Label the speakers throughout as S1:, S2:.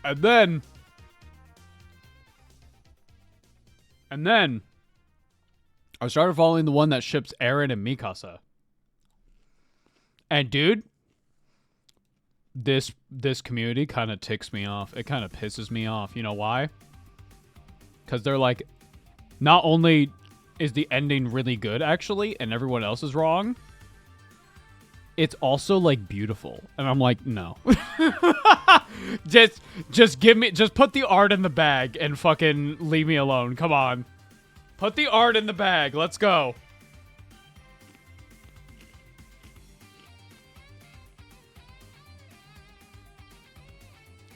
S1: And then I started following the one that ships Eren and Mikasa. And dude, this community kind of ticks me off. It kind of pisses me off. You know why? Because they're like, not only is the ending really good, actually, and everyone else is wrong, it's also, like, beautiful. And I'm like, no. just put the art in the bag and fucking leave me alone. Come on. Put the art in the bag. Let's go.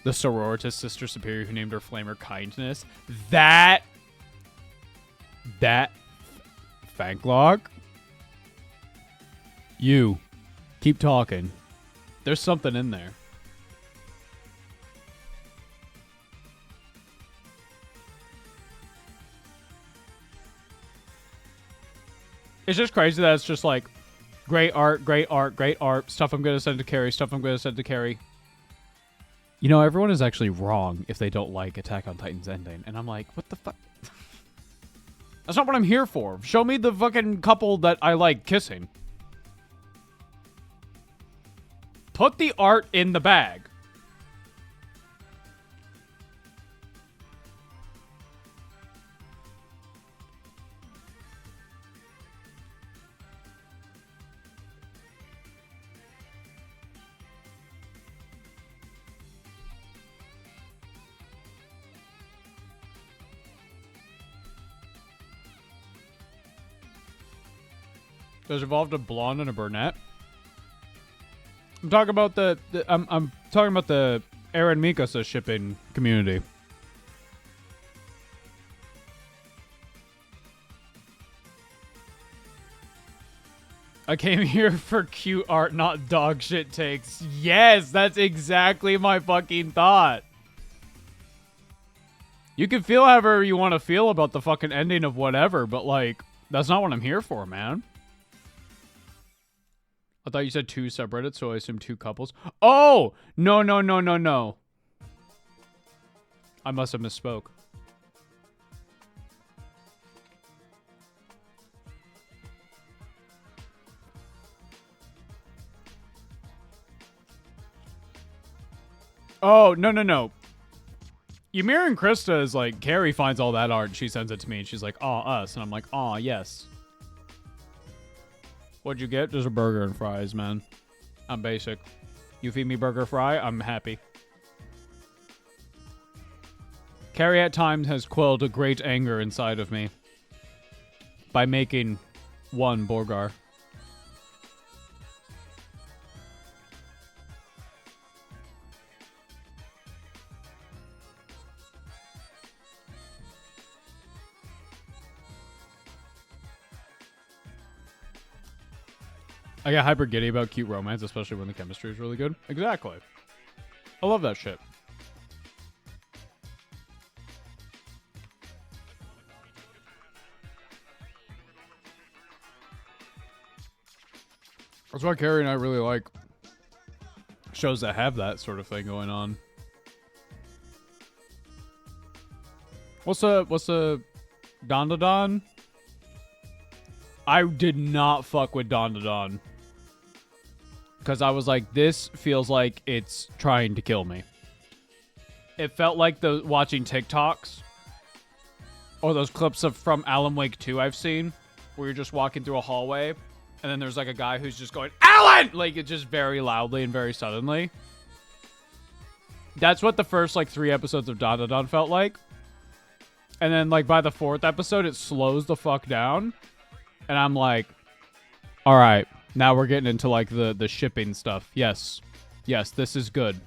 S1: The sororitas sister superior who named her flamer Kindness. That Fanklog. You keep talking. There's something in there. It's just crazy that it's just like great art, stuff I'm gonna send to Carrie, stuff I'm gonna send to Carrie. You know, everyone is actually wrong if they don't like Attack on Titan's ending. And I'm like, what the fuck? That's not what I'm here for. Show me the fucking couple that I like kissing. Put the art in the bag. There's evolved a blonde and a brunette. I'm talking about I'm talking about the Eren Mikasa shipping community. I came here for cute art, not dog shit takes. Yes, that's exactly my fucking thought. You can feel however you want to feel about the fucking ending of whatever, but like, that's not what I'm here for, man. I thought you said 2 subreddits, so I assume 2 couples. Oh! No. I must have misspoke. Oh, no. Ymir and Krista is like, Carrie finds all that art and she sends it to me and she's like, aw, us. And I'm like, aw, yes. What'd you get? Just a burger and fries, man. I'm basic. You feed me burger fry, I'm happy. Carrie at times has quelled a great anger inside of me by making one Borgar. I get hyper giddy about cute romance, especially when the chemistry is really good. Exactly. I love that shit. That's why Carrie and I really like shows that have that sort of thing going on. What's the Don Da Don? I did not fuck with Don Da Don. Because I was like, this feels like it's trying to kill me. It felt like the watching TikToks. Or those clips from Alan Wake 2 I've seen. Where you're just walking through a hallway. And then there's like a guy who's just going, Alan! Like, it's just very loudly and very suddenly. That's what the first like 3 episodes of Don Da Don felt like. And then like by the 4th episode, it slows the fuck down. And I'm like, alright. Now we're getting into, like, the shipping stuff. Yes. Yes, this is good.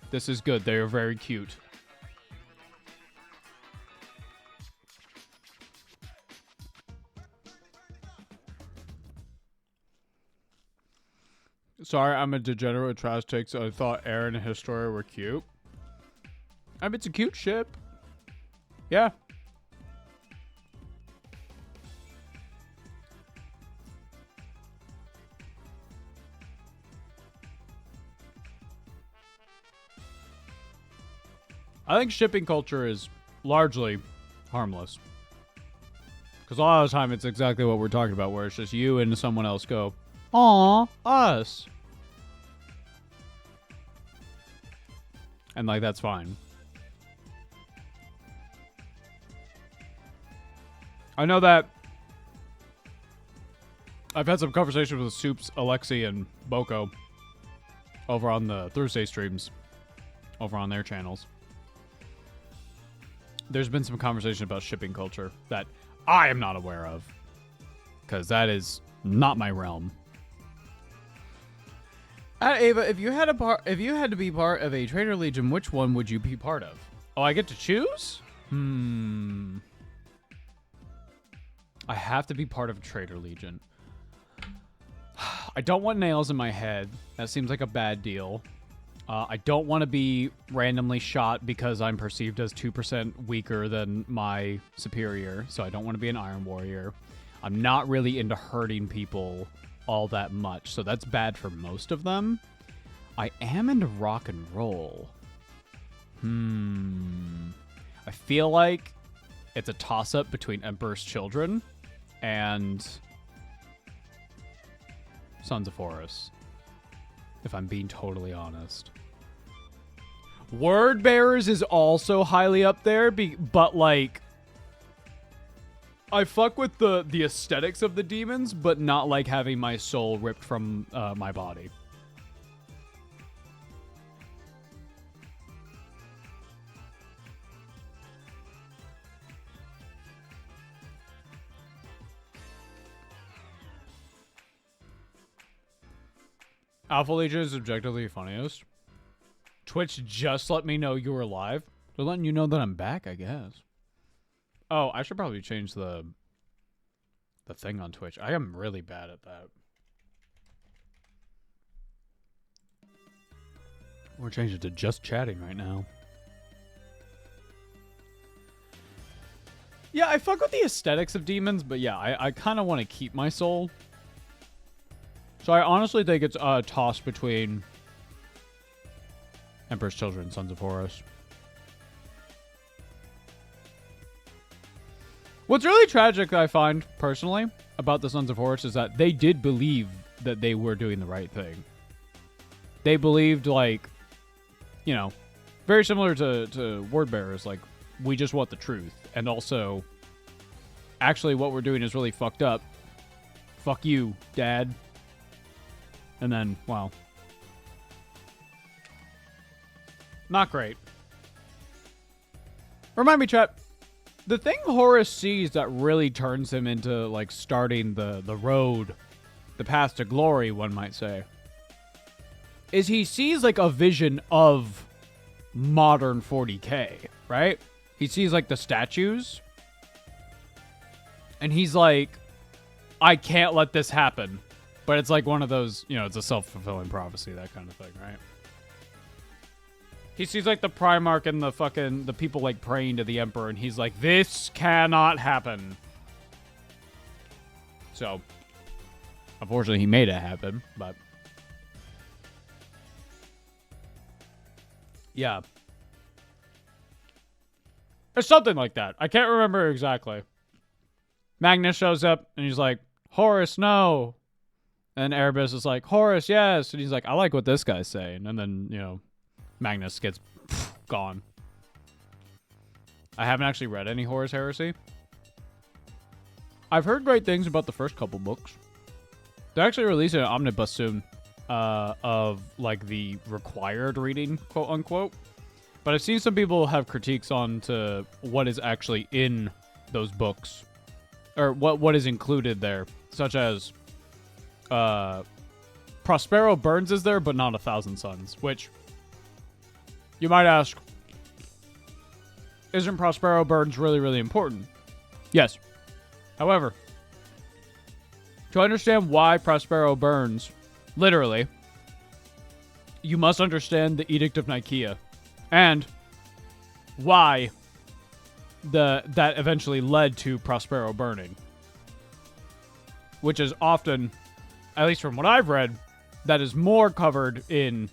S1: This is good. They are very cute. Sorry, I'm a degenerate with trash takes. I thought Eren and Historia were cute. I mean, it's a cute ship. Yeah. I think shipping culture is largely harmless. Because a lot of the time it's exactly what we're talking about, where it's just you and someone else go, "Aw, us." And, like, that's fine. I know that I've had some conversations with Soups, Alexi, and Boko over on the Thursday streams, over on their channels. There's been some conversation about shipping culture that I am not aware of, because that is not my realm. Ava, if you had to be part of a Trader Legion, which one would you be part of? Oh, I get to choose? I have to be part of a Trader Legion. I don't want nails in my head. That seems like a bad deal. I don't want to be randomly shot because I'm perceived as 2% weaker than my superior, so I don't want to be an Iron Warrior. I'm not really into hurting people all that much, so that's bad for most of them. I am into rock and roll. I feel like it's a toss-up between Emperor's Children and Sons of Horus, if I'm being totally honest. Word Bearers is also highly up there, but, like, I fuck with the aesthetics of the demons, but not like having my soul ripped from my body. Alpha Legion is objectively funniest. Twitch just let me know you were alive. They're letting you know that I'm back, I guess. Oh, I should probably change the thing on Twitch. I am really bad at that. We're changing it to just chatting right now. Yeah, I fuck with the aesthetics of demons, but yeah, I kind of want to keep my soul. So I honestly think it's a toss between Emperor's Children and Sons of Horus. What's really tragic, I find, personally, about the Sons of Horus is that they did believe that they were doing the right thing. They believed, like, you know, very similar to Word Bearers, like, we just want the truth. And also, actually what we're doing is really fucked up. Fuck you, Dad. And then, well, not great. Remind me, chat, the thing Horus sees that really turns him into, like, starting the road, the path to glory, one might say, is he sees, like, a vision of modern 40K, right? He sees, like, the statues, and he's like, I can't let this happen. But it's like one of those, you know, it's a self-fulfilling prophecy, that kind of thing, right? He sees, like, the Primarch and the people, like, praying to the Emperor, and he's like, this cannot happen. So, unfortunately, he made it happen, but yeah. It's something like that. I can't remember exactly. Magnus shows up, and he's like, Horus, no. And Erebus is like, Horus, yes. And he's like, I like what this guy's saying. And then, you know, Magnus gets gone. I haven't actually read any Horus Heresy. I've heard great things about the first couple books. They're actually releasing an omnibus soon of, like, the required reading, quote unquote. But I've seen some people have critiques on to what is actually in those books, or what is included there, such as Prospero Burns is there, but not 1,000 Suns, which you might ask, isn't Prospero Burns really, really important? Yes. However, to understand why Prospero burns, literally, you must understand the Edict of Nicaea and why that eventually led to Prospero burning, which is often, at least from what I've read, that is more covered in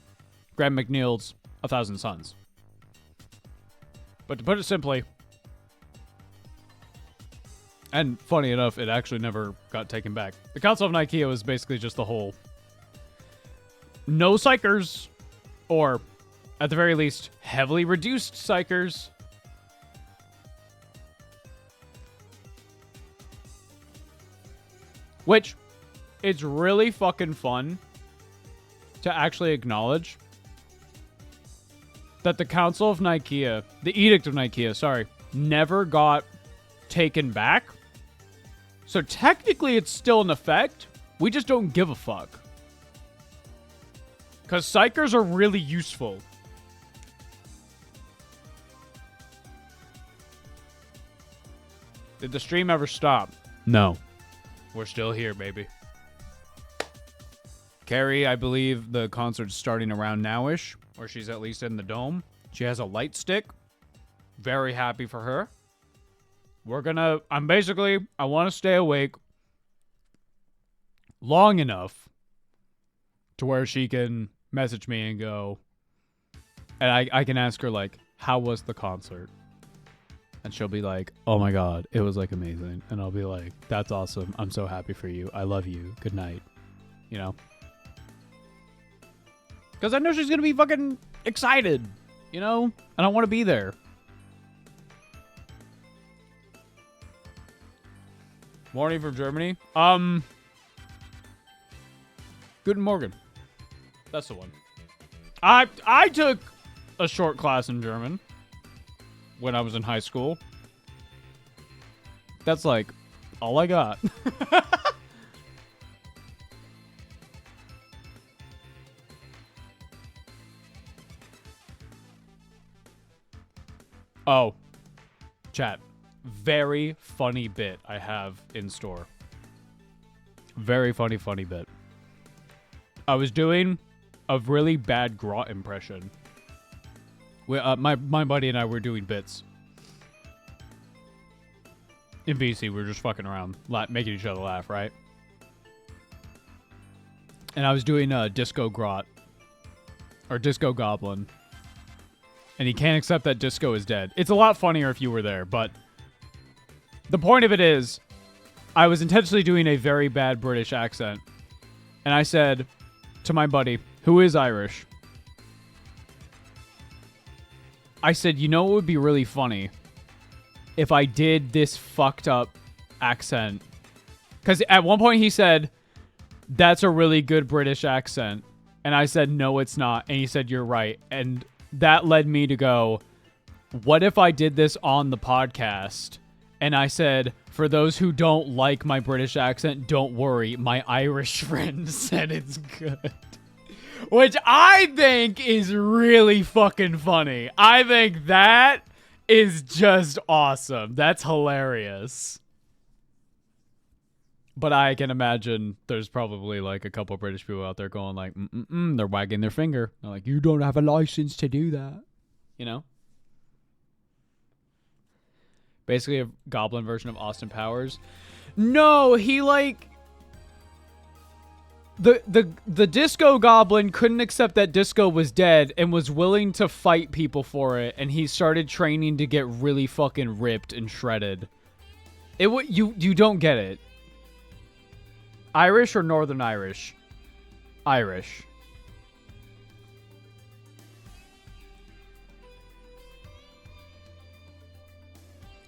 S1: Graham McNeil's 1,000 Suns. But to put it simply, and funny enough, it actually never got taken back. The Council of Nicaea was basically just the whole no psychers, or at the very least, heavily reduced psychers. Which, it's really fucking fun to actually acknowledge that the Council of Nicaea, the Edict of Nicaea, sorry, never got taken back. So technically it's still in effect. We just don't give a fuck. Because psychers are really useful. Did the stream ever stop? No. We're still here, baby. Carrie, I believe the concert's starting around now-ish, or she's at least in the dome. She has a light stick. Very happy for her. I want to stay awake long enough to where she can message me and go, and I can ask her, like, how was the concert? And she'll be like, oh my god, it was, like, amazing. And I'll be like, that's awesome. I'm so happy for you. I love you. Good night. You know? Because I know she's going to be fucking excited. You know? And I want to be there. Morning from Germany. Guten Morgen. That's the one. I took a short class in German when I was in high school. That's like all I got. Oh, chat. Very funny bit I have in store. Very funny bit. I was doing a really bad Grot impression. My buddy and I were doing bits. In VC, we were just fucking around, making each other laugh, right? And I was doing Disco Grot. Or Disco Goblin. And he can't accept that Disco is dead. It's a lot funnier if you were there, but the point of it is, I was intentionally doing a very bad British accent. And I said to my buddy, who is Irish, I said, you know what would be really funny? If I did this fucked up accent. Because at one point he said, that's a really good British accent. And I said, no, it's not. And he said, you're right. And that led me to go, what if I did this on the podcast? And I said, for those who don't like my British accent, don't worry. My Irish friend said it's good. Which I think is really fucking funny. I think that is just awesome. That's hilarious. But I can imagine there's probably like a couple British people out there going like, they're wagging their finger. They're like, you don't have a license to do that. You know? Basically a goblin version of Austin Powers. No, he like... The Disco Goblin couldn't accept that Disco was dead and was willing to fight people for it, and he started training to get really fucking ripped and shredded. You don't get it. Irish or Northern Irish? Irish.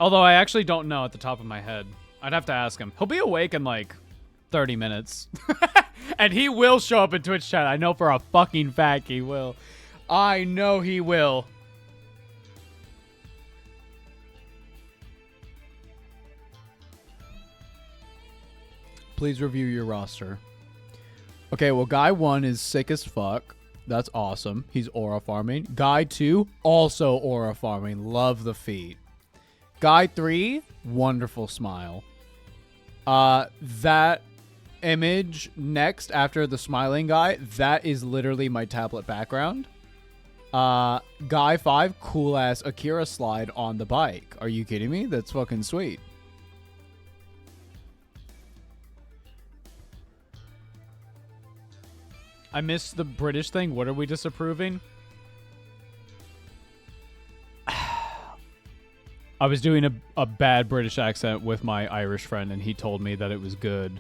S1: Although I actually don't know at the top of my head. I'd have to ask him. He'll be awake in like 30 minutes. And he will show up in Twitch chat. I know for a fucking fact he will. I know he will. Please review your roster. Okay, well, Guy 1 is sick as fuck. That's awesome. He's aura farming. Guy 2, also aura farming. Love the feat. Guy 3, wonderful smile. That image next after the smiling guy, that is literally my tablet background. Guy 5, cool ass Akira slide on the bike. Are you kidding me? That's fucking sweet. I missed the British thing. What are we disapproving? I was doing a bad British accent with my Irish friend, and he told me that it was good.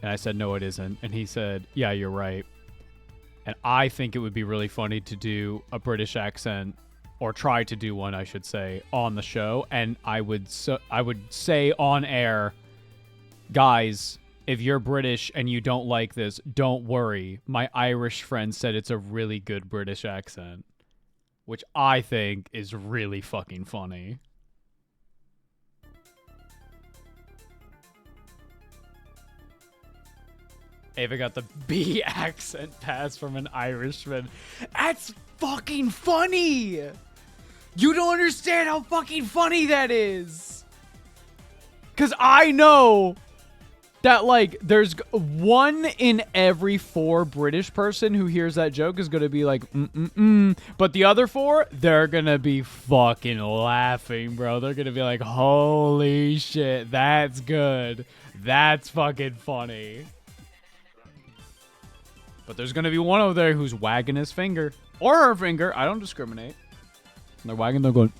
S1: And I said, no, it isn't. And he said, yeah, you're right. And I think it would be really funny to do a British accent, or try to do one, I should say, on the show. And I would say on air, guys, if you're British and you don't like this, don't worry. My Irish friend said it's a really good British accent, which I think is really fucking funny. Ava got the B accent pass from an Irishman. That's fucking funny! You don't understand how fucking funny that is! Because I know that, like, there's 1 in every 4 British person who hears that joke is going to be like, But the other 4, they're going to be fucking laughing, bro. They're going to be like, holy shit, that's good. That's fucking funny. But there's going to be one over there who's wagging his finger. Or her finger. I don't discriminate. And they're wagging, they're going,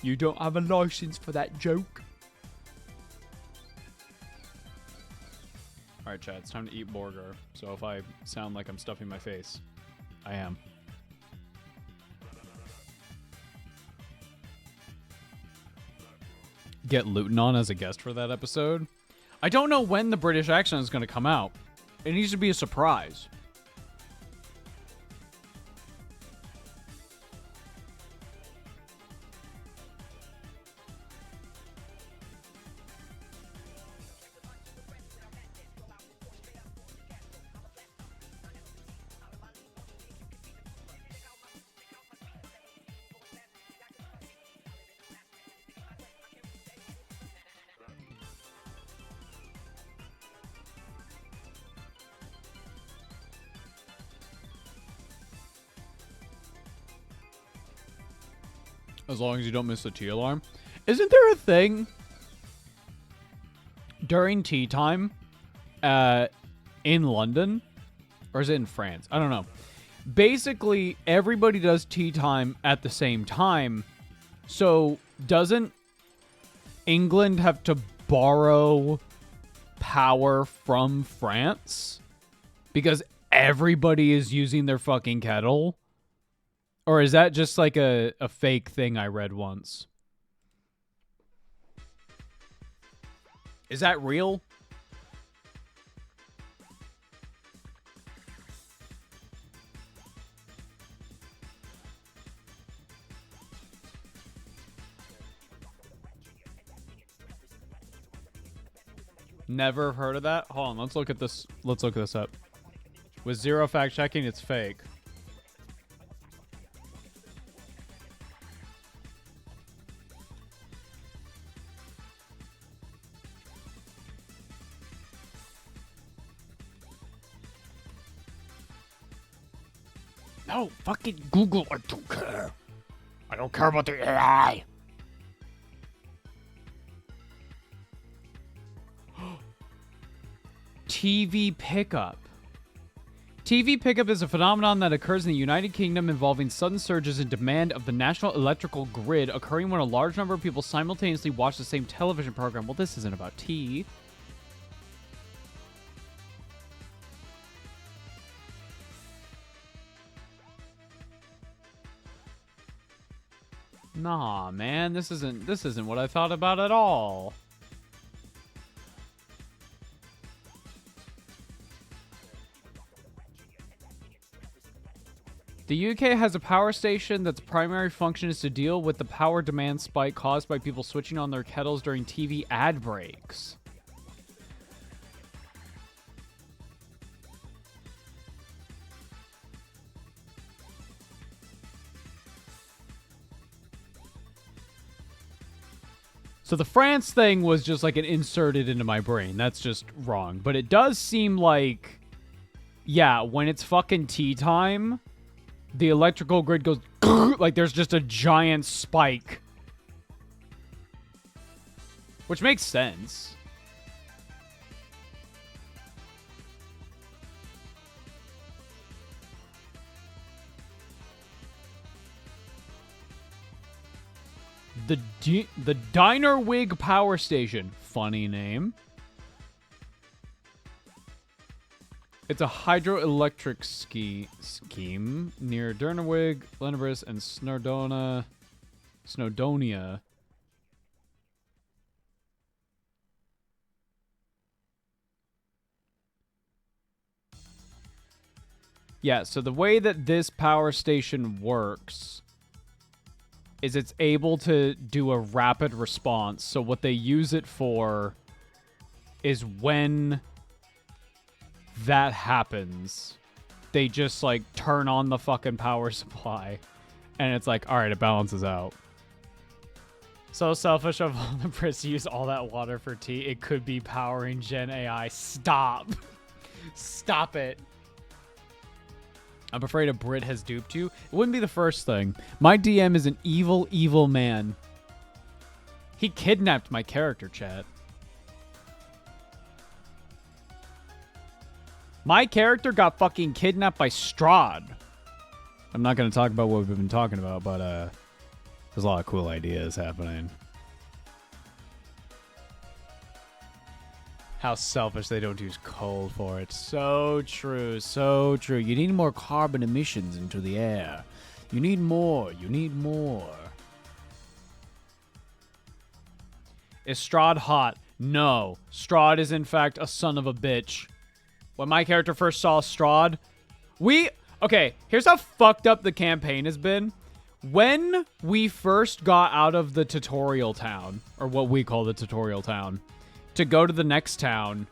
S1: You don't have a license for that joke. Alright, chat. It's time to eat burger. So if I sound like I'm stuffing my face, I am. Get Luton on as a guest for that episode. I don't know when the British accent is going to come out. It needs to be a surprise. As long as you don't miss the tea alarm. Isn't there a thing during tea time in London? Or is it in France? I don't know. Basically, everybody does tea time at the same time. So, doesn't England have to borrow power from France? Because everybody is using their fucking kettle? Or is that just like a fake thing I read once? Is that real? Never heard of that? Hold on, let's look at this. Let's look this up. With zero fact checking, it's fake. No, fucking Google. I don't care. I don't care about the AI. TV pickup. TV pickup is a phenomenon that occurs in the United Kingdom involving sudden surges in demand of the national electrical grid occurring when a large number of people simultaneously watch the same television program. Well, this isn't about tea. Nah, man, this isn't what I thought about at all. The UK has a power station that's primary function is to deal with the power demand spike caused by people switching on their kettles during TV ad breaks. So the France thing was just like an inserted into my brain. That's just wrong. But it does seem like, yeah, when it's fucking tea time, the electrical grid goes like there's just a giant spike. Which makes sense. The Diner Wig Power Station. Funny name. It's a hydroelectric scheme near Dernawig, Lenibris, and Snowdonia. Yeah, so the way that this power station works is it's able to do a rapid response. So what they use it for is when that happens, they just like turn on the fucking power supply and it's like, all right, it balances out. So selfish of all the Brits to use all that water for tea. It could be powering Gen AI. Stop. Stop it. I'm afraid a Brit has duped you. It wouldn't be the first thing. My DM is an evil, evil man. He kidnapped my character, chat. My character got fucking kidnapped by Strahd. I'm not going to talk about what we've been talking about, but there's a lot of cool ideas happening. How selfish they don't use coal for it. So true, so true. You need more carbon emissions into the air. You need more, you need more. Is Strahd hot? No. Strahd is in fact a son of a bitch. When my character first saw Strahd, okay, here's how fucked up the campaign has been. When we first got out of the tutorial town, or what we call the tutorial town, to go to the next town,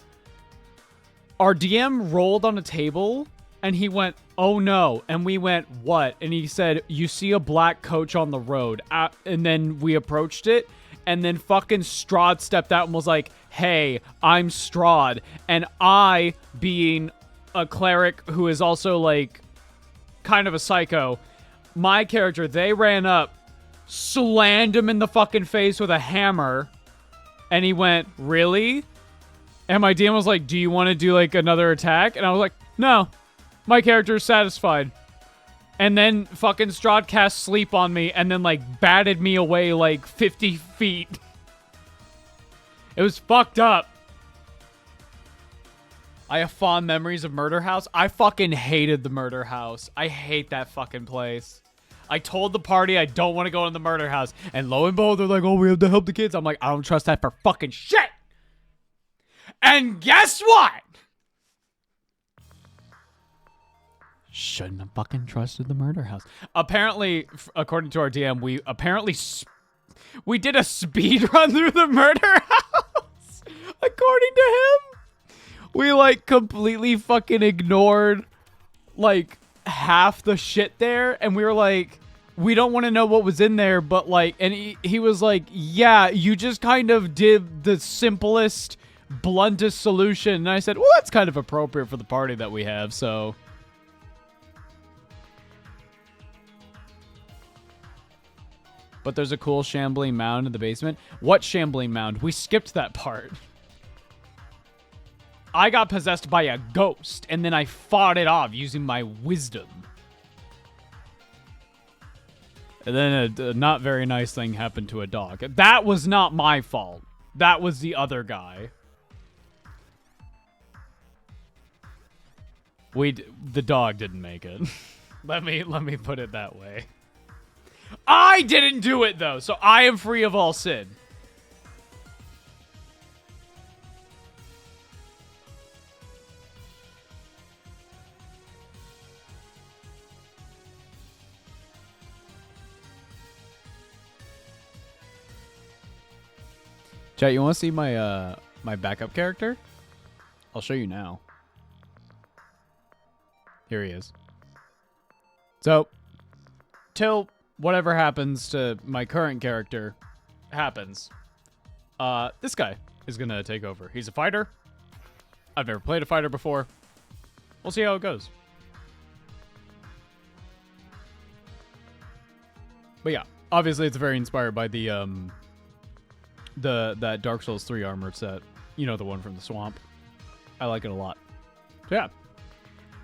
S1: our DM rolled on a table and he went, oh no. And we went, what? And he said, you see a black coach on the road. And then we approached it. And then fucking Strahd stepped out and was like, hey, I'm Strahd. And I, being a cleric who is also like kind of a psycho, my character, they ran up, slammed him in the fucking face with a hammer. And he went, really? And my DM was like, do you want to do like another attack? And I was like, no, my character is satisfied. And then fucking Strahd cast sleep on me and then like batted me away like 50 feet. It was fucked up. I have fond memories of Murder House. I fucking hated the Murder House. I hate that fucking place. I told the party I don't want to go in the Murder House. And lo and behold, they're like, oh, we have to help the kids. I'm like, I don't trust that for fucking shit. And guess what? Shouldn't have fucking trusted the Murder House. Apparently, according to our DM, we did a speed run through the Murder House. According to him, we like completely fucking ignored like half the shit there, and we were like, we don't want to know what was in there, but like, and he was like, yeah, you just kind of did the simplest, bluntest solution. And I said, well, that's kind of appropriate for the party that we have, so. But there's a cool shambling mound in the basement. What shambling mound? We skipped that part. I got possessed by a ghost, and then I fought it off using my wisdom. And then a not very nice thing happened to a dog. That was not my fault. That was the other guy. The dog didn't make it. let me put it that way. I didn't do it though, so I am free of all sin. Chat, you want to see my my backup character? I'll show you now. Here he is. So, till whatever happens to my current character happens, this guy is gonna take over. He's a fighter. I've never played a fighter before. We'll see how it goes. But yeah, obviously it's very inspired by that Dark Souls 3 armor set. You know, the one from the swamp. I like it a lot. So yeah,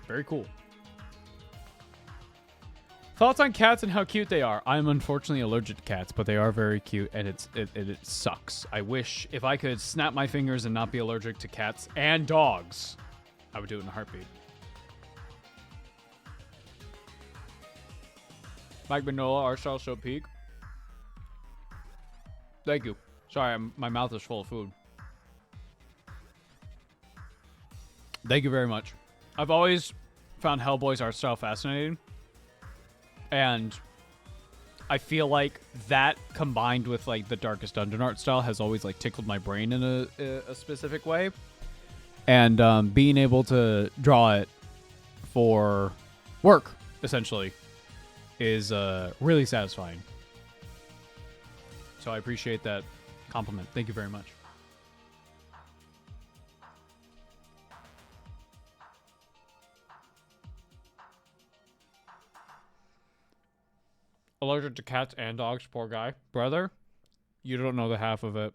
S1: very cool. Thoughts on cats and how cute they are. I'm unfortunately allergic to cats, but they are very cute, and it sucks. I wish if I could snap my fingers and not be allergic to cats and dogs, I would do it in a heartbeat. Mike Manola, our style show peak. Thank you. Sorry, my mouth is full of food. Thank you very much. I've always found Hellboy's art style fascinating. And I feel like that combined with like the Darkest Dungeon art style has always like tickled my brain in a specific way. And being able to draw it for work, essentially, is really satisfying. So I appreciate that compliment. Thank you very much. Allergic to cats and dogs, poor guy. Brother, you don't know the half of it.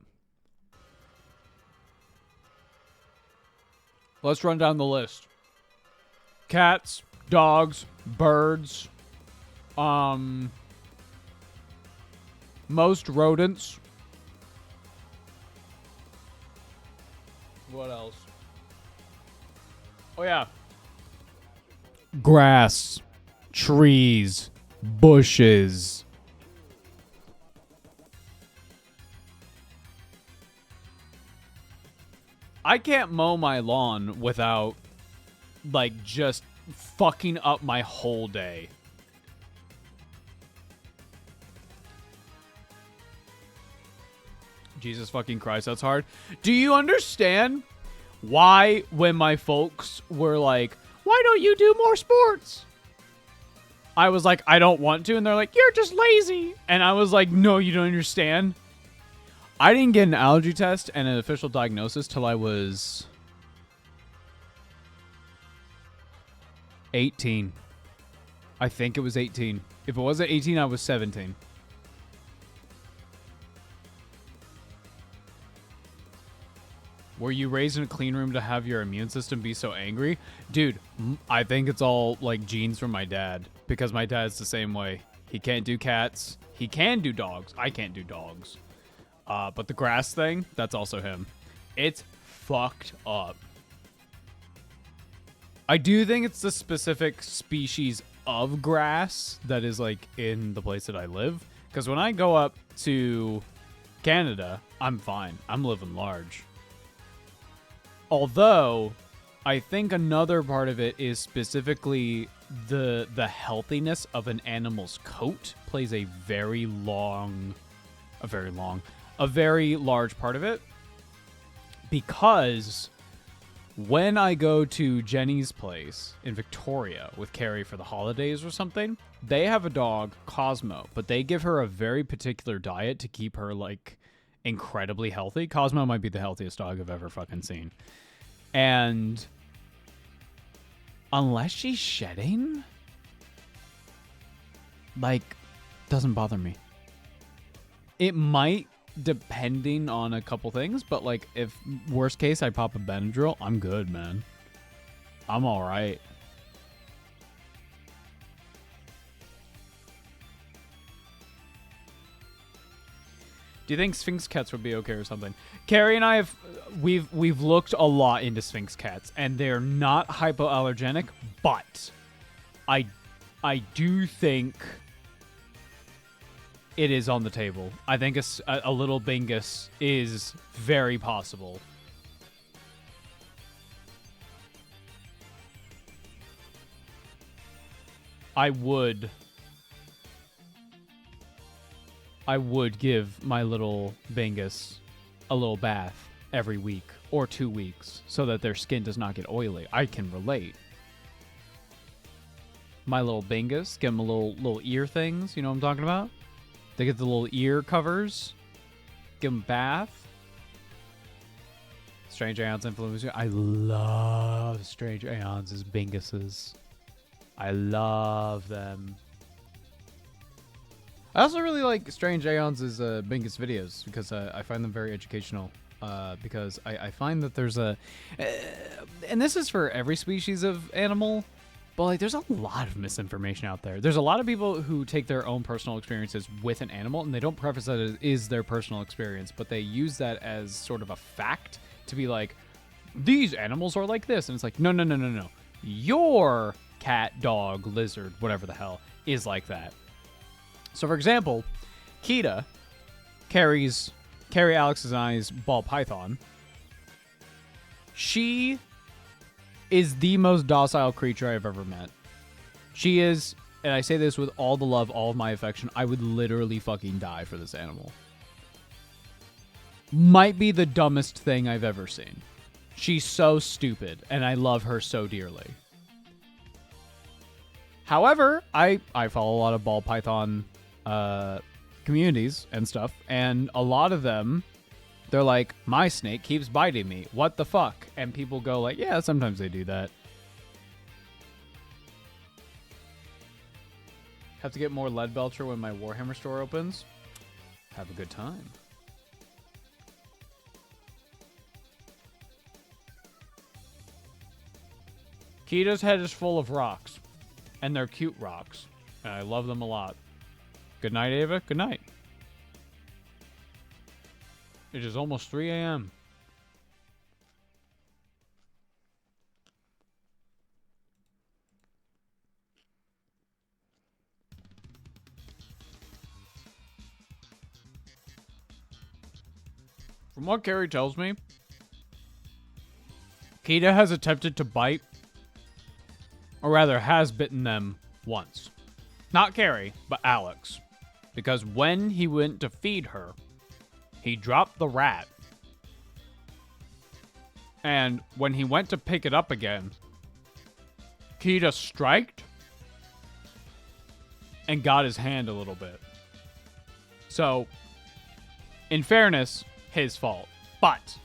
S1: Let's run down the list. Cats, dogs, birds, most rodents. What else? Oh yeah. Grass, trees, bushes. I can't mow my lawn without, like, just fucking up my whole day. Jesus fucking Christ, that's hard. Do you understand why when my folks were like, why don't you do more sports? I was like, I don't want to. And they're like, you're just lazy. And I was like, no, you don't understand. I didn't get an allergy test and an official diagnosis till I was 18. I think it was 18. If it wasn't 18, I was 17. Were you raised in a clean room to have your immune system be so angry? Dude, I think it's all like genes from my dad, because my dad's the same way. He can't do cats. He can do dogs. I can't do dogs. But the grass thing, that's also him. It's fucked up. I do think it's the specific species of grass that is like in the place that I live. Because when I go up to Canada, I'm fine. I'm living large. Although, I think another part of it is specifically the healthiness of an animal's coat plays a very large part of it. Because when I go to Jenny's place in Victoria with Carrie for the holidays or something, they have a dog, Cosmo, but they give her a very particular diet to keep her like incredibly healthy. Cosmo might be the healthiest dog I've ever fucking seen. And unless she's shedding, like, doesn't bother me. It might, depending on a couple things, but like, if worst case I pop a Benadryl, I'm good, man. I'm all right. Do you think Sphinx cats would be okay or something? Carrie and I we've looked a lot into Sphinx cats, and they're not hypoallergenic, but I do think it is on the table. I think a little Bingus is very possible. I would give my little Bingus a little bath every week or 2 weeks so that their skin does not get oily. I can relate. My little Bingus, give them a little ear things. You know what I'm talking about? They get the little ear covers. Give them a bath. Strange Aeons influence. I love Strange Aeons as Binguses. I love them. I also really like Strange Aeons' Bingus videos because I find them very educational. Because I find that there's and this is for every species of animal, But like, there's a lot of misinformation out there. There's a lot of people who take their own personal experiences with an animal, and they don't preface that it is their personal experience, but they use that as sort of a fact to be like, these animals are like this. And it's like, no, no, no, no, no. Your cat, dog, lizard, whatever the hell, is like that. So, for example, Kita, Carrie Alex's and I's ball python, she is the most docile creature I've ever met. She is, and I say this with all the love, all of my affection, I would literally fucking die for this animal. Might be the dumbest thing I've ever seen. She's so stupid, and I love her so dearly. However, I follow a lot of ball python communities and stuff, and a lot of them, they're like, my snake keeps biting me. What the fuck? And people go like, yeah, sometimes they do that. Have to get more lead belcher when my Warhammer store opens. Have a good time. Kita's head is full of rocks. And they're cute rocks. And I love them a lot. Good night, Ava. Good night. It is almost 3 a.m. From what Carrie tells me, Kita has attempted to bite, or rather has bitten them once. Not Carrie, but Alex. Because when he went to feed her, he dropped the rat. And when he went to pick it up again, Kita striked and got his hand a little bit. So, in fairness, his fault. But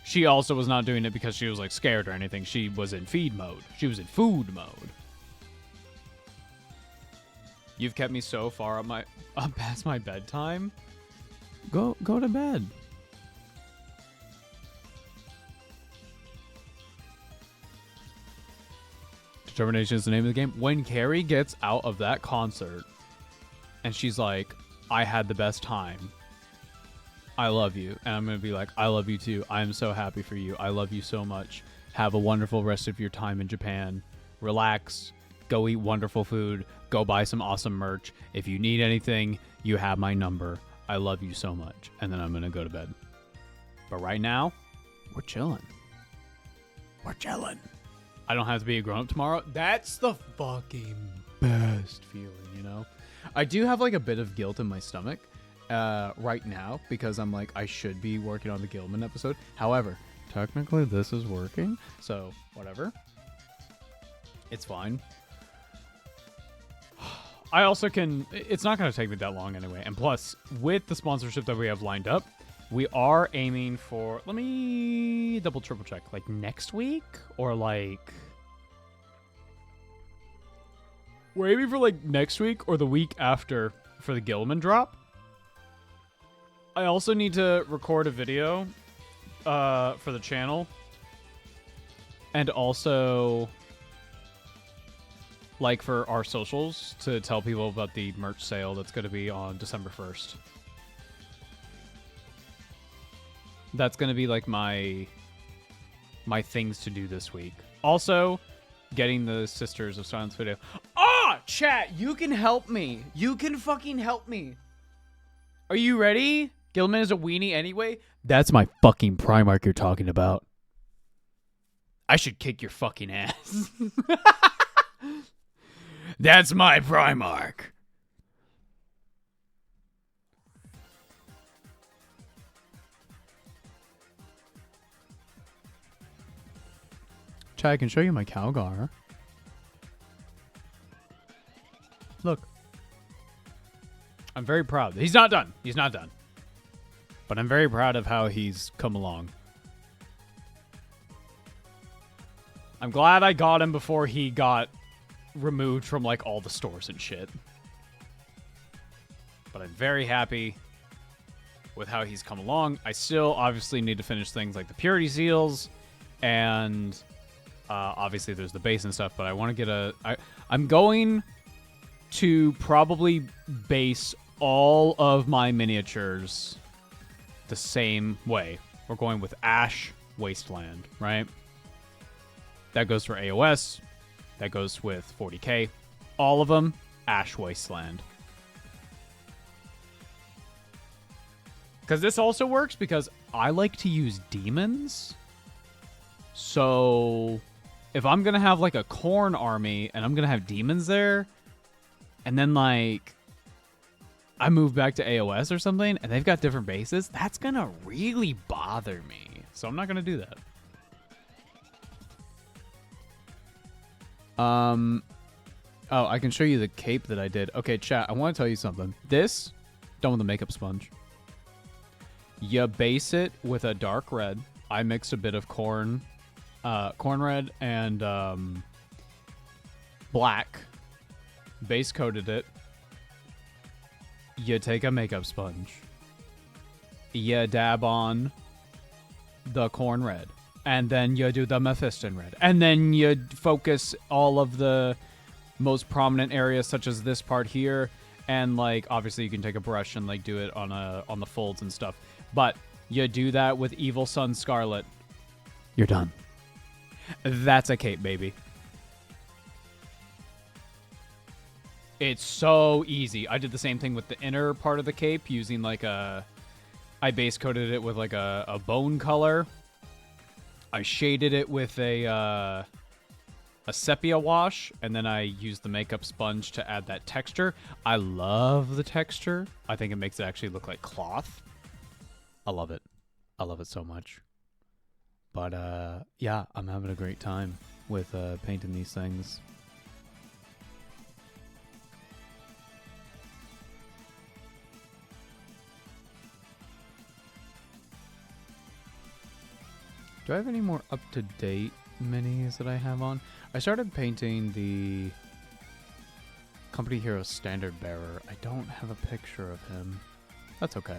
S1: she also was not doing it because she was like scared or anything. She was in feed mode. She was in food mode. You've kept me so far up past my bedtime. Go to bed. Determination is the name of the game. When Carrie gets out of that concert and she's like, I had the best time. I love you. And I'm going to be like, I love you too. I am so happy for you. I love you so much. Have a wonderful rest of your time in Japan. Relax. Go eat wonderful food. Go buy some awesome merch. If you need anything, you have my number. I love you so much. And then I'm going to go to bed. But right now, we're chilling. We're chilling. I don't have to be a grown-up tomorrow. That's the fucking best feeling, you know? I do have like a bit of guilt in my stomach right now because I'm like, I should be working on the Gilman episode. However, technically this is working. So whatever. It's fine. I also can, it's not going to take me that long anyway. And plus, with the sponsorship that we have lined up, we are aiming for, let me double triple check, like next week or like, we're aiming for like next week or the week after for the Gilman drop. I also need to record a video for the channel and also like for our socials to tell people about the merch sale that's going to be on December 1st. That's going to be like my things to do this week. Also, getting the Sisters of Silence video. Ah, chat, you can help me. You can fucking help me. Are you ready? Gilman is a weenie anyway. That's my fucking Primark you're talking about. I should kick your fucking ass. That's my Primark. Chad, I can show you my Calgar. Look. I'm very proud. He's not done. He's not done. But I'm very proud of how he's come along. I'm glad I got him before he got removed from like all the stores and shit. But I'm very happy with how he's come along. I still obviously need to finish things like the purity seals and Obviously, there's the base and stuff, but I want to get I'm going to probably base all of my miniatures the same way. We're going with Ash Wasteland, right? That goes for AOS. That goes with 40k. All of them, Ash Wasteland. Because this also works because I like to use demons. So if I'm going to have like a Khorne army and I'm going to have demons there, and then like I move back to AOS or something and they've got different bases, that's going to really bother me. So I'm not going to do that. Oh, I can show you the cape that I did. Okay, chat, I want to tell you something. This, done with the makeup sponge. You base it with a dark red. I mixed a bit of corn red and black. Base coated it. You take a makeup sponge. You dab on the corn red. And then you do the Mephiston red. And then you focus all of the most prominent areas, such as this part here. And like, obviously you can take a brush and like do it on the folds and stuff. But you do that with Evil Sun Scarlet. You're done. That's a cape, baby. It's so easy. I did the same thing with the inner part of the cape using like I base coated it with like a bone color. I shaded it with a sepia wash, and then I used the makeup sponge to add that texture. I love the texture. I think it makes it actually look like cloth. I love it. I love it so much. But yeah, I'm having a great time with painting these things. Do I have any more up-to-date minis that I have on? I started painting the Company Hero Standard Bearer. I don't have a picture of him. That's okay.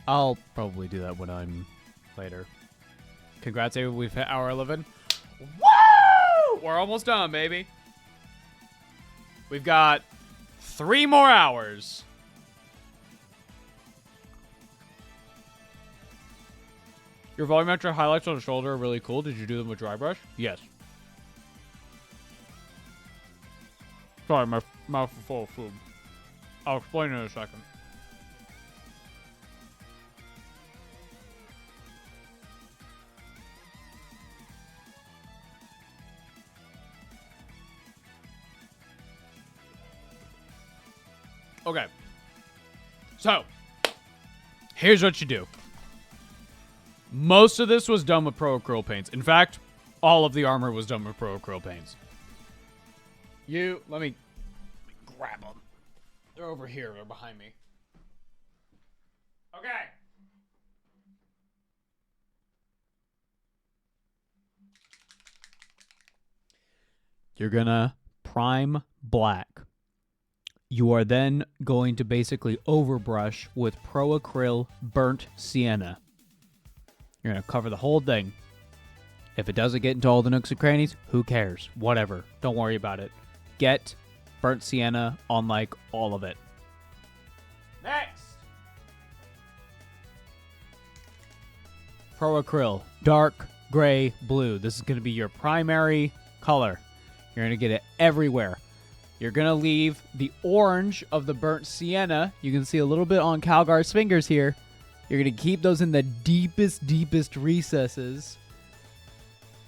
S1: I'll probably do that when I'm later. Congrats, Ava. We've hit hour 11. Woo! We're almost done, baby. We've got 3 more hours. Your volumetric highlights on the shoulder are really cool. Did you do them with dry brush? Yes. Sorry, my mouth is full of food. I'll explain in a second. Okay. So, here's what you do. Most of this was done with Pro Acrylic paints. In fact, all of the armor was done with Pro Acrylic paints. Let me grab them. They're over here. They're behind me. Okay. You're gonna prime black. You are then going to basically overbrush with Pro Acrylic Burnt Sienna. You're going to cover the whole thing. If it doesn't get into all the nooks and crannies, who cares? Whatever. Don't worry about it. Get Burnt Sienna on, like, all of it. Next! Pro Acrylic Dark Gray Blue. This is going to be your primary color. You're going to get it everywhere. You're going to leave the orange of the Burnt Sienna. You can see a little bit on Calgar's fingers here. You're going to keep those in the deepest recesses.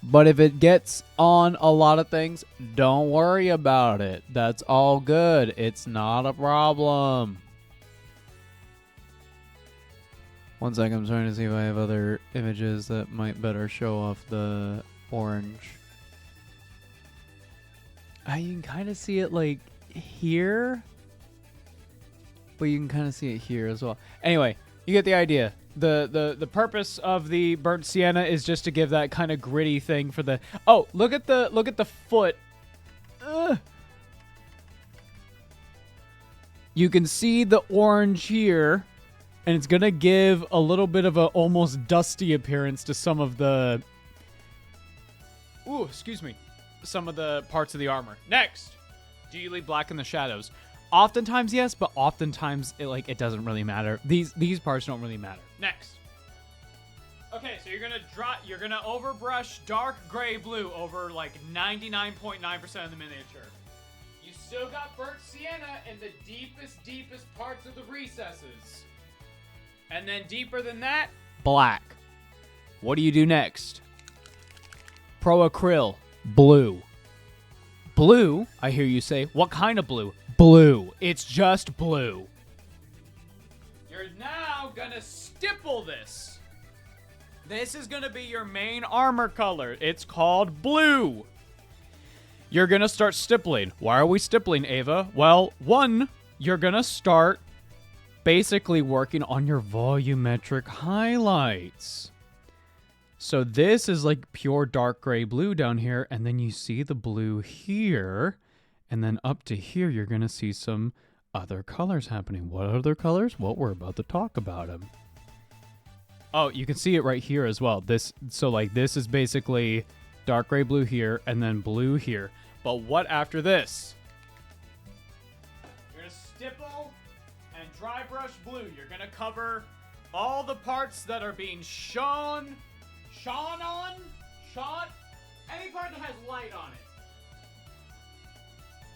S1: But if it gets on a lot of things, don't worry about it. That's all good. It's not a problem. One second, I'm trying to see if I have other images that might better show off the orange. You can kind of see it like here. But you can kind of see it here as well. Anyway. You get the idea. The purpose of the Burnt Sienna is just to give that kind of gritty thing for the... Oh, look at the foot. Ugh. You can see the orange here, and it's going to give a little bit of a almost dusty appearance to some of the excuse me, some of the parts of the armor. Next, do you leave black in the shadows? Oftentimes, yes, but oftentimes it doesn't really matter. These parts don't really matter. Next. Okay, so you're gonna overbrush dark gray blue over like 99.9% of the miniature. You still got burnt sienna in the deepest parts of the recesses. And then deeper than that, black. What do you do next? Pro acryl, blue. Blue, I hear you say. What kind of blue? Blue. It's just blue. You're now gonna stipple this. This is gonna be your main armor color. It's called blue. You're gonna start stippling. Why are we stippling, Ava? Well, one, you're gonna start basically working on your volumetric highlights. So this is like pure dark gray blue down here, and then you see the blue here, and then up to here you're gonna see some other colors happening. What other colors? Well, we're about to talk about them. Oh, you can see it right here as well. This is basically dark gray blue here, and then blue here. But what after this? You're gonna stipple and dry brush blue. You're gonna cover all the parts that are being shone, any part that has light on it.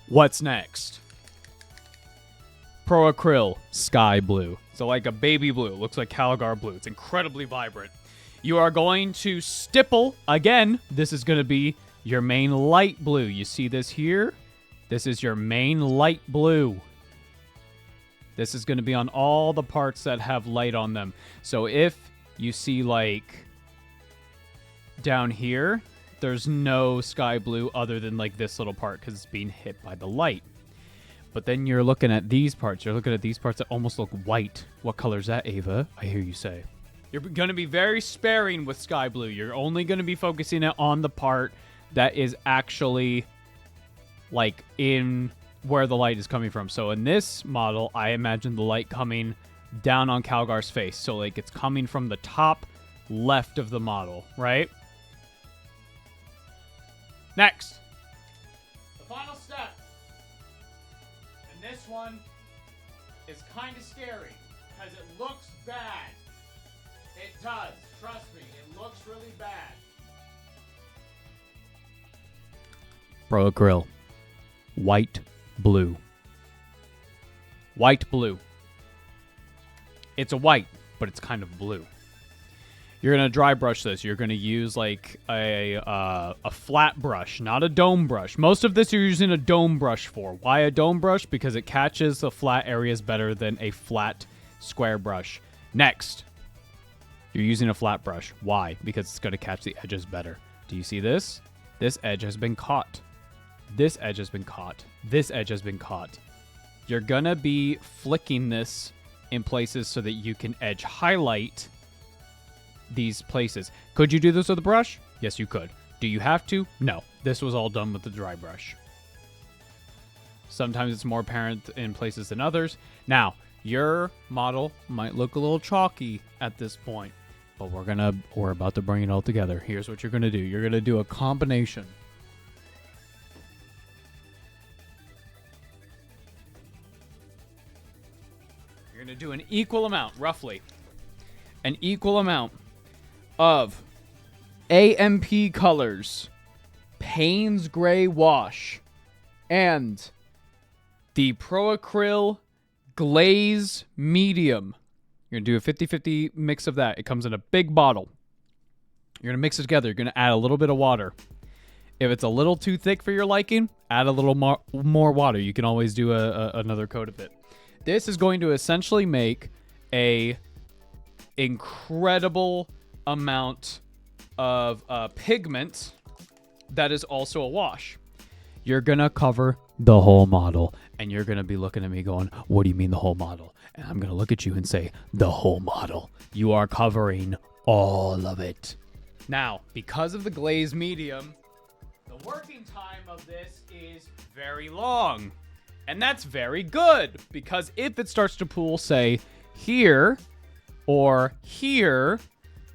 S1: What's next? Pro acryl, sky blue. So like a baby blue. It looks like Caligar blue. It's incredibly vibrant. You are going to stipple. Again, this is going to be your main light blue. You see this here? This is your main light blue. This is going to be on all the parts that have light on them. So if you see like down here, there's no sky blue other than like this little part because it's being hit by the light. But then you're looking at these parts. You're looking at these parts that almost look white. What color is that, Ava? I hear you say. You're going to be very sparing with sky blue. You're only going to be focusing it on the part that is actually like in where the light is coming from. So in this model, I imagine the light coming down on Calgar's face. So like it's coming from the top left of the model, right? Next. The final step. And this one is kind of scary because it looks bad. It does. Trust me. It looks really bad. Pro acryl. White, blue. White, blue. It's a white, but it's kind of blue. You're going to dry brush this. You're going to use like a flat brush, not a dome brush. Most of this you're using a dome brush for. Why a dome brush? Because it catches the flat areas better than a flat square brush. Next, you're using a flat brush. Why? Because it's going to catch the edges better. Do you see this? This edge has been caught. This edge has been caught. This edge has been caught. You're going to be flicking this in places so that you can edge highlight these places. Could you do this with a brush? Yes, you could. Do you have to? No. This was all done with the dry brush. Sometimes it's more apparent in places than others. Now, your model might look a little chalky at this point, but we're about to bring it all together. Here's what you're going to do. You're going to do a combination. You're going to do an equal amount, roughly. An equal amount of AMP colors, Payne's Gray Wash, and the Pro Acryl Glaze Medium. You're going to do a 50-50 mix of that. It comes in a big bottle. You're going to mix it together. You're going to add a little bit of water. If it's a little too thick for your liking, add a little more water. You can always do another coat of it. This is going to essentially make a incredible amount of pigment that is also a wash. You're going to cover the whole model, and you're going to be looking at me going, what do you mean the whole model? And I'm going to look at you and say, the whole model. You are covering all of it. Now, because of the glaze medium, the working time of this is very long. And that's very good, because if it starts to pool, say, here or here,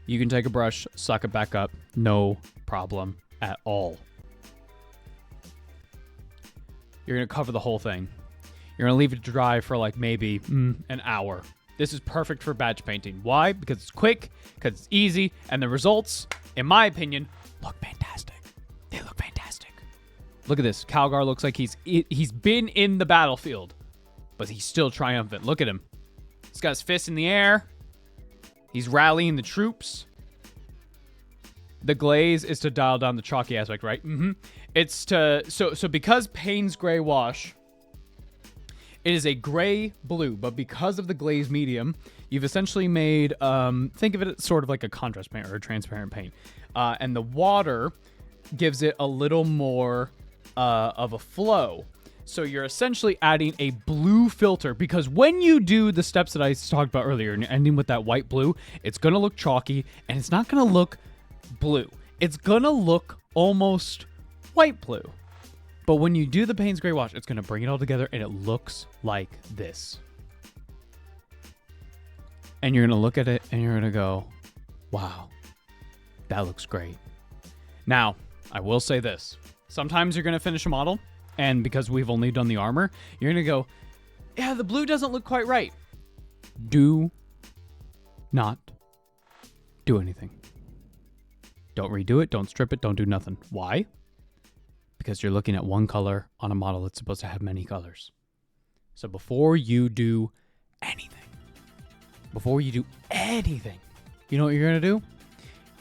S1: you can take a brush, suck it back up, no problem at all. You're going to cover the whole thing. You're going to leave it dry for like maybe an hour. This is perfect for batch painting. Why? Because it's quick, because it's easy, and the results, in my opinion, look fantastic. They look fantastic. Look at this. Calgar looks like he's been in the battlefield, but he's still triumphant. Look at him. He's got his fists in the air. He's rallying the troops. The glaze is to dial down the chalky aspect, right? It's to so because Payne's gray wash, it is a gray blue, but because of the glaze medium, you've essentially made think of it as sort of like a contrast paint or a transparent paint, and the water gives it a little more of a flow. So you're essentially adding a blue filter, because when you do the steps that I talked about earlier and ending with that white blue, it's gonna look chalky and it's not gonna look blue. It's gonna look almost white blue. But when you do the Payne's gray wash, it's gonna bring it all together and it looks like this. And you're gonna look at it and you're gonna go, wow, that looks great. Now, I will say this. Sometimes you're gonna finish a model, and because we've only done the armor, you're gonna go, yeah, the blue doesn't look quite right. Do not do anything. Don't redo it, don't strip it, don't do nothing. Why? Because you're looking at one color on a model that's supposed to have many colors. So before you do anything, you know what you're gonna do? You're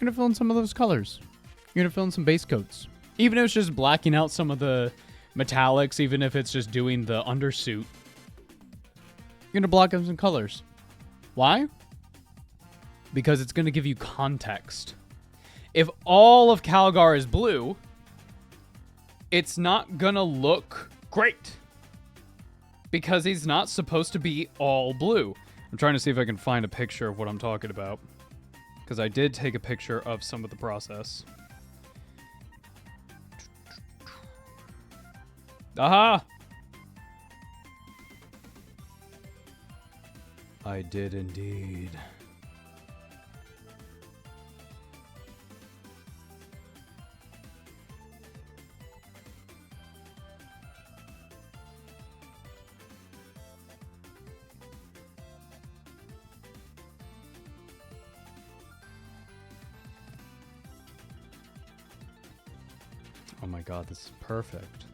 S1: gonna fill in some of those colors. You're gonna fill in some base coats. Even if it's just blacking out some of the metallics, even if it's just doing the undersuit, you're gonna block in some colors. Why? Because it's gonna give you context. If all of Calgar is blue, it's not gonna look great, because he's not supposed to be all blue. I'm trying to see if I can find a picture of what I'm talking about, because I did take a picture of some of the process. Aha! I did indeed. Oh my god, this is perfect.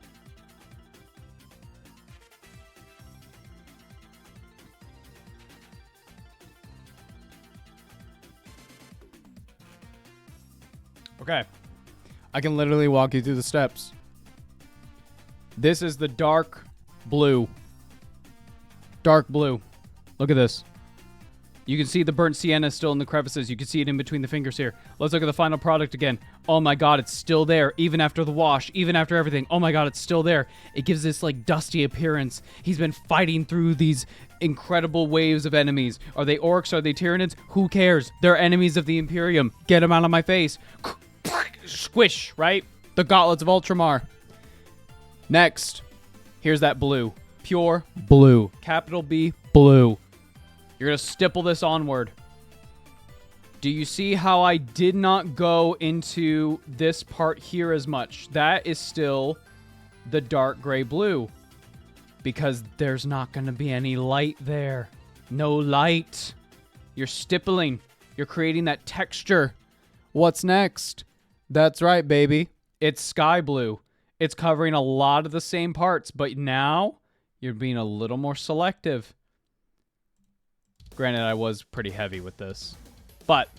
S1: Okay. I can literally walk you through the steps. This is the dark blue. Dark blue. Look at this. You can see the burnt sienna still in the crevices. You can see it in between the fingers here. Let's look at the final product again. Oh my god, it's still there. Even after the wash, even after everything. Oh my god, it's still there. It gives this like dusty appearance. He's been fighting through these incredible waves of enemies. Are they orcs? Are they Tyranids? Who cares? They're enemies of the Imperium. Get them out of my face. Squish, right? The gauntlets of Ultramar. Next, here's that blue. Pure blue. Capital B, blue. You're going to stipple this onward. Do you see how I did not go into this part here as much? That is still the dark gray blue, because there's not going to be any light there. No light. You're stippling. You're creating that texture. What's next? That's right, baby. It's sky blue. It's covering a lot of the same parts, but now you're being a little more selective. Granted, I was pretty heavy with this, but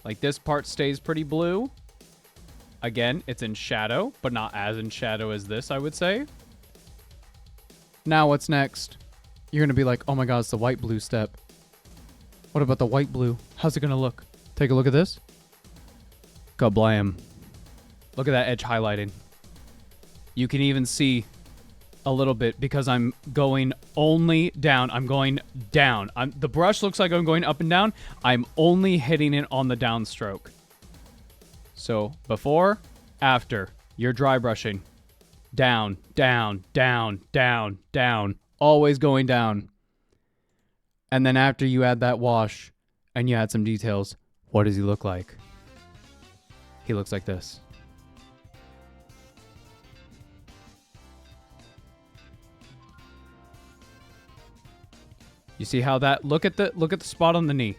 S1: like this part stays pretty blue. Again, it's in shadow, but not as in shadow as this, I would say. Now what's next? You're going to be like, oh my god, it's the white blue step. What about the white blue? How's it going to look? Take a look at this. Kablam. Look at that edge highlighting. You can even see a little bit because I'm going only down. I'm going down. The brush looks like I'm going up and down. I'm only hitting it on the downstroke. So before, after, you're dry brushing. Down, down, down, down, down. Always going down. And then after you add that wash and you add some details, what does he look like? He looks like this. You see how that, look at the spot on the knee.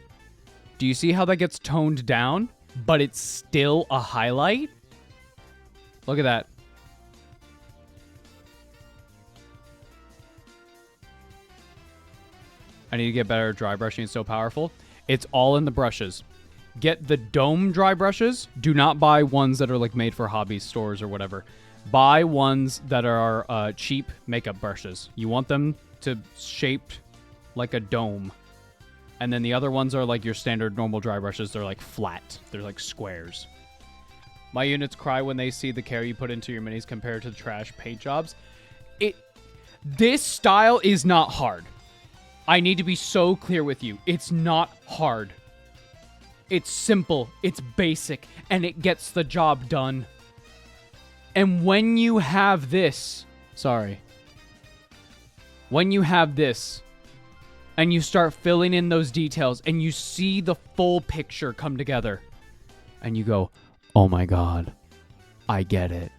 S1: Do you see how that gets toned down, but it's still a highlight? Look at that. I need to get better at dry brushing. It's so powerful. It's all in the brushes. Get the dome dry brushes. Do not buy ones that are like made for hobby stores or whatever. Buy ones that are cheap makeup brushes. You want them to shaped like a dome. And then the other ones are like your standard normal dry brushes. They're like flat. They're like squares. My units cry when they see the care you put into your minis compared to the trash paint jobs. This style is not hard. I need to be so clear with you. It's not hard. It's simple, it's basic, and it gets the job done. And when you have this, when you have this, and you start filling in those details, and you see the full picture come together, and you go, oh my God, I get it.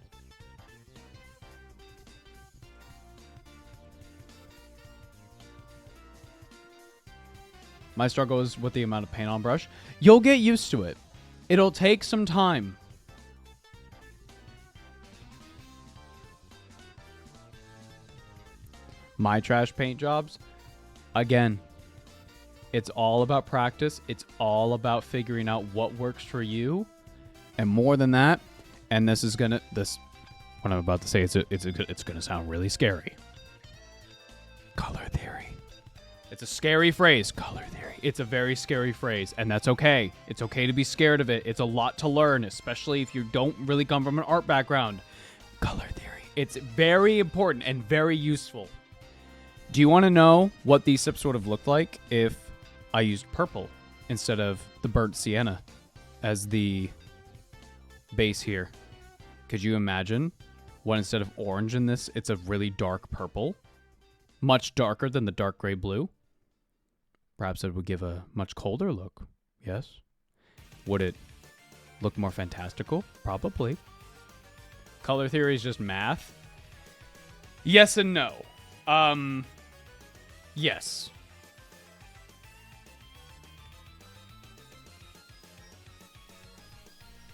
S1: My struggle is with the amount of paint on brush. You'll get used to it. It'll take some time. My trash paint jobs, again, it's all about practice. It's all about figuring out what works for you. And more than that, and what I'm about to say, it's gonna sound really scary. Color theory. It's a scary phrase, color theory. It's a very scary phrase, and that's okay. It's okay to be scared of it. It's a lot to learn, especially if you don't really come from an art background. Color theory. It's very important and very useful. Do you want to know what these sips would have looked like if I used purple instead of the burnt sienna as the base here? Could you imagine what instead of orange in this, it's a really dark purple? Much darker than the dark gray blue? Perhaps it would give a much colder look. Yes. Would it look more fantastical? Probably. Color theory is just math. Yes and no. Yes.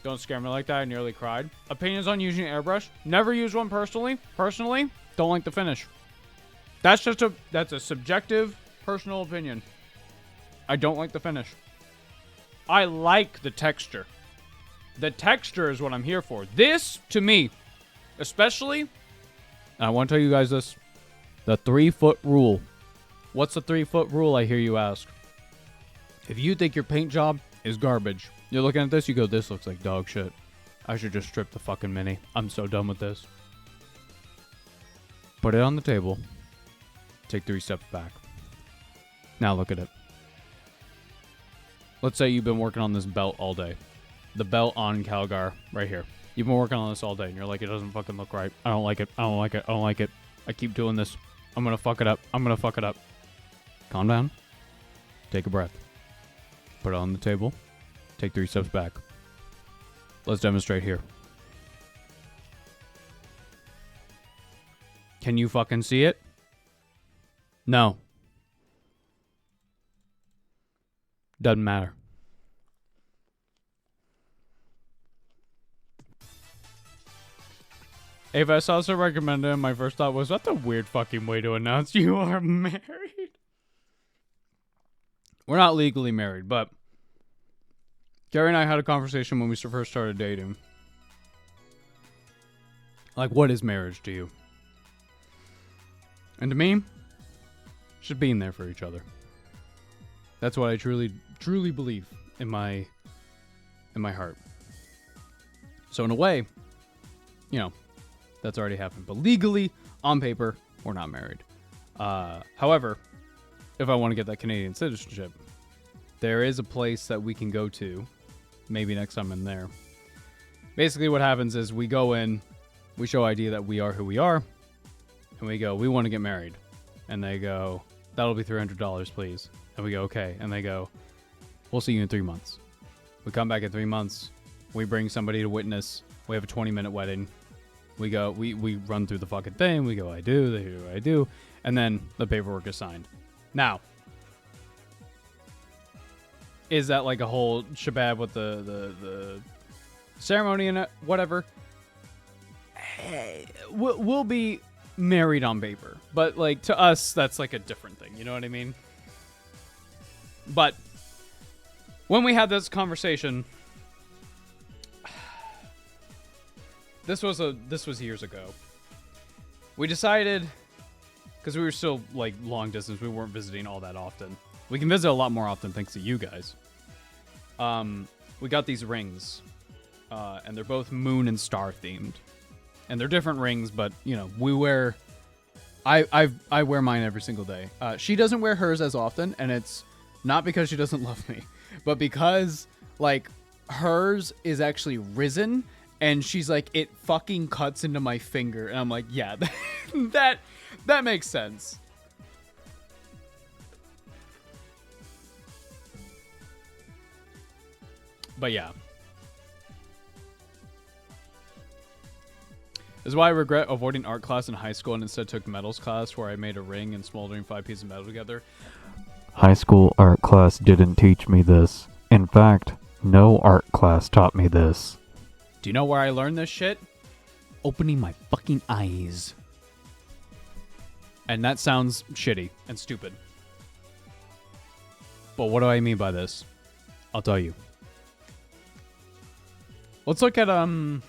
S1: Don't scare me like that. I nearly cried. Opinions on using airbrush. Never use one personally. Personally, don't like the finish. That's a subjective, personal opinion. I don't like the finish. I like the texture. The texture is what I'm here for. This, to me, especially, I want to tell you guys this, the 3-foot rule. What's the 3-foot rule, I hear you ask? If you think your paint job is garbage, you're looking at this, you go, this looks like dog shit. I should just strip the fucking mini. I'm so done with this. Put it on the table. Take 3 steps back. Now look at it. Let's say you've been working on this belt all day. The belt on Calgar right here. You've been working on this all day and you're like, it doesn't fucking look right. I don't like it. I don't like it. I don't like it. I keep doing this. I'm going to fuck it up. I'm going to fuck it up. Calm down. Take a breath. Put it on the table. Take 3 steps back. Let's demonstrate here. Can you fucking see it? No. Doesn't matter. If I saw so recommended, my first thought was, that's a weird fucking way to announce you are married. We're not legally married, but Gary and I had a conversation when we first started dating. Like, what is marriage to you? And to me, just being there for each other. That's what I truly believe in my heart. So in a way, you know, that's already happened. But legally, on paper, we're not married. However, if I want to get that Canadian citizenship, there is a place that we can go to. Maybe next time I'm there. Basically what happens is we go in, we show ID that we are who we are, and we go, we want to get married. And they go, that'll be $300, please. And we go, okay. And they go, we'll see you in 3 months. We come back in 3 months. We bring somebody to witness. We have a 20-minute wedding. We go, we run through the fucking thing. We go, I do, they do, I do. And then the paperwork is signed. Now, is that like a whole shabab with the ceremony and whatever. We'll be married on paper, but like to us, that's like a different thing. You know what I mean? But when we had this conversation, this was years ago. We decided, because we were still like long distance, we weren't visiting all that often. We can visit a lot more often thanks to you guys. We got these rings, and they're both moon and star themed, and they're different rings, but you know we wear. I wear mine every single day. She doesn't wear hers as often, and it's not because she doesn't love me, but because like hers is actually risen, and she's like it fucking cuts into my finger, and I'm like, yeah, that makes sense. But yeah. This is why I regret avoiding art class in high school and instead took metals class where I made a ring and smoldering 5 pieces of metal together.
S2: High school art class didn't teach me this. In fact, no art class taught me this.
S1: Do you know where I learned this shit? Opening my fucking eyes. And that sounds shitty and stupid. But what do I mean by this? I'll tell you. Let's look at okay.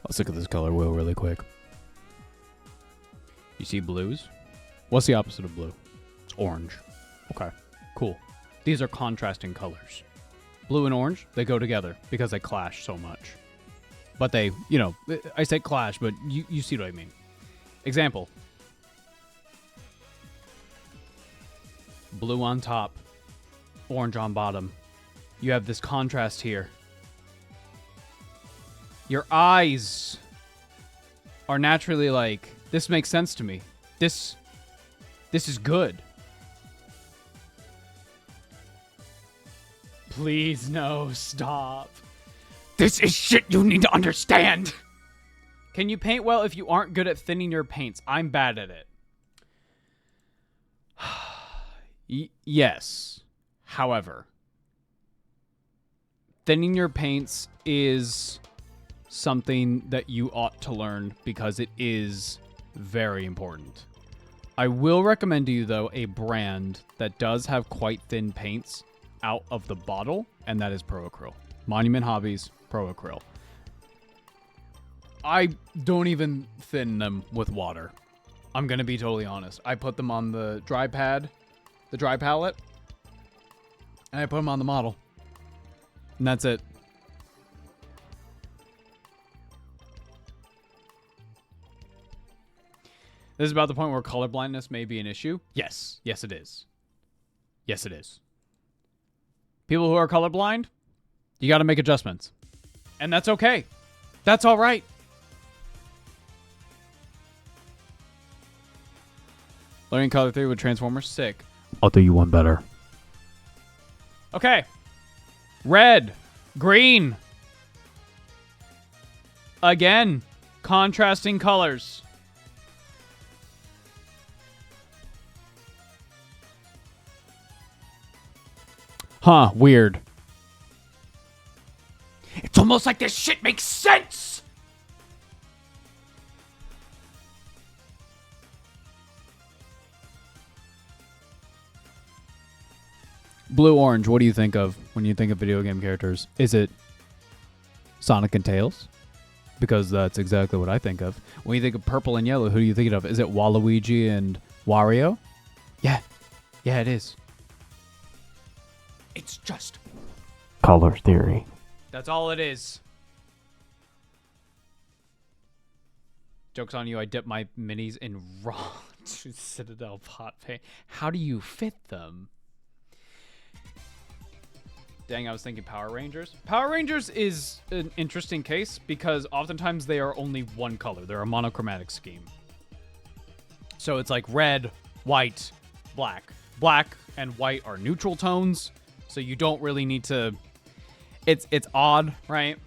S1: Let's look at this color wheel really quick. You see blues? What's the opposite of blue? It's orange. Okay, cool. These are contrasting colors. Blue and orange, they go together because they clash so much. But they, you know, I say clash, but you see what I mean. Example. Blue on top, orange on bottom. You have this contrast here. Your eyes are naturally like, this makes sense to me. This is good. Please, no, stop. This is shit you need to understand. Can you paint well if you aren't good at thinning your paints? I'm bad at it. Yes. However, thinning your paints is something that you ought to learn because it is very important. I will recommend to you, though, a brand that does have quite thin paints out of the bottle, and that is Pro Acryl. Monument Hobbies, Pro Acryl. I don't even thin them with water. I'm going to be totally honest. I put them on the dry pad, the dry palette, and I put them on the model. And that's it. This is about the point where colorblindness may be an issue. Yes. Yes, it is. Yes, it is. People who are colorblind, you got to make adjustments. And that's okay. That's all right. Learning color theory with Transformers, sick.
S2: I'll do you one better.
S1: Okay. Red. Green. Again, contrasting colors. Huh, weird. It's almost like this shit makes sense! Blue-orange, what do you think of when you think of video game characters? Is it Sonic and Tails? Because that's exactly what I think of. When you think of purple and yellow, who do you think of? Is it Waluigi and Wario? Yeah. Yeah, it is. It's just
S2: color theory.
S1: That's all it is. Joke's on you, I dip my minis in raw Citadel pot paint. How do you fit them? Dang, I was thinking Power Rangers. Power Rangers is an interesting case because oftentimes they are only one color. They're a monochromatic scheme. So it's like red, white, black. Black and white are neutral tones, so you don't really need to... It's odd, right?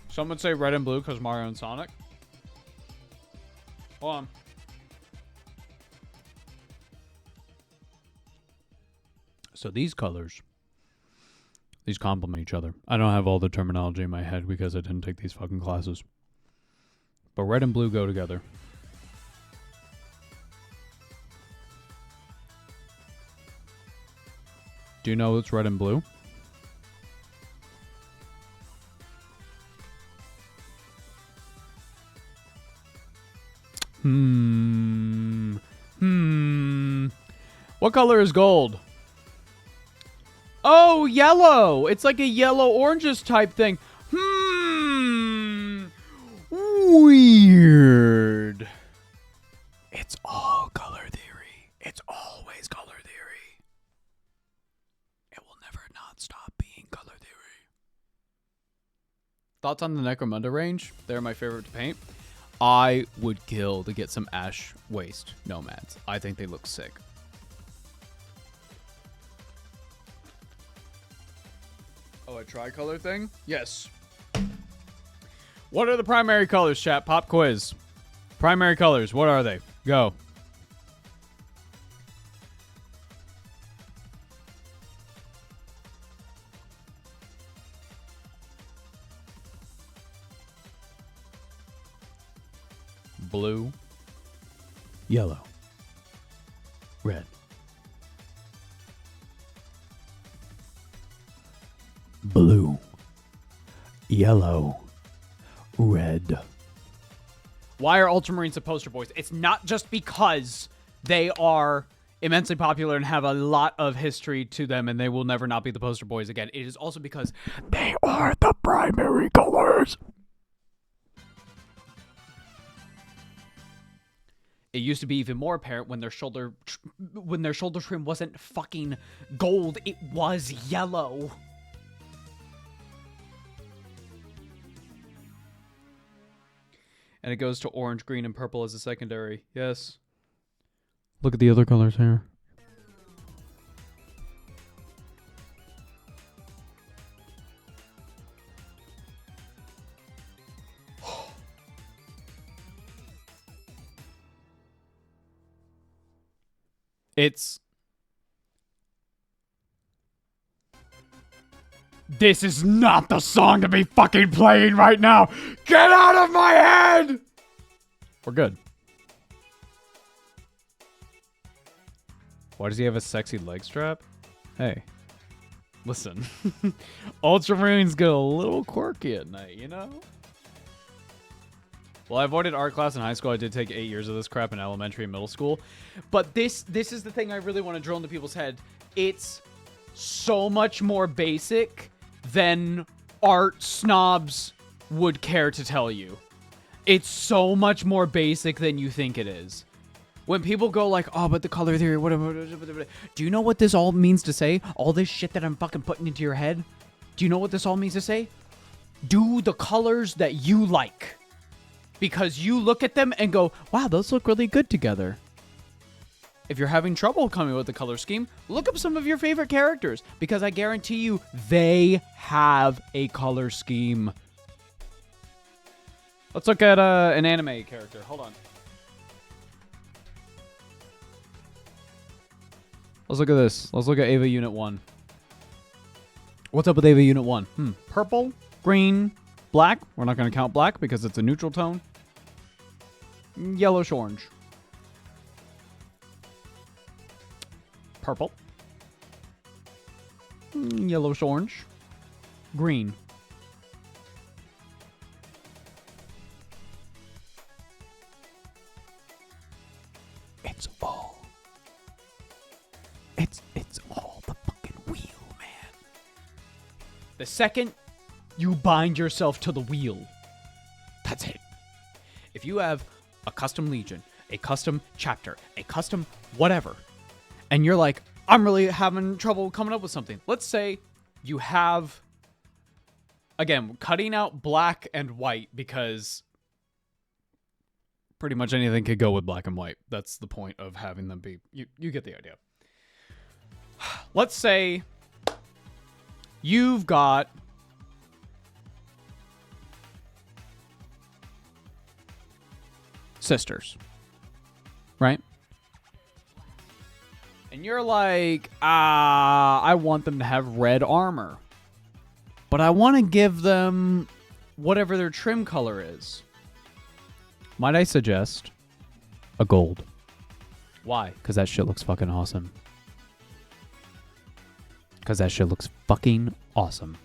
S1: Some would say red and blue because Mario and Sonic. Hold on. So these colors, these complement each other. I don't have all the terminology in my head because I didn't take these fucking classes. But red and blue go together. Do you know it's red and blue? What color is gold? Oh, yellow. It's like a yellow-oranges type thing. Weird. It's all color theory. It's always color theory. It will never not stop being color theory. Thoughts on the Necromunda range? They're my favorite to paint. I would kill to get some Ash Waste Nomads. I think they look sick. Oh, a tricolor thing? Yes. What are the primary colors, chat? Pop quiz. Primary colors, what are they? Go. Blue, yellow, red. Blue, yellow, red. Why are Ultramarines the poster boys? It's not just because they are immensely popular and have a lot of history to them and they will never not be the poster boys again. It is also because they are the primary colors. It used to be even more apparent when their shoulder trim wasn't fucking gold. It was yellow. And it goes to orange, green, and purple as a secondary. Yes. Look at the other colors here. This is not the song to be fucking playing right now. Get out of my head! We're good. Why does he have a sexy leg strap? Hey. Listen. Ultramarines get a little quirky at night, you know? Well, I avoided art class in high school. I did take 8 years of this crap in elementary and middle school. But this is the thing I really want to drill into people's head. It's so much more basic than art snobs would care to tell you. It's so much more basic than you think it is. When people go like, oh, but the color theory, whatever. Do you know what this all means to say? All this shit that I'm fucking putting into your head? Do you know what this all means to say? Do the colors that you like. Because you look at them and go, wow, those look really good together. If you're having trouble coming with the color scheme, look up some of your favorite characters. Because I guarantee you, they have a color scheme. Let's look at an anime character. Hold on. Let's look at this. Let's look at Ava Unit 1. What's up with Ava Unit 1? Purple, green, black. We're not going to count black because it's a neutral tone. Yellowish orange. Purple. Yellowish orange. Green. It's all the fucking wheel, man. The second you bind yourself to the wheel, that's it. If you have a custom legion, a custom chapter, a custom whatever, and you're like, I'm really having trouble coming up with something. Let's say you have, again, cutting out black and white because pretty much anything could go with black and white. That's the point of having them be. You get the idea. Let's say you've got sisters, right? And you're like, I want them to have red armor, but I want to give them whatever their trim color is. Might I suggest a gold? Why? Because that shit looks fucking awesome. Because that shit looks fucking awesome.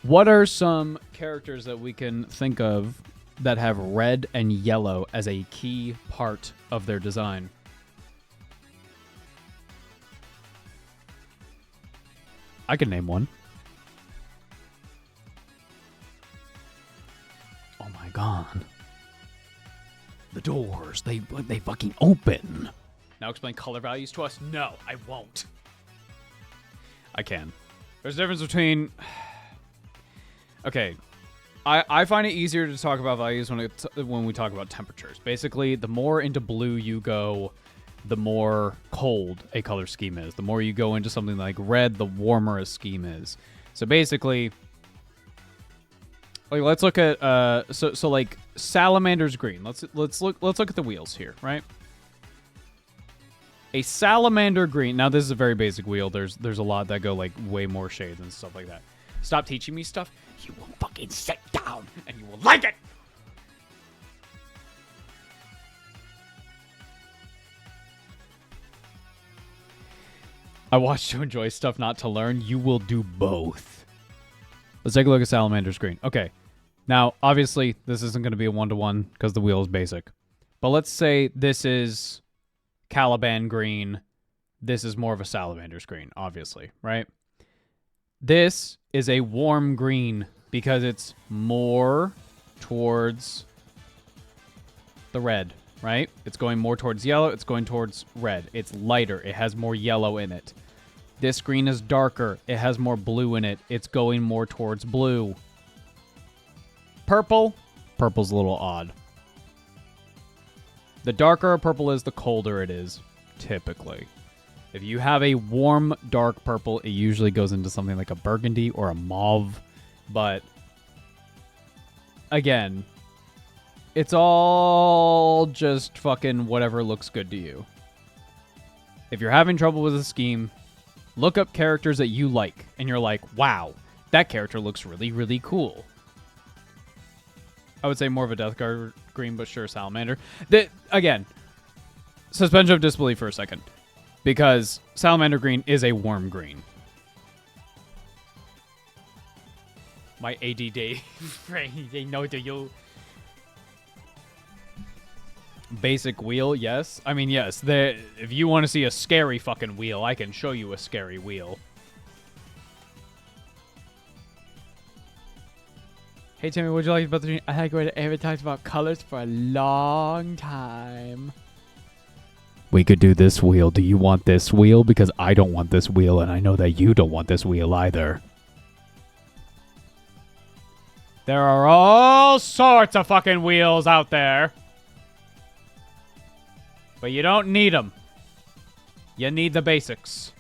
S1: What are some characters that we can think of that have red and yellow as a key part of their design? I can name one. Oh my god. The doors, they fucking open. Now explain color values to us? No, I won't. I can. There's a difference between... Okay. I find it easier to talk about values when we talk about temperatures. Basically, the more into blue you go, the more cold a color scheme is. The more you go into something like red, the warmer a scheme is. So basically, like, let's look at so like Salamander's green. Let's look at the wheels here, right? A Salamander green. Now this is a very basic wheel. There's a lot that go like way more shades and stuff like that. Stop teaching me stuff. You will fucking sit down and you will like it. I watch to enjoy stuff, not to learn. You will do both. Let's take a look at Salamander's green. Okay. Now, obviously, this isn't going to be a one-to-one because the wheel is basic. But let's say this is Caliban green. This is more of a Salamander's green, obviously, right? This is a warm green because it's more towards the red, right? It's going more towards yellow. It's going towards red. It's lighter. It has more yellow in it. This green is darker. It has more blue in it. It's going more towards blue. Purple. Purple's a little odd. The darker a purple is, the colder it is, typically. If you have a warm, dark purple, it usually goes into something like a burgundy or a mauve. But, again, it's all just fucking whatever looks good to you. If you're having trouble with a scheme, look up characters that you like, and you're like, wow, that character looks really, really cool. I would say more of a Death Guard green, but sure, Salamander. Again, suspension of disbelief for a second. Because Salamander green is a warm green. My ADD brain, they know to you. Basic wheel, yes. I mean, yes. If you want to see a scary fucking wheel, I can show you a scary wheel. Hey, Timmy, what'd you like about the... I had to ever talked about colors for a long time. We could do this wheel. Do you want this wheel? Because I don't want this wheel, and I know that you don't want this wheel either. There are all sorts of fucking wheels out there. But you don't need them. You need the basics.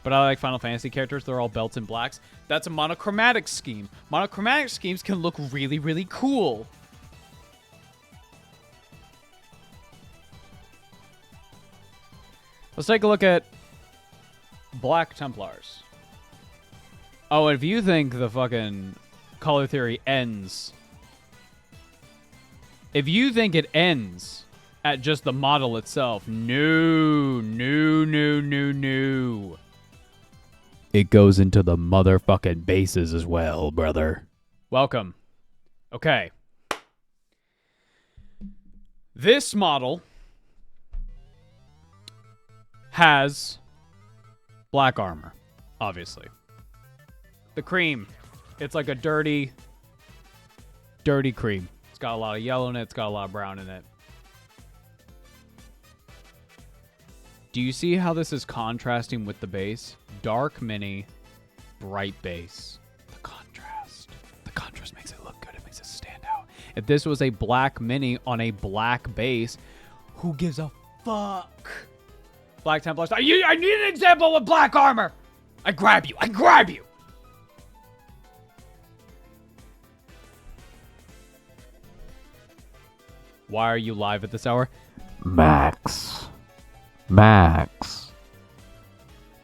S1: But I like Final Fantasy characters. They're all belts and blacks. That's a monochromatic scheme. Monochromatic schemes can look really, really cool. Let's take a look at Black Templars. Oh, if you think the fucking color theory ends... If you think it ends at just the model itself, no. It goes into the motherfucking bases as well, brother. Welcome. Okay. This model has black armor, obviously. The cream. It's like a dirty cream. It's got a lot of yellow in it. It's got a lot of brown in it. Do you see how this is contrasting with the base? Dark mini, bright base. The contrast. The contrast makes it look good. It makes it stand out. If this was a black mini on a black base, who gives a fuck? Black Templar. I need an example with black armor. I grab you. I grab you. Why are you live at this hour?
S2: Max.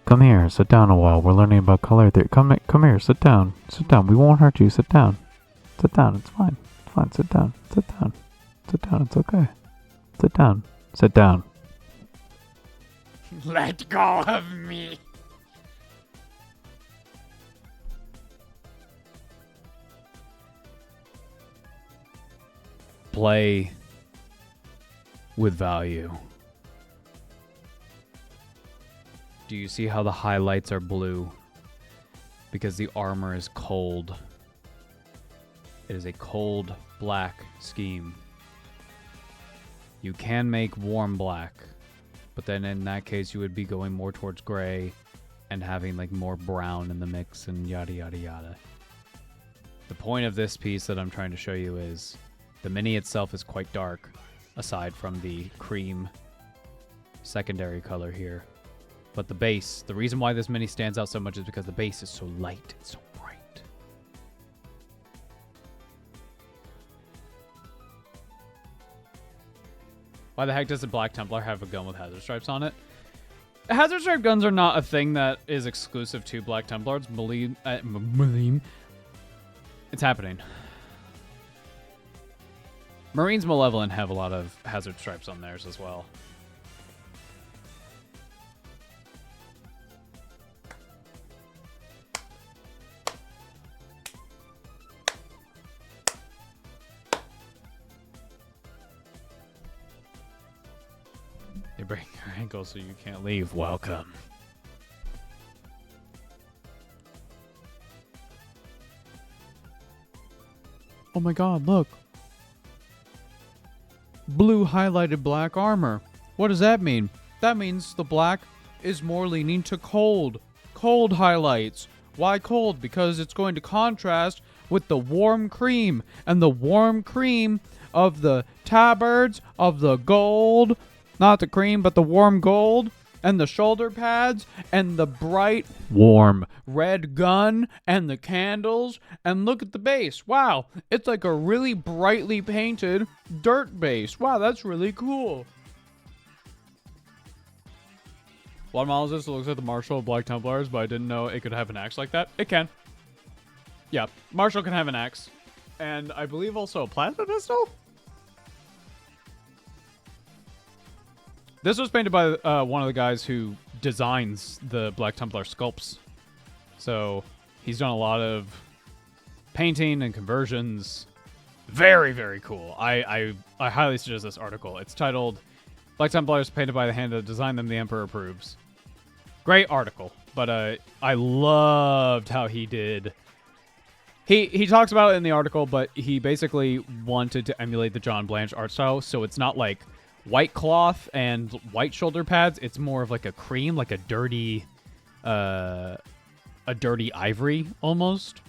S2: Come here, sit down a while. We're learning about color theory. Come here, sit down. Sit down. We won't hurt you. Sit down. Sit down. It's fine. It's fine. Sit down. Sit down. Sit down. It's okay. Sit down. Sit down.
S1: Let go of me. Play with value. Do you see how the highlights are blue? Because the armor is cold. It is a cold black scheme. You can make warm black, but then in that case you would be going more towards gray and having like more brown in the mix and yada yada yada. The point of this piece that I'm trying to show you is the mini itself is quite dark, aside from the cream secondary color here. But the base, the reason why this mini stands out so much is because the base is so light, it's so bright. Why the heck does the Black Templar have a gun with hazard stripes on it? Hazard stripe guns are not a thing that is exclusive to Black Templars. Believe it's happening. Marines Malevolent have a lot of hazard stripes on theirs as well. They break your ankle so you can't leave. Welcome. Oh my god, look. Blue highlighted black armor. What does that mean? That means the black is more leaning to cold. Cold highlights. Why cold? Because it's going to contrast with the warm cream. And the warm cream of the tabards, of the gold, not the cream, but the warm gold, and the shoulder pads, and the bright warm red gun, and the candles, and look at the base. Wow, it's like a really brightly painted dirt base. Wow, that's really cool. What model is this? It looks like the Marshall of Black Templars, but I didn't know it could have an axe like that. It can. Yeah, Marshall can have an axe. And I believe also a plasma pistol? This was painted by one of the guys who designs the Black Templar sculpts. So he's done a lot of painting and conversions. Very, very cool. I highly suggest this article. It's titled Black Templars painted by the hand that designed them, the Emperor approves. Great article. But I loved how he did. He talks about it in the article, but he basically wanted to emulate the John Blanche art style. So it's not like white cloth and white shoulder pads. It's more of like a cream, like a dirty ivory almost.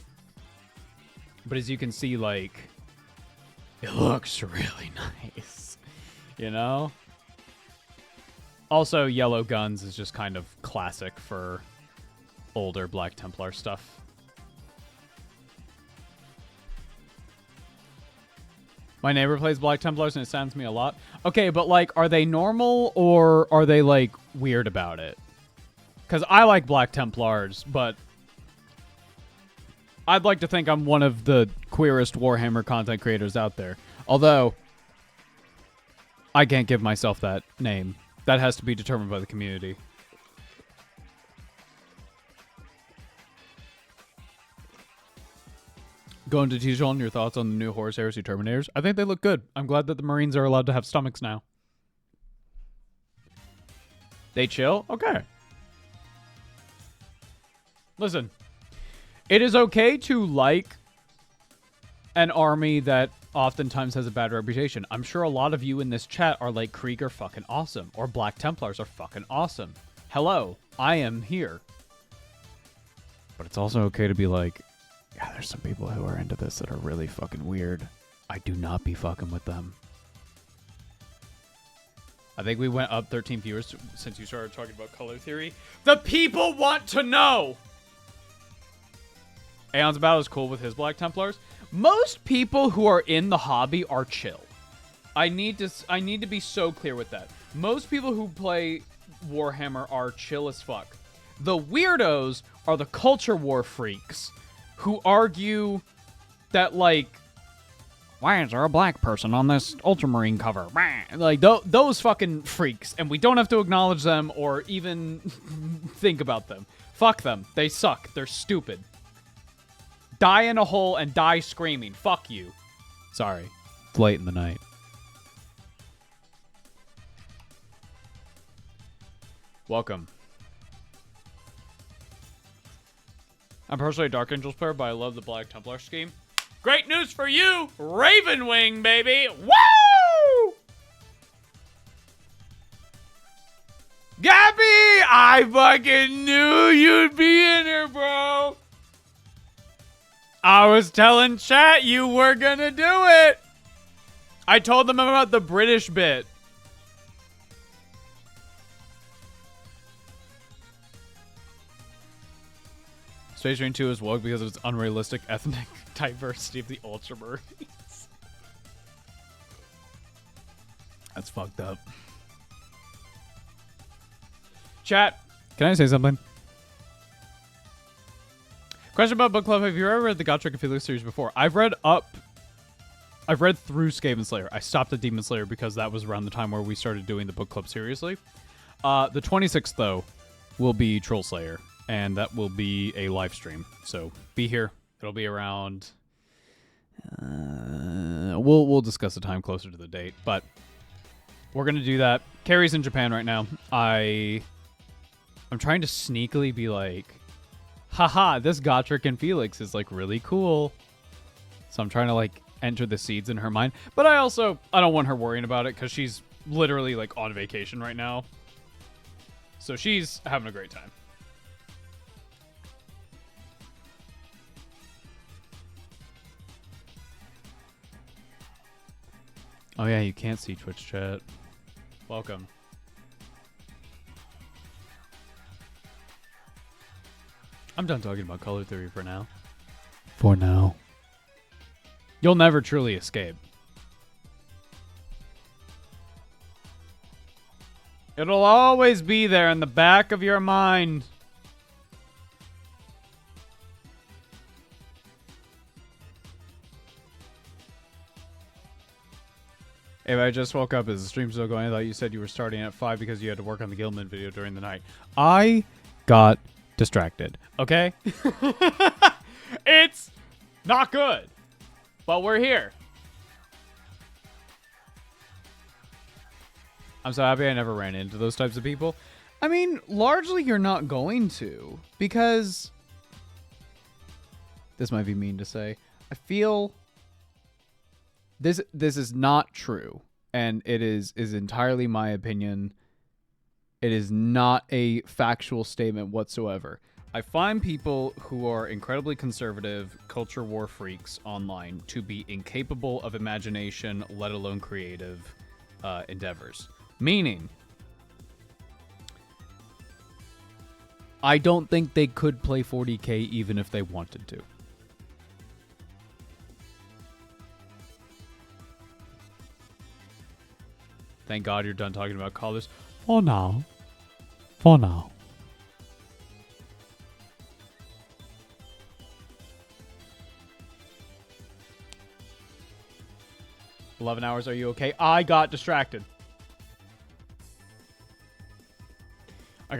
S1: But as you can see, like, it looks really nice, you know? Also, yellow guns is just kind of classic for older Black Templar stuff. My neighbor plays Black Templars and it saddens me a lot. Okay, but like, are they normal or are they like weird about it? Because I like Black Templars, but I'd like to think I'm one of the queerest Warhammer content creators out there. Although, I can't give myself that name. That has to be determined by the community. Going to teach on your thoughts on the new Horus Heresy Terminators. I think they look good. I'm glad that the Marines are allowed to have stomachs now. They chill? Okay. Listen, It is okay to like an army that oftentimes has a bad reputation. I'm sure a lot of you in this chat are like, Krieg are fucking awesome, or Black Templars are fucking awesome. Hello, I am here. But it's also okay to be like, yeah, there's some people who are into this that are really fucking weird. I do not be fucking with them. I think we went up 13 viewers since you started talking about color theory. The people want to know! Aeon's about as cool with his Black Templars. Most people who are in the hobby are chill. I need to be so clear with that. Most people who play Warhammer are chill as fuck. The weirdos are the culture war freaks who argue that, like, why is there a black person on this Ultramarine cover? Like, those fucking freaks. And we don't have to acknowledge them or even think about them. Fuck them. They suck. They're stupid. Die in a hole and die screaming. Fuck you. Sorry. It's late in the night. Welcome. I'm personally a Dark Angels player, but I love the Black Templar scheme. Great news for you! Ravenwing, baby! Woo! Gabby! I fucking knew you'd be in here, bro! I was telling chat you were gonna do it! I told them about the British bit. Space Marine 2 is woke because of its unrealistic ethnic diversity of the Ultramarines. That's fucked up. Chat, can I say something? Question about book club. Have you ever read the Gotrek and Felix series before? I've read through Skaven Slayer. I stopped at Demon Slayer because that was around the time where we started doing the book club seriously. The 26th, though, will be Troll Slayer, and that will be a live stream. So be here. It'll be around... we'll discuss the time closer to the date, but we're going to do that. Carrie's in Japan right now. I'm trying to sneakily be like, haha, this Gotrek and Felix is, like, really cool. So I'm trying to, like, enter the seeds in her mind. But I don't want her worrying about it because she's literally, like, on vacation right now. So she's having a great time. Oh, yeah, you can't see Twitch chat. Welcome. I'm done talking about color theory for now. For now. You'll never truly escape. It'll always be there in the back of your mind. If I just woke up, is the stream still going? I thought you said you were starting at 5 because you had to work on the Gilman video during the night. I got distracted. Okay? It's not good. But we're here. I'm so happy I never ran into those types of people. I mean, largely you're not going to. Because... this might be mean to say. I feel... This is not true, and it is entirely my opinion. It is not a factual statement whatsoever. I find people who are incredibly conservative, culture war freaks online to be incapable of imagination, let alone creative endeavors. Meaning, I don't think they could play 40k even if they wanted to. Thank God you're done talking about colors. For now. For now. "11 hours, are you okay?" I got distracted. I'm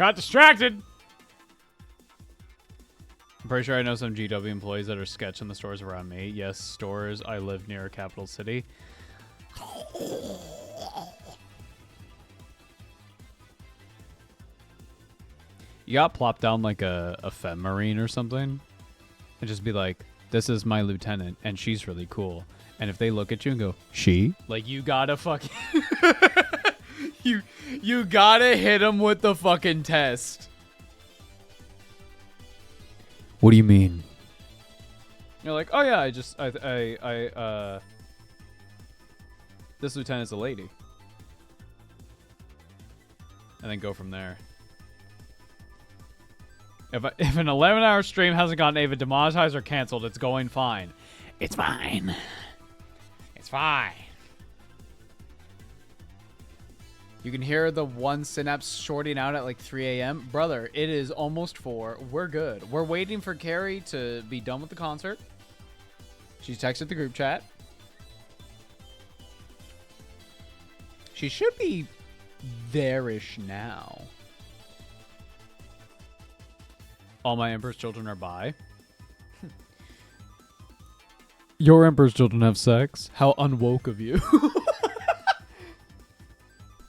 S1: pretty sure I know some GW employees that are sketching the stores around me. Yes, stores. I live near a capital city. You got plopped down like a Fem Marine or something? and just be like, this is my lieutenant, and she's really cool. And if they look at you and go, she? Like, you gotta fucking... you gotta hit them with the fucking test.
S2: What do you mean?
S1: You're like, oh yeah, this lieutenant's a lady. And then go from there. If an 11-hour stream hasn't gotten Ava demonetized or canceled, it's going fine. It's fine. It's fine. You can hear the one synapse shorting out at like 3 a.m. Brother, it is almost 4. We're good. We're waiting for Carrie to be done with the concert. She's texted the group chat. She should be there-ish now. All my Emperor's children are bi. Your Emperor's children have sex? How unwoke of you.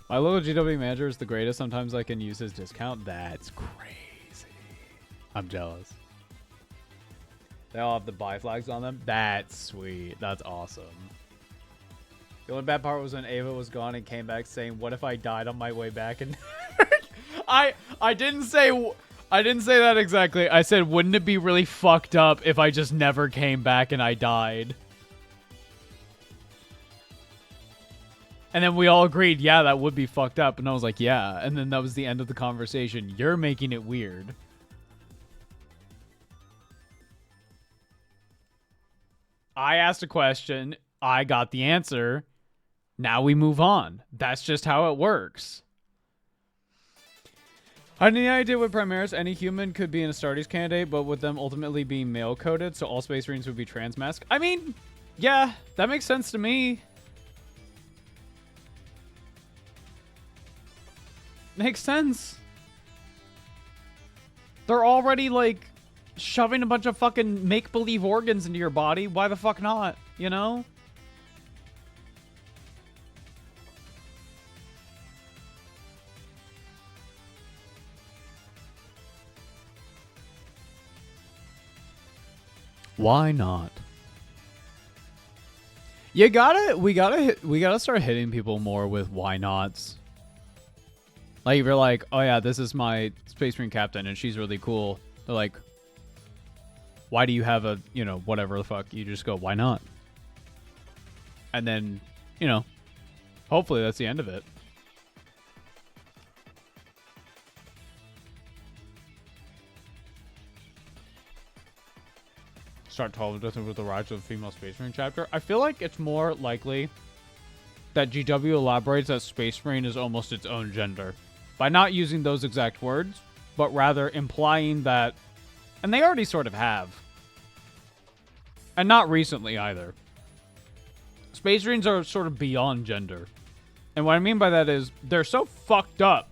S1: My local GW manager is the greatest. Sometimes I can use his discount. That's crazy. I'm jealous. They all have the buy flags on them. That's sweet. That's awesome. The only bad part was when Ava was gone and came back saying, "What if I died on my way back?" And I didn't say that exactly. I said, wouldn't it be really fucked up if I just never came back and I died? And then we all agreed, yeah, that would be fucked up. And I was like, yeah. And then that was the end of the conversation. You're making it weird. I asked a question. I got the answer. Now we move on. That's just how it works. I had any idea what Primaris, any human could be an Astartes candidate, but with them ultimately being male-coded, so all Space Marines would be transmasc. I mean, yeah, that makes sense to me. Makes sense. They're already, like, shoving a bunch of fucking make-believe organs into your body. Why the fuck not, you know? Why not? We gotta start hitting people more with why nots. Like, if you're like, oh yeah, this is my Space Marine captain and she's really cool. They're like, why do you have a, you know, whatever the fuck? You just go, why not? And then, you know, hopefully that's the end of it. Start 12 with the rise of the female Space Marine chapter. I feel like it's more likely that GW elaborates that Space Marine is almost its own gender by not using those exact words, but rather implying that, and they already sort of have, and not recently either. Space Marines are sort of beyond gender. And what I mean by that is they're so fucked up.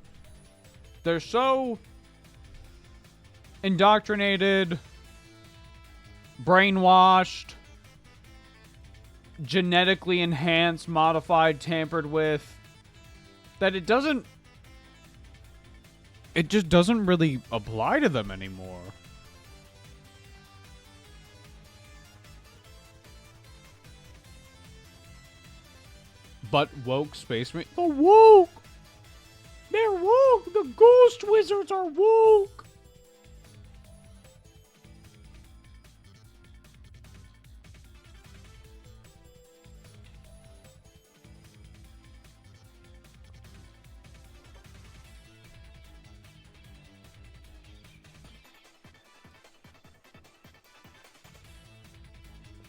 S1: They're so indoctrinated, brainwashed, genetically enhanced, modified, tampered with, that it just doesn't really apply to them anymore. But woke Space Marine, the woke! They're woke! The ghost wizards are woke!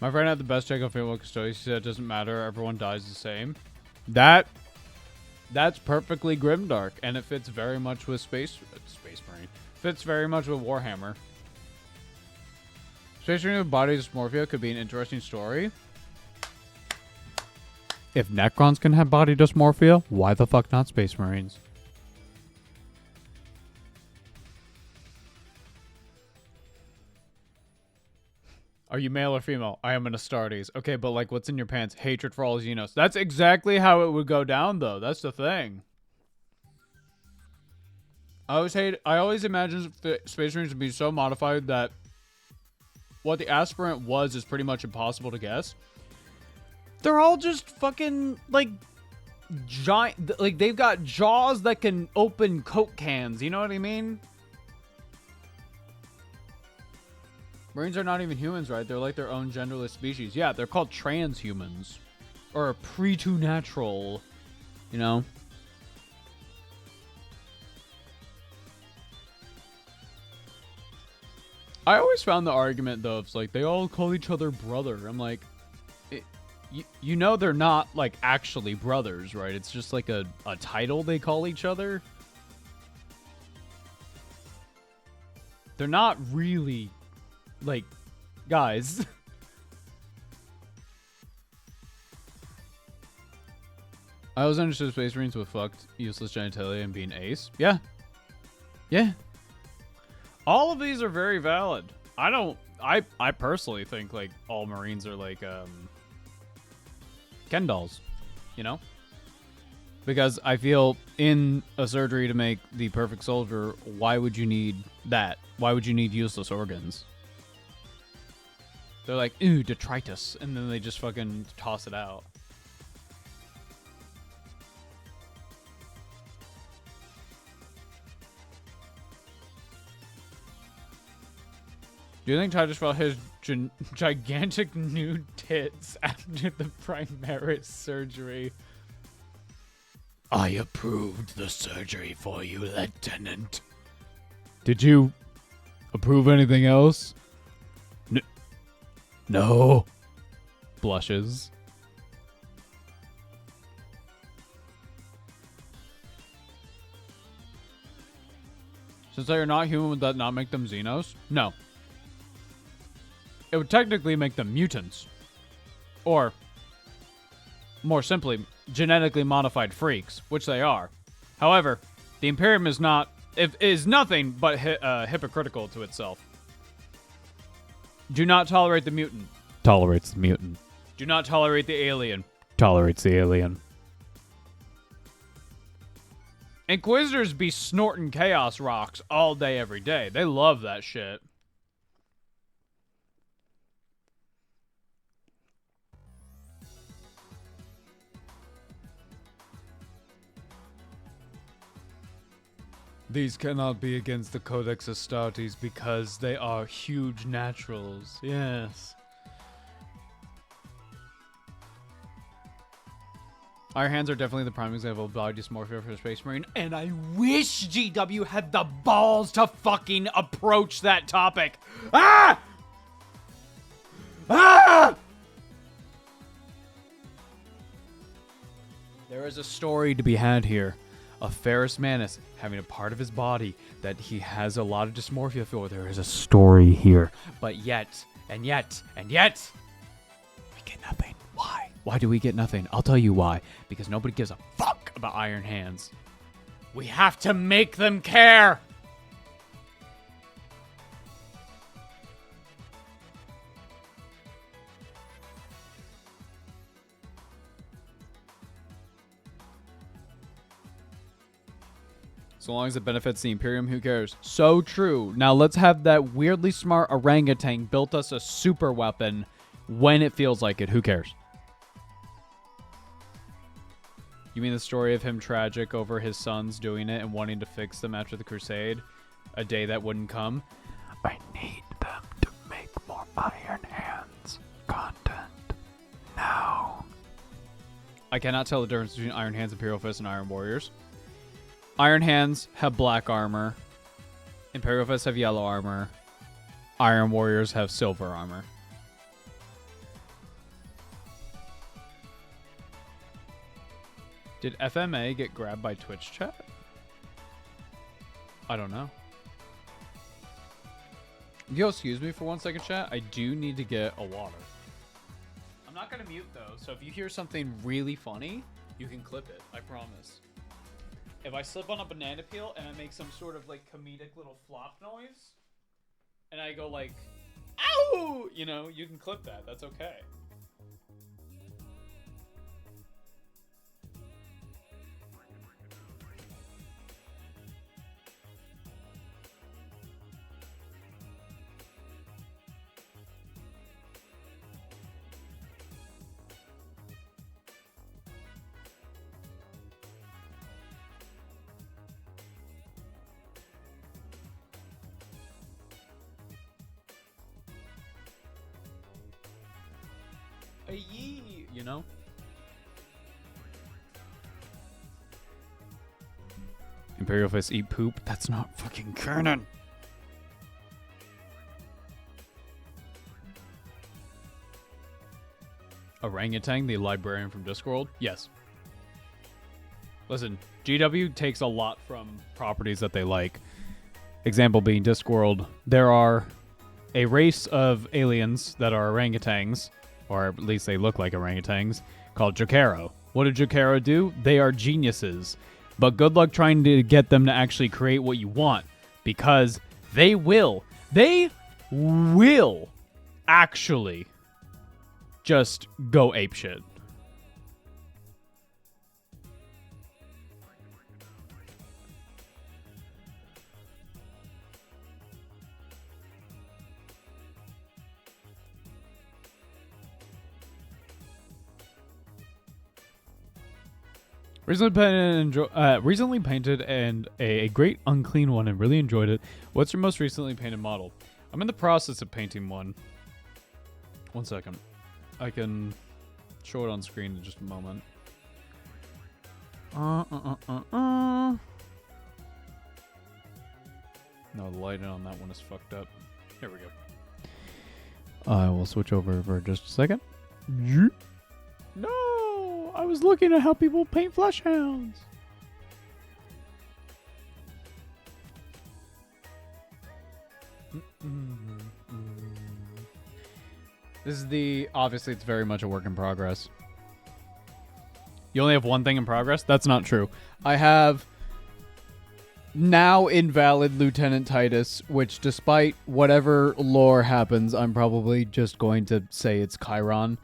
S1: My friend had the best check on female custodians. He said it doesn't matter. Everyone dies the same. That's perfectly grimdark, and it fits very much with Space Marine. Fits very much with Warhammer. Space Marine with body dysmorphia could be an interesting story. If Necrons can have body dysmorphia, why the fuck not Space Marines? Are you male or female? I am an Astartes. Okay, but like, what's in your pants? Hatred for all Xenos. That's exactly how it would go down, though. That's the thing. I always imagine Space Marines to be so modified that what the aspirant was is pretty much impossible to guess. They're all just fucking, like, giant. Like, they've got jaws that can open Coke cans. You know what I mean? Marines are not even humans, right? They're like their own genderless species. Yeah, they're called transhumans. Or preternatural, you know? I always found the argument, though, it's like, they all call each other brother. I'm like, you know they're not, like, actually brothers, right? It's just like a title they call each other. They're not really, like, guys. I was understood Space Marines with fucked useless genitalia and being ace. Yeah. Yeah. All of these are very valid. I personally think, like, all Marines are like, Ken dolls, you know? Because I feel in a surgery to make the perfect soldier, why would you need that? Why would you need useless organs? They're like, ooh, detritus, and then they just fucking toss it out. Do you think Titus felt his gigantic nude tits after the Primaris surgery? I approved the surgery for you, Lieutenant. Did you approve anything else? No. Blushes. Since they are not human, would that not make them Xenos? No. It would technically make them mutants. Or, more simply, genetically modified freaks, which they are. However, the Imperium is nothing but hypocritical to itself. Do not tolerate the mutant. Tolerates the mutant. Do not tolerate the alien. Tolerates the alien. Inquisitors be snorting chaos rocks all day, every day. They love that shit. These cannot be against the Codex Astartes because they are huge naturals. Yes. Iron Hands are definitely the prime example of body dysmorphia for a Space Marine, and I wish GW had the balls to fucking approach that topic. Ah! Ah! There is a story to be had here. Of Ferrus Manus having a part of his body that he has a lot of dysmorphia for. There is a story here. But yet, we get nothing. Why? Why do we get nothing? I'll tell you why. Because nobody gives a fuck about Iron Hands. We have to make them care. So long as it benefits the Imperium, who cares? So true. Now let's have that weirdly smart orangutan built us a super weapon when it feels like it. Who cares? You mean the story of him tragic over his sons doing it and wanting to fix them after the Crusade? A day that wouldn't come? I need them to make more Iron Hands content. Now. I cannot tell the difference between Iron Hands, Imperial Fists, and Iron Warriors. Iron Hands have black armor. Imperial Fists have yellow armor. Iron Warriors have silver armor. Did FMA get grabbed by Twitch chat? I don't know. If you'll excuse me for 1 second, chat, I do need to get a water. I'm not going to mute, though, so if you hear something really funny, you can clip it. I promise. If I slip on a banana peel and I make some sort of, like, comedic little flop noise, and I go, like, ow! You know, you can clip that. That's okay. You know? Imperial fish eat poop? That's not fucking canon. Orangutan, the librarian from Discworld? Yes. Listen, GW takes a lot from properties that they like. Example being Discworld. There are a race of aliens that are orangutans, or at least they look like orangutans, called Jokero. What do Jokero do? They are geniuses. But good luck trying to get them to actually create what you want, because they will actually just go apeshit. Recently painted and a great unclean one and really enjoyed it. What's your most recently painted model? I'm in the process of painting one. 1 second. I can show it on screen in just a moment. No, the lighting on that one is fucked up. Here we go. I will switch over for just a second. No! I was looking at how people paint flesh hounds. This is obviously it's very much a work in progress. You only have one thing in progress? That's not true. I have now invalid Lieutenant Titus, which despite whatever lore happens, I'm probably just going to say it's Chiron.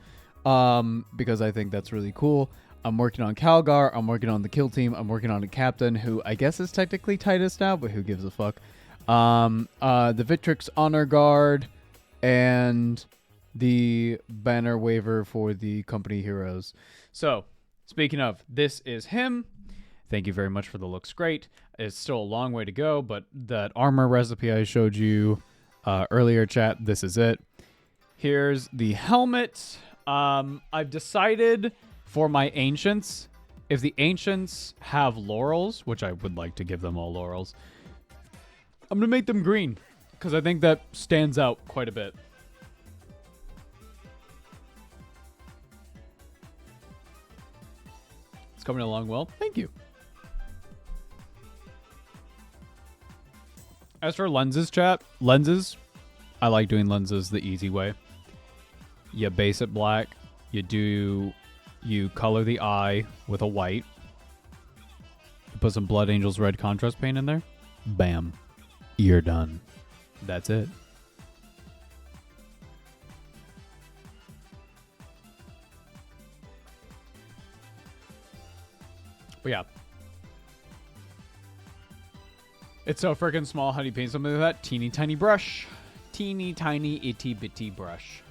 S1: Because I think that's really cool. I'm working on Calgar. I'm working on the kill team. I'm working on a captain who I guess is technically Titus now, but who gives a fuck. The Victrix Honor Guard and the banner waiver for the company heroes. So, speaking of, this is him. Thank you very much for the looks great. It's still a long way to go, but that armor recipe I showed you earlier, chat, this is it. Here's the helmet. I've decided for my ancients, if the ancients have laurels, which I would like to give them all laurels, I'm going to make them green because I think that stands out quite a bit. It's coming along well. Thank you. As for lenses, chat, I like doing lenses the easy way. You base it black. You color the eye with a white. You put some Blood Angels red contrast paint in there. Bam. You're done. That's it. But yeah. It's so freaking small. How do you paint something like that? Teeny tiny brush. Teeny tiny itty bitty brush.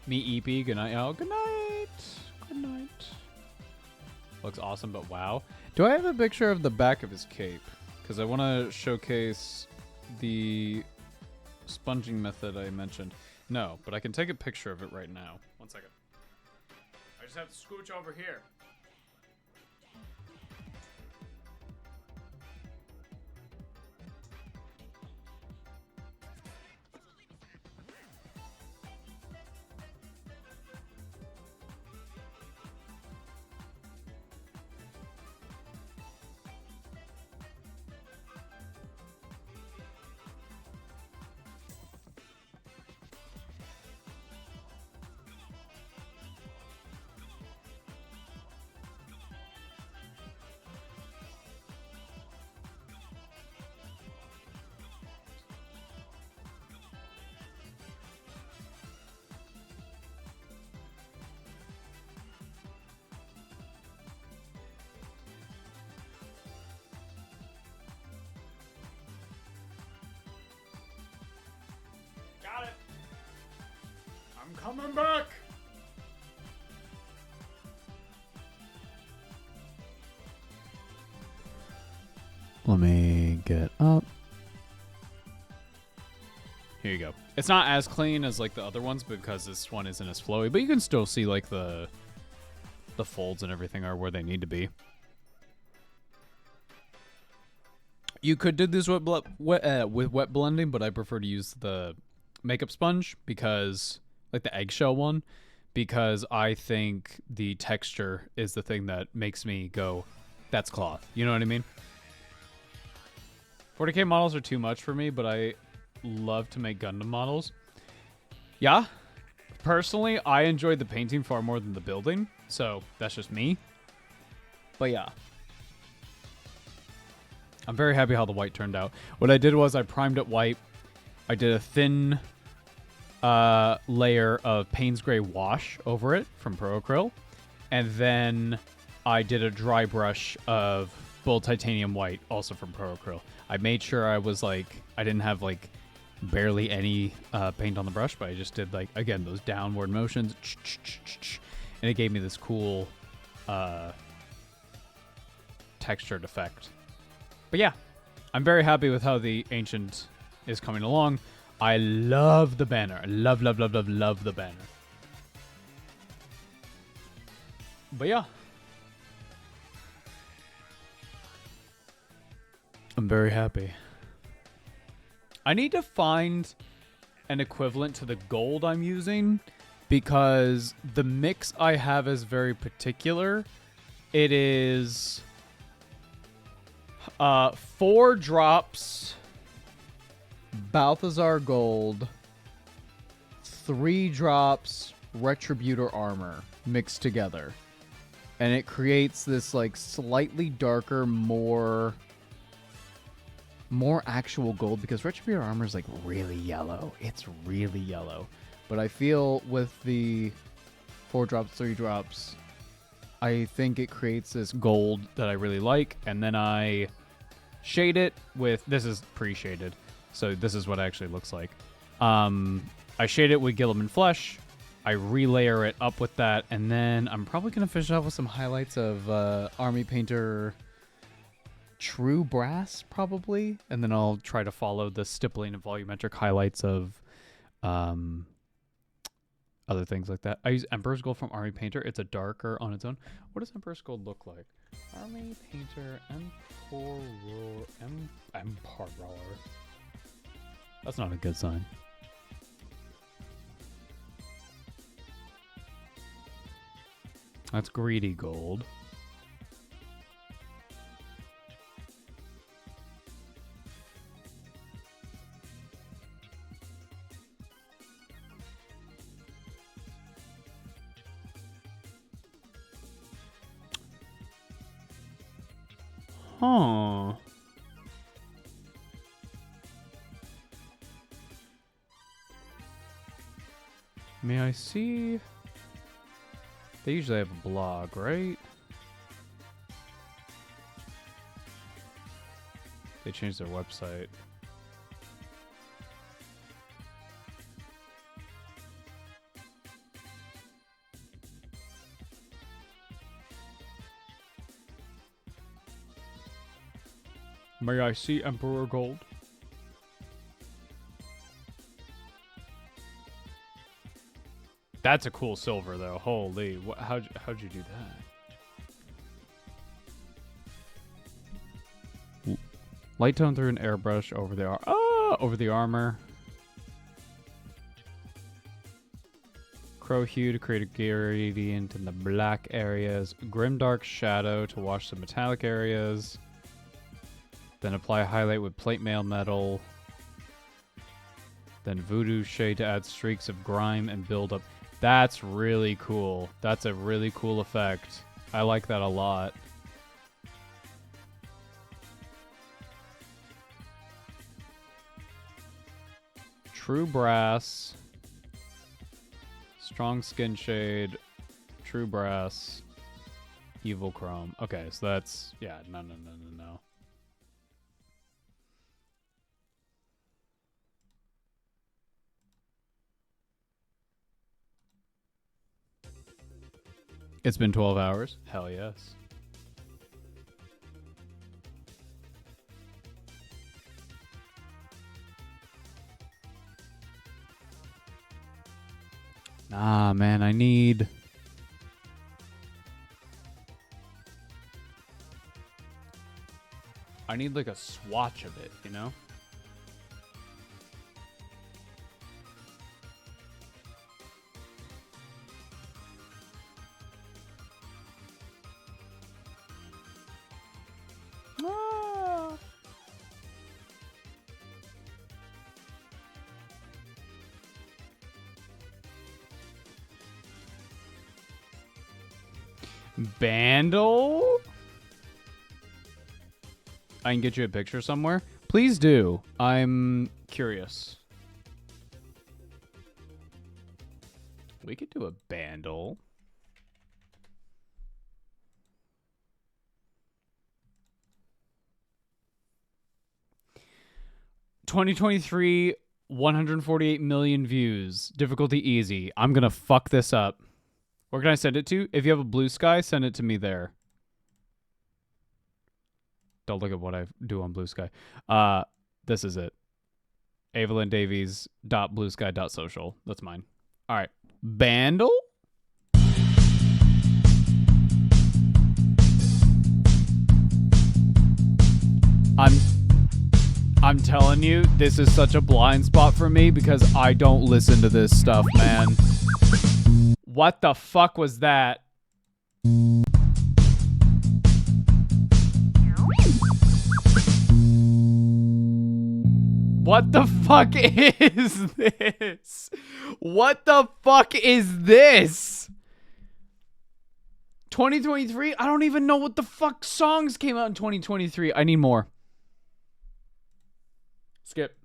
S1: Me, EP. Good night, y'all. Good night. Good night. Looks awesome, but wow. Do I have a picture of the back of his cape? Because I want to showcase the sponging method I mentioned. No, but I can take a picture of it right now. 1 second. I just have to scooch over here. Got it. I'm coming back. Let me get up. Here you go. It's not as clean as like the other ones because this one isn't as flowy, but you can still see like the folds and everything are where they need to be. You could do this with wet blending, but I prefer to use the makeup sponge because, like the eggshell one, because I think the texture is the thing that makes me go, that's cloth. You know what I mean? 40K models are too much for me, but I love to make Gundam models. Yeah. Personally, I enjoyed the painting far more than the building, so that's just me. But yeah. I'm very happy how the white turned out. What I did was I primed it white. I did a thin layer of Payne's Gray wash over it from Pro Acryl. And then I did a dry brush of Bull Titanium White, also from Pro Acryl. I made sure I was like, I didn't have like barely any paint on the brush, but I just did like, again, those downward motions. And it gave me this cool textured effect. But yeah, I'm very happy with how the Ancient is coming along. I love the banner. I love the banner. But yeah. I'm very happy. I need to find an equivalent to the gold I'm using because the mix I have is very particular. It is 4 drops Balthazar Gold, 3 drops Retributor Armor mixed together. And it creates this like slightly darker, more actual gold because Retributor Armor is like really yellow. It's really yellow. But I feel with the 4 drops, 3 drops, I think it creates this gold that I really like. And then I shade it with, this is pre-shaded, so this is what it actually looks like. I shade it with Gilliman Flesh. I relayer it up with that, and then I'm probably going to finish off with some highlights of Army Painter True Brass, probably. And then I'll try to follow the stippling and volumetric highlights of other things like that. I use Emperor's Gold from Army Painter. It's a darker on its own. What does Emperor's Gold look like? Army Painter Emperor. That's not a good sign. That's Greedy Gold. Huh. May I see? They usually have a blog, right? They changed their website. May I see Emperor Gold? That's a cool silver, though. Holy, how'd you do that? Light tone through an airbrush over the armor. Crow hue to create a gradient in the black areas. Grimdark shadow to wash the metallic areas. Then apply a highlight with plate mail metal. Then voodoo shade to add streaks of grime and build up. That's really cool. That's a really cool effect. I like that a lot. True brass. Strong skin shade. True brass. Evil chrome. Okay, so that's... Yeah, no. It's been 12 hours. Hell yes. Nah, man, I need like a swatch of it, you know? Bandle? I can get you a picture somewhere. Please do. I'm curious. We could do a bandle. (2023) 148 million views. Difficulty easy. I'm gonna fuck this up. Where can I send it to? If you have a Blue Sky, send it to me there. Don't look at what I do on Blue Sky. This is it. AvalynDavies.bluesky.social. That's mine. All right. Bandle? I'm telling you, this is such a blind spot for me because I don't listen to this stuff, man. What the fuck was that? What the fuck is this? What the fuck is this? 2023? I don't even know what the fuck songs came out in 2023. I need more. Skip.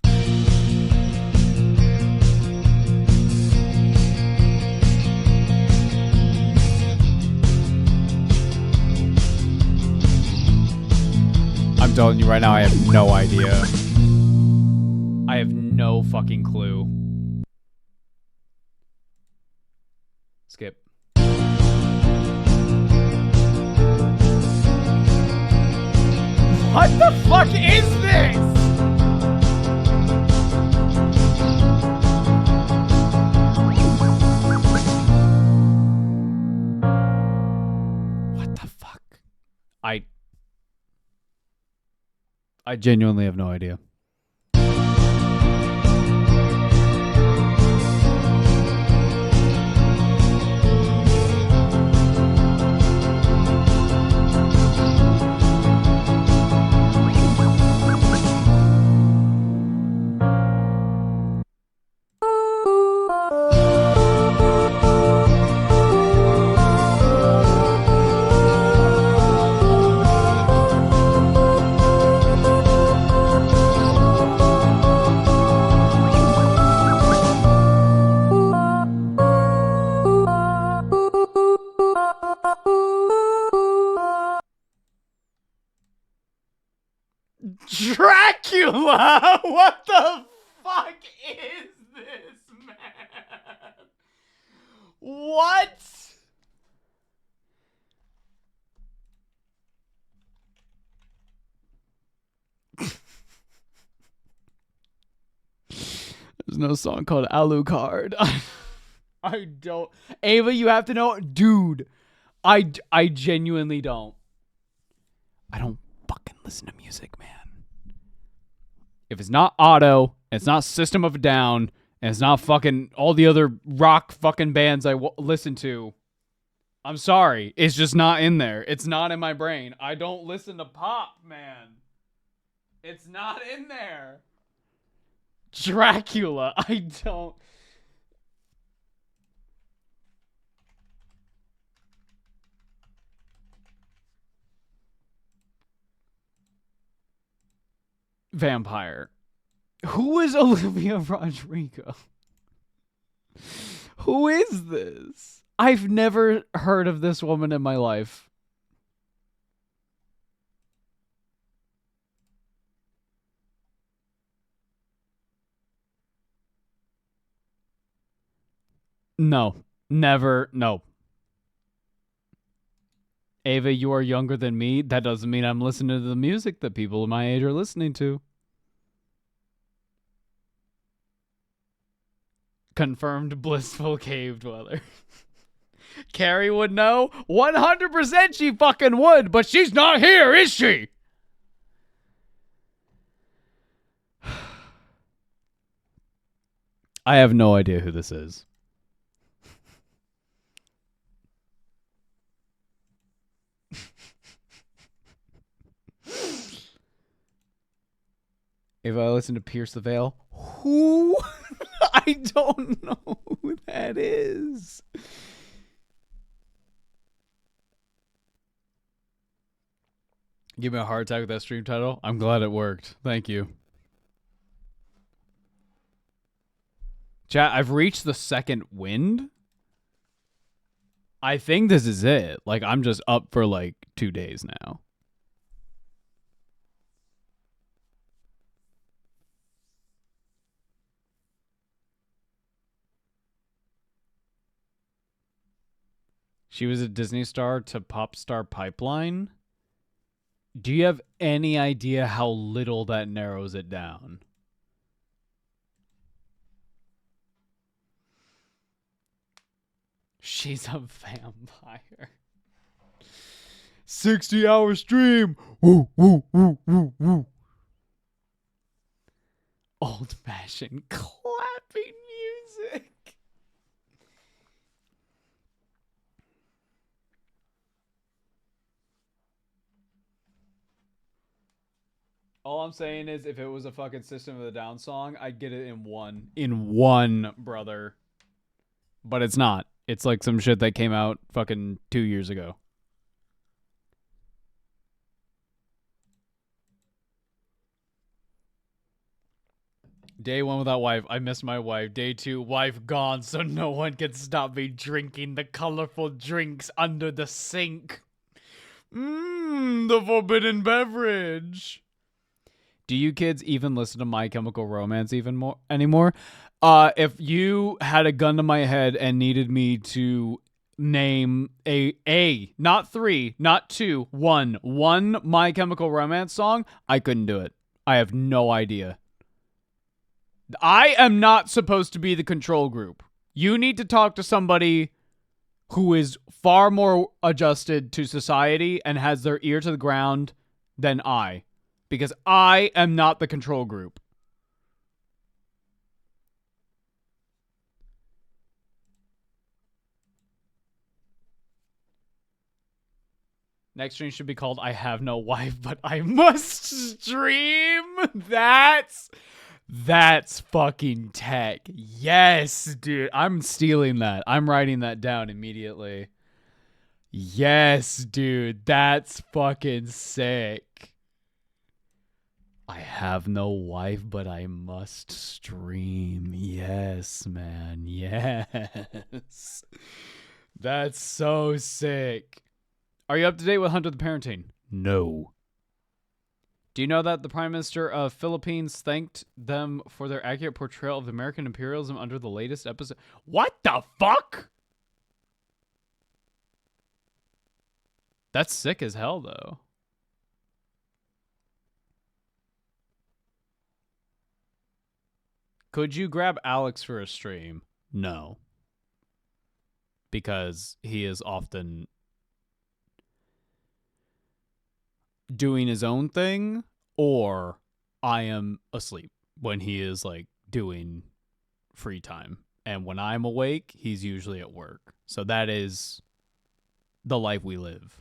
S1: I'm telling you right now, I have no idea. I have no fucking clue. Skip. What the fuck is this? What the fuck? I genuinely have no idea. Dracula! What the fuck is this, man? What? There's no song called Alucard. I don't. Ava, you have to know. Dude, I genuinely don't. I don't fucking listen to music, man. If it's not Auto, it's not System of a Down, and it's not fucking all the other rock fucking bands I listen to, I'm sorry. It's just not in there. It's not in my brain. I don't listen to pop, man. It's not in there. Dracula. I don't. Vampire. Who is Olivia Rodrigo? Who is this? I've never heard of this woman in my life. No. Never. No. Ava, you are younger than me. That doesn't mean I'm listening to the music that people my age are listening to. Confirmed blissful cave dweller. Carrie would know. 100% she fucking would, but she's not here, is she? I have no idea who this is. If I listen to Pierce the Veil, who? I don't know who that is. Give me a heart attack with that stream title. I'm glad it worked. Thank you. Chat, I've reached the second wind. I think this is it. Like, I'm just up for like 2 days now. She was a Disney star to pop star pipeline. Do you have any idea how little that narrows it down? She's a vampire. 60-hour stream. Woo, woo, woo, woo, woo. Old-fashioned clapping music. All I'm saying is if it was a fucking System of a Down song, I'd get it in one. In one, brother. But it's not. It's like some shit that came out fucking 2 years ago. Day 1 without wife. I miss my wife. Day 2, wife gone, so no one can stop me drinking the colorful drinks under the sink. The forbidden beverage. Do you kids even listen to My Chemical Romance anymore? If you had a gun to my head and needed me to name not 3, not 2, one My Chemical Romance song, I couldn't do it. I have no idea. I am not supposed to be the control group. You need to talk to somebody who is far more adjusted to society and has their ear to the ground than I. Because I am not the control group. Next stream should be called I Have No Wife, But I Must Stream. That's fucking tech. Yes, dude. I'm stealing that. I'm writing that down immediately. Yes, dude. That's fucking sick. I have no wife, but I must stream. Yes, man. Yes. That's so sick. Are you up to date with Hunter the Parenting? No. Do you know that the Prime Minister of Philippines thanked them for their accurate portrayal of American imperialism under the latest episode? What the fuck? That's sick as hell, though. Could you grab Alex for a stream? No. Because he is often doing his own thing, or I am asleep when he is like doing free time. And when I'm awake, he's usually at work. So that is the life we live.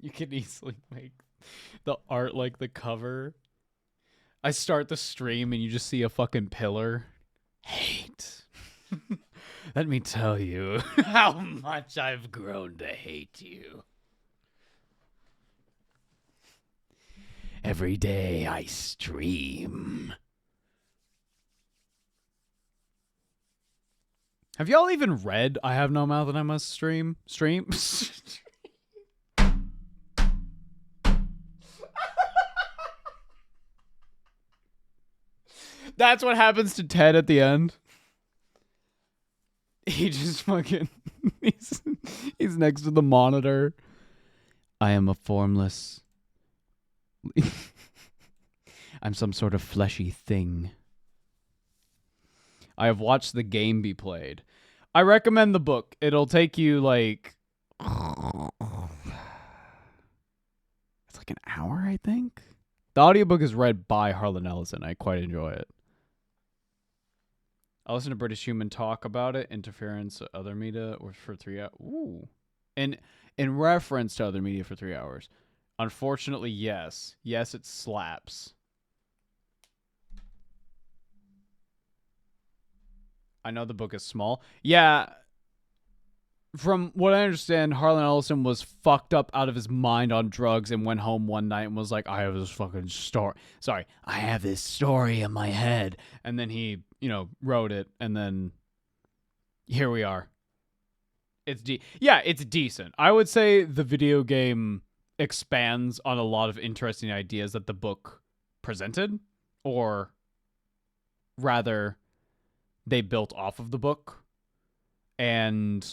S1: You can easily make the art like the cover. I start the stream and you just see a fucking pillar. Hate. Let me tell you how much I've grown to hate you. Every day I stream. Have y'all even read I Have No Mouth and I Must Stream? Stream? That's what happens to Ted at the end. He just fucking... he's next to the monitor. I am a formless I'm some sort of fleshy thing. I have watched the game be played. I recommend the book. It'll take you like it's like an hour, I think. The audiobook is read by Harlan Ellison. I quite enjoy it. I listen to British Human talk about it, interference, other media, or for 3 hours. Ooh. And in reference to other media for 3 hours. Unfortunately, yes. Yes, it slaps. I know the book is small. Yeah. From what I understand, Harlan Ellison was fucked up out of his mind on drugs and went home one night and was like, I have this fucking story. Sorry, I have this story in my head. And then he, wrote it. And then here we are. It's decent. I would say the video game expands on a lot of interesting ideas that the book presented. Or rather, they built off of the book. And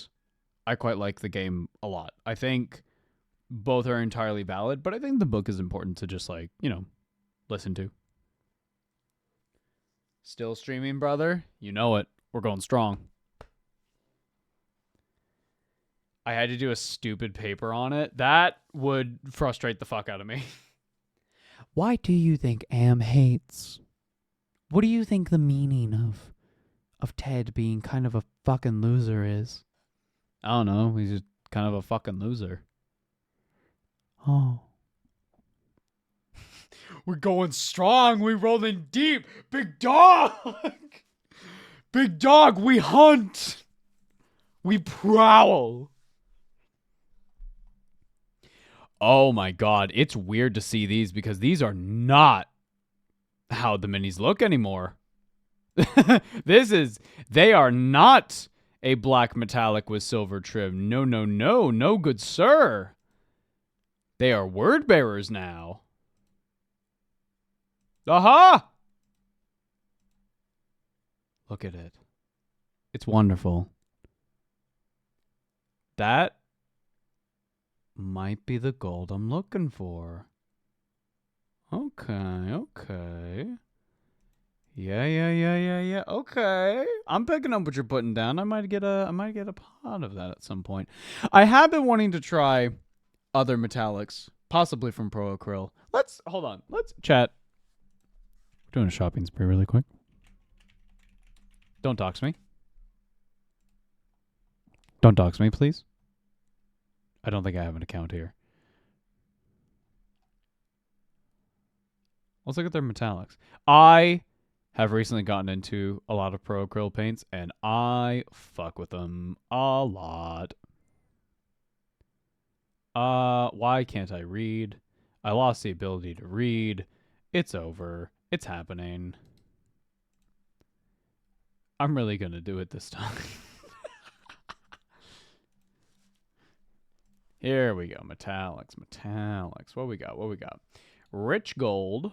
S1: I quite like the game a lot. I think both are entirely valid, but I think the book is important to just listen to. Still streaming, brother? You know it. We're going strong. I had to do a stupid paper on it. That would frustrate the fuck out of me. Why do you think Am hates? What do you think the meaning of Ted being kind of a fucking loser is? I don't know. He's just kind of a fucking loser. Oh. We're going strong. We're rolling deep. Big dog. Big dog, we hunt. We prowl. Oh my god. It's weird to see these because these are not how the minis look anymore. They are not a black metallic with silver trim. No, no, no. No, good sir. They are word bearers now. Aha! Look at it. It's wonderful. That might be the gold I'm looking for. Okay. Yeah. Okay. I'm picking up what you're putting down. I might get a pot of that at some point. I have been wanting to try other metallics, possibly from Pro Acryl. Let's chat. We're doing a shopping spree really quick. Don't dox me. Don't dox me, please. I don't think I have an account here. Let's look at their metallics. I have recently gotten into a lot of Pro Acryl paints, and I fuck with them a lot. Why can't I read? I lost the ability to read. It's over. It's happening. I'm really gonna do it this time. Here we go. Metallics. What we got? Rich gold.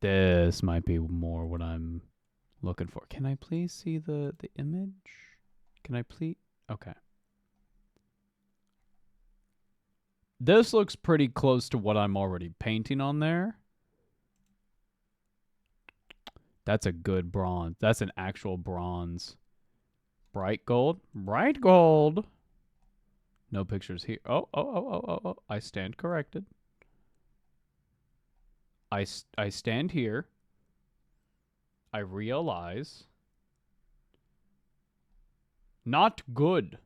S1: This might be more what I'm looking for. Can I please see the image? Can I please? Okay. This looks pretty close to what I'm already painting on there. That's a good bronze. That's an actual bronze. Bright gold. No pictures here. Oh. I stand corrected. I stand here. I realize. Not good.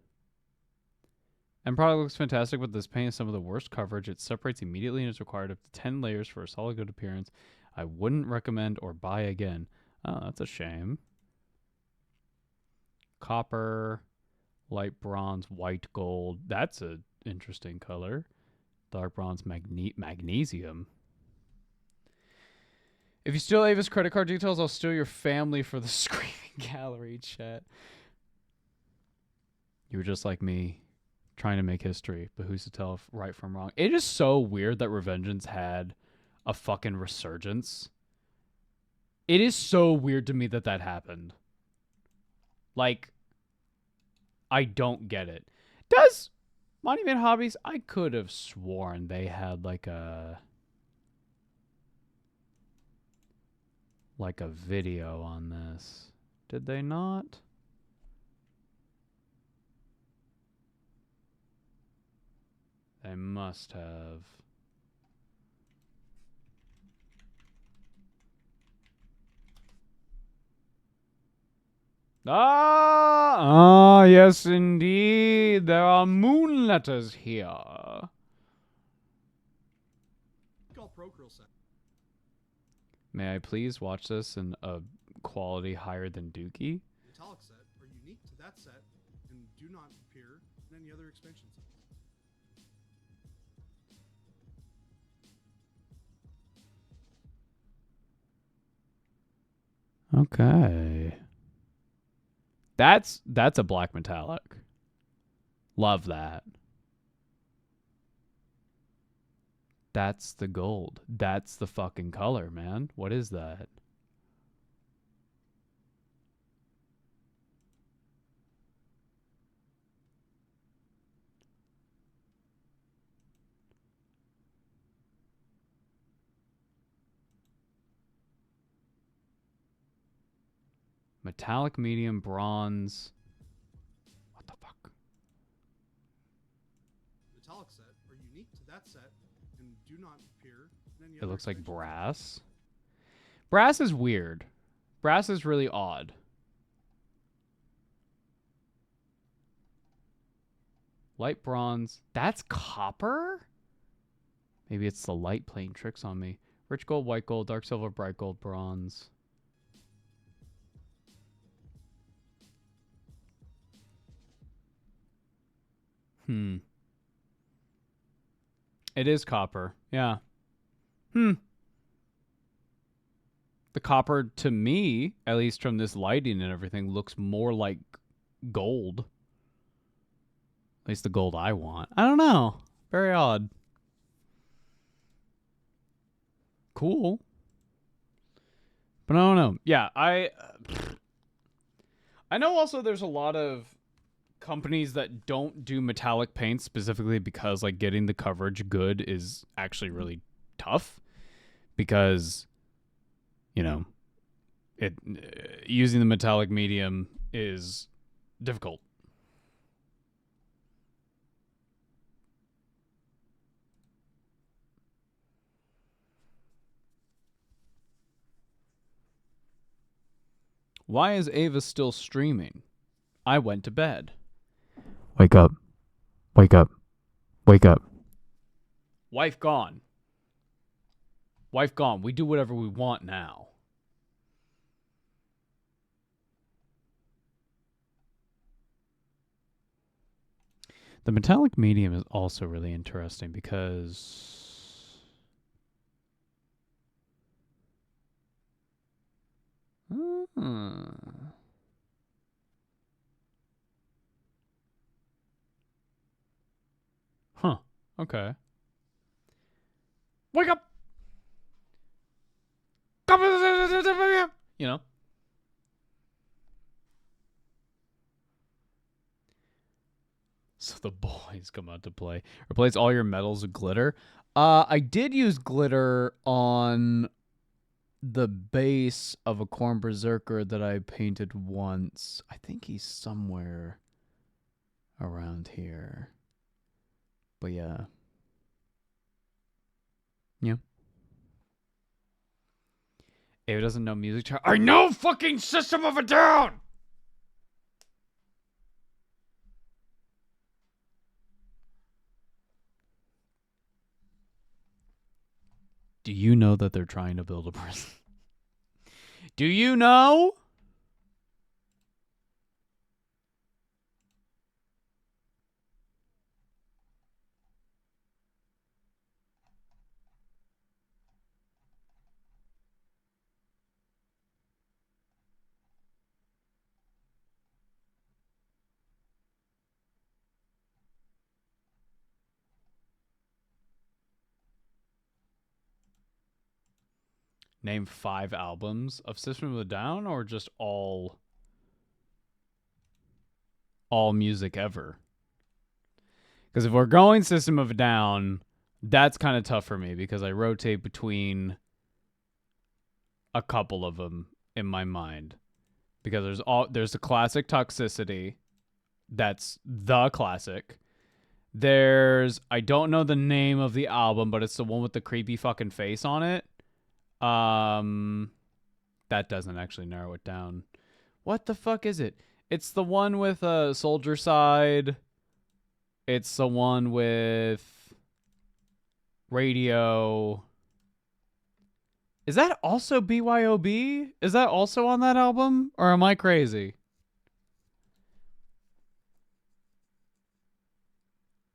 S1: And product looks fantastic, but this paint is some of the worst coverage. It separates immediately and is required up to 10 layers for a solid good appearance. I wouldn't recommend or buy again. Oh, that's a shame. Copper, light bronze, white gold. That's an interesting color. Dark bronze, magnesium. If you steal Ava's credit card details, I'll steal your family for the screaming gallery chat. You were just like me, trying to make history, but who's to tell right from wrong? It is so weird that Revengeance had a fucking resurgence. It is so weird to me that happened. Like, I don't get it. Does Monument Hobbies? I could have sworn they had like a video on this. Did they not? They must have. Yes, indeed. There are moon letters here. May I please watch this in a quality higher than Dookie?
S3: Metallic set are unique to that set and do not appear in any other expansion sets.
S1: Okay. That's a black metallic. Love that. That's the gold. That's the fucking color, man. What is that? Metallic medium bronze. What the fuck?
S3: Metallic set are unique to that set and do not appear in any
S1: It
S3: other
S1: looks like
S3: expansion
S1: brass. Brass is weird. Brass is really odd. Light bronze. That's copper? Maybe it's the light playing tricks on me. Rich gold, white gold, dark silver, bright gold, bronze. It is copper. Yeah. The copper, to me, at least from this lighting and everything, looks more like gold. At least the gold I want. I don't know. Very odd. Cool. But I don't know. Yeah, I know also there's a lot of companies that don't do metallic paint specifically because like getting the coverage good is actually really tough because you know it using the metallic medium is difficult. Why is Ava still streaming? I went to bed.
S2: Wake up. Wake up. Wake up.
S1: Wife gone. Wife gone. We do whatever we want now. The metallic medium is also really interesting because huh. Okay. Wake up! You know? So the boys come out to play. Replace all your metals with glitter. I did use glitter on the base of a Corn Berserker that I painted once. I think he's somewhere around here. But yeah. Yeah. Ava doesn't know music chart. I know fucking System of a Down! Do you know that they're trying to build a prison? Do you know? Name 5 albums of System of a Down or just all? all music ever. Because if we're going System of a Down, that's kind of tough for me because I rotate between a couple of them in my mind. Because there's the classic Toxicity. That's the classic. There's, I don't know the name of the album, but it's the one with the creepy fucking face on it. That doesn't actually narrow it down. What the fuck is it? It's the one with Soldier Side. It's the one with Radio. Is that also BYOB? Is that also on that album? Or am I crazy?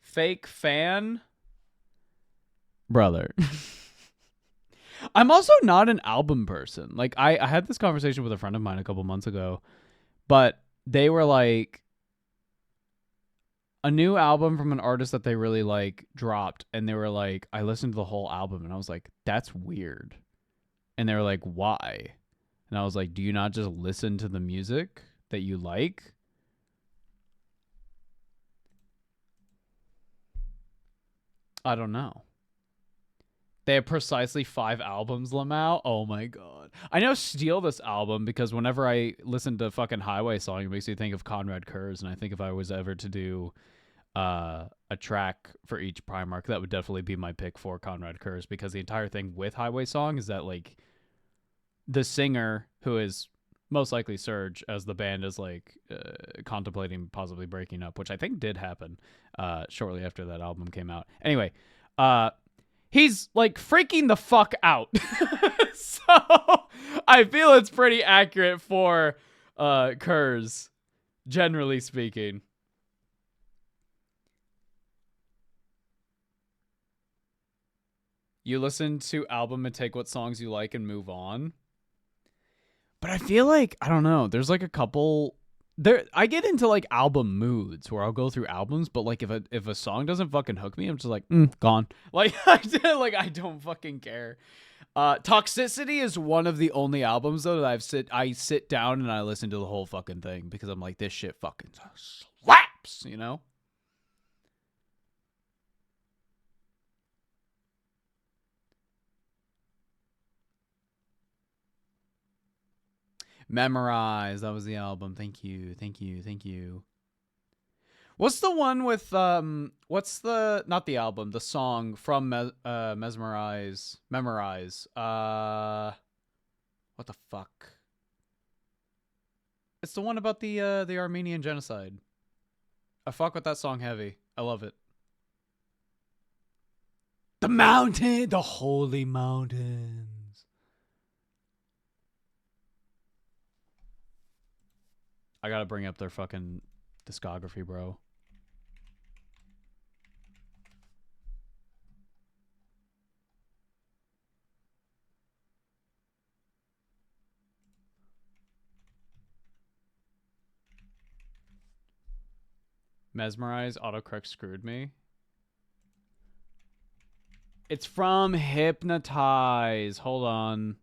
S1: Fake fan? Brother. I'm also not an album person. Like, I had this conversation with a friend of mine a couple months ago, but they were like, a new album from an artist that they really like dropped, and they were like, I listened to the whole album, and I was like, that's weird. And they were like, why? And I was like, do you not just listen to the music that you like? I don't know. They have precisely 5 albums, Lamau. Oh my god. I know Steal this album because whenever I listen to fucking Highway Song, it makes me think of Conrad Kurz, and I think if I was ever to do a track for each Primarch, that would definitely be my pick for Conrad Kurz, because the entire thing with Highway Song is that, like, the singer, who is most likely Serge, as the band is like contemplating possibly breaking up, which I think did happen shortly after that album came out. Anyway, he's like freaking the fuck out. So I feel it's pretty accurate for Kurz, generally speaking. You listen to album and take what songs you like and move on. But I feel like, I don't know, there's like a couple there. I get into like album moods where I'll go through albums, but like if a song doesn't fucking hook me, I'm just like, gone. Like I don't fucking care. Toxicity is one of the only albums though that I sit down and I listen to the whole fucking thing because I'm like, this shit fucking slaps, you know? Memorize. That was the album. Thank you. What's the one with what's the, not the album, the song from Memorize. What the fuck? It's the one about the Armenian genocide. I fuck with that song heavy. I love it. The mountain, the holy mountains. I gotta bring up their fucking discography, bro. Mesmerize, autocorrect screwed me. It's from Hypnotize. Hold on.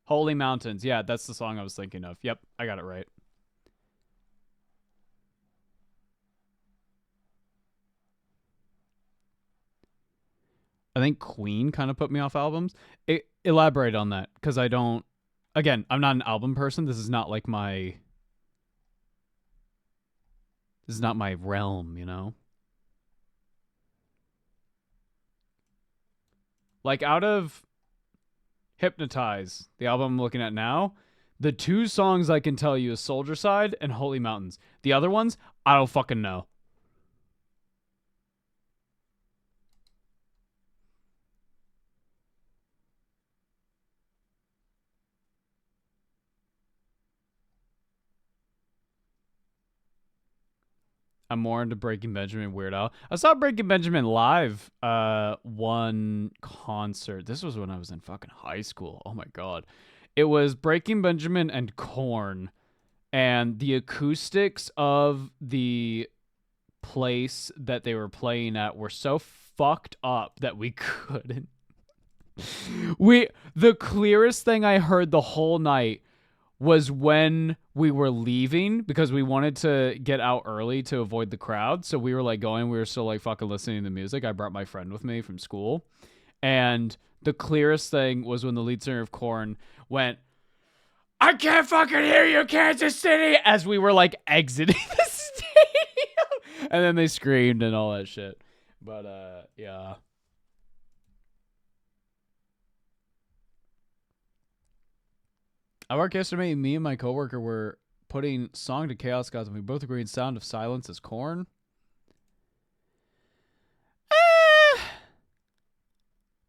S1: Holy Mountains. Yeah, that's the song I was thinking of. Yep, I got it right. I think Queen kind of put me off albums. Elaborate on that, because I don't... Again, I'm not an album person. This is not like my... This is not my realm, you know? Like, out of Hypnotize, the album I'm looking at now, the 2 songs I can tell you is Soldier Side and Holy Mountains. The other ones, I don't fucking know. I'm more into Breaking Benjamin, Weird Al. I saw Breaking Benjamin live one concert. This was when I was in fucking high school. Oh my god. It was Breaking Benjamin and Korn, and the acoustics of the place that they were playing at were so fucked up that we couldn't. The clearest thing I heard the whole night was when we were leaving because we wanted to get out early to avoid the crowd. So we were like going, we were still like fucking listening to music. I brought my friend with me from school. And the clearest thing was when the lead singer of Korn went, "I can't fucking hear you, Kansas City," as we were like exiting the stadium. And then they screamed and all that shit. But yeah. At work yesterday, me and my coworker were putting Song to Chaos Gods, and we both agreed Sound of Silence is Korn.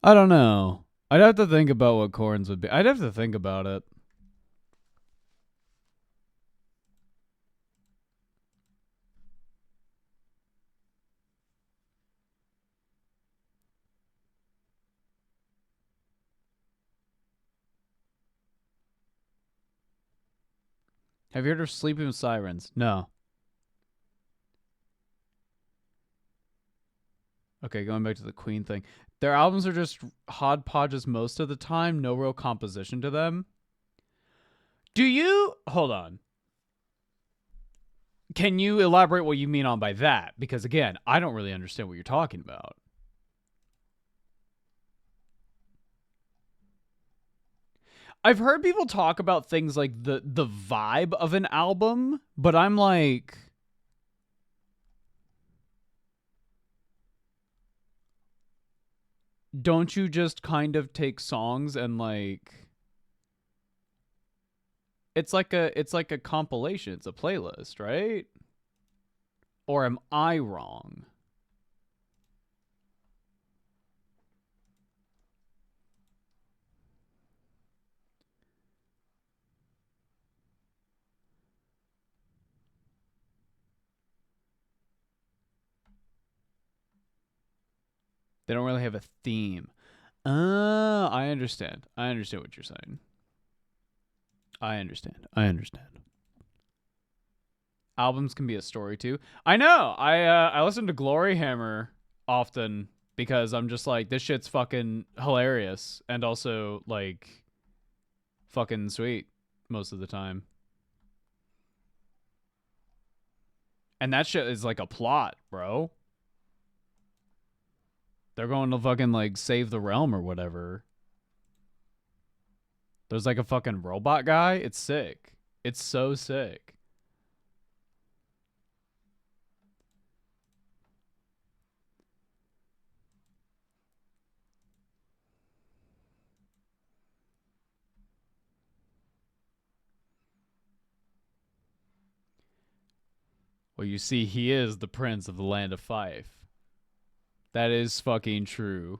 S1: I don't know. I'd have to think about what Korn's would be. I'd have to think about it. Have you heard of Sleeping with Sirens? No. Okay, going back to the Queen thing. Their albums are just hodgepodges most of the time. No real composition to them. Do you... Hold on. Can you elaborate what you mean on by that? Because, again, I don't really understand what you're talking about. I've heard people talk about things like the vibe of an album, but I'm like... Don't you just kind of take songs and like... It's like a compilation. It's a playlist, right? Or am I wrong? They don't really have a theme. I understand. I understand what you're saying. I understand. Albums can be a story too. I know. I listen to Glory Hammer often because I'm just like, this shit's fucking hilarious and also like fucking sweet most of the time. And that shit is like a plot, bro. They're going to fucking like save the realm or whatever. There's like a fucking robot guy. It's sick. It's so sick. Well, you see, he is the prince of the land of Fife. That is fucking true.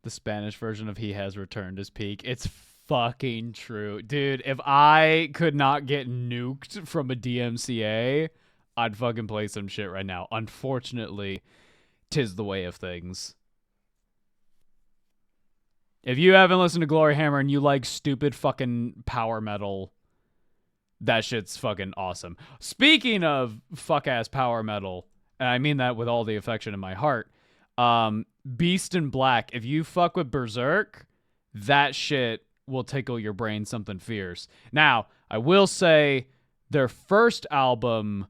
S1: The Spanish version of He Has Returned His Peak. It's fucking true. Dude, if I could not get nuked from a DMCA, I'd fucking play some shit right now. Unfortunately, 'tis the way of things. If you haven't listened to Glory Hammer and you like stupid fucking power metal, that shit's fucking awesome. Speaking of fuck-ass power metal, and I mean that with all the affection in my heart, Beast in Black, if you fuck with Berserk, that shit will tickle your brain something fierce. Now, I will say their first album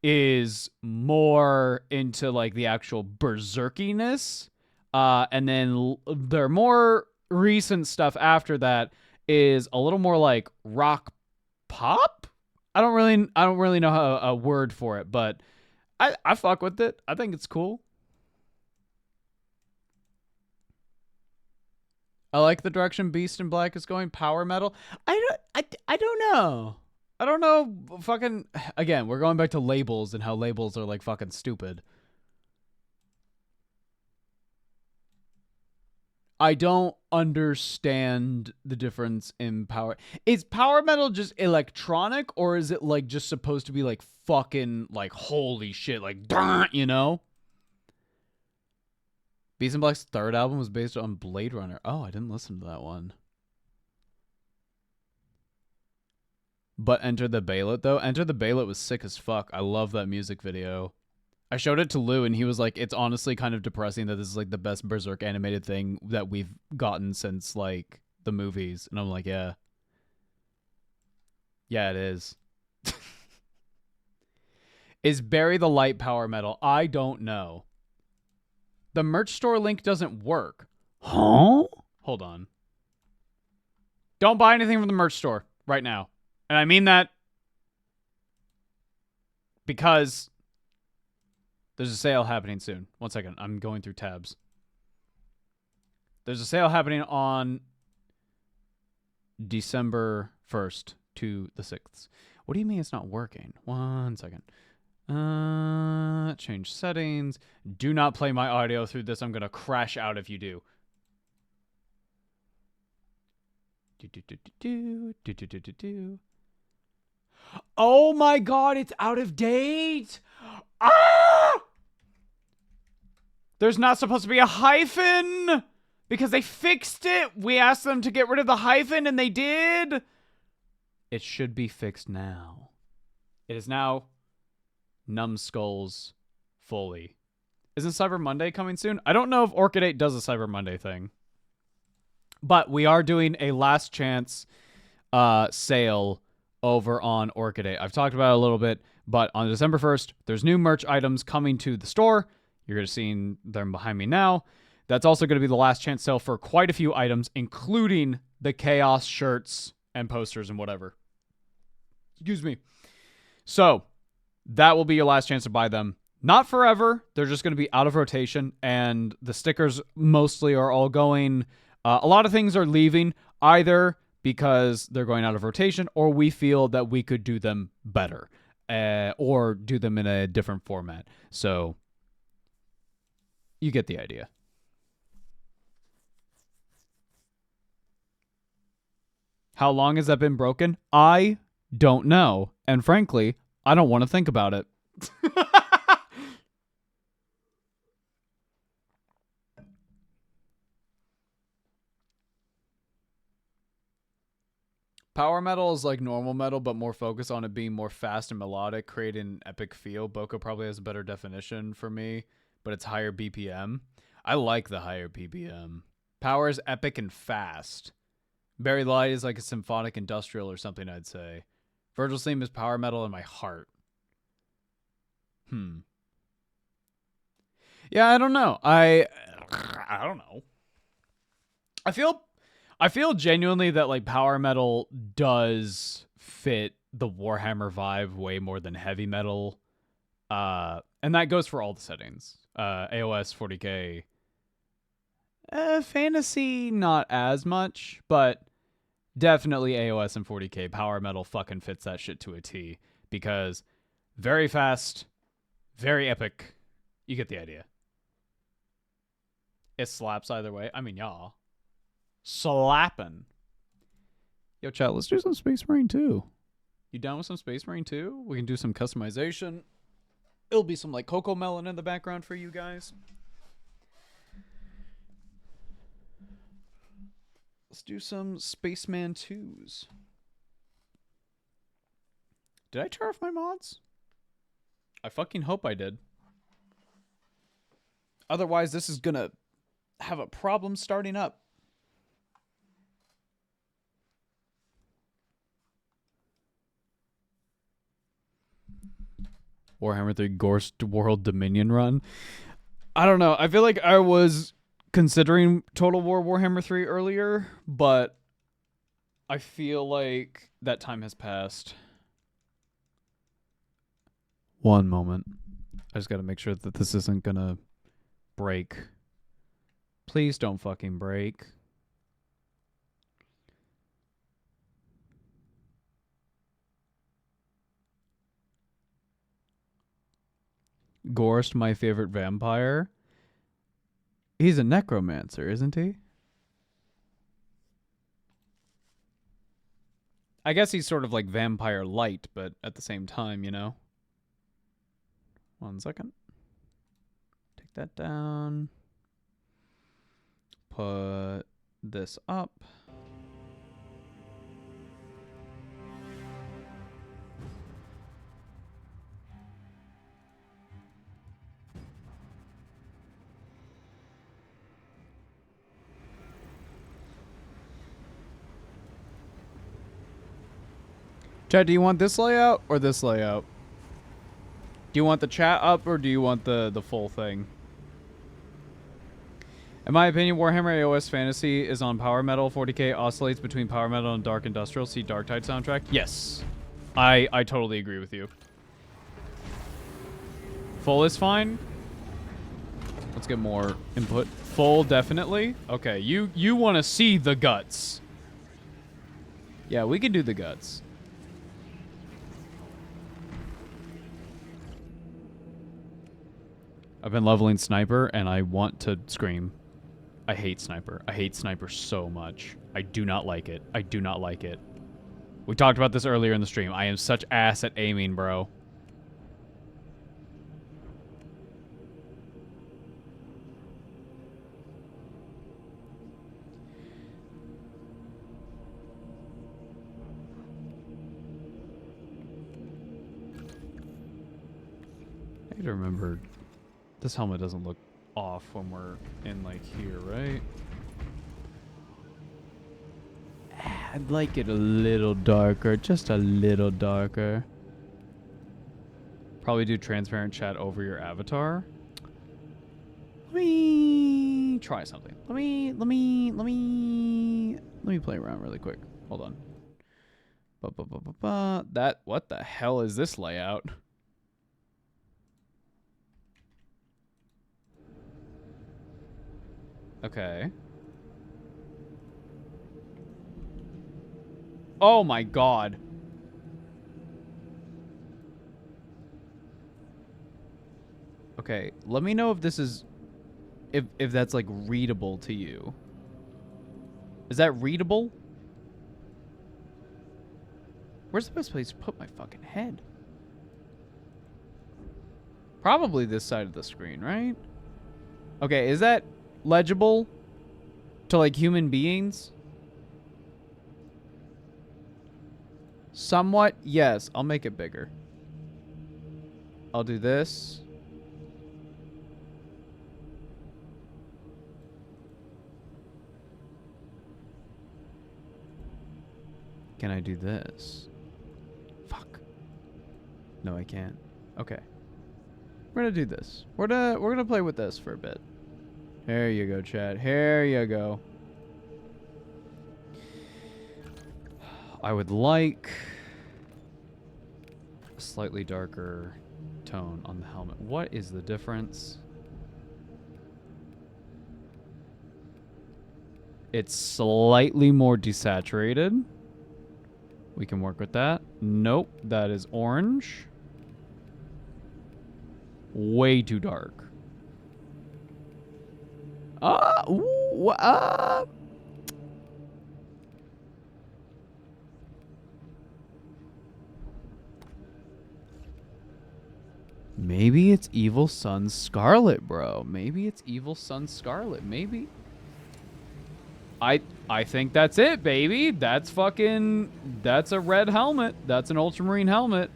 S1: is more into like the actual berserkiness, and then their more recent stuff after that is a little more like rock pop. I don't really know how a word for it, but I fuck with it. I think it's cool. I like the direction Beast in Black is going. Power metal. I don't know. I don't know. Fucking again, we're going back to labels and how labels are like fucking stupid. I don't understand the difference in power. Is power metal just electronic, or is it like just supposed to be like fucking like holy shit, like you know? Beast in Black's third album was based on Blade Runner. Oh, I didn't listen to that one. But Enter the Bailet, though. Enter the Bailet was sick as fuck. I love that music video. I showed it to Lou, and he was like, it's honestly kind of depressing that this is, like, the best Berserk animated thing that we've gotten since, like, the movies. And I'm like, yeah. Yeah, it is. Is Bury the Light power metal? I don't know. The merch store link doesn't work. Huh? Hold on. Don't buy anything from the merch store right now. And I mean that because there's a sale happening soon. One second. I'm going through tabs. There's a sale happening on December 1st to the 6th. What do you mean it's not working? One second. Change settings. Do not play my audio through this. I'm going to crash out if you do. Oh my god, it's out of date. Ah! There's not supposed to be a hyphen because they fixed it. We asked them to get rid of the hyphen and they did. It should be fixed now. It is now Numbskulls fully. Isn't Cyber Monday coming soon? I don't know if Orchid 8 does a Cyber Monday thing. But we are doing a last chance sale over on Orchid 8. I've talked about it a little bit, but on December 1st, there's new merch items coming to the store. You're going to see them behind me now. That's also going to be the last chance sale for quite a few items, including the Chaos shirts and posters and whatever. Excuse me. So that will be your last chance to buy them. Not forever. They're just going to be out of rotation, and the stickers mostly are all going. A lot of things are leaving either because they're going out of rotation or we feel that we could do them better or do them in a different format. So you get the idea. How long has that been broken? I don't know. And frankly, I don't want to think about it. Power metal is like normal metal, but more focused on it being more fast and melodic, creating an epic feel. Boko probably has a better definition for me, but it's higher BPM. I like the higher BPM. Power is epic and fast. Bury the Light is like a symphonic industrial or something, I'd say. Virgil's Theme is power metal in my heart. Yeah, I don't know. I don't know. I feel genuinely that like power metal does fit the Warhammer vibe way more than heavy metal. And that goes for all the settings. AOS, 40K. Fantasy, not as much, but definitely AOS and 40K. Power metal fucking fits that shit to a T. Because very fast, very epic. You get the idea. It slaps either way. I mean, y'all. Slapping. Yo, chat, let's do some Space Marine 2. You down with some Space Marine 2? We can do some customization. It'll be some like Cocoa Melon in the background for you guys. Let's do some Spaceman 2s. Did I turn off my mods? I fucking hope I did. Otherwise, this is gonna have a problem starting up. Warhammer 3 Ghost World Dominion run. I don't know. I feel like I was considering Total War Warhammer 3 earlier, but I feel like that time has passed. One moment. I just got to make sure that this isn't going to break. Please don't fucking break. Gorst, my favorite vampire. He's a necromancer, isn't he? I guess he's sort of like vampire light, but at the same time, you know. 1 second. Take that down. Put this up. Chat, do you want this layout or this layout? Do you want the chat up or do you want the full thing? In my opinion, Warhammer AOS Fantasy is on power metal. 40k oscillates between power metal and dark industrial. See Dark Tide soundtrack. Yes, I totally agree with you. Full is fine. Let's get more input. Full, definitely. Okay, you want to see the guts. Yeah, we can do the guts. I've been leveling Sniper, and I want to scream. I hate Sniper. I hate Sniper so much. I do not like it. I do not like it. We talked about this earlier in the stream. I am such ass at aiming, bro. I need to remember, this helmet doesn't look off when we're in, like, here, right? I'd like it a little darker, just a little darker. Probably do transparent chat over your avatar. Let me try something. Let me play around really quick. Hold on. That, what the hell is this layout? Okay. Oh my god. Okay, let me know if this is... If that's, like, readable to you. Is that readable? Where's the best place to put my fucking head? Probably this side of the screen, right? Okay, is that legible to, like, human beings? Somewhat, yes. I'll make it bigger. I'll do this. Can I do this? Fuck. No, I can't. Okay. We're gonna do this. We're gonna play with this for a bit. There you go, chat. Here you go. I would like a slightly darker tone on the helmet. What is the difference? It's slightly more desaturated. We can work with that. Nope, that is orange. Way too dark. Maybe it's Evil Sun Scarlet, bro. Maybe it's Evil Sun Scarlet. Maybe. I think that's it, baby. That's a red helmet. That's an Ultramarine helmet.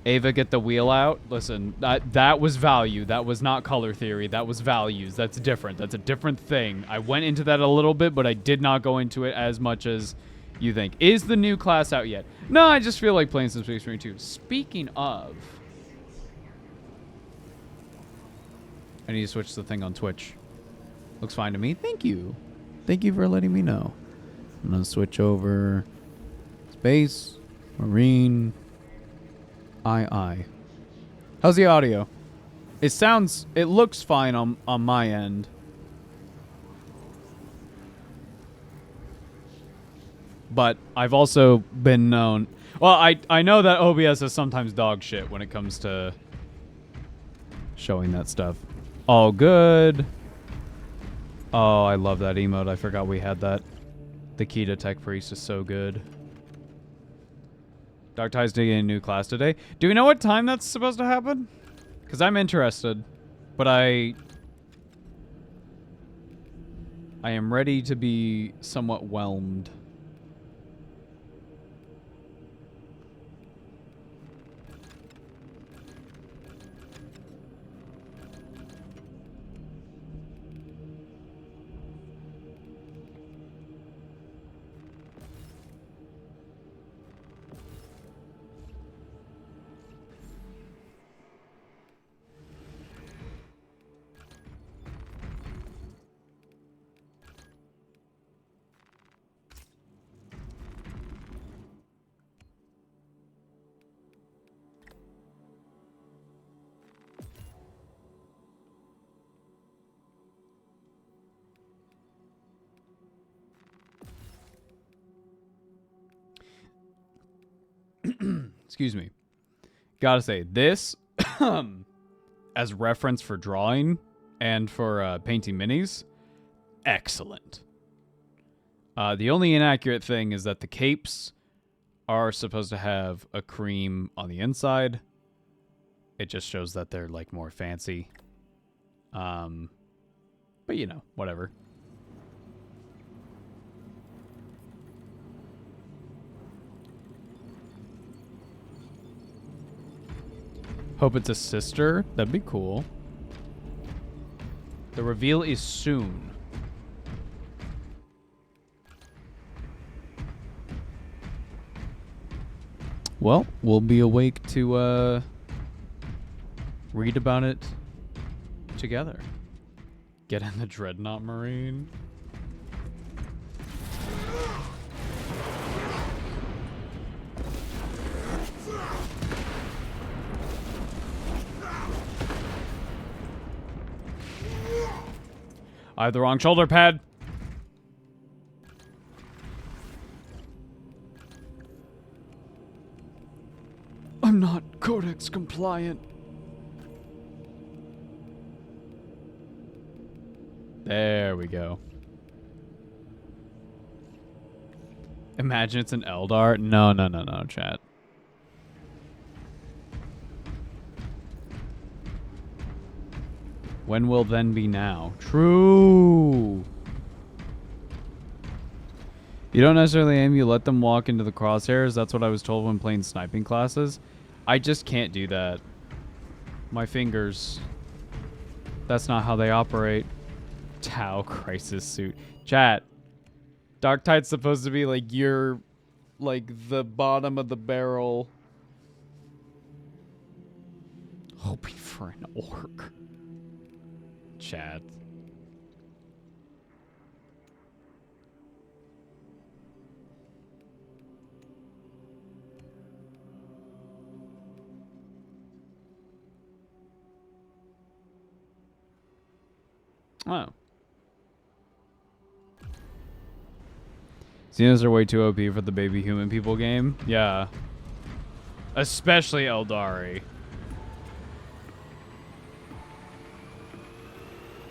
S1: Ava, get the wheel out. Listen, that was value. That was not color theory. That was values. That's different. That's a different thing. I went into that a little bit, but I did not go into it as much as you think. Is the new class out yet? No, I just feel like playing some Space Marine 2. Speaking of... I need to switch the thing on Twitch. Looks fine to me. Thank you. Thank you for letting me know. I'm going to switch over. Space Marine... II. How's the audio? It looks fine on my end. But I've also been known... Well, I know that OBS is sometimes dog shit when it comes to showing that stuff. All good. Oh, I love that emote. I forgot we had that. The key to Tech Priest is so good. Dark Tide's digging a new class today. Do we know what time that's supposed to happen? Because I'm interested. But I am ready to be somewhat whelmed. excuse me. Gotta say, this, as reference for drawing and for painting minis, excellent. The only inaccurate thing is that the capes are supposed to have a cream on the inside. It just shows that they're like more fancy. But you know, whatever. Hope it's a sister. That'd be cool. The reveal is soon. Well, we'll be awake to read about it together. Get in the Dreadnought Marine. I have the wrong shoulder pad. I'm not Codex compliant. There we go. Imagine it's an Eldar. No, chat. When will then be now? True. You don't necessarily aim, you let them walk into the crosshairs. That's what I was told when playing sniping classes. I just can't do that. My fingers. That's not how they operate. Tau crisis suit. Chat. Darktide's supposed to be like your, like the bottom of the barrel. Hoping for an orc. Chat. Oh. Xenos are way too OP for the baby human people game. Yeah. Especially Eldari.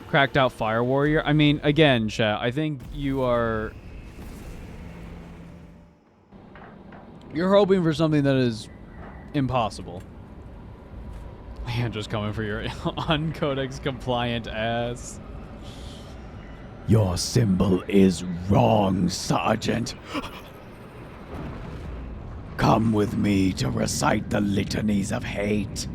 S1: Cracked out Fire Warrior. I mean, again, chat, I think you're hoping for something that is impossible. Yeah, just coming for your uncodex compliant ass. Your symbol is wrong, Sergeant. Come with me to recite the litanies of hate.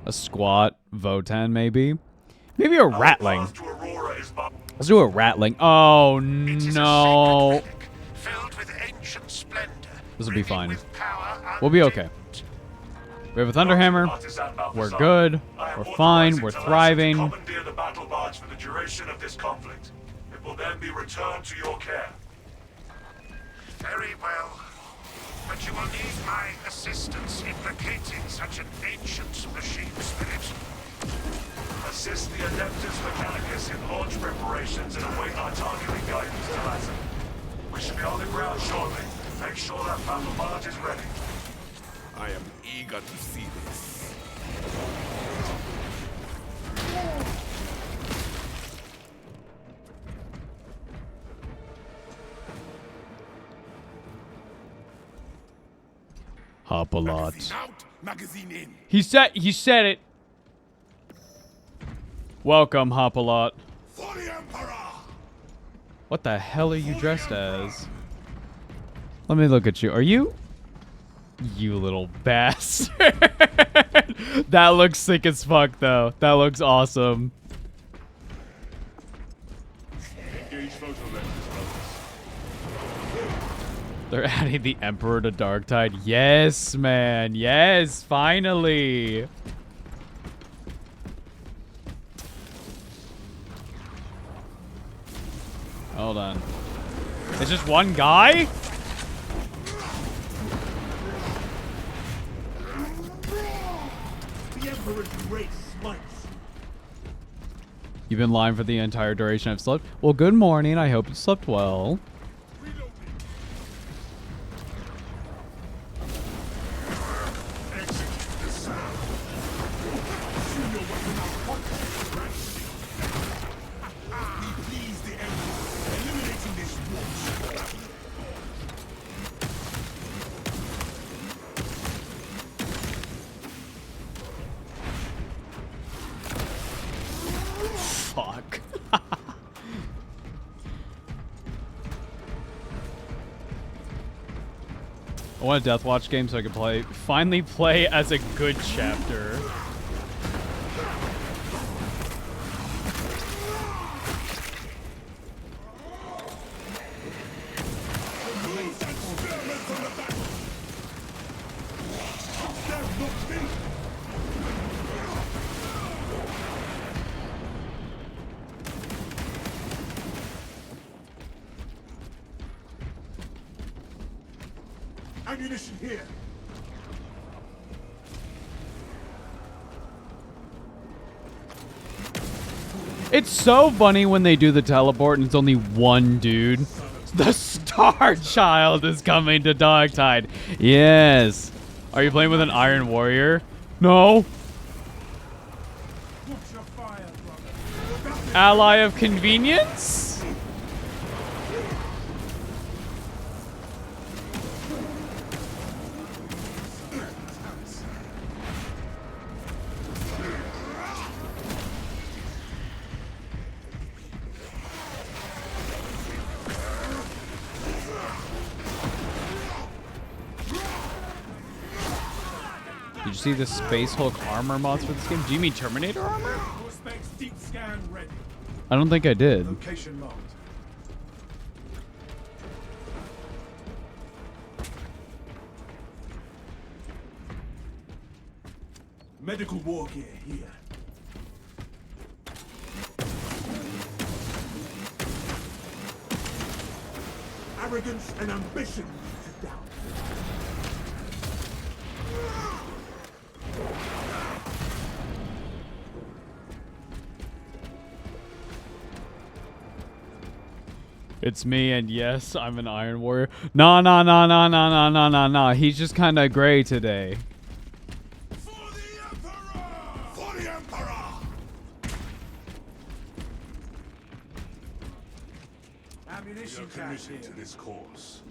S1: A squat, Votan, maybe? Maybe a rattling. Let's do a rattling. Oh, no. This will be fine. We'll be okay. We have a Thunderhammer. We're good. We're fine. We're thriving.
S4: Commandeer the battle barge for the duration of this conflict. It will then be returned to your care.
S5: Very well. But you will need my assistance in locating such an ancient machine spirit.
S4: Assist the Adeptus Mechanicus in launch preparations and await our targeting guidance to Latin. We should be on the ground shortly. Make sure that battle barge is ready.
S6: I am eager to see this.
S1: Hop a lot.
S6: Magazine out, magazine in.
S1: He said it. Welcome, Hop a lot.
S6: For the Emperor!
S1: What the hell are you dressed as? Let me look at you. Are you? You little bastard. That looks sick as fuck, though. That looks awesome.
S6: Engage photo lenses, brothers.
S1: They're adding the Emperor to Darktide. Yes, man. Yes, finally. Hold on. It's just one guy?
S6: The Emperor's grace smites.
S1: You've been lying for the entire duration I've slept. Well, good morning. I hope you slept well.
S6: Reloading.
S1: I want a Deathwatch game so I can finally play as a good chapter.
S4: Ammunition here.
S1: It's so funny when they do the teleport and it's only one dude. The Star Child is coming to Dogtide. Yes. Are you playing with an Iron Warrior? No. Ally of convenience? Did you see the Space Hulk armor mods for this game? Do you mean Terminator armor?
S4: Deep scan ready.
S1: I don't think I did.
S4: Location marked. Medical war gear here. Arrogance and ambition to down.
S1: It's me, and yes, I'm an Iron Warrior. Nah. He's just kind of gray today.
S4: For the Emperor! For the Emperor! Ammunition committed to this cause.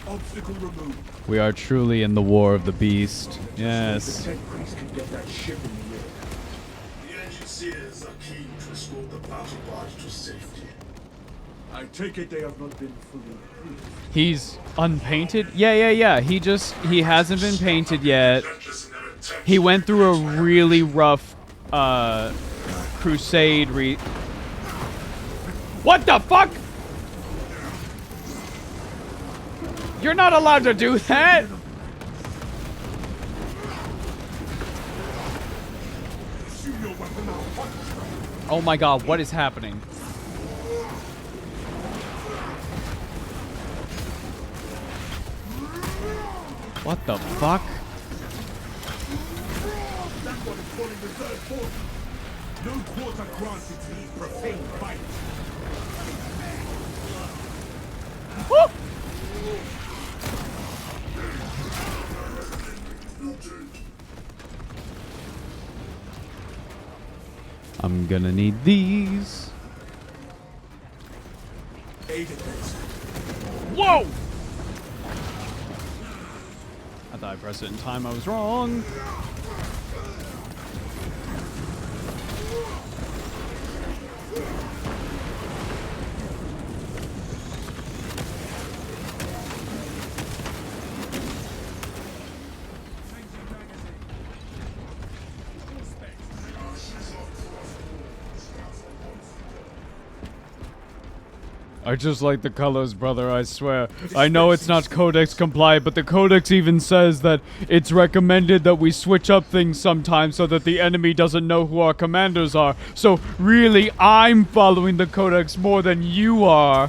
S4: Obstacle removed.
S1: We are truly in the war of the beast. Yes.
S4: The Priest can get that ship in the air. The engineers are keen to restore the battle barge to safety. I take it they have not been fully approved.
S1: He's unpainted? Yeah. He hasn't been painted yet. He went through a really rough crusade What the fuck? You're not allowed to do that! Oh my god, what is happening? What the fuck?
S4: That's what is calling reserve force. No quarter granted to these profane fights.
S1: Woo! I'm gonna need these. Whoa! I thought I pressed it in time. I was wrong. I just like the colors, brother, I swear. I know it's not Codex compliant, but the Codex even says that it's recommended that we switch up things sometimes so that the enemy doesn't know who our commanders are. So really, I'm following the Codex more than you are.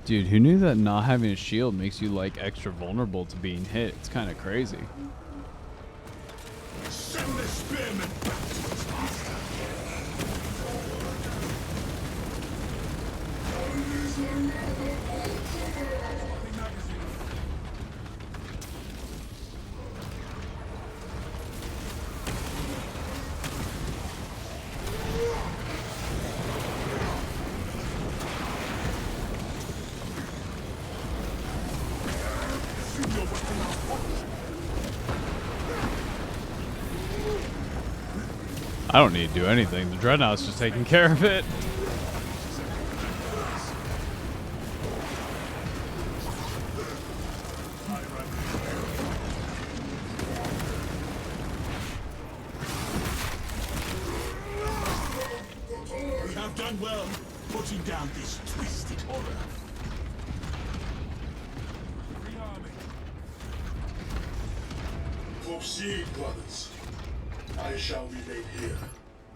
S1: Dude, who knew that not having a shield makes you, like, extra vulnerable to being hit? It's kind of crazy.
S4: Send the spearmen back to its master.
S1: I don't need to do anything. The Dreadnought's just taking care of it.
S4: We have done well putting down this twisted horror.
S7: Proceed, brothers. I shall remain here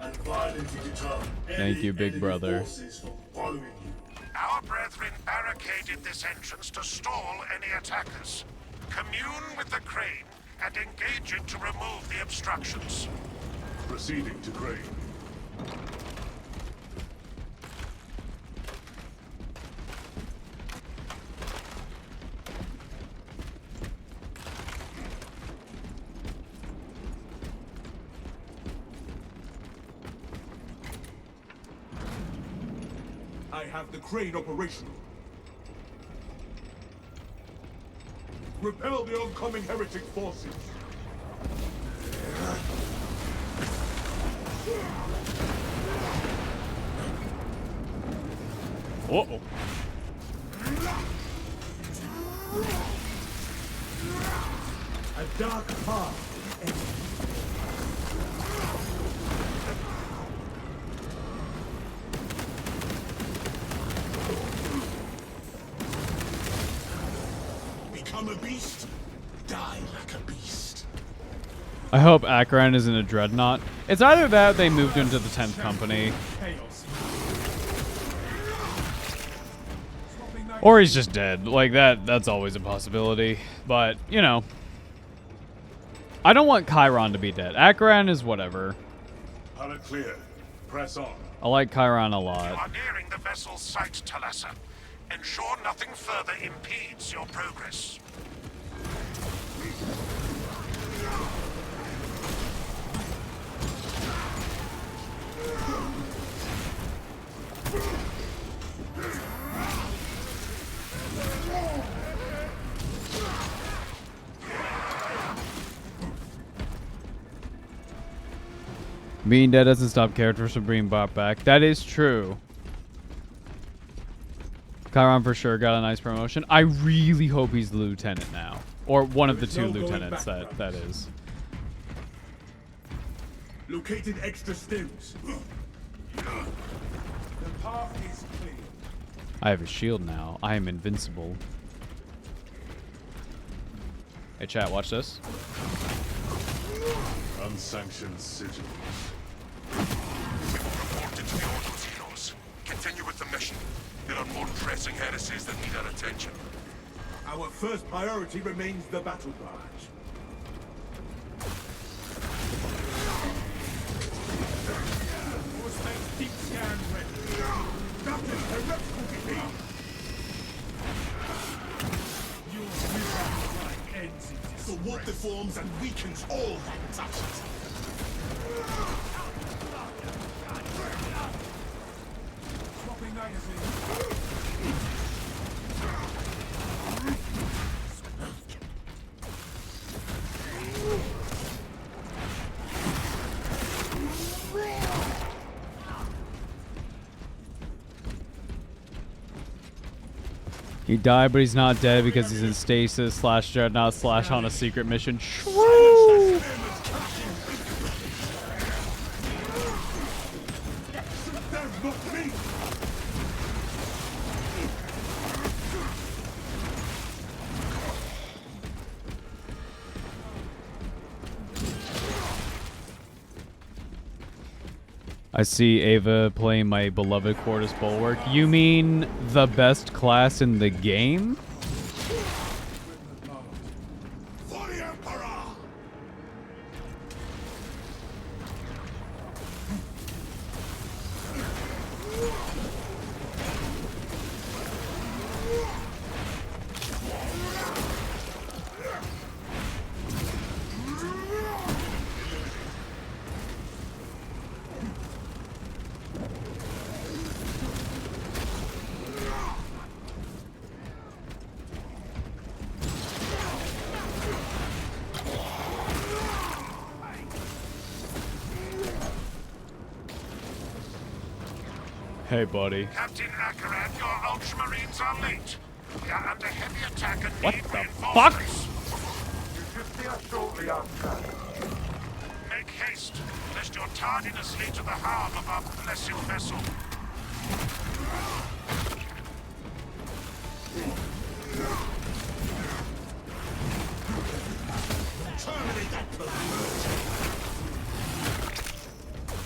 S7: and violently deter
S1: Thank you, big
S7: enemy
S1: brother.
S7: forces from following you.
S5: Our brethren barricaded this entrance to stall any attackers. Commune with the crane and engage it to remove the obstructions.
S4: Proceeding to crane. I have the crane operational. Repel the oncoming heretic forces.
S1: Uh-oh.
S4: A dark path in enemy. Become a beast, die like a beast.
S1: I hope Akron isn't a Dreadnought. It's either that or they moved into the 10th Company.
S4: Chaos.
S1: Or he's just dead. Like, that's always a possibility. But, you know. I don't want Chiron to be dead. Akron is whatever.
S4: Pilot clear. Press on.
S1: I like Chiron a
S5: You
S1: lot.
S5: are nearing the vessel's site, Talassa. Ensure nothing further impedes your progress.
S1: Being dead doesn't stop characters from being brought back. That is true. Chiron for sure got a nice promotion. I really hope he's the lieutenant now. Or one of the two lieutenants that is.
S4: Located extra stims. The path is clear.
S1: I have a shield now. I am invincible. Hey chat, watch this.
S4: Unsanctioned sigil.
S6: Reported to the Autosinos. Continue with the mission. There are more pressing heresies that need our attention.
S4: Our first priority remains the battle barge. Force deep scan ready. Captain, heretical defeat. Your miserable life ends in disgrace. The warp deforms and weakens all that touches. Swapping magazine.
S1: He died, but he's not dead because he's in stasis / Dreadnought / on a secret mission. I see Ava playing my beloved Quartus Bulwark. You mean the best class in the game?
S4: For the Emperor!
S1: Hey, buddy.
S5: Captain Akaran, your Ultramarines are late. We are under heavy attack and
S1: What
S5: need
S1: the
S5: reinforcements.
S4: Shortly on track.
S5: Make haste, lest your tardiness lead to the harm of our blessed vessel.
S7: Terminate that perversion!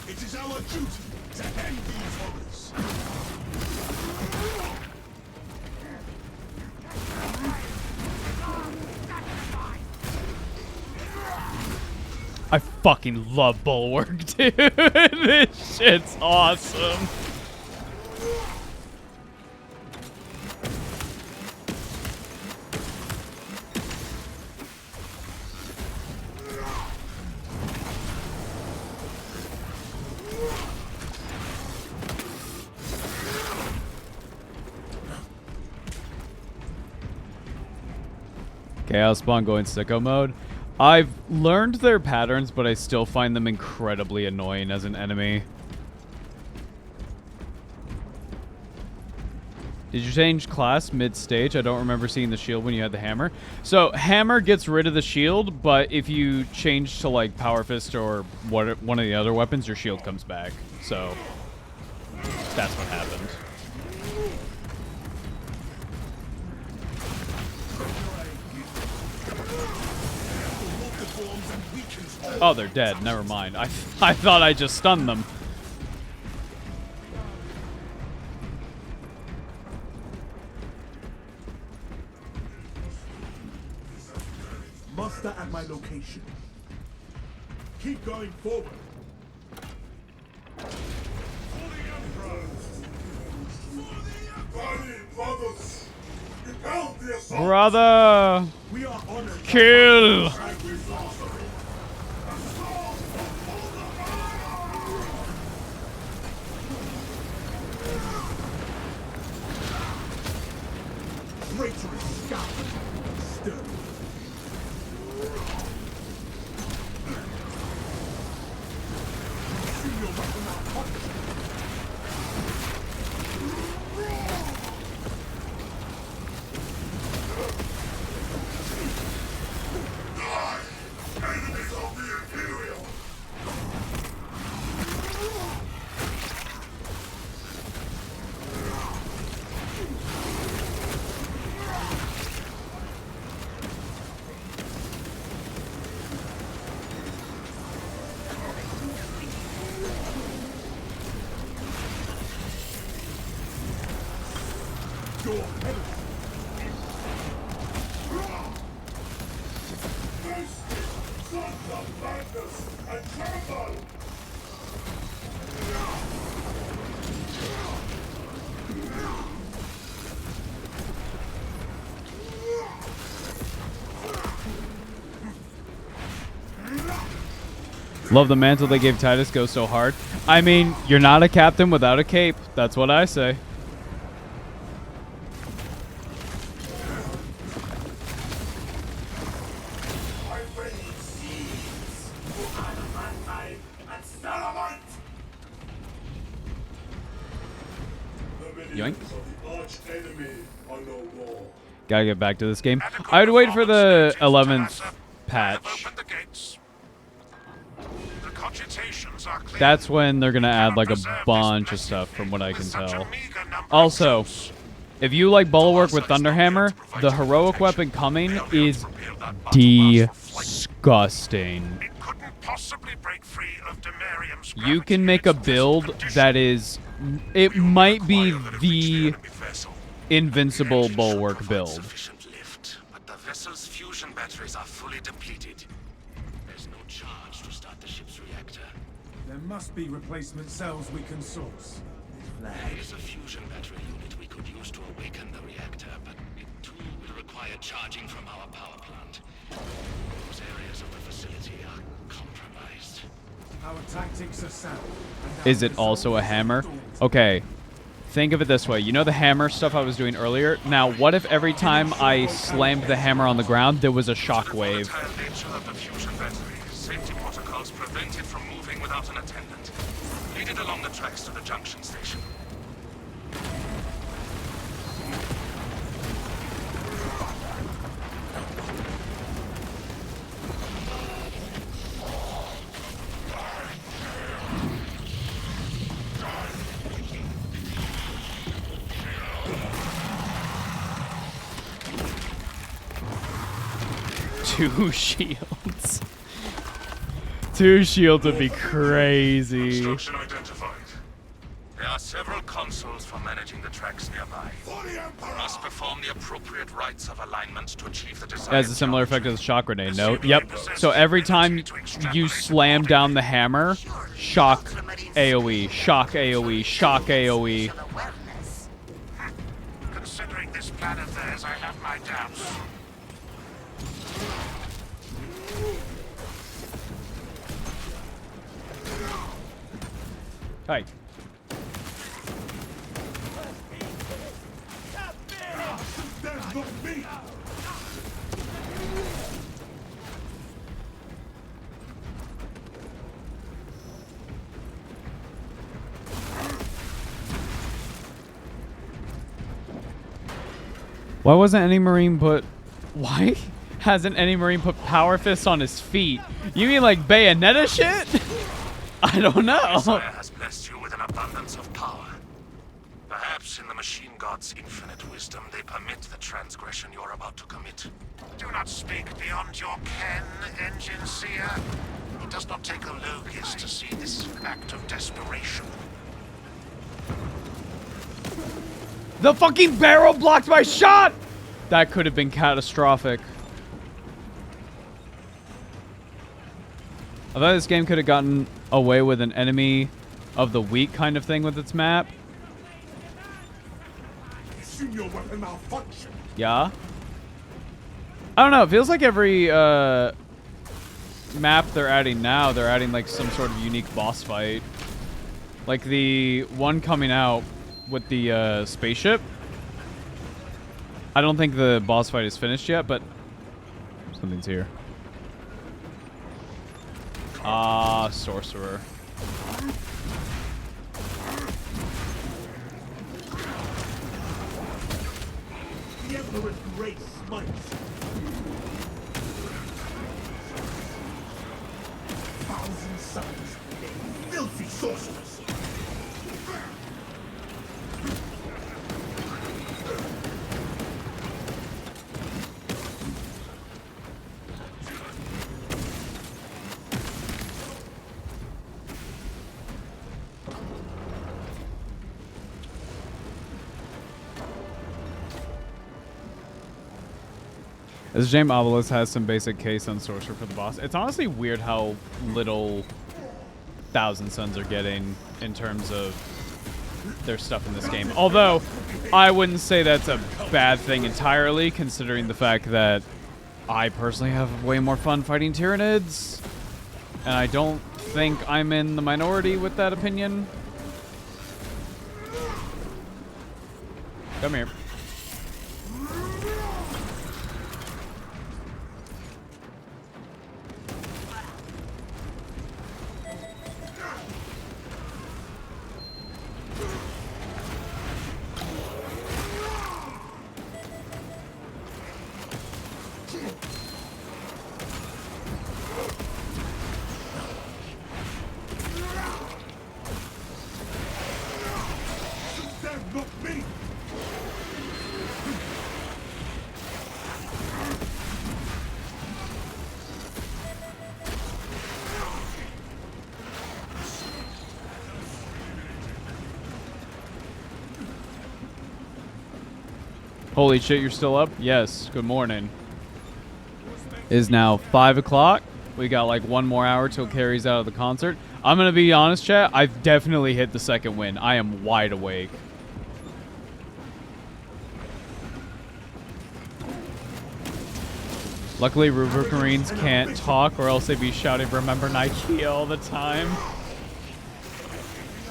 S7: It is our duty to end these horrors.
S1: I fucking love Bulwark, dude. This shit's awesome. Chaos Spawn going sicko mode. I've learned their patterns, but I still find them incredibly annoying as an enemy. Did you change class mid-stage? I don't remember seeing the shield when you had the hammer. So, hammer gets rid of the shield, but if you change to, like, Power Fist or one of the other weapons, your shield comes back. So, that's what happened. Oh, they're dead. Never mind. I thought I just stunned them.
S7: Muster at my location. Keep going forward.
S3: Brothers, repel the assault.
S1: Brother!
S7: We are honored.
S1: Kill!
S7: Traitorous scout. Still. See your weapon out.
S3: Enemies of the Imperial.
S7: Your head.
S3: Sons of madness and tremble.
S1: Love the mantle they gave Titus go so hard. I mean, you're not a captain without a cape. That's what I say. Yoink. Gotta get back to this game. I'd wait for the 11th patch. That's when they're gonna add like a bunch of stuff from what I can tell. Also, if you like Bulwark with Thunderhammer, the heroic weapon coming is disgusting. You can make a build that is... It might be the invincible Bulwark build.
S5: But the vessel's fusion batteries are fully depleted. There's no charge to start the ship's reactor.
S8: There must be replacement cells we can source.
S5: There is a fusion battery unit we could use to awaken the reactor, but it too will require charging from our power plant. Those areas of the facility are compromised.
S8: Our tactics are sound.
S1: Is it also a hammer? Okay. Think of it this way. You know the hammer stuff I was doing earlier? Now, what if every time I slammed the hammer on the ground, there was a shockwave?
S6: Safety protocols prevent it from moving without an attendant. Lead it along the tracks to the junction station.
S1: 2 shields. 2 shields would be crazy.
S4: Construction identified.
S5: There are several consoles for managing the tracks nearby. You must perform the appropriate rites of alignment to achieve the desired.
S1: It has a similar effect as the shock grenade. No.
S4: Assuming
S1: Yep.
S4: you possess
S1: So
S4: the
S1: every
S4: ability
S1: time
S4: to
S1: you
S4: extrapolate
S1: slam
S4: the
S1: down the hammer, shock AoE, shock AoE, shock AoE.
S4: Considering this plan of theirs, I have my doubts.
S1: Hi.
S8: That's not me!
S1: Why wasn't any Marine put... Why hasn't any Marine put Power Fist on his feet? You mean like Bayonetta shit? I don't know.
S5: Messiah has blessed you with an abundance of power. Perhaps in the machine god's infinite wisdom, they permit the transgression you're about to commit.
S4: Do not speak beyond your ken, Engine Seer. It does not take a Logis to see this act of desperation.
S1: The fucking barrel blocked my shot! That could have been catastrophic. I thought this game could have gotten away with an enemy of the week kind of thing with its map.
S8: Assume your weapon malfunction.
S1: Yeah. I don't know. It feels like every map they're adding now, they're adding like some sort of unique boss fight. Like the one coming out with the spaceship. I don't think the boss fight is finished yet, but something's here. Ah, sorcerer.
S8: The Emperor's grace smites. Thousand suns. Filthy sorcerers.
S1: This James Obelisk has some basic case on sorcerer for the boss. It's honestly weird how little Thousand Suns are getting in terms of their stuff in this game. Although, I wouldn't say that's a bad thing entirely, considering the fact that I personally have way more fun fighting Tyranids. And I don't think I'm in the minority with that opinion. Come here.
S8: That's not me!
S1: Holy shit, you're still up? Yes, good morning. It is now 5 o'clock. We got like 1 more hour till Carrie's out of the concert. I'm going to be honest, chat. I've definitely hit the second win. I am wide awake. Luckily, Rubric Marines can't talk or else they'd be shouting, "Remember Nike" all the time.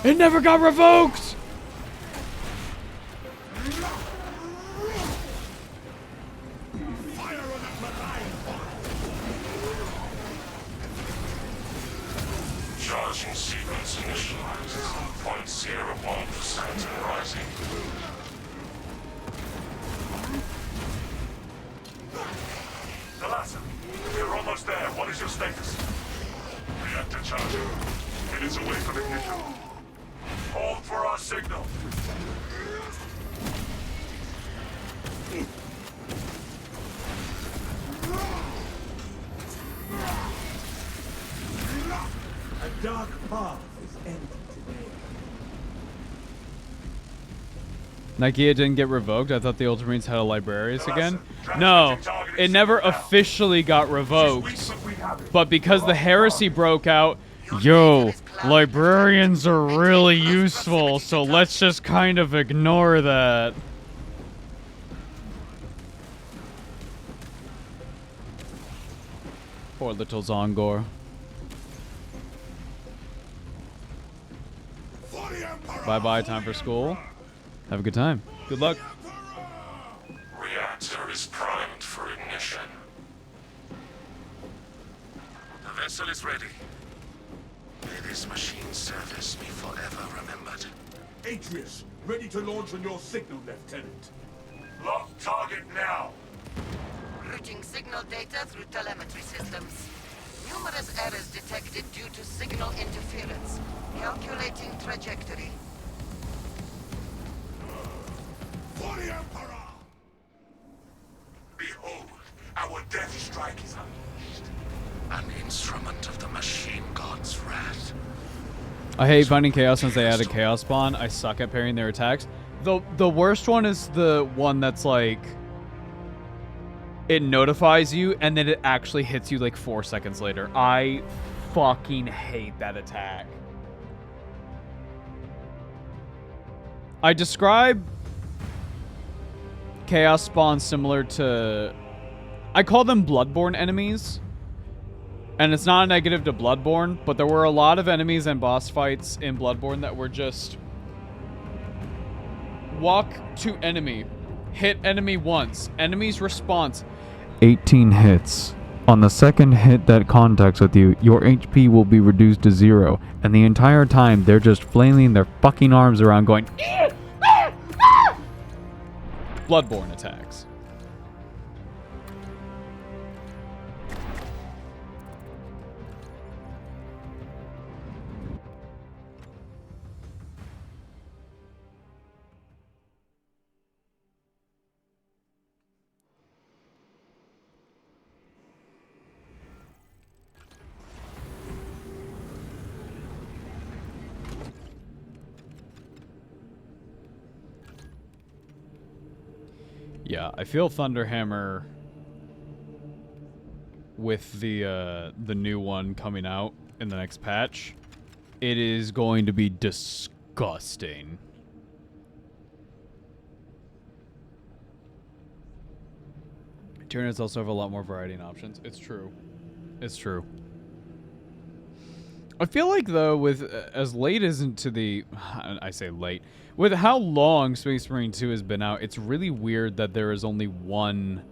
S1: It never got revoked!
S4: Charging sequence initialized. 0.01% and rising. Delasa, we're almost there. What is your status? Reactor charging. Minutes away from ignition. Hold for our signal.
S8: dark path is ended today.
S1: Nikia didn't get revoked. I thought the Ultramarines had a Librarius again. No, it never officially got revoked. But because the heresy broke out, yo, librarians are really useful, so let's just kind of ignore that. Poor little Zongor. Bye-bye, time for school. Have a good time. Good luck.
S4: Reactor is primed for ignition. The vessel is ready. May this machine service be forever remembered.
S8: Atreus, ready to launch on your signal, Lieutenant.
S4: Lock target now.
S9: Routing signal data through telemetry systems. Numerous errors detected due to signal interference. Calculating trajectory.
S6: For the Emperor! Behold, our death strike is unleashed.
S5: An instrument of the machine god's wrath.
S1: I hate finding chaos since they added chaos spawn. I suck at parrying their attacks. The worst one is the one that's like it notifies you and then it actually hits you like 4 seconds later. I fucking hate that attack. I describe chaos spawn similar to, I call them Bloodborne enemies. And it's not a negative to Bloodborne, but there were a lot of enemies and boss fights in Bloodborne that were just walk to enemy, hit enemy once, enemy's response.
S2: 18 hits. On the second hit that contacts with you, your HP will be reduced to 0, and the entire time they're just flailing their fucking arms around going
S1: Bloodborne attacks. Yeah, I feel Thunderhammer with the new one coming out in the next patch. It is going to be disgusting. Tyranids also have a lot more variety and options. It's true. It's true. I feel like, though, with as late as into the... I say late. With how long Space Marine 2 has been out, it's really weird that there is only one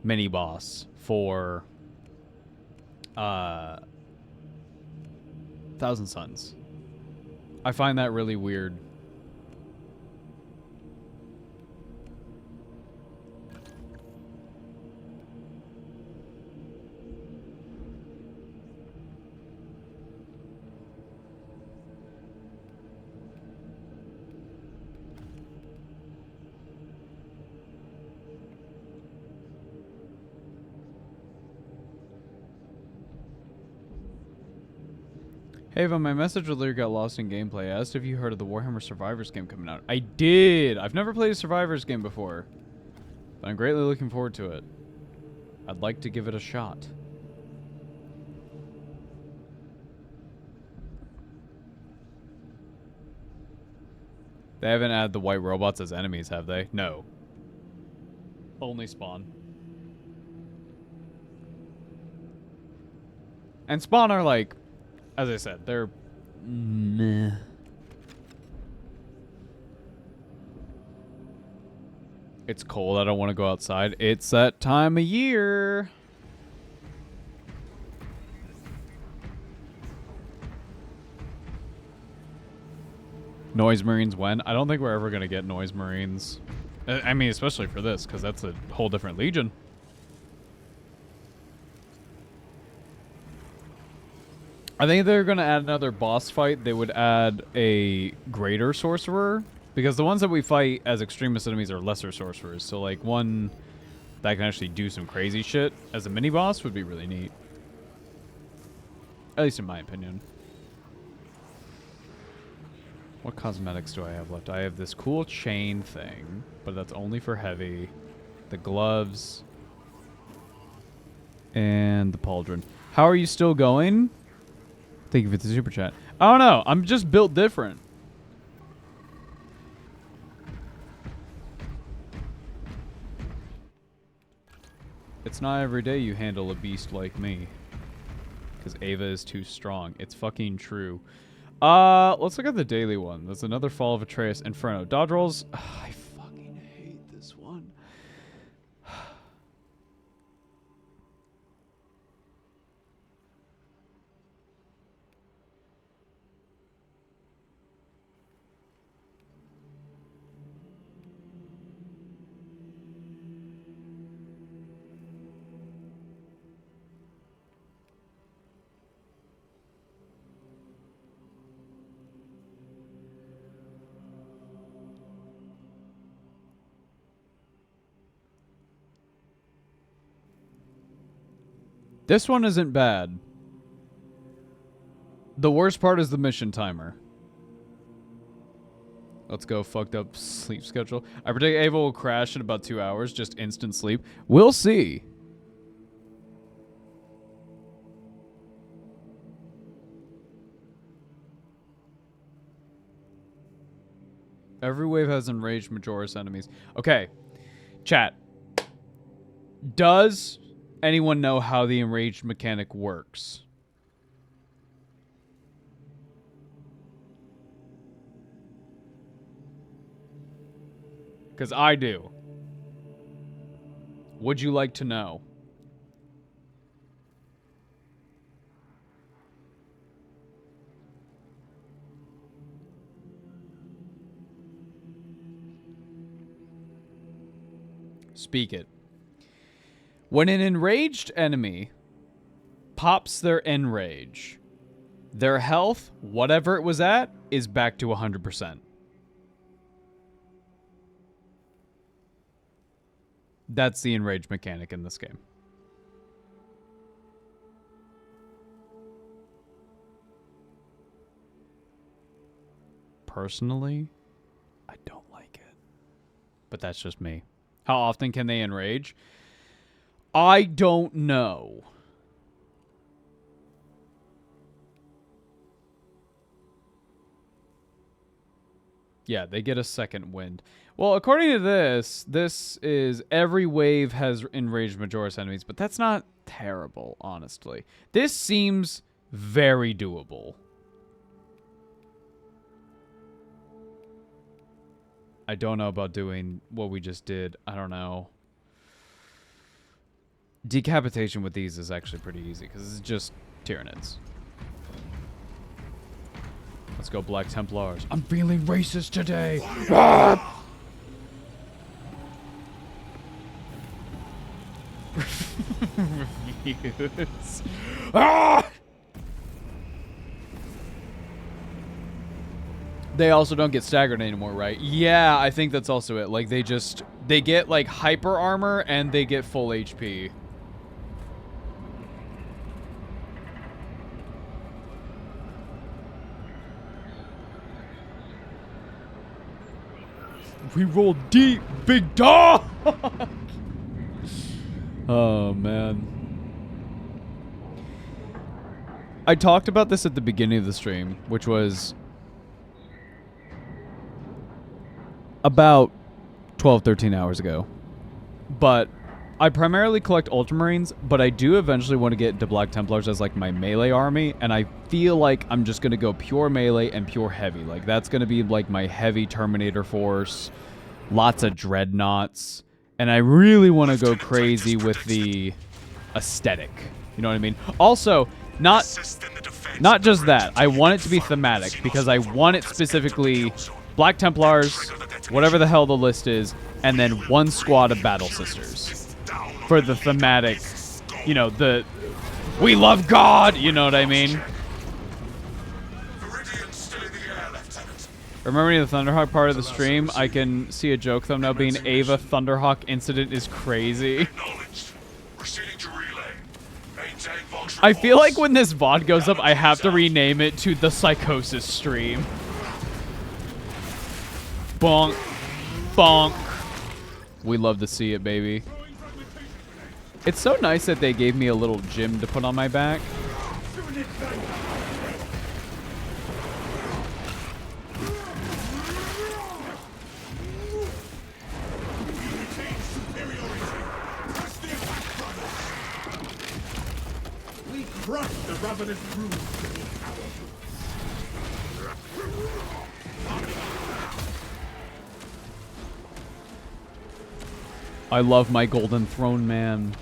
S1: mini-boss for Thousand Suns. I find that really weird. Hey, Eva, my message earlier got lost in gameplay. I asked if you heard of the Warhammer Survivors game coming out. I did! I've never played a Survivors game before, but I'm greatly looking forward to it. I'd like to give it a shot. They haven't added the white robots as enemies, have they? No. Only Spawn. And Spawn are like... As I said, they're meh. It's cold. I don't want to go outside. It's that time of year. Noise Marines when? I don't think we're ever going to get Noise Marines. I mean, especially for this, because that's a whole different legion. I think they're going to add another boss fight. They would add a greater sorcerer. Because the ones that we fight as extremist enemies are lesser sorcerers. So, like, one that can actually do some crazy shit as a mini-boss would be really neat. At least in my opinion. What cosmetics do I have left? I have this cool chain thing, but that's only for heavy. The gloves. And the pauldron. How are you still going? Thank you for the super chat. I don't know. I'm just built different. It's not every day you handle a beast like me. Because Ava is too strong. It's fucking true. Let's look at the daily one. There's another Fall of Atreus Inferno. Dodge rolls. I fucking hate this one. This one isn't bad. The worst part is the mission timer. Let's go. Fucked up sleep schedule. I predict Ava will crash in about 2 hours. Just instant sleep. We'll see. Every wave has enraged Majoris enemies. Okay. Chat. Does anyone know how the enraged mechanic works? Because I do. Would you like to know? Speak it. When an enraged enemy pops their enrage, their health, whatever it was at, is back to 100%. That's the enrage mechanic in this game. Personally, I don't like it. But that's just me. How often can they enrage? I don't know. Yeah, they get a second wind. Well, according to this is every wave has enraged Majoris enemies, but that's not terrible, honestly. This seems very doable. I don't know about doing what we just did. I don't know. Decapitation with these is actually pretty easy because it's just Tyranids. Let's go Black Templars. I'm feeling racist today. Ah! Reviews. Ah! They also don't get staggered anymore, right? Yeah, I think that's also it. Like, they get, like, hyper armor, and they get full HP. We roll deep, big dog! Oh, man. I talked about this at the beginning of the stream, which was about 12, 13 hours ago. But I primarily collect Ultramarines, but I do eventually want to get into Black Templars as like my melee army, and I feel like I'm just going to go pure melee and pure heavy. Like that's going to be like my heavy Terminator force, lots of dreadnoughts, and I really want to go crazy with the aesthetic. You know what I mean? Also, not just that. I want it to be thematic because I want it specifically Black Templars, whatever the hell the list is, and then one squad of Battle Sisters for the thematic, you know, the we love God, you know what I mean? Remembering the Thunderhawk part of the stream, I can see a joke thumbnail being Ava Thunderhawk incident is crazy. I feel like when this VOD goes up, I have to rename it to the Psychosis stream. Bonk. Bonk. We love to see it, baby. It's so nice that they gave me a little gym to put on my back.
S8: We crush the ravenous brood.
S1: I love my golden throne, man.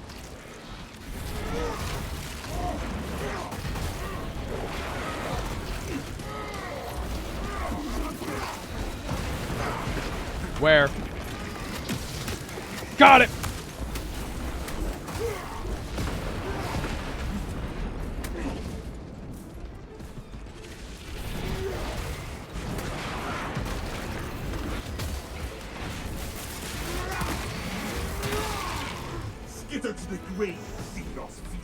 S1: Where? Got it!
S8: Skitter to the grave, Xenos feet.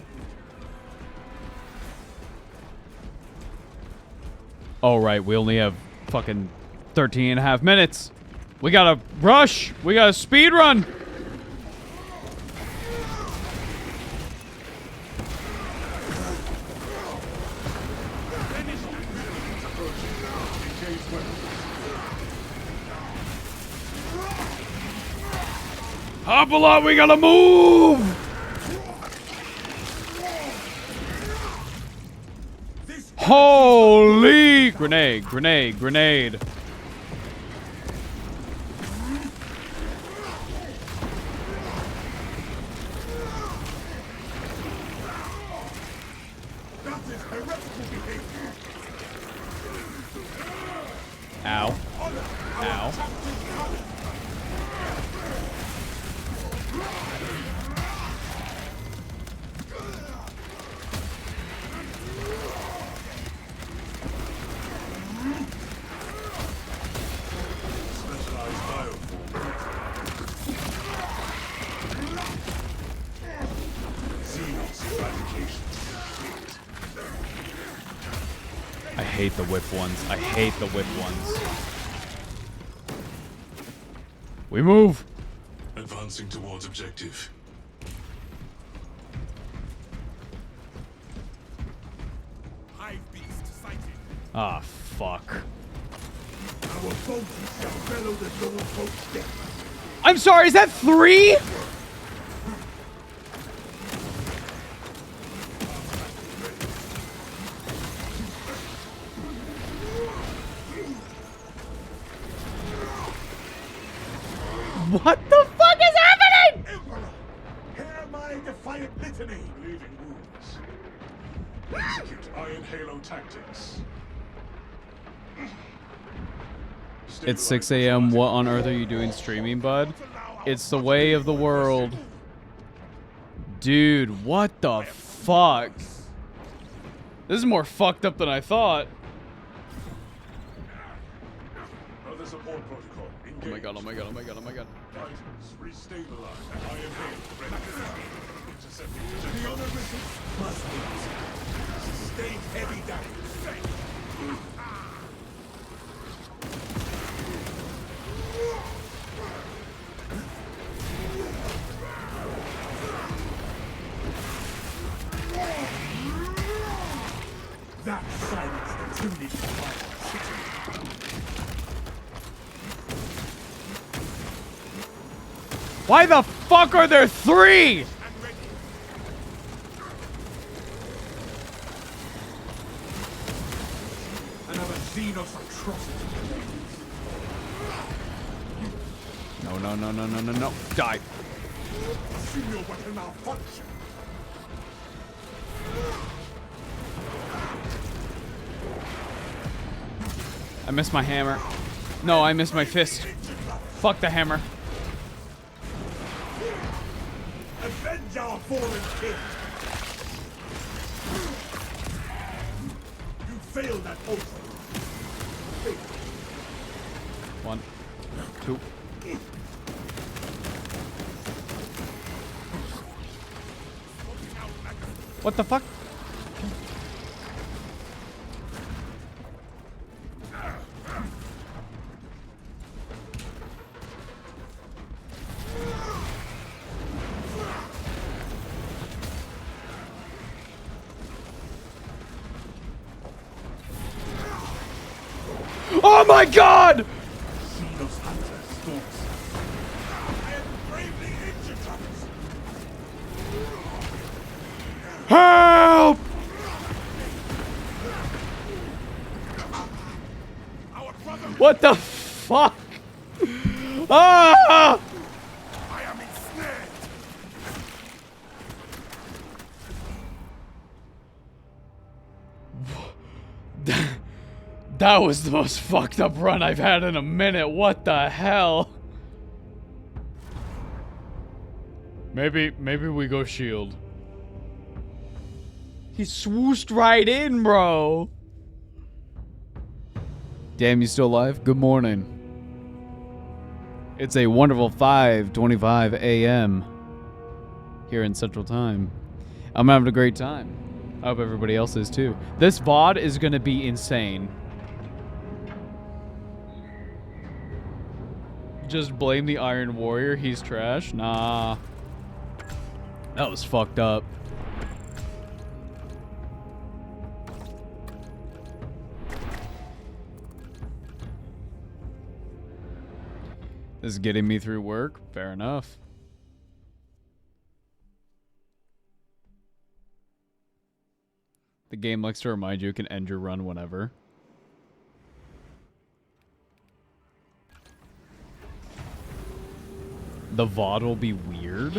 S1: All right, we only have fucking 13 and a half minutes. We gotta rush. We gotta speed run. Hop a lot, we gotta move. Holy grenade, grenade, grenade. Ow. Ow. I hate the whip ones. I hate the whip ones. We move.
S6: Advancing towards objective.
S8: Hive beast sighted.
S1: Ah, fuck.
S8: Our boat shall bellow the double boat's death.
S1: I'm sorry, is that 3? What the fuck is happening?
S8: Emperor, hear my defiant litany.
S6: Bleeding wounds. Execute Iron Halo tactics.
S1: It's 6 a.m. What on earth are you doing streaming, bud? It's the way of the world. Dude, what the fuck? This is more fucked up than I thought.
S6: Other support protocol. Engage.
S1: Oh my god, oh my god, oh my god, oh my god.
S6: Vitals, restabilize. Iron Halo ready. Intercepting.
S8: The other missiles must wait. Sustained heavy damage. That silenced the timid fire.
S1: Why the fuck are there 3?
S8: Another Xenos atrocity.
S1: No, no, no, no, no, no, no. Die.
S8: Serial weapon malfunction.
S1: I missed my hammer. No, I missed my fist. Fuck the hammer.
S8: Avenge our fallen king. You failed that oath.
S1: 1, 2. What the fuck? my god!
S8: See those hunters, Storms. I am gravely injured, Travis.
S1: Help!
S8: Our brother.
S1: What the fuck? Ah!
S8: I am ensnared.
S1: That was the most fucked up run I've had in a minute. What the hell? Maybe we go shield. He swooshed right in, bro. Damn, you still alive? Good morning. It's a wonderful 5:25 a.m. here in Central Time. I'm having a great time. I hope everybody else is too. This VOD is gonna be insane. Just blame the Iron Warrior, he's trash? Nah. That was fucked up. This is getting me through work? Fair enough. The game likes to remind you it can end your run whenever. The VOD will be weird.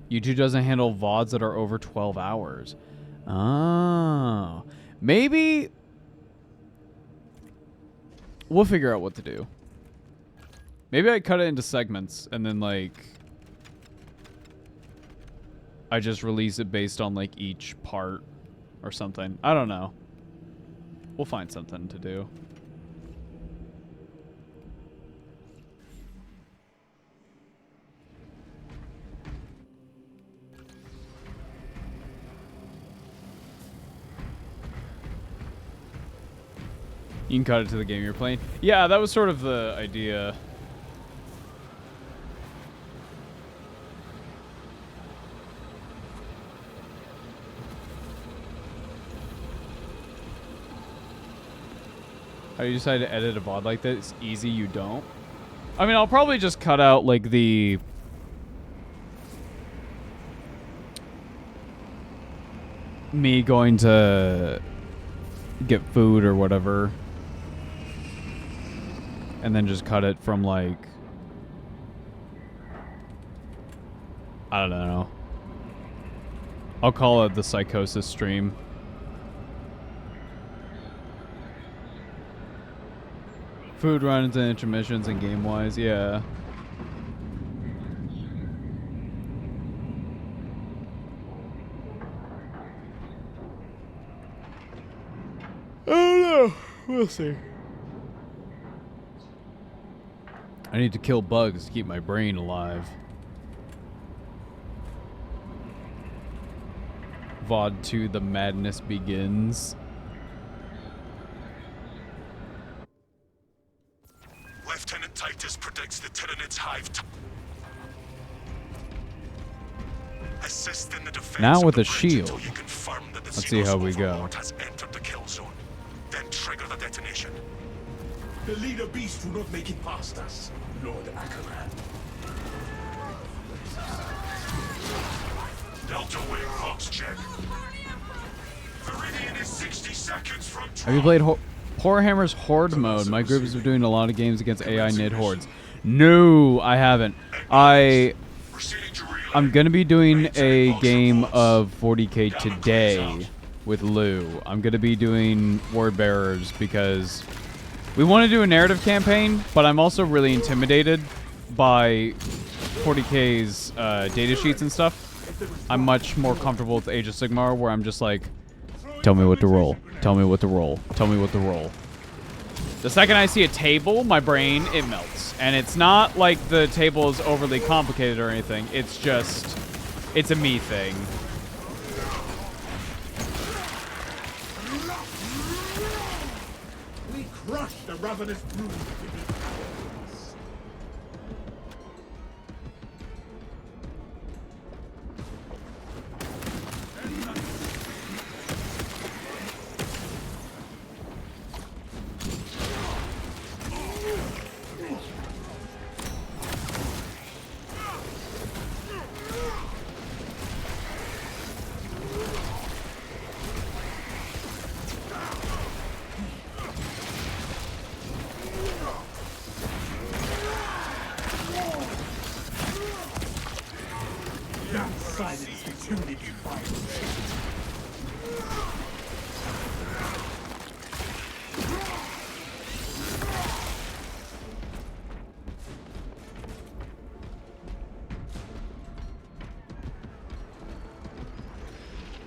S1: YouTube doesn't handle VODs that are over 12 hours. Oh. Maybe we'll figure out what to do. Maybe I cut it into segments and then like I just release it based on like each part or something. I don't know. We'll find something to do. You can cut it to the game you're playing. Yeah, that was sort of the idea. How do you decide to edit a VOD like that? It's easy, you don't. I mean, I'll probably just cut out like the me going to get food or whatever. And then just cut it from like, I don't know. I'll call it the Psychosis stream. Food runs and intermissions and game-wise, yeah. I don't know. We'll see. I need to kill bugs to keep my brain alive. VOD 2, the madness begins.
S6: Lieutenant Titus predicts the Tyranids hive. Assist in the defense
S1: now with
S6: of the
S1: a
S6: bridge
S1: shield.
S6: until you confirm that the
S1: Let's see how we go.
S6: Overlord has entered the kill zone. Then trigger the detonation.
S8: The leader beasts will not make it past us, Lord Ackerman.
S6: Delta Wing Fox check. Viridian is 60 seconds from
S1: Have you played Poorhammer's Horde mode? My group is doing a lot of games against AI nid hordes. No, I haven't. I'm gonna be doing a game of 40k today with Lou. I'm gonna be doing Word Bearers because we want to do a narrative campaign, but I'm also really intimidated by 40k's data sheets and stuff. I'm much more comfortable with Age of Sigmar, where I'm just like, tell me what to roll, tell me what to roll, tell me what to roll. The second I see a table, my brain, it melts. And it's not like the table is overly complicated or anything. It's just, it's a me thing.
S8: We crush the ravenous brood.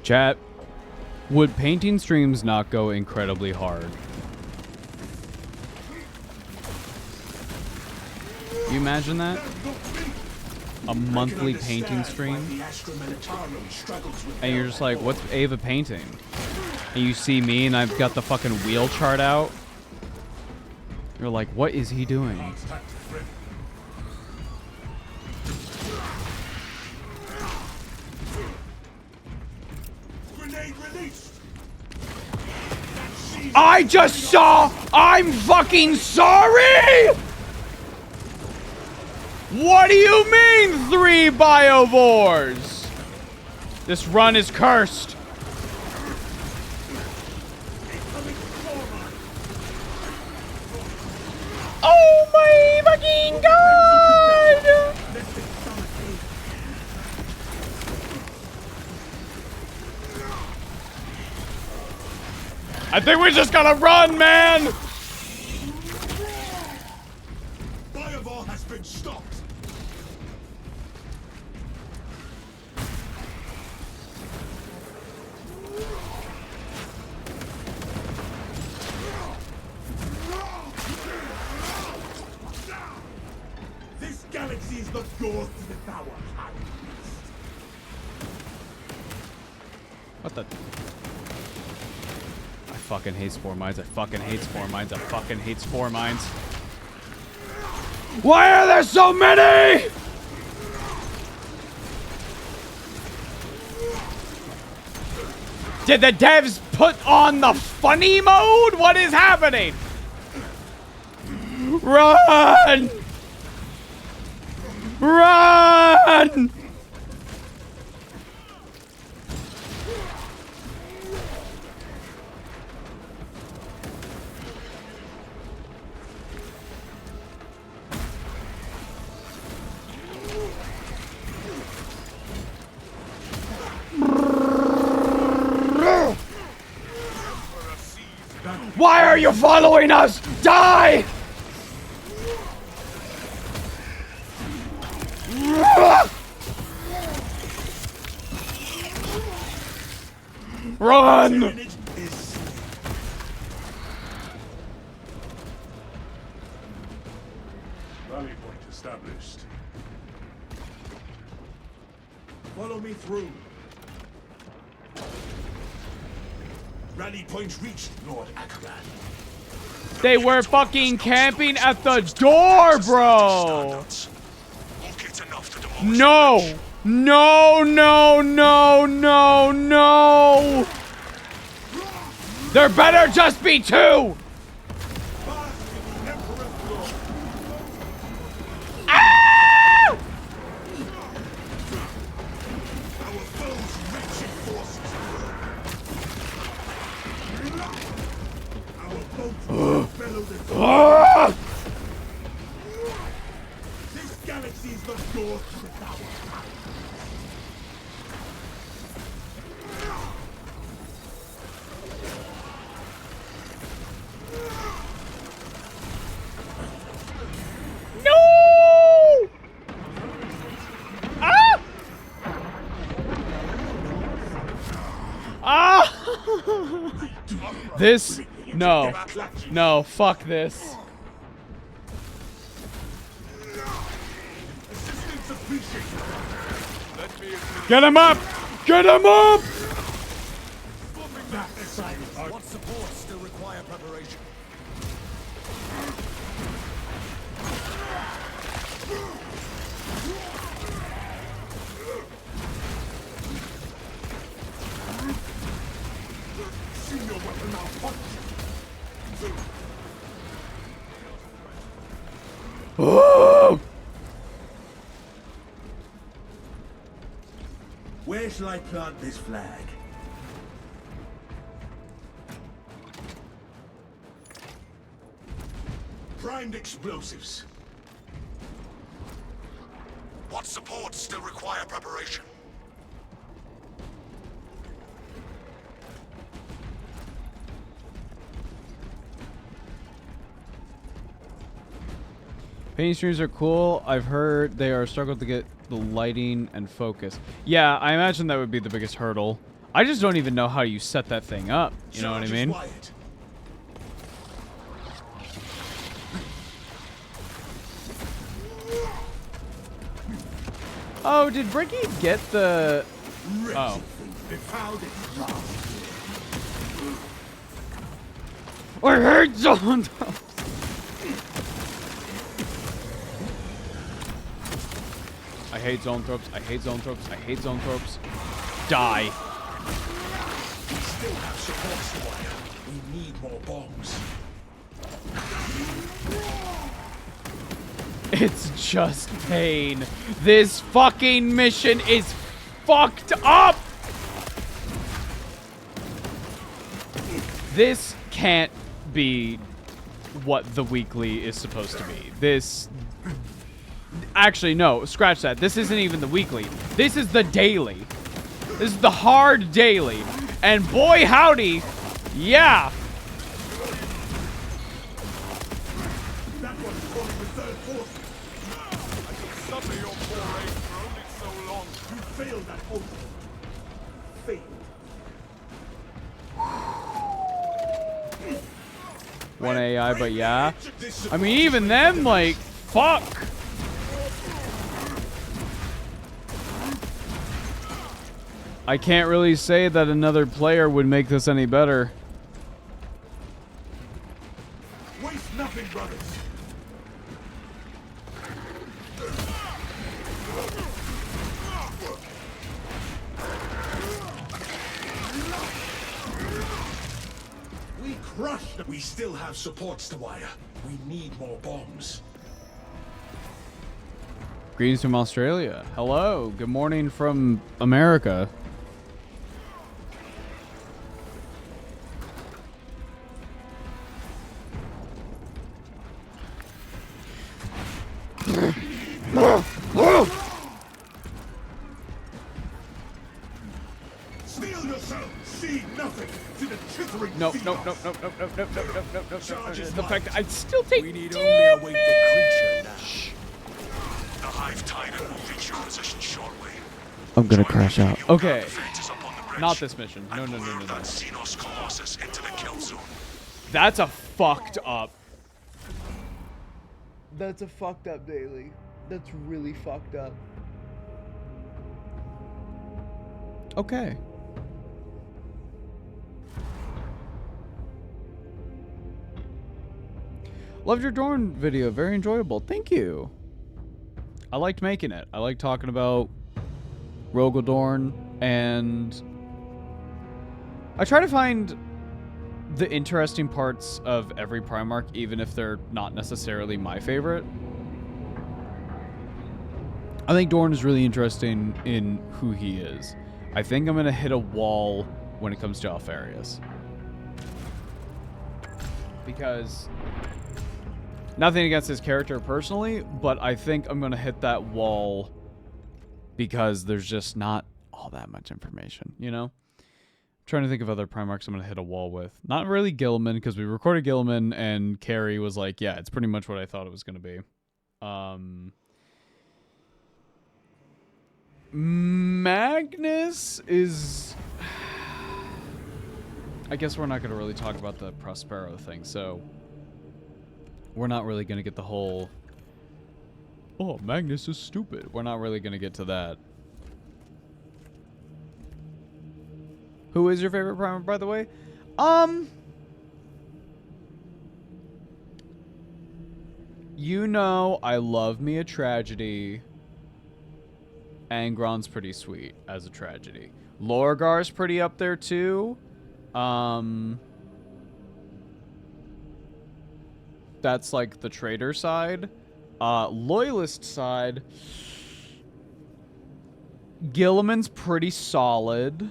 S1: Chat, would painting streams not go incredibly hard? You imagine that? A monthly painting stream? And you're just like, what's Ava painting? And you see me and I've got the fucking wheel chart out. You're like, what is he doing? I just saw! I'm fucking sorry! What do you mean 3 biovores? This run is cursed. Oh my fucking god! I think we just gotta run, man!
S8: Biovore has been stopped. This galaxy is not yours to devour.
S1: What the? I fucking hate spore mines. I fucking hate spore mines. I fucking hate spore mines. Why are there so many? Did the devs put on the funny mode? What is happening? Run! Run! Why are you following us? Die! Run!
S8: Rally point established. Follow me through. Rally point reached, Lord Akran.
S1: They were fucking camping at the door, bro! No! No, no, no, no, no! There better just be 2! Ah!
S8: This galaxy is not yours to devour.
S1: No! Ah! Ah! This, no, no, fuck this. Get him up! Get him up!
S8: What supports still require preparation? See your weapon malfunction.
S1: Oh!
S8: Where shall I plant this flag? Primed explosives.
S6: What supports still require preparation?
S1: Painting streams are cool. I've heard they are struggled to get the lighting and focus. Yeah, I imagine that would be the biggest hurdle. I just don't even know how you set that thing up. You know what I mean?
S8: Wyatt.
S1: Oh, did Bricky get the... Oh. I hate zone tropes. I hate zone tropes. I hate zone tropes. I hate zone tropes. Die.
S8: We still have supports to wire. We need more bombs.
S1: It's just pain. This fucking mission is fucked up. This can't be what the weekly is supposed to be. This... Actually, no. Scratch that. This isn't even the weekly. This is the daily. This is the hard daily. And boy howdy, yeah.
S8: That one's calling the third force. I could suffer your poor aim for only so long. You failed that oath. Failed.
S1: 1 AI, but yeah. I mean, even them, like, fuck. I can't really say that another player would make this any better.
S8: Waste nothing, brothers. We crushed them. We still have supports to wire. We need more bombs.
S1: Greetings from Australia. Hello. Good morning from America.
S8: Steel yourself. See nothing. To the chittering
S1: No. The fact that I still take
S8: We need only await the creature now.
S6: The hive tiger will reach your position shortly.
S2: I'm gonna crash out.
S1: Okay.
S6: Defenses up on the bridge.
S1: Not this mission. No.
S6: That Xenos Colossus into the kill zone.
S1: That's a fucked up. That's a fucked up daily. That's really fucked up. Okay. Loved your Dorn video. Very enjoyable. Thank you. I liked making it. I liked talking about Rogodorn, and I try to find the interesting parts of every Primarch, even if they're not necessarily my favorite. I think Dorn is really interesting in who he is. I think I'm going to hit a wall when it comes to Alfarius. Because... nothing against his character personally, but I think I'm going to hit that wall because there's just not all that much information, you know? I'm trying to think of other Primarchs I'm going to hit a wall with. Not really Gilliman, because we recorded Gilliman, and Carrie was like, yeah, it's pretty much what I thought it was going to be. Magnus is... I guess we're not going to really talk about the Prospero thing, so... we're not really going to get the whole... oh, Magnus is stupid. We're not really going to get to that. Who is your favorite Primarch, by the way? You know, I love me a tragedy. Angron's pretty sweet as a tragedy. Lorgar's pretty up there too. That's like the traitor side. Loyalist side, Gilliman's pretty solid.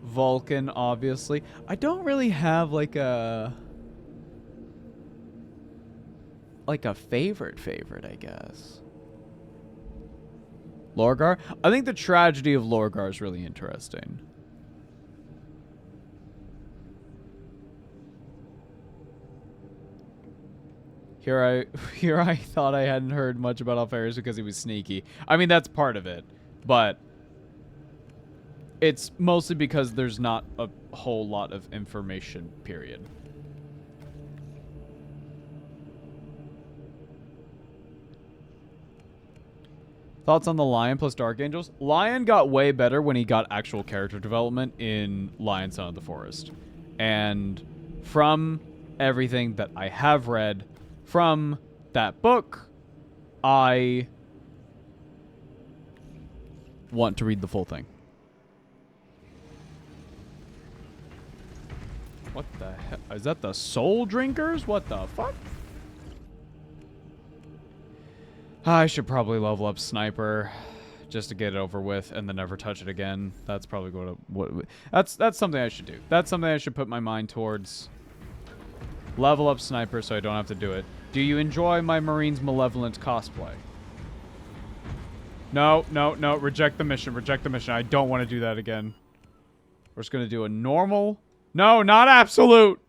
S1: Vulcan, obviously. I don't really have like a favorite, I guess. Lorgar? I think the tragedy of Lorgar is really interesting. Here I thought I hadn't heard much about Alfarius because he was sneaky. I mean, that's part of it. But It's mostly because there's not a whole lot of information, period. Thoughts on the Lion plus Dark Angels? Lion got way better when he got actual character development in Lion Son of the Forest. And from everything that I have read from that book, I want to read the full thing. What the hell? Is that the Soul Drinkers? What the fuck? I should probably level up Sniper just to get it over with and then never touch it again. That's probably that's something I should do. That's something I should put my mind towards. Level up Sniper so I don't have to do it. Do you enjoy my Marines Malevolent cosplay? No, no, no. Reject the mission. Reject the mission. I don't want to do that again. We're just going to do a normal. No, not absolute.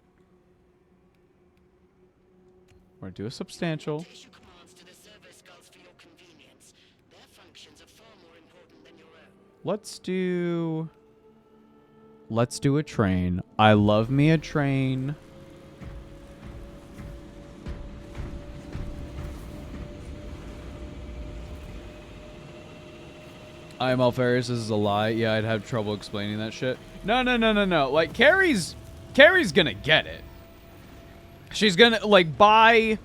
S1: We're going to do a substantial. Let's do a train. I love me a train. I am Alfarius, this is a lie. Yeah, I'd have trouble explaining that shit. No, no, no, no, no. Like, Carrie's gonna get it. She's gonna, like, buy...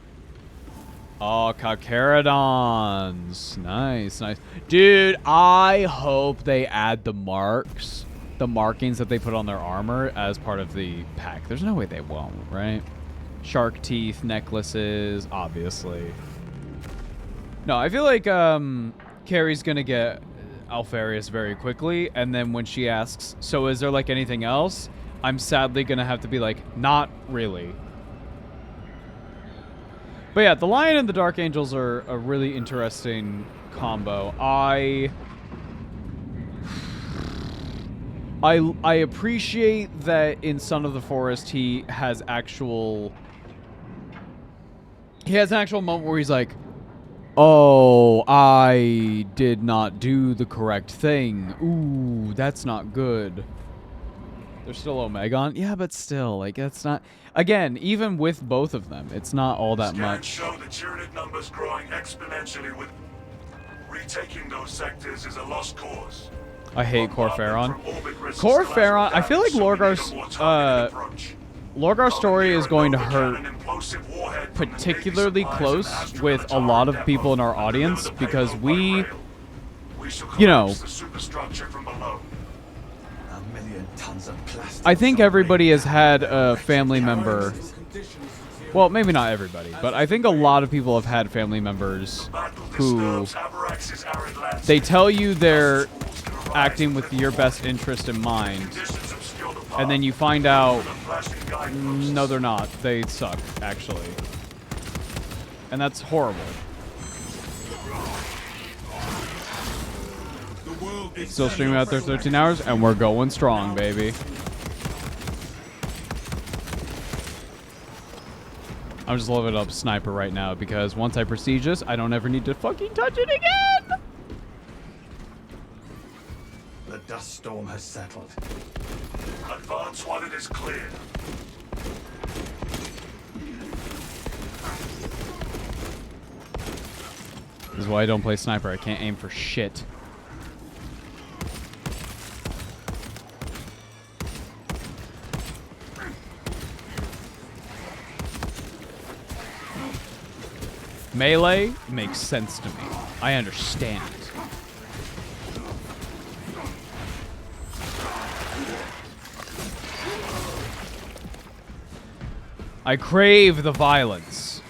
S1: Oh, Calcaradons. Nice, nice. Dude, I hope they add the markings that they put on their armor as part of the pack. There's no way they won't, right? Shark teeth, necklaces, obviously. No, I feel like Carrie's gonna get Alfarius very quickly, and then when she asks, so is there like anything else? I'm sadly gonna have to be like, not really. But yeah, the Lion and the Dark Angels are a really interesting combo. I appreciate that in Son of the Forest he has an actual moment where he's like, oh, I did not do the correct thing. Ooh, that's not good. There's still Omegon. Yeah, but still, like, that's not... Again, even with both of them, it's not all that much.
S4: Show the Tyranid numbers growing exponentially with... Retaking those sectors is a lost cause.
S1: I hate Corferon. Corferon, I feel like Lorgar's story is going to hurt particularly close with a lot of people in our audience because we, you know, I think everybody has had a family member. Well, maybe not everybody, but I think a lot of people have had family members who they tell you they're acting with your best interest in mind, and then you find out, no, they're not. They suck, actually. And that's horrible. Still streaming out there 13 hours, and we're going strong, baby. I'm just leveling up Sniper right now because once I prestige this, I don't ever need to fucking touch it again.
S8: The dust storm has settled.
S4: Advance while it is clear.
S1: This is why I don't play Sniper. I can't aim for shit. Melee makes sense to me. I understand. I crave the violence.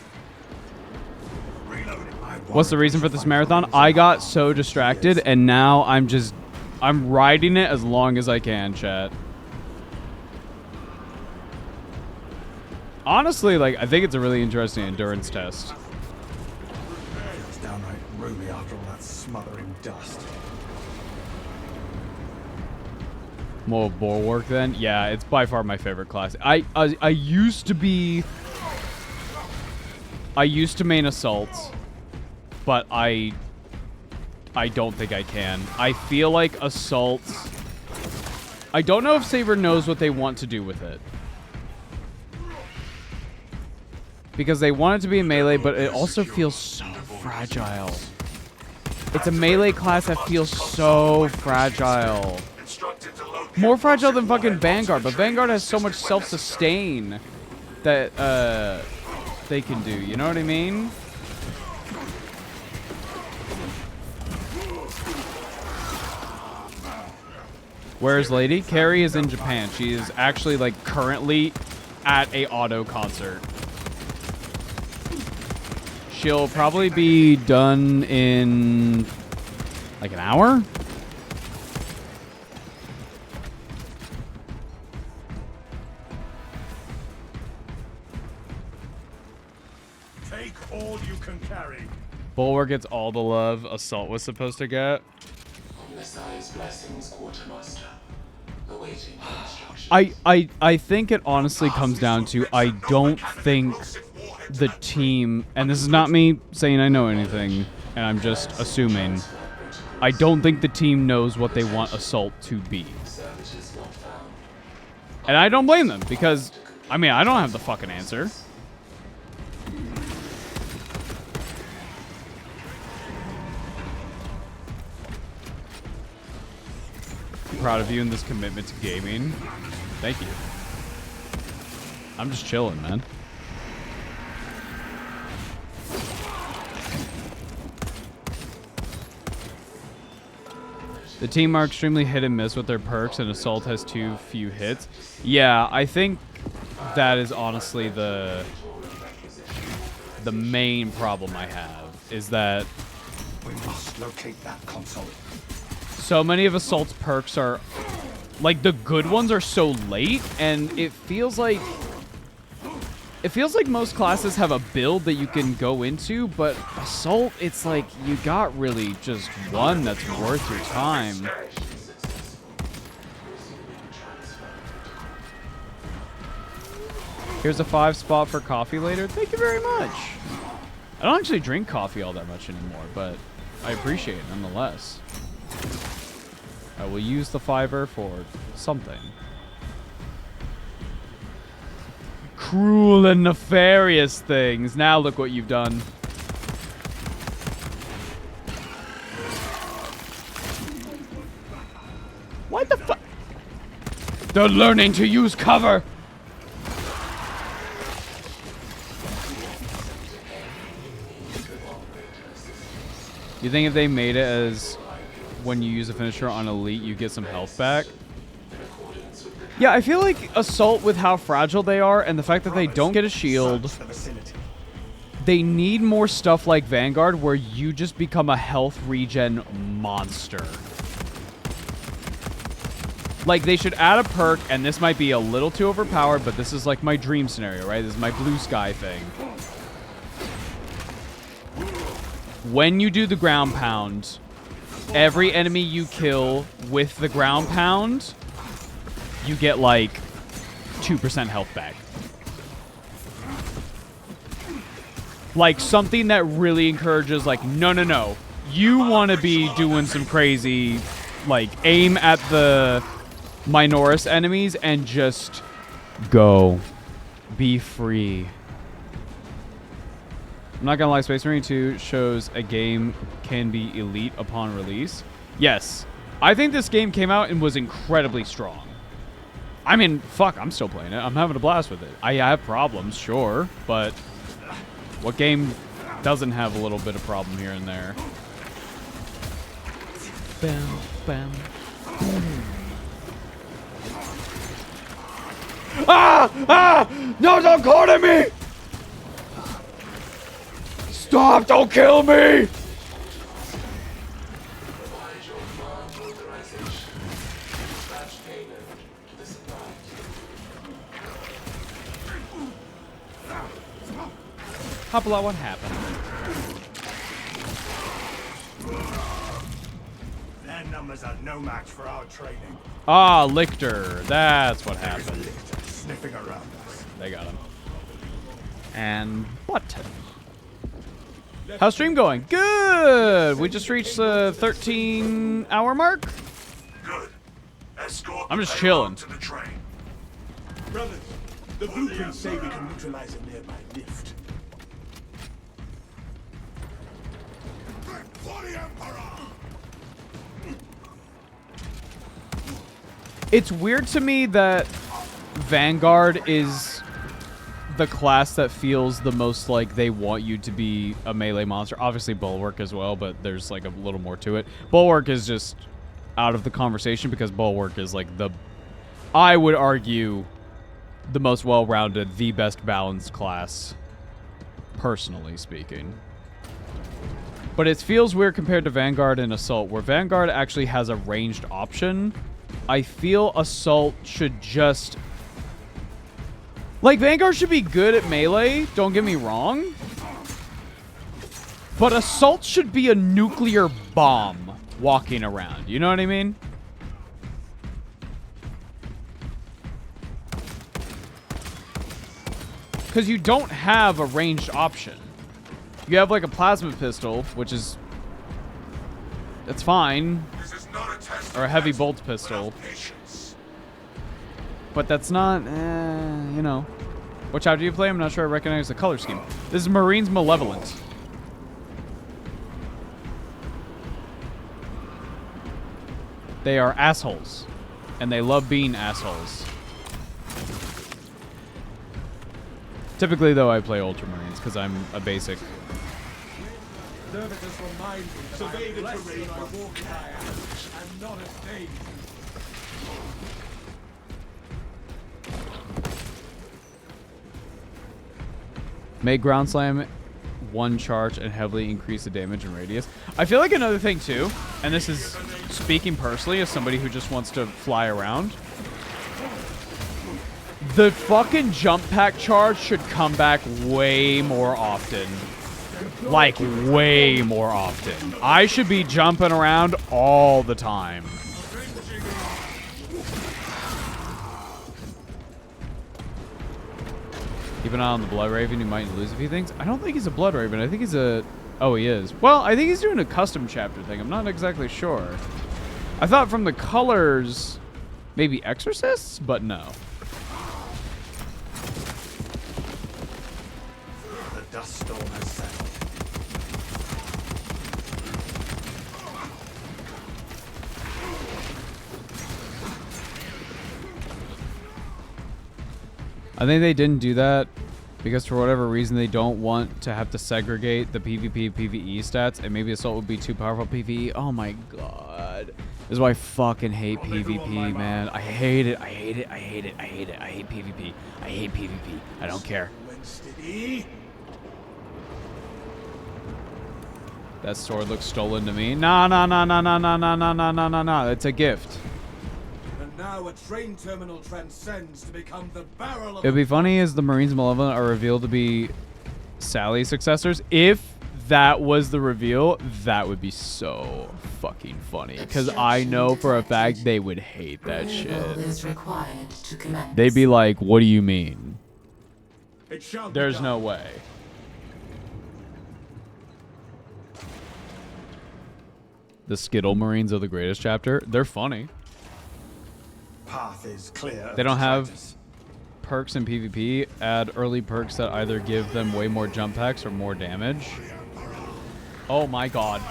S1: What's the reason for this marathon? I got so distracted, and now I'm riding it as long as I can, chat. Honestly, like, I think it's a really interesting endurance test.
S8: It's downright roomy after all that smothering dust.
S1: More Bulwark then? Yeah, it's by far my favorite class. I used to main Assault, but I don't think I can. I feel like Assault I don't know if Saber knows what they want to do with it. Because they want it to be a melee, but it also feels so fragile. It's a melee class that feels so fragile. More fragile than fucking Vanguard, but Vanguard has so much self-sustain that they can do. You know what I mean? Where's Lady? Carrie is in Japan. She is actually like currently at a auto concert. She'll probably be done in like an hour.
S8: Take all you can carry.
S1: Bulwark gets all the love Assault was supposed to get.
S7: Messiah's blessings, Quartermaster. Awaiting instructions.
S1: I think it honestly comes down to I don't think the team, and this is not me saying I know anything, and I'm just assuming, I don't think the team knows what they want Assault to be. And I don't blame them, because, I mean, I don't have the fucking answer. I'm proud of you in this commitment to gaming. Thank you. I'm just chilling, man. The team are extremely hit and miss with their perks, and Assault has too few hits. Yeah, I think that is honestly the main problem I have, is that
S8: We must locate that console.
S1: so many of Assault's perks are, like, the good ones are so late, and it feels like most classes have a build that you can go into, but Assault, it's like you got really just one that's worth your time. Here's a 5 spot for coffee later. Thank you very much. I don't actually drink coffee all that much anymore, but I appreciate it nonetheless. I will use the fiver for something. Cruel and nefarious things. Now look what you've done. What the fuck? They're learning to use cover. You think if they made it as when you use a finisher on Elite, you get some health back? Yeah, I feel like Assault, with how fragile they are and the fact that they don't get a shield, they need more stuff like Vanguard where you just become a health regen monster. Like, they should add a perk, and this might be a little too overpowered, but this is like my dream scenario, right? This is my blue sky thing. When you do the ground pound, every enemy you kill with the ground pound, you get like 2% health back. Like something that really encourages, like, no. You want to be doing some crazy, like, aim at the Minoris enemies and just go. Be free. I'm not gonna lie, Space Marine 2 shows a game can be elite upon release. Yes. I think this game came out and was incredibly strong. I mean, fuck, I'm still playing it. I'm having a blast with it. I have problems, sure, but what game doesn't have a little bit of problem here and there? Bam, bam. Ah! No, don't corner me! Stop! Don't kill me! Hopla, what happened?
S8: Their numbers are no match for our training.
S1: Ah, Lictor. That's what
S8: There's a
S1: happened.
S8: lictor sniffing around us.
S1: They got him. And button. How's stream going? Good! We just reached the 13-hour mark.
S4: Good. Escort
S1: I'm
S4: the
S1: just
S4: payload
S1: chilling.
S4: to the train.
S8: Brothers, the blueprints say we can neutralize a nearby lift. For the Emperor!
S1: It's weird to me that Vanguard is the class that feels the most like they want you to be a melee monster. Obviously Bulwark as well, but there's like a little more to it. Bulwark is just out of the conversation because Bulwark is like I would argue, the most well-rounded, the best balanced class, personally speaking. But it feels weird compared to Vanguard and Assault, where Vanguard actually has a ranged option. I feel Assault should just... Like, Vanguard should be good at melee, don't get me wrong. But Assault should be a nuclear bomb walking around. You know what I mean? Because you don't have a ranged option. You have like a plasma pistol, which is... It's fine.
S6: This is not a test
S1: Or a heavy bolt pistol. But that's not, you know. Which chapter do you play? I'm not sure I recognize the color scheme. This is Marines Malevolent. They are assholes. And they love being assholes. Typically, though, I play Ultramarines because I'm a basic.
S8: Servitors remind me that survey the terrain I walk by and not a stage.
S1: Make ground slam one charge and heavily increase the damage and radius. I feel like another thing too, and this is speaking personally as somebody who just wants to fly around. The fucking jump pack charge should come back way more often. Like, way more often. I should be jumping around all the time. Keep an eye on the Blood Raven. He might lose a few things. I don't think he's a Blood Raven. I think he's a... Oh, he is. Well, I think he's doing a custom chapter thing. I'm not exactly sure. I thought from the colors, maybe Exorcists, but no.
S8: The dust storm has settled.
S1: I think they didn't do that because for whatever reason they don't want to have to segregate the PvP PvE stats, and maybe Assault would be too powerful PvE. Oh my god. This is why I fucking hate PvP, man. I hate it. I hate it. I hate it. I hate it. I hate PvP. I hate PvP. I don't care. That sword looks stolen to me. Nah, nah, nah, nah, nah, nah, nah, nah, nah, nah, nah, nah. It's a gift.
S8: And now a train terminal transcends to become the barrel of...
S1: It would be funny as the Marines Malevolent are revealed to be Sally's successors. If that was the reveal, that would be so fucking funny. Because I know for a fact they would hate that shit. They'd be like, what do you mean? There's no way. The Skittle Marines are the greatest chapter. They're funny.
S8: Path is clear.
S1: They don't have perks in PvP. Add early perks that either give them way more jump packs or more damage. Oh my god.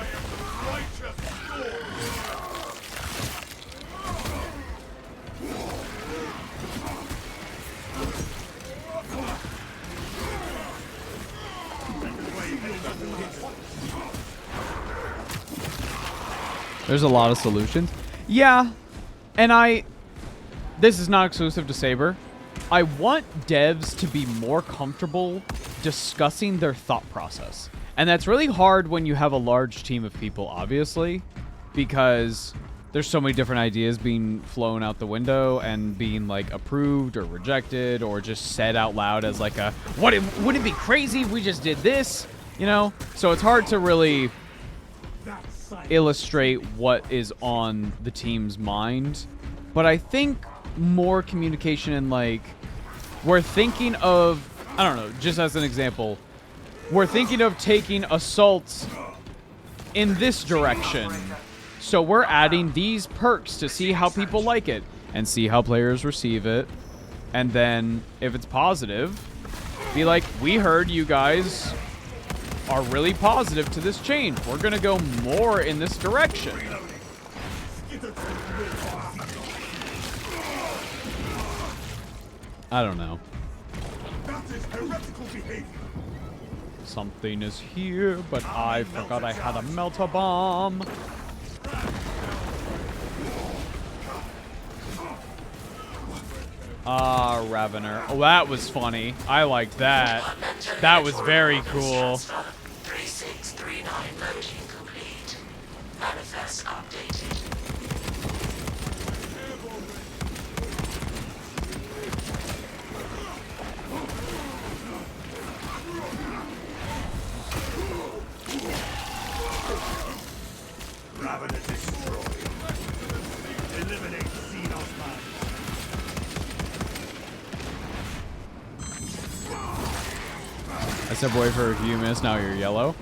S1: There's a lot of solutions. Yeah, and this is not exclusive to Saber. I want devs to be more comfortable discussing their thought process. And that's really hard when you have a large team of people, obviously, because there's so many different ideas being flown out the window and being like approved or rejected or just said out loud as like a, wouldn't it be crazy if we just did this? You know? So it's hard to really illustrate what is on the team's mind. But I think more communication and like, we're thinking of, I don't know, just as an example, we're thinking of taking assaults in this direction So we're adding these perks to see how people like it and see how players receive it. And then if it's positive, be like, we heard you guys are really positive to this change. We're going to go more in this direction. I don't know.
S8: That is heretical behavior.
S1: Something is here, but I forgot I had a melter bomb. Ah, Ravener. Oh, that was funny. I liked that. That was very cool.
S9: 3639 loading complete. Manifest updated.
S8: Ravener destroyed. Eliminate Xenos man.
S1: I said boy for a few minutes, now you're yellow.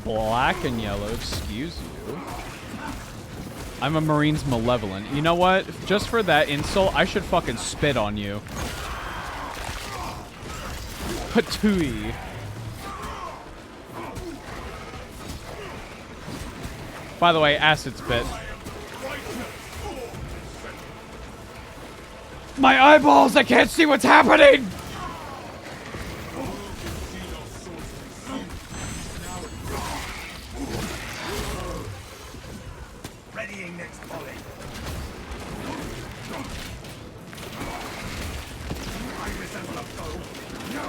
S1: Black and yellow, excuse you. I'm a Marine's malevolent. You know what? Just for that insult, I should fucking spit on you. Patooey. By the way, acid spit. My eyeballs! I can't see what's happening!
S8: Readying next volley. I resemble a foe. No.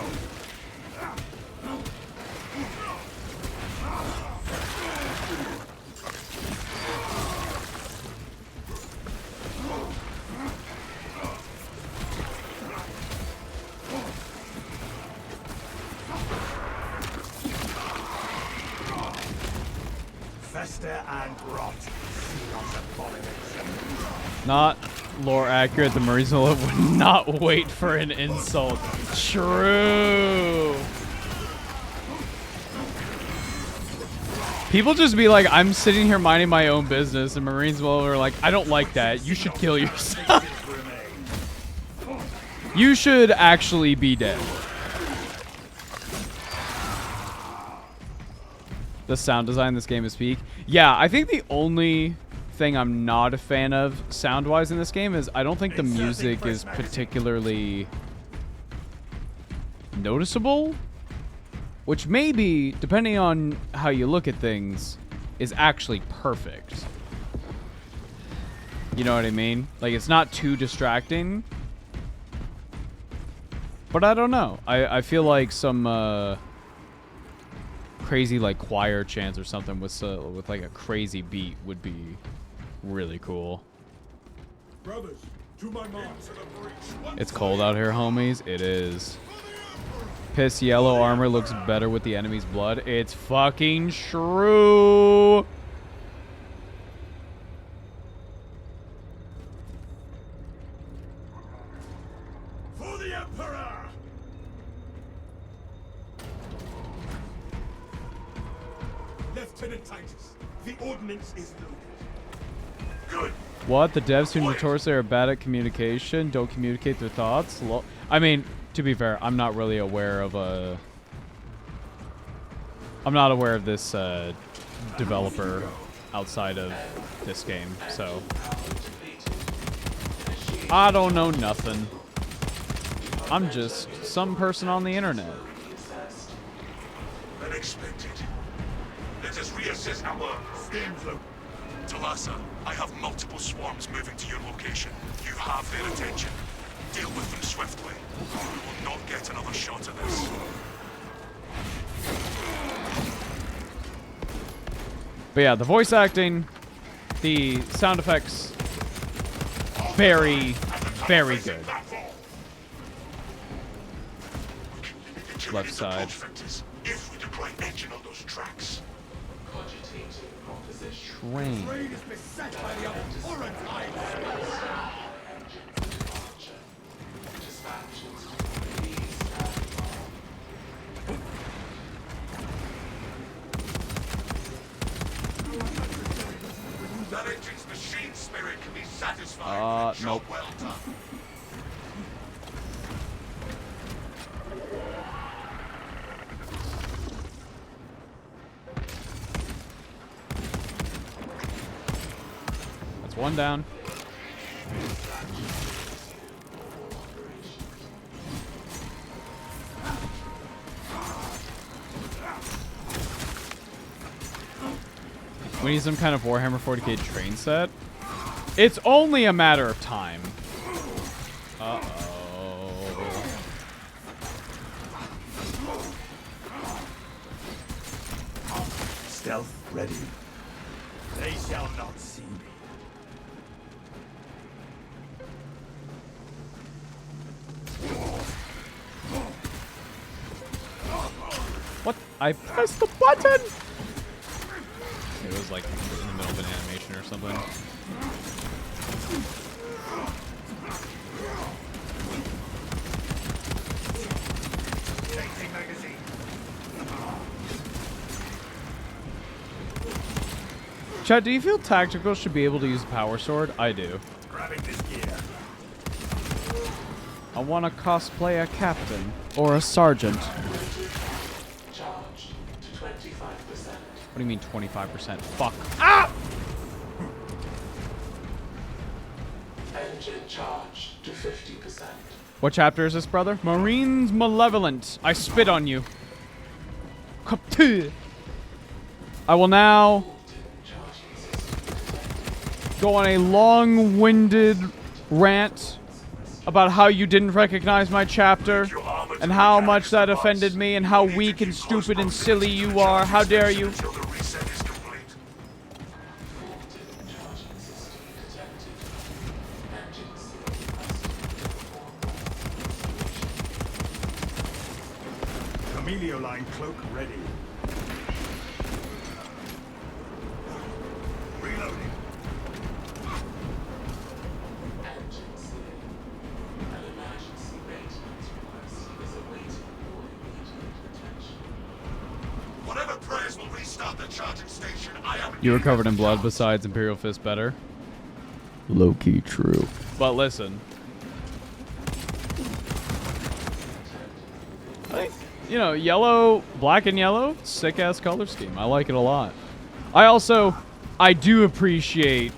S8: Fester and rot. Xenos abomination.
S1: Not lore accurate. The Marines would not wait for an insult. True. People just be like, I'm sitting here minding my own business, and Marines are like, I don't like that. You should kill yourself. You should actually be dead. The sound design in this game is peak. Yeah, I think the only thing I'm not a fan of sound-wise in this game is I don't think the music is particularly noticeable, which maybe, depending on how you look at things, is actually perfect. You know what I mean? Like, it's not too distracting. But I don't know. I feel like some crazy like choir chants or something with like a crazy beat would be really cool.
S8: Brothers, to my mark.
S1: It's cold out here, homies. It is. Piss yellow armor looks better with the enemy's blood. It's fucking true.
S8: For the Emperor! Lieutenant Titus, the ordnance is loaded.
S6: Good.
S1: What? The devs who notoriously are bad at communication don't communicate their thoughts? I mean, to be fair, I'm not really aware of I'm not aware of this developer outside of this game, so I don't know nothing. I'm just some person on the internet.
S6: Unexpected. Let us reassess our...
S8: Steam's low.
S6: Talassa, I have multiple swarms moving to your location. You have their attention. Deal with them swiftly. We will not get another shot at this.
S1: But yeah, the voice acting, the sound effects, very, very good. Left side.
S6: If we deploy engine on those tracks.
S1: Train.
S8: Raid is beset by the abhorrent
S6: That
S1: one down. We need some kind of Warhammer 40k train set. It's only a matter of time. Uh-oh.
S8: Stealth ready. They shall not see me.
S1: What? I pressed the button! It was like in the middle of an animation or something.
S8: Changing magazine.
S1: Chad, do you feel tactical should be able to use a power sword? I do.
S8: Grabbing this gear.
S1: I want to cosplay a captain or a sergeant.
S7: Charged to 25%.
S1: What do you mean 25%? Fuck. Ah!
S7: Engine charged to 50%.
S1: What chapter is this, brother? Marines Malevolent. I spit on you. Kaptu. I will now go on a long-winded rant about how you didn't recognize my chapter and how much that offended me and how weak and stupid and silly you are. How dare you?
S4: Until the reset is complete.
S8: Camelio line cloak ready. Reloading.
S4: Whatever prayers will restart the charging station, I am.
S1: You were covered in blood besides Imperial Fist better. Low-key true. But listen. I think, you know, yellow, black and yellow, sick-ass color scheme. I like it a lot. I do appreciate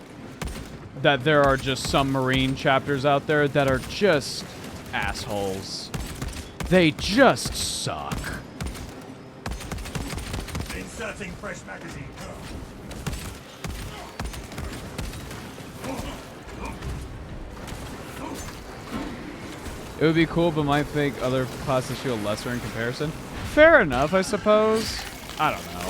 S1: that there are just some Marine chapters out there that are just assholes. They just suck.
S8: Inserting fresh magazine.
S1: It would be cool, but might think other classes feel lesser in comparison. Fair enough, I suppose. I don't know.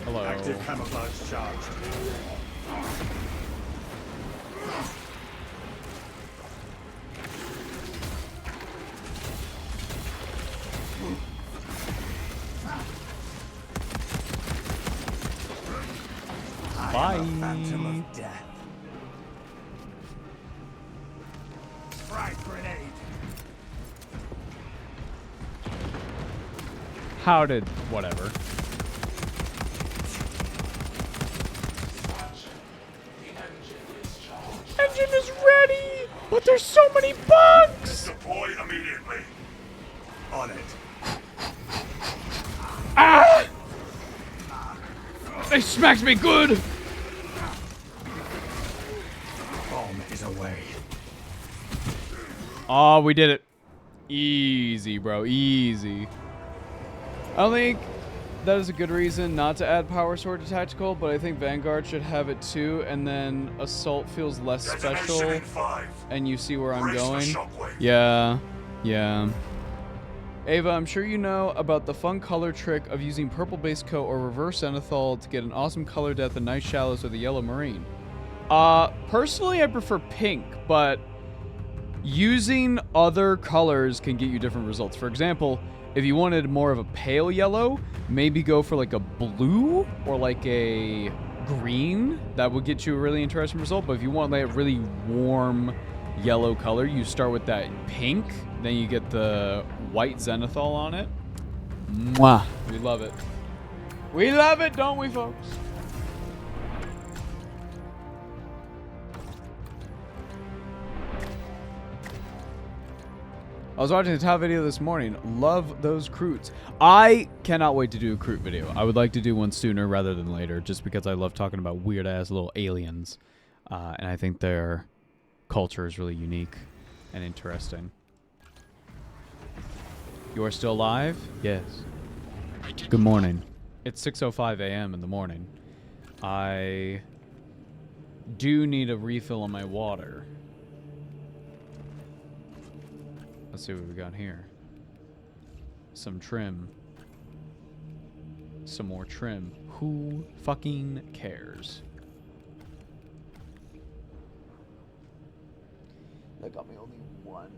S1: Hello.
S8: Active camouflage charged.
S1: Bye.
S8: Phantom of death. Frag grenade.
S1: How did... whatever. Engine is ready! But there's so many bugs!
S4: Deploy immediately.
S8: On it.
S1: Ah! They smacked me good!
S8: Bomb is away.
S1: Oh, we did it. Easy, bro. Easy. I don't think that is a good reason not to add Power Sword to Tactical, but I think Vanguard should have it too, and then Assault feels less special,
S4: Detonation in 5.
S1: and you see where I'm
S4: Brace for
S1: going.
S4: shockwave.
S1: Yeah. Yeah. Ava, I'm sure you know about the fun color trick of using purple base coat or reverse zenithal to get an awesome color depth in Night Shallows or the Yellow Marine. Personally, I prefer pink, but using other colors can get you different results. For example, if you wanted more of a pale yellow, maybe go for like a blue or like a green. That would get you a really interesting result. But if you want like a really warm yellow color, you start with that pink, then you get the white zenithal on it. Mwah. We love it. We love it, don't we, folks? I was watching the top video this morning. Love those Croots. I cannot wait to do a Croot video. I would like to do one sooner rather than later, just because I love talking about weird-ass little aliens. And I think their culture is really unique and interesting. You are still alive? Yes. Good morning. It's 6:05 a.m. in the morning. I do need a refill on my water. Let's see what we got here. Some trim. Some more trim. Who fucking cares?
S10: That got me only one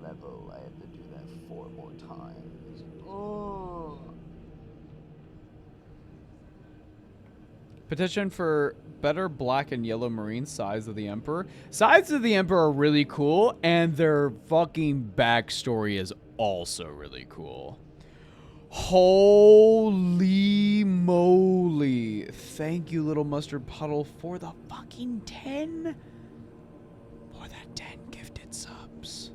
S10: level. I have to do that 4 more times. Oh.
S1: Petition for better black and yellow marine Sides of the Emperor. Sides of the Emperor are really cool, and their fucking backstory is also really cool. Holy moly. Thank you, Little Mustard Puddle, for the fucking 10. For that 10 gifted subs.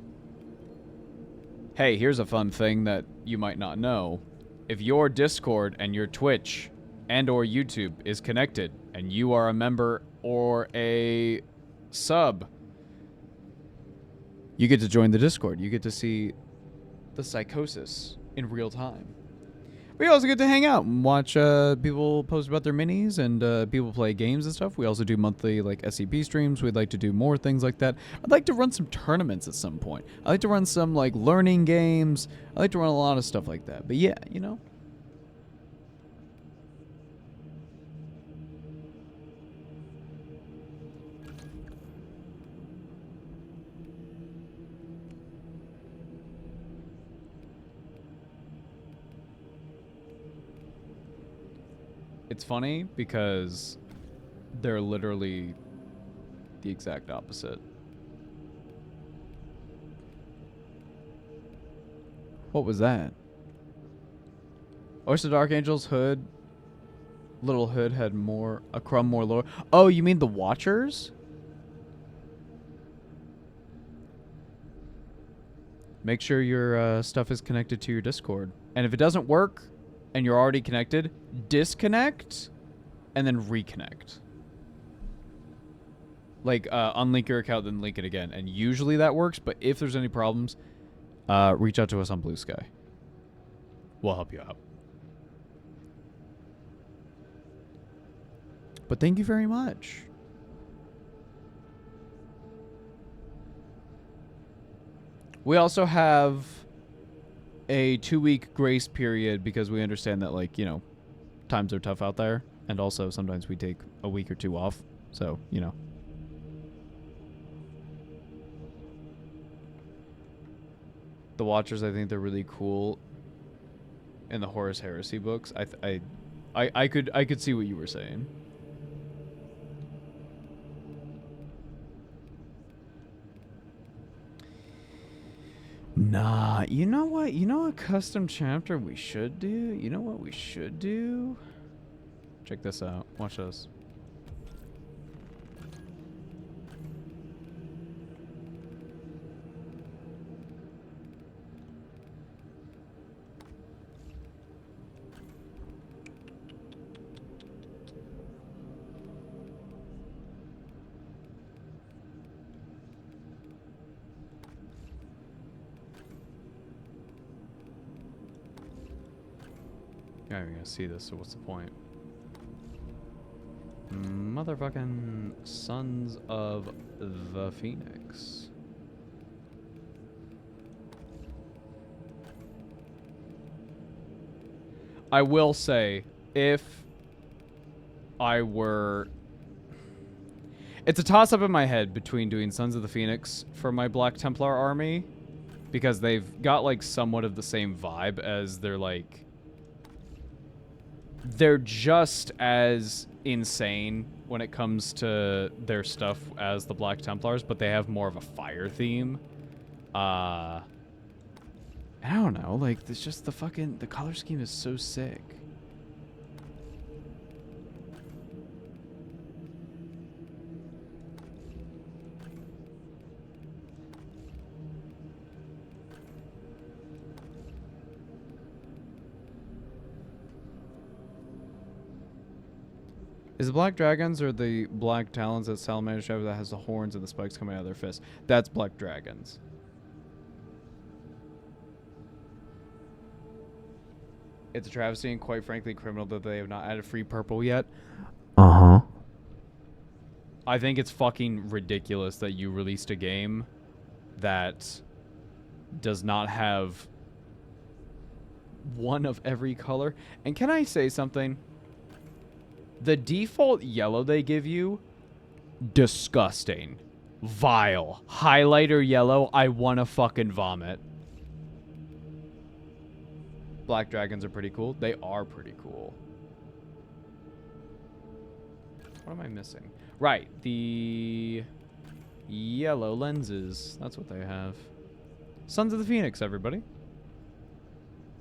S1: Hey, here's a fun thing that you might not know. If your Discord and your Twitch and or YouTube is connected and you are a member or a sub, you get to join the Discord. You get to see the Psychosis in real time. We also get to hang out and watch people post about their minis and people play games and stuff. We also do monthly like SCP streams. We'd like to do more things like that. I'd like to run some tournaments at some point. I like to run some like learning games. I like to run a lot of stuff like that. But yeah, you know. It's funny because they're literally the exact opposite. What was that? Oyster Dark Angel's hood. Little hood had a crumb more lower. Oh, you mean the Watchers? Make sure your stuff is connected to your Discord. And if it doesn't work, and you're already connected, disconnect and then reconnect. Like, unlink your account, then link it again. And usually that works, but if there's any problems, reach out to us on Blue Sky. We'll help you out. But thank you very much. We also have a 2-week grace period because we understand that, like, you know, times are tough out there, and also sometimes we take a week or 2 off, so, you know. The Watchers, I think they're really cool in the Horus Heresy books. I could see what you were saying. Nah, you know what? You know a custom chapter we should do? You know what we should do? Check this out. Watch this. You're not even gonna see this, so what's the point? Motherfucking Sons of the Phoenix. I will say, if I were... It's a toss-up in my head between doing Sons of the Phoenix for my Black Templar army, because they've got, like, somewhat of the same vibe as they're, like... They're just as insane when it comes to their stuff as the Black Templars, but they have more of a fire theme. I don't know, like, it's just the color scheme is so sick. Is the black dragons or the black talons that salamanders have that has the horns and the spikes coming out of their fists? That's black dragons. It's a travesty and quite frankly criminal that they have not added free purple yet.
S2: Uh-huh.
S1: I think it's fucking ridiculous that you released a game that does not have one of every color. And can I say something? The default yellow they give you, disgusting. Vile. Highlighter yellow, I wanna fucking vomit. Black dragons are pretty cool. They are pretty cool. What am I missing? Right, the yellow lenses. That's what they have. Sons of the Phoenix, everybody.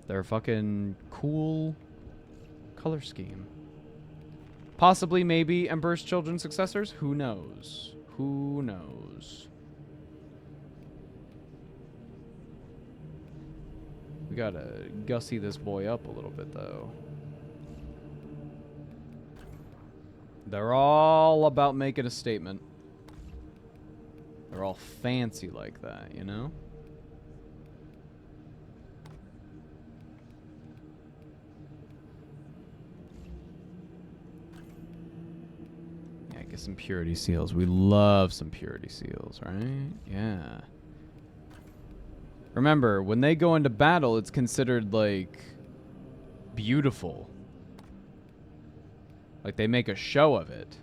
S1: They're a fucking cool color scheme. Possibly, maybe, Emperor's Children's successors? Who knows? Who knows? We gotta gussy this boy up a little bit, though. They're all about making a statement. They're all fancy like that, you know? Yeah, get some purity seals. We love some purity seals, right? Yeah. Remember, when they go into battle, it's considered, like, beautiful. Like, they make a show of it.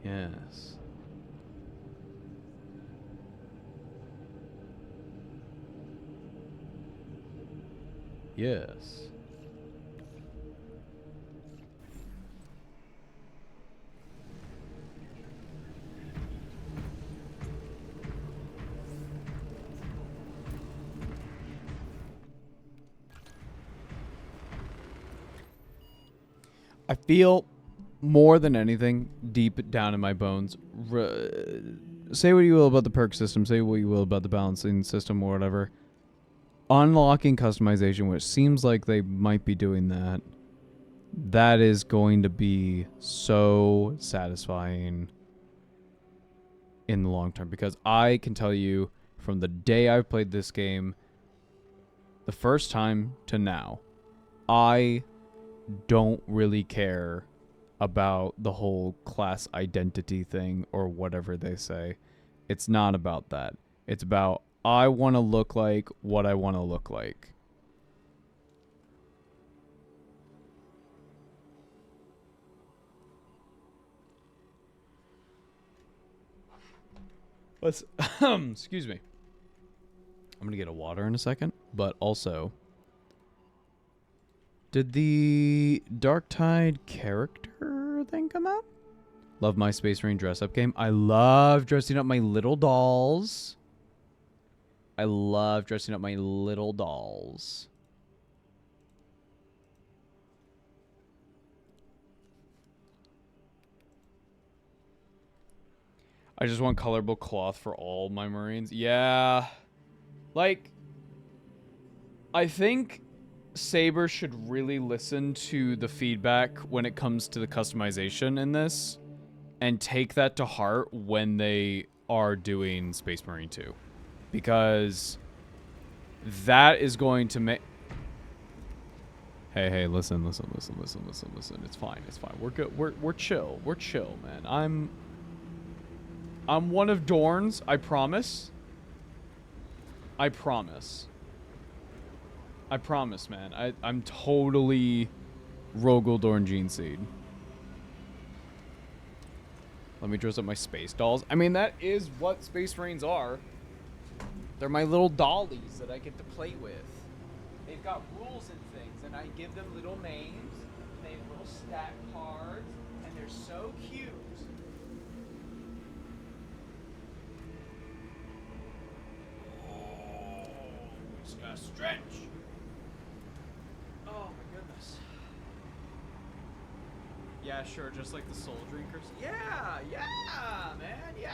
S1: Yes. Yes. I feel more than anything deep down in my bones. Say what you will about the perk system, say what you will about the balancing system or whatever. Unlocking customization, which seems like they might be doing that, that is going to be so satisfying in the long term. Because I can tell you, from the day I've played this game, the first time to now, I don't really care about the whole class identity thing or whatever they say. It's not about that. It's about, I want to look like what I want to look like. Let's excuse me. I'm gonna get a water in a second, but also, did the Dark Tide character thing come out? Love my Space Marine dress-up game. I love dressing up my little dolls. I love dressing up my little dolls. I just want colorable cloth for all my Marines. Yeah. Like, I think Saber should really listen to the feedback when it comes to the customization in this and take that to heart when they are doing Space Marine 2. Because that is going to make... Hey, listen. It's fine. We're good. We're chill. We're chill, man. I'm one of Dorn's, I promise. I promise, man. I'm totally Rogel Dorn Gene Seed. Let me dress up my space dolls. I mean, that is what Space Marines are. They're my little dollies that I get to play with. They've got rules and things, and I give them little names. They have little stat cards, and they're so cute. a stretch. Oh my goodness. Yeah, sure, just like the soul drinkers. Yeah, man, yeah.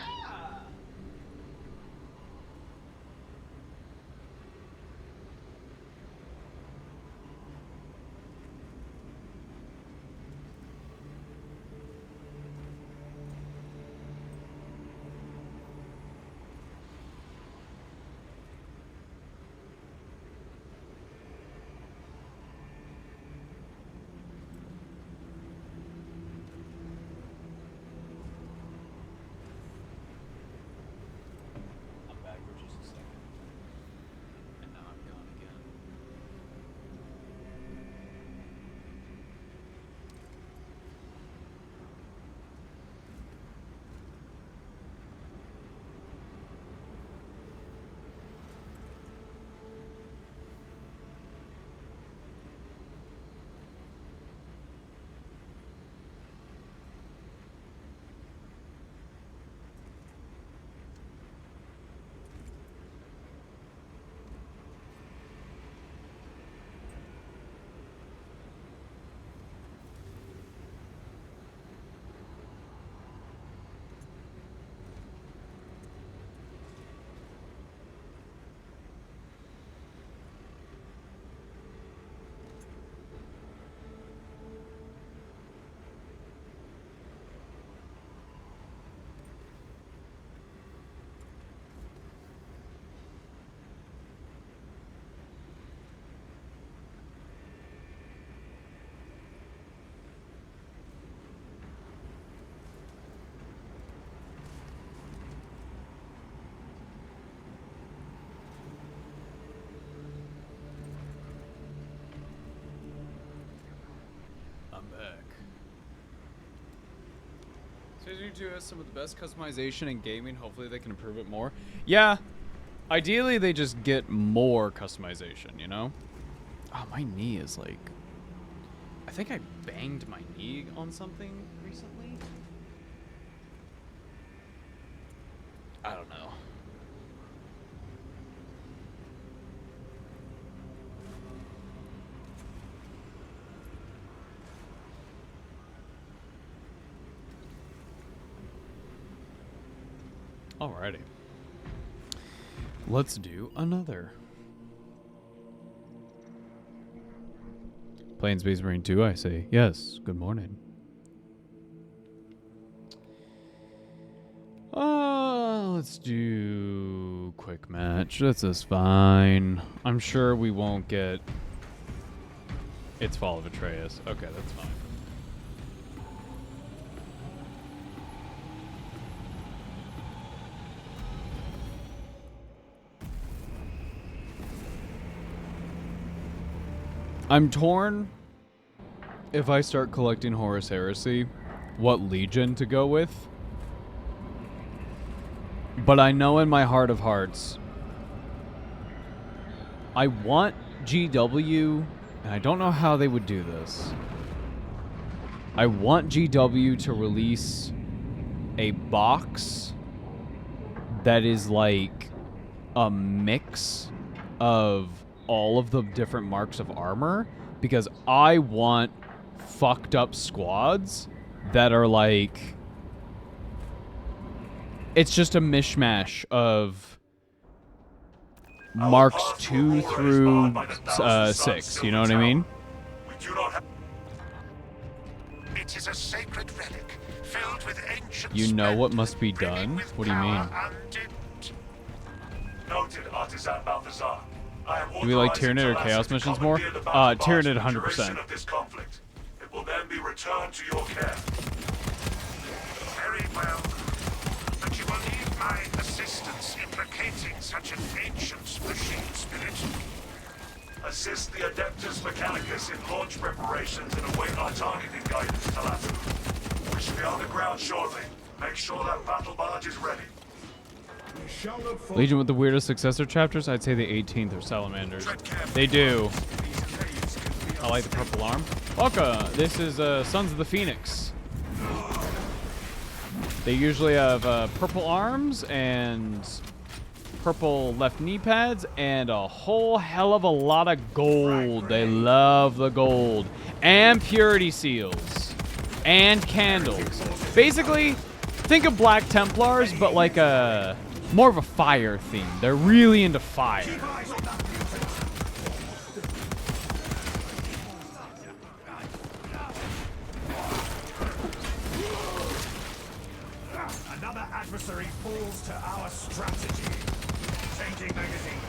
S1: I'm back. Season 2 has some of the best customization in gaming. Hopefully they can improve it more. Yeah. Ideally, they just get more customization, you know? Oh, my knee is like... I think I banged my knee on something recently. I don't know. Alrighty. Let's do another. Playing Space Marine 2, I say. Yes, good morning. Let's do quick match. This is fine. I'm sure we won't get... It's Fall of Atreus. Okay, that's fine. I'm torn if I start collecting Horus Heresy, what Legion to go with. But I know in my heart of hearts, I want GW, and I don't know how they would do this. I want GW to release a box that is like a mix of all of the different marks of armor, because I want fucked up squads that are like, it's just a mishmash of marks 2 through 6, you know what I mean?
S5: It is a sacred relic filled with ancient.
S1: You know what must be done? What do you mean?
S4: Noted, Artisan Balthazar.
S1: Do we like Tyranid or Chaos missions more? Tyranid 100%.
S4: Of this conflict. It will then be returned to your care.
S5: Very well. But you will need my assistance implicating such an ancient machine spirit.
S4: Assist the Adeptus Mechanicus in launch preparations and await our targeting guidance to Latin. We should be on the ground shortly. Make sure that battle barge is ready.
S1: Legion with the weirdest successor chapters? I'd say the 18th or Salamanders. They do. I like the purple arm. Welcome. This is Sons of the Phoenix. They usually have purple arms and purple left knee pads, and a whole hell of a lot of gold. They love the gold. And purity seals. And candles. Basically, think of Black Templars, but like a more of a fire theme. They're really into fire.
S8: Another adversary falls to our strategy. Changing magazine.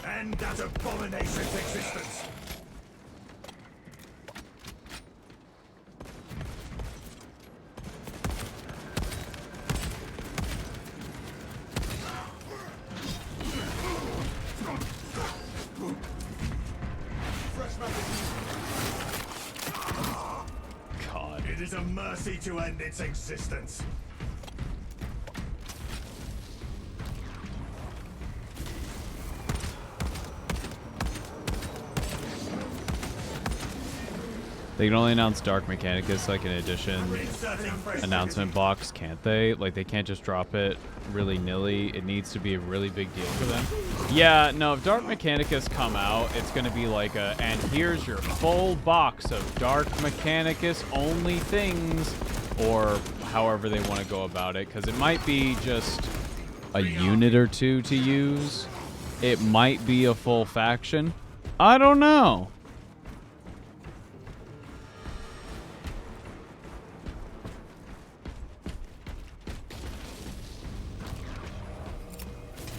S8: End that abomination's existence.
S1: God.
S8: It is a mercy to end its existence.
S1: They can only announce Dark Mechanicus like an edition announcement box, can't they? Like, they can't just drop it willy-nilly. It needs to be a really big deal for them. Yeah, no, if Dark Mechanicus come out, it's going to be like a, and here's your full box of Dark Mechanicus only things, or however they want to go about it, because it might be just a unit or two to use. It might be a full faction. I don't know.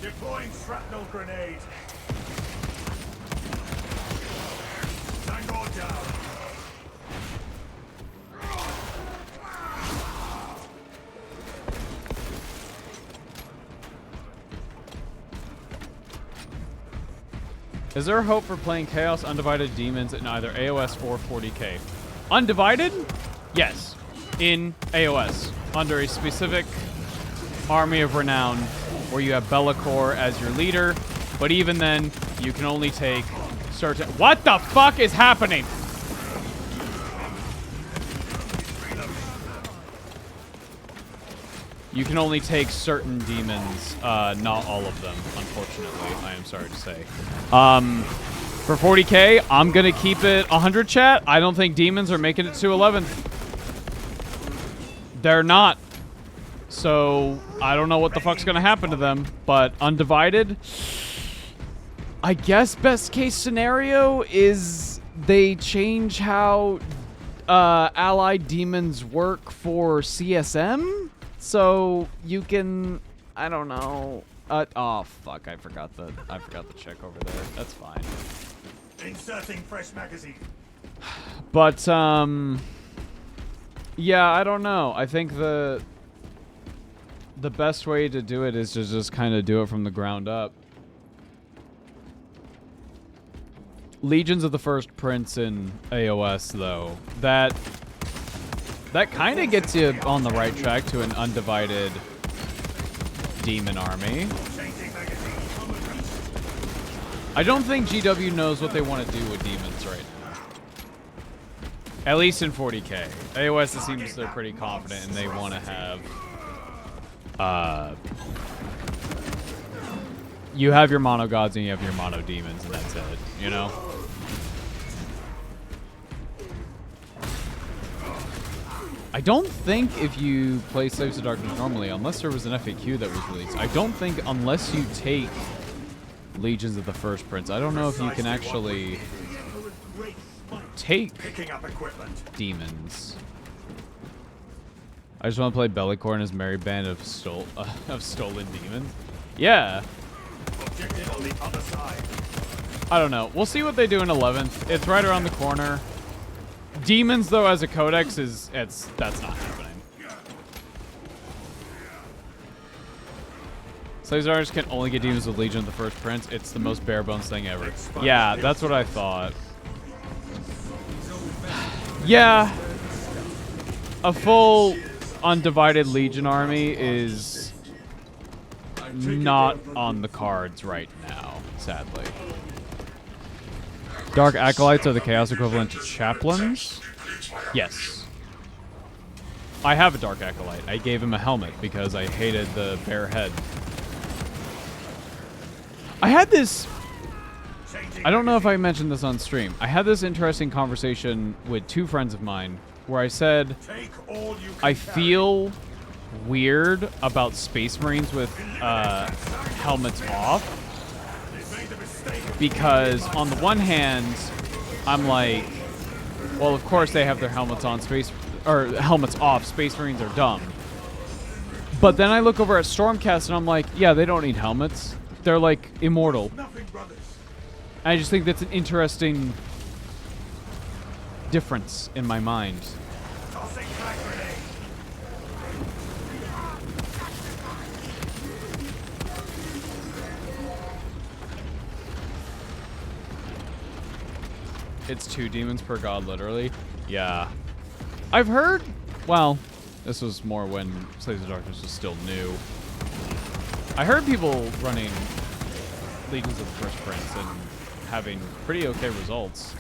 S8: Deploying shrapnel grenade. Tango down.
S1: Is there hope for playing Chaos Undivided Demons in either AOS or 40k? Undivided? Yes. In AOS. Under a specific Army of Renown where you have Be'lakor as your leader, but even then, you can only take certain... What the fuck is happening? You can only take certain demons, not all of them, unfortunately, I am sorry to say. For 40k, I'm going to keep it 100, chat. I don't think demons are making it to 11th. They're not. So, I don't know what the fuck's going to happen to them, but Undivided, I guess best case scenario is they change how allied demons work for CSM? So you can, I don't know. Oh fuck! I forgot the check over there. That's fine.
S8: Inserting fresh magazine.
S1: But yeah, I don't know. I think the best way to do it is to just kind of do it from the ground up. Legions of the First Prince in AOS, though, that kind of gets you on the right track to an undivided demon army. I don't think GW knows what they want to do with demons right now. At least in 40k. AOS, it seems they're pretty confident and they want to have... you have your mono gods and you have your mono demons, and that's it, you know? I don't think if you play Slaves of Darkness normally, unless there was an FAQ that was released, I don't think unless you take Legions of the First Prince, I don't know if you can actually take demons. I just want to play Be'lakor and his merry band of stolen demons. Yeah. I don't know. We'll see what they do in 11th. It's right around the corner. Demons, though, as a codex that's not happening. Slaves of Darkness can only get demons with Legion of the First Prince. It's the most bare bones thing ever. Yeah, that's what I thought. Yeah. A full undivided Legion army is not on the cards right now, sadly. Dark Acolytes are the Chaos equivalent to Chaplains? Yes. I have a Dark Acolyte. I gave him a helmet because I hated the bare head. I had this... I don't know if I mentioned this on stream. I had this interesting conversation with two friends of mine where I said, I feel weird about Space Marines with helmets off. Because on the one hand, I'm like, well, of course they have their helmets on, helmets off. Space Marines are dumb. But then I look over at Stormcast and I'm like, yeah, they don't need helmets. They're like immortal. I just think that's an interesting difference in my mind. It's 2 demons per god, literally. Yeah. I've heard... Well, this was more when Slaves of Darkness was still new. I heard people running Legions of the First Prince and having pretty okay results.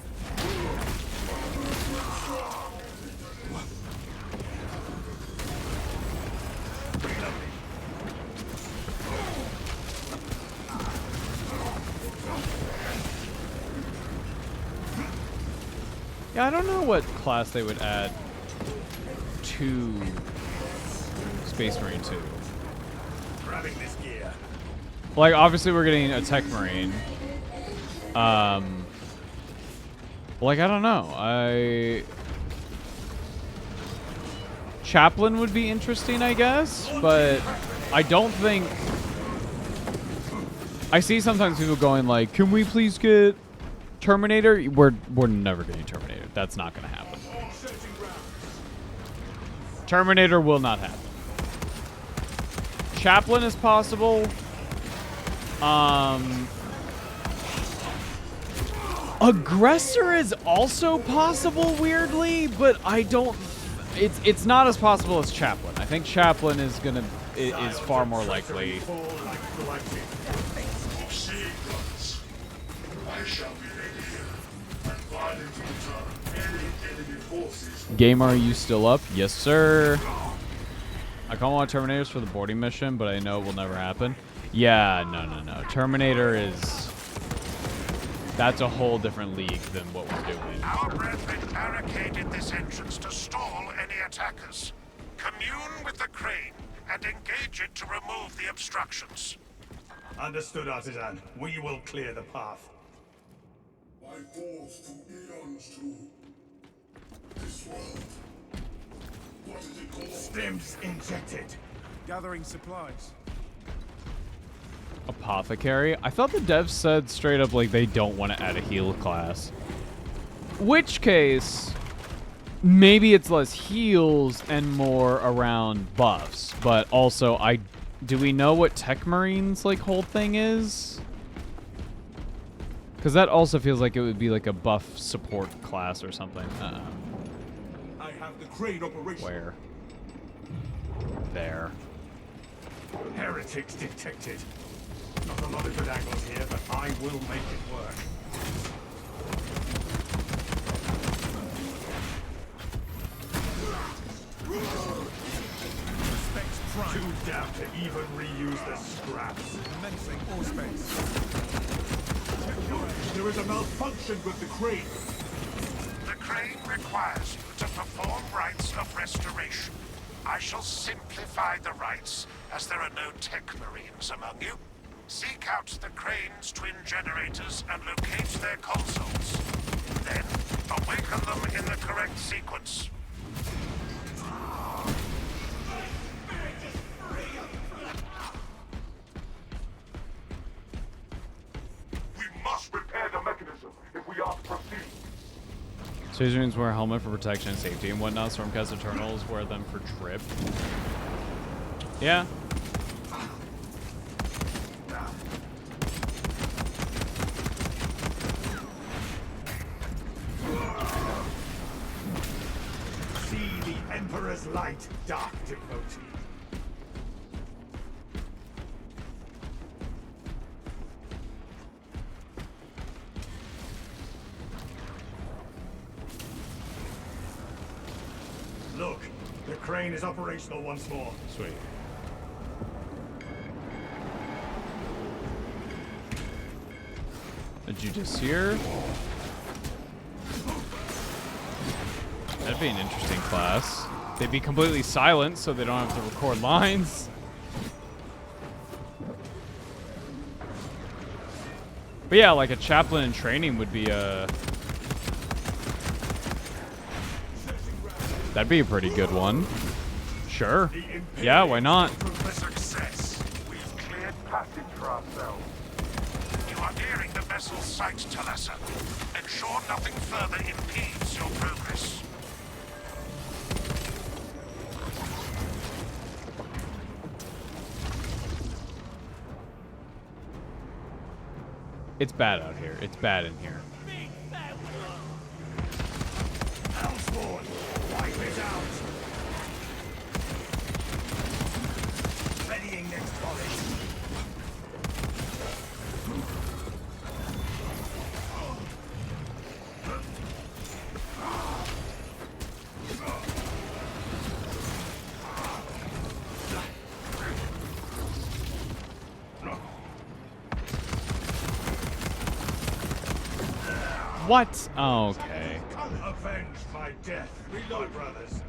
S1: Yeah, I don't know what class they would add to Space Marine 2.
S8: Grabbing this gear.
S1: Like, obviously we're getting a Tech Marine. Like, I don't know. Chaplain would be interesting, I guess, but I don't think... I see sometimes people going like, can we please get Terminator? We're never getting Terminator. That's not going to happen. Terminator will not happen. Chaplain is possible. Aggressor is also possible, weirdly, but I don't... It's not as possible as Chaplain. I think Chaplain is far more likely. Gamer, are you still up? Yes, sir. I call on Terminators for the boarding mission, but I know it will never happen. Yeah, no. Terminator is... That's a whole different league than what we're doing.
S4: Our brethren barricaded this entrance to stall any attackers. Commune with the crane and engage it to remove the obstructions.
S8: Understood, Artisan. We will clear the path.
S7: By force to eons to this world. What is it called?
S8: Stims injected.
S3: Gathering supplies.
S1: Apothecary? I thought the devs said straight up like they don't want to add a heal class. Which case, maybe it's less heals and more around buffs. But also, do we know what Tech Marine's like whole thing is? Because that also feels like it would be like a buff support class or something.
S8: I have the crane operation.
S1: Where? There.
S8: Heretics detected. Not a lot of good angles here, but I will make it work. Too damn to even reuse the scraps.
S3: Commencing all space.
S8: There is a malfunction with the crane.
S4: The crane requires you to perform rites of restoration. I shall simplify the rites, as there are no Tech Marines among you. Seek out the crane's twin generators and locate their consoles. Then, awaken them in the correct sequence.
S6: We must repair the mechanism if we are to proceed.
S1: Space Marines wear a helmet for protection and safety and whatnot. Stormcast Eternals wear them for trip. Yeah.
S8: See the Emperor's light, dark devotee. Look, the crane is operational once more.
S1: Sweet. A Justiciar? That'd be an interesting class. They'd be completely silent, so they don't have to record lines. But yeah, like a chaplain in training would be a... That'd be a pretty good one. Sure. Yeah, why not?
S4: Success. We've cleared passage for ourselves. You are nearing the vessel's site, Talassa. Ensure nothing further impedes your progress.
S1: It's bad out here. It's bad in here.
S8: Hellspawn, wipe it out. Readying next volley.
S1: What? Oh, okay.
S8: Avenge my death, my brothers.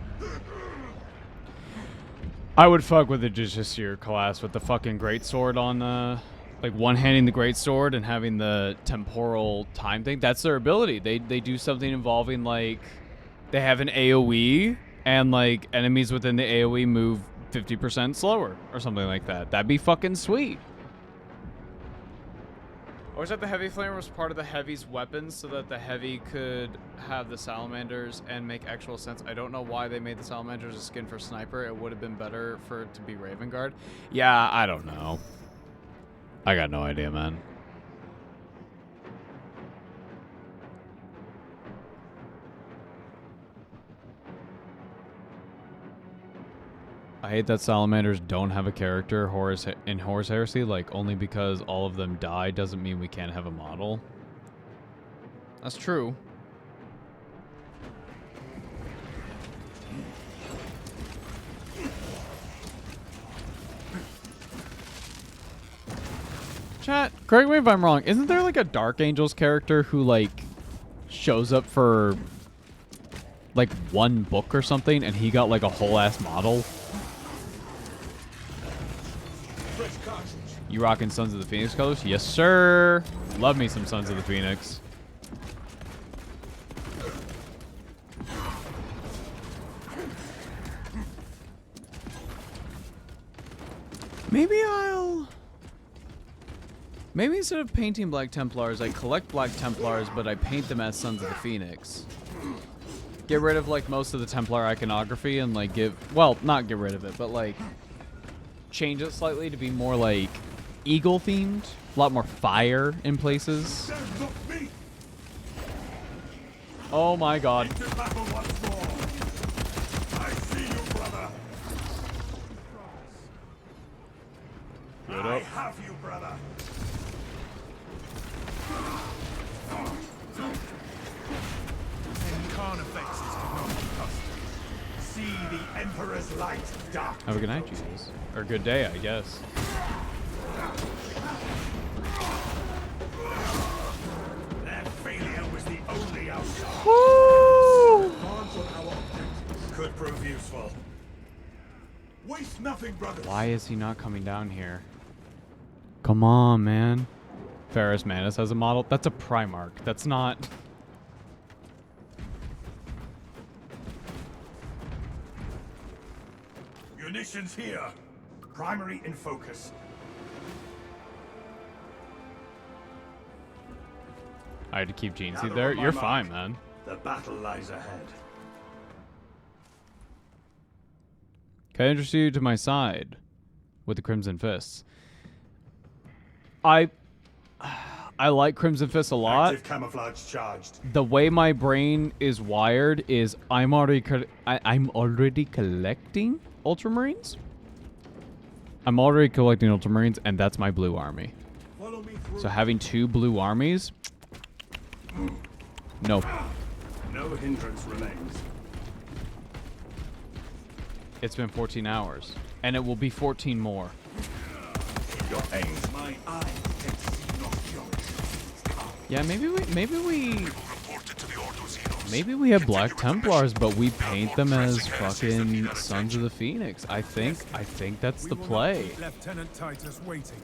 S1: I would fuck with the Justiciar class with the fucking greatsword on the... Like, one-handing the greatsword and having the temporal time thing. That's their ability. They do something involving, like... They have an AoE, and, like, enemies within the AoE move 50% slower, or something like that. That'd be fucking sweet. Or is that the heavy flamer was part of the heavy's weapons so that the heavy could have the salamanders and make actual sense? I don't know why they made the salamanders a skin for sniper. It would have been better for it to be Raven Guard. Yeah, I don't know. I got no idea, man. I hate that salamanders don't have a character in Horus Heresy, like, only because all of them die doesn't mean we can't have a model. That's true. Chat, correct me if I'm wrong, isn't there like a Dark Angels character who like shows up for like one book or something and he got like a whole ass model? You rocking Sons of the Phoenix colors? Yes, sir. Love me some Sons of the Phoenix. Maybe instead of painting Black Templars, I collect Black Templars, but I paint them as Sons of the Phoenix. Get rid of, like, most of the Templar iconography and, like, well, not get rid of it, but, like, change it slightly to be more, like, eagle-themed. A lot more fire in places. Oh, my God. Good up.
S8: I have you, brother. Carnifexes cannot be trusted. See the Emperor's light, dark.
S1: Have a good night, Jesus. Or good day, I guess.
S8: That failure was the only outcome. Could prove useful. Waste nothing, brothers.
S1: Why is he not coming down here? Come on, man. Ferrus Manus has a model. That's a Primarch. That's not...
S8: Munitions here. Primary in focus.
S1: I had to keep Gene Seed
S8: Gather
S1: there.
S8: on my
S1: You're
S8: mark.
S1: fine, man.
S8: The battle lies ahead.
S1: Can I introduce you to my side with the Crimson Fists? I like Crimson Fists a lot.
S8: Active camouflage charged.
S1: The way my brain is wired is I'm already collecting Ultramarines. I'm already collecting Ultramarines, and that's my blue army.
S8: Follow me through.
S1: So having two blue armies, no.
S8: No hindrance remains.
S1: It's been 14 hours. And it will be 14 more.
S8: Your aim's my eye can see not yours.
S1: Yeah, maybe we
S6: Reported to the Ordo Xenos.
S1: maybe we have Black Templars, but we paint them as fucking Sons of the Phoenix. I think that's the play.
S8: Lieutenant Titus waiting.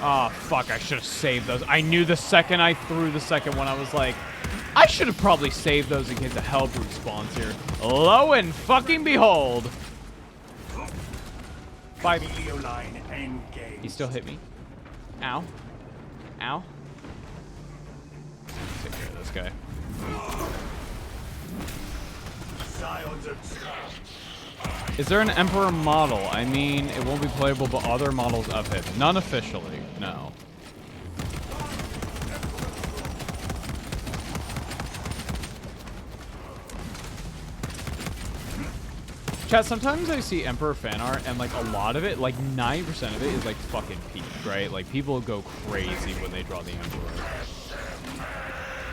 S1: Oh, fuck, I should have saved those. I knew the second I threw the second one, I was like, I should have probably saved those in case a Hellbrute spawns here. Lo and fucking behold. Bye. He still hit me. Ow. Ow. Take care of this guy. Is there an Emperor model? I mean, it won't be playable, but other models of it. None officially, no. Chat, sometimes I see Emperor fan art, and like a lot of it, like 90% of it is like fucking peak, right? Like people go crazy when they draw the Emperor.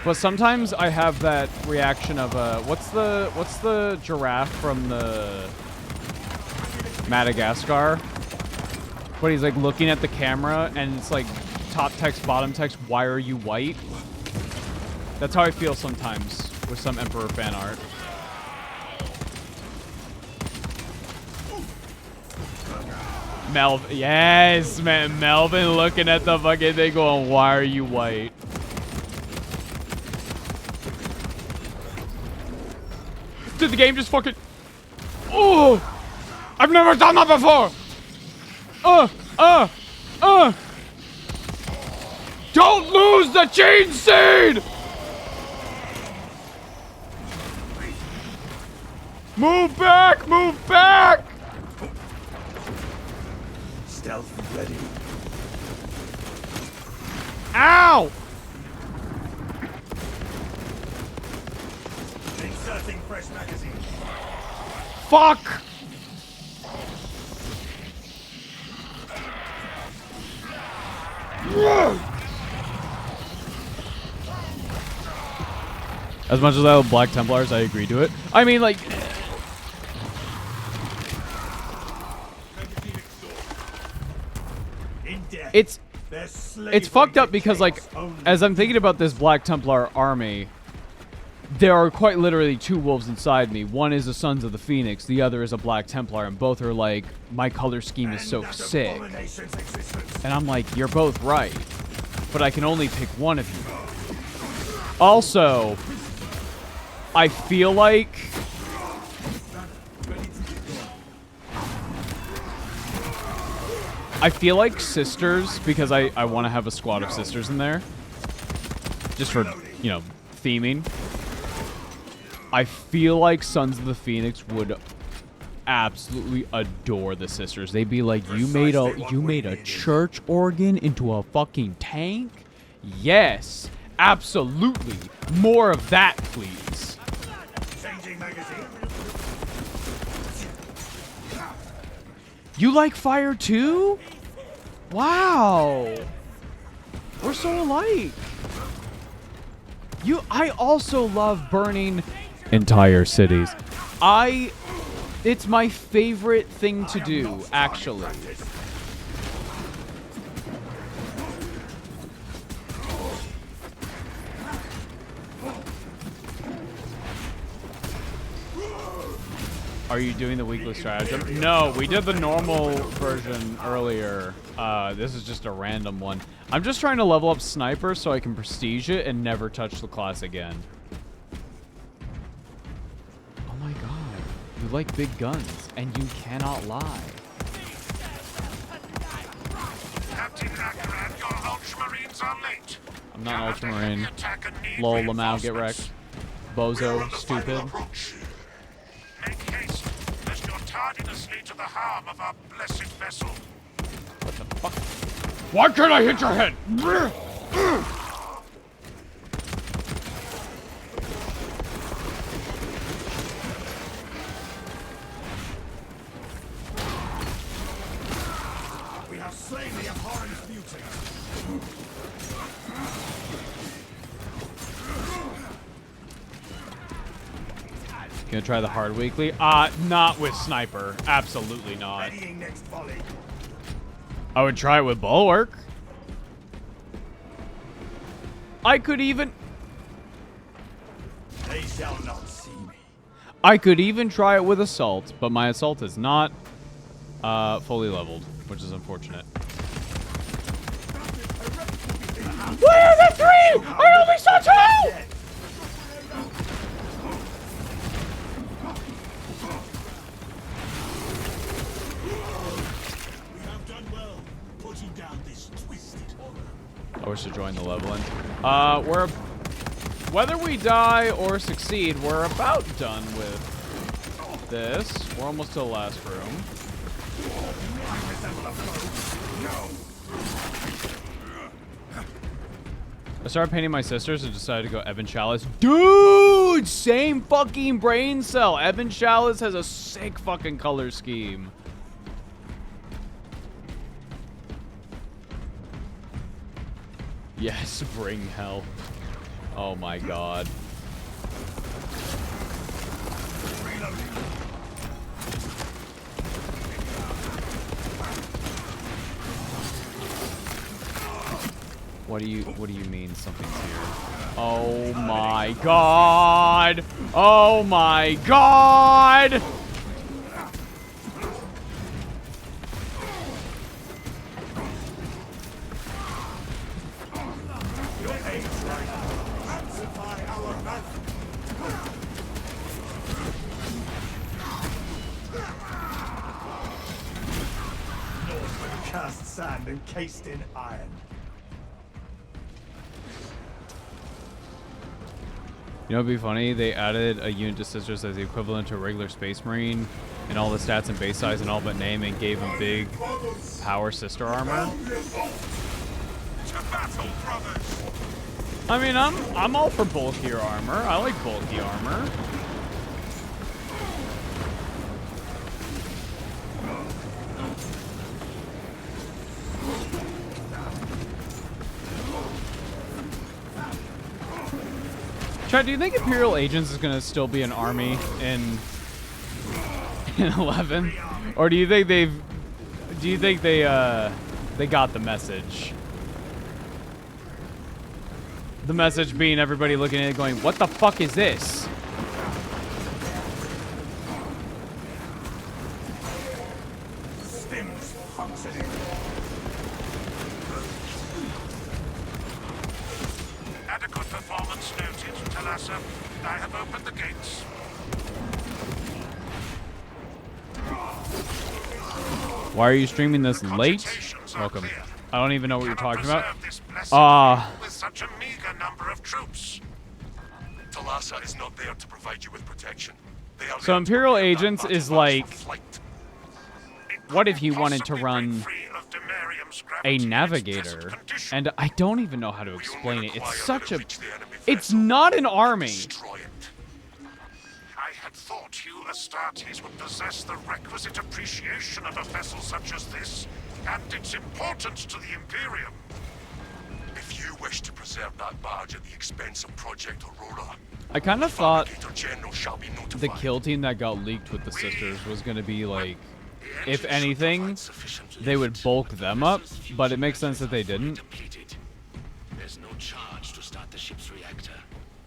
S1: But sometimes I have that reaction of what's the giraffe from the Madagascar? But he's like looking at the camera and it's like top text, bottom text, why are you white? That's how I feel sometimes with some Emperor fan art. Yes, man, Melvin looking at the fucking thing going, why are you white? Did the game just fucking... Oh! I've never done that before! Don't lose the chain seed! Move back! Move back!
S8: Stealth ready.
S1: Ow!
S8: Inserting fresh magazine.
S1: Fuck! As much as I love Black Templars, I agree to it. I mean, like... It's fucked up because, like, as I'm thinking about this Black Templar army, there are quite literally two wolves inside me. One is the Sons of the Phoenix, the other is a Black Templar, and both are like, my color scheme is so sick. And I'm like, you're both right, but I can only pick one of you. Also, I feel like... sisters, because I want to have a squad of sisters in there. Just for, you know, theming. I feel like Sons of the Phoenix would absolutely adore the sisters. They'd be like, you made a church organ into a fucking tank? Yes, absolutely. More of that, please. You like fire too? Wow. We're so alike. I also love burning entire cities. It's my favorite thing to do, actually. Are you doing the weekly stratagem? No, we did the normal version earlier. This is just a random one. I'm just trying to level up Sniper so I can prestige it and never touch the class again. Oh my god. You like big guns, and you cannot lie.
S4: Captain Ackerad, your Ultramarines are late.
S1: I'm not an Ultramarine. Lol, Lamau, get wrecked. Bozo, stupid.
S4: Make haste, lest your tardiness lead to the harm of our blessed vessel.
S1: What the fuck? Why can't I hit your head?
S8: We have slain the abhorrent mutant.
S1: Gonna try the hard weekly? Not with sniper. Absolutely not.
S8: Readying next volley.
S1: I would try it with bulwark. I could even
S8: They shall not see me.
S1: I could even try it with assault, but my assault is not fully leveled, which is unfortunate. Where are the three? I only saw two!
S8: We have done well putting down this twisted horror.
S1: I wish to join the leveling. Whether we die or succeed, we're about done with this. We're almost to the last room. I started painting my sisters and decided to go Evan Chalice. Dude, same fucking brain cell. Evan Chalice has a sick fucking color scheme. Yes, bring hell. Oh my god. What do you mean something's here? Oh my god! Oh my god!
S8: Cast sand encased in iron.
S1: You know, it'd be funny. They added a unit to sisters as the equivalent to a regular Space Marine, and all the stats and base size and all but name, and gave him big power sister armor. I mean, I'm all for bulkier armor. I like bulky armor. Chad, do you think Imperial Agents is gonna still be an army in 11, or do you think they got the message? The message being everybody looking at it going, "What the fuck is this?"
S8: Stims functioning.
S4: Adequate performance noted, Talassa. I have opened the gates.
S1: Why are you streaming this late? Welcome. I don't even know what you're talking about.
S4: With such a meager number of troops.
S6: Talassa is not there to provide you with protection. They are
S1: So Imperial Agents is like, what if you wanted to run a navigator? And I don't even know how to explain it. It's such a... It's not an army.
S4: I had thought you Astartes would possess the requisite appreciation of a vessel such as this, and its importance to the Imperium.
S6: If you wish to preserve that barge at the expense of Project Aurora,
S1: I kind of thought
S6: Fabricator General shall be notified.
S1: the kill team that got leaked with the sisters was going to be like, if anything, they would bulk them up, but it makes sense that they didn't.
S5: There's no charge to start the ship's reactor.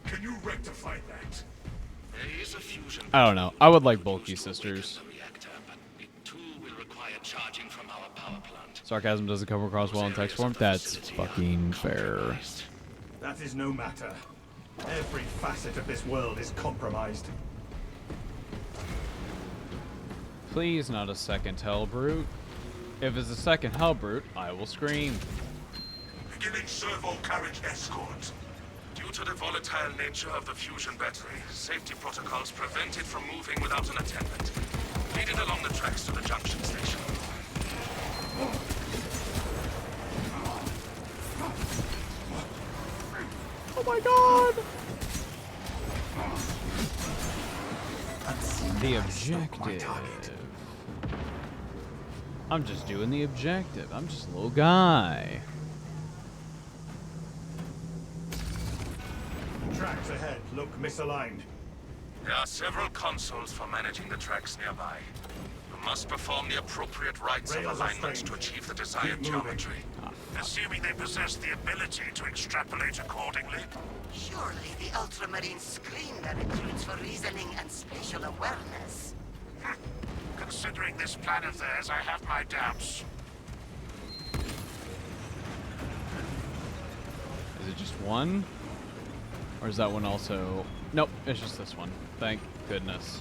S8: Can you rectify that?
S5: There is a fusion.
S1: I don't know. I would like bulky sisters.
S5: Reactor, but it too will require charging from our power plant.
S1: Sarcasm doesn't come across well in text form. That's fucking fair.
S8: That is no matter. Every facet of this world is compromised.
S1: Please, not a second Hellbrute. If it's a second Hellbrute, I will scream.
S6: Beginning servo carriage escort. Due to the volatile nature of the fusion battery, safety protocols prevent it from moving without an attendant. Lead it along the tracks to the junction station.
S1: Oh my god! The objective. I'm just doing the objective. I'm just a little guy.
S8: Tracks ahead look misaligned.
S6: There are several consoles for managing the tracks nearby. You must perform the appropriate rites of alignment to achieve the desired geometry.
S4: Assuming they possess the ability to extrapolate accordingly.
S9: Surely the Ultramarines screen their recruits for reasoning and spatial awareness.
S4: Considering this plan of theirs, I have my doubts.
S1: Is it just one? Or is that one also... Nope, it's just this one. Thank goodness.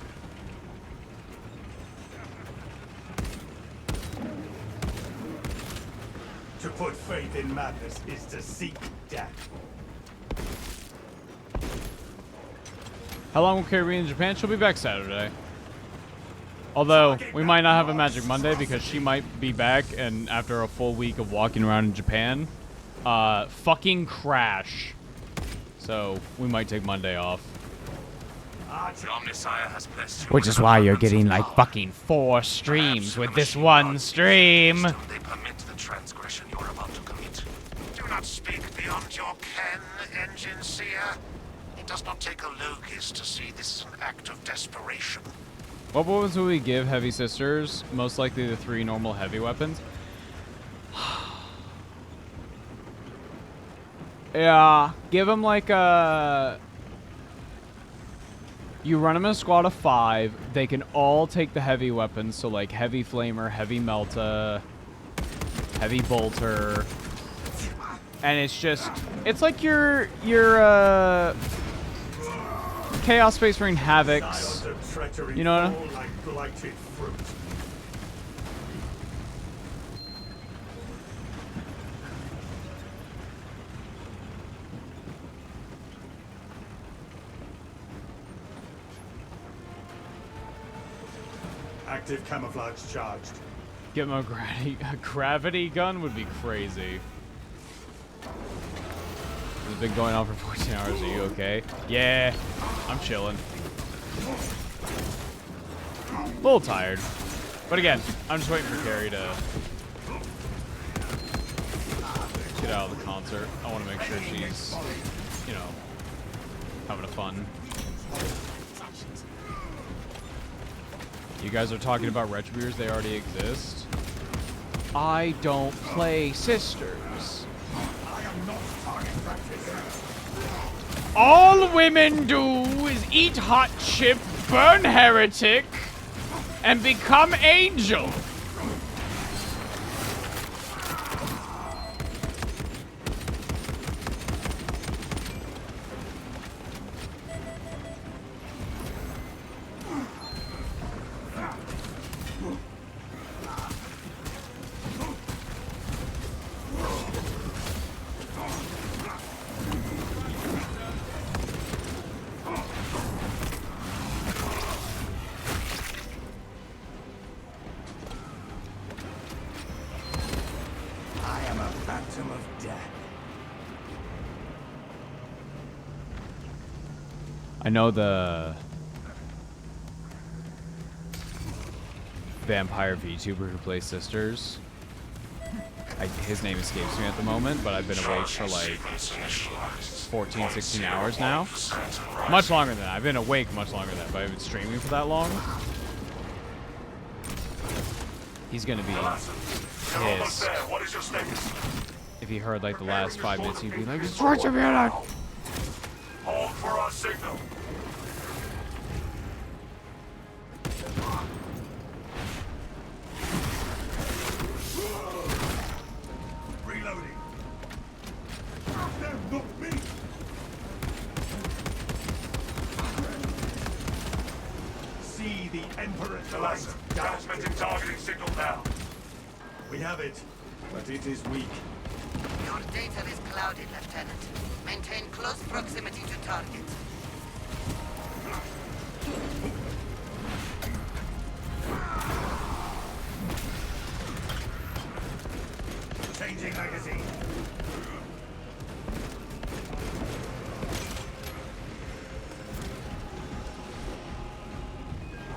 S8: To put faith in madness is to seek death.
S1: How long will Carrie be in Japan? She'll be back Saturday. Although, we might not have a Magic Monday because she might be back and after a full week of walking around in Japan, fucking crash. So, we might take Monday off.
S6: The Omnissiah has blessed you
S1: Which
S6: with
S1: is why you're
S6: abundance of
S1: getting like
S6: power.
S1: fucking 4 streams
S6: Perhaps
S1: with
S6: the
S1: this
S6: machine
S1: one
S6: gods
S1: stream.
S6: They permit the transgression you're about to commit.
S4: Do not speak beyond your ken, Engine Seer. It does not take a logist to see this is an act of desperation.
S1: What weapons will we give Heavy Sisters? Most likely the 3 normal heavy weapons. Yeah, give them like a... You run them in a squad of 5. They can all take the heavy weapons, so like Heavy Flamer, Heavy Melta, Heavy Bolter. And it's just... It's like your Chaos Space Marine Havocs. You know what?
S8: Like blighted fruit. Active camouflage charged.
S1: Give him a gravity gun would be crazy. It's been going on for 14 hours. Are you okay? Yeah, I'm chilling. A little tired. But again, I'm just waiting for Carrie to get out of the concert. I want to make sure she's, you know, having a fun. You guys are talking about Retributors, they already exist. I don't play Sisters.
S8: I am not target practice.
S1: All women do is eat hot chip, burn heretic, and become angel.
S8: I am a phantom of death.
S1: I know the vampire VTuber who plays Sisters. His name escapes me at the moment, but I've been awake for like 14, 16 hours now. Much longer than that. I've been awake much longer than that, but I've been streaming for that long. He's gonna be pissed
S6: What is your status?
S1: if he heard like the last 5 minutes. He'd be like, "It's Retributed!"
S6: Hold for our signal.
S8: Reloading. Them, not me. See the Emperor's light.
S6: Transmitting targeting signal now.
S8: We have it, but it is weak.
S9: Your data is clouded, Lieutenant. Maintain close proximity to target.
S8: Changing magazine.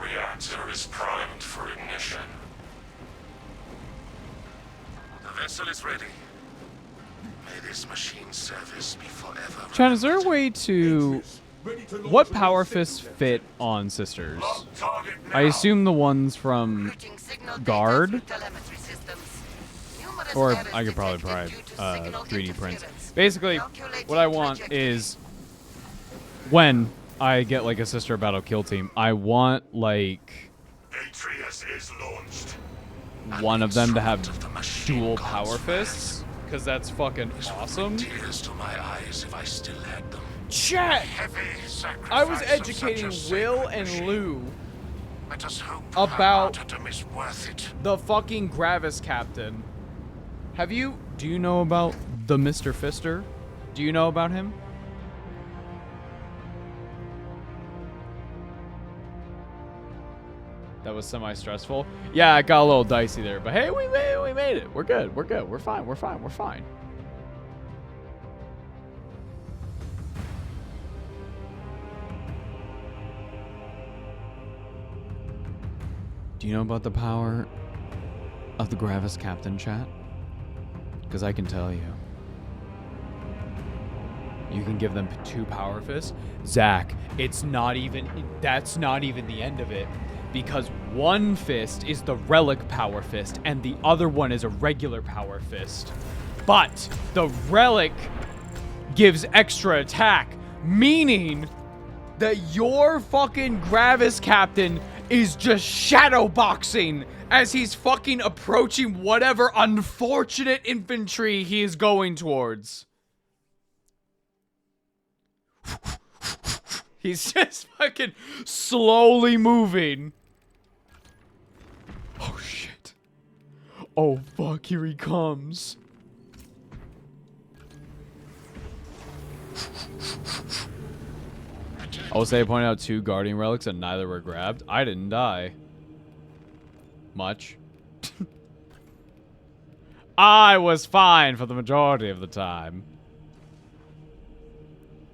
S6: Reactor is primed for ignition. The vessel is ready. May this machine's service be forever.
S1: Chan, is there a way to
S8: Ready to launch
S1: What
S8: when
S1: power
S8: you're
S1: fists
S8: set.
S1: fit on sisters?
S4: Lock target now.
S1: I assume the ones from
S9: Routing signal data
S1: Guard?
S9: through telemetry systems. Numerous
S1: Or
S9: errors
S1: I could probably
S9: detected due to signal
S1: 3D prints.
S9: interference.
S1: Basically,
S9: Calculating
S1: what I want
S9: trajectory.
S1: is when I get like a sister battle kill team, I want like
S4: Atreus is launched.
S1: one of them to have
S5: Instrument of the machine
S1: dual
S5: god's
S1: power
S5: wrath.
S1: fists, because that's fucking awesome.
S5: Tears to my eyes if I still had them.
S1: Chat!
S4: Heavy sacrifice
S1: I was
S4: of
S1: educating
S4: such a
S1: Will
S4: sacred
S1: and
S4: machine.
S1: Lou
S4: Let us hope
S1: about-
S4: her martyrdom is worth it.
S1: the fucking Gravis Captain. Do you know about the Mr. Fister? Do you know about him? That was semi-stressful. Yeah, it got a little dicey there, but hey, we made it. We're good. We're good. We're fine. We're fine. We're fine. Do you know about the power of the Gravis Captain, chat? Because I can tell you. You can give them 2 power fists. Zach, that's not even the end of it. Because one fist is the relic power fist and the other one is a regular power fist. But the relic gives extra attack, meaning that your fucking Gravis Captain is just shadow boxing as he's fucking approaching whatever unfortunate infantry he is going towards. He's just fucking slowly moving. Oh shit. Oh fuck, here he comes. Osei pointed out 2 Guardian relics and neither were grabbed. I didn't die. Much. I was fine for the majority of the time.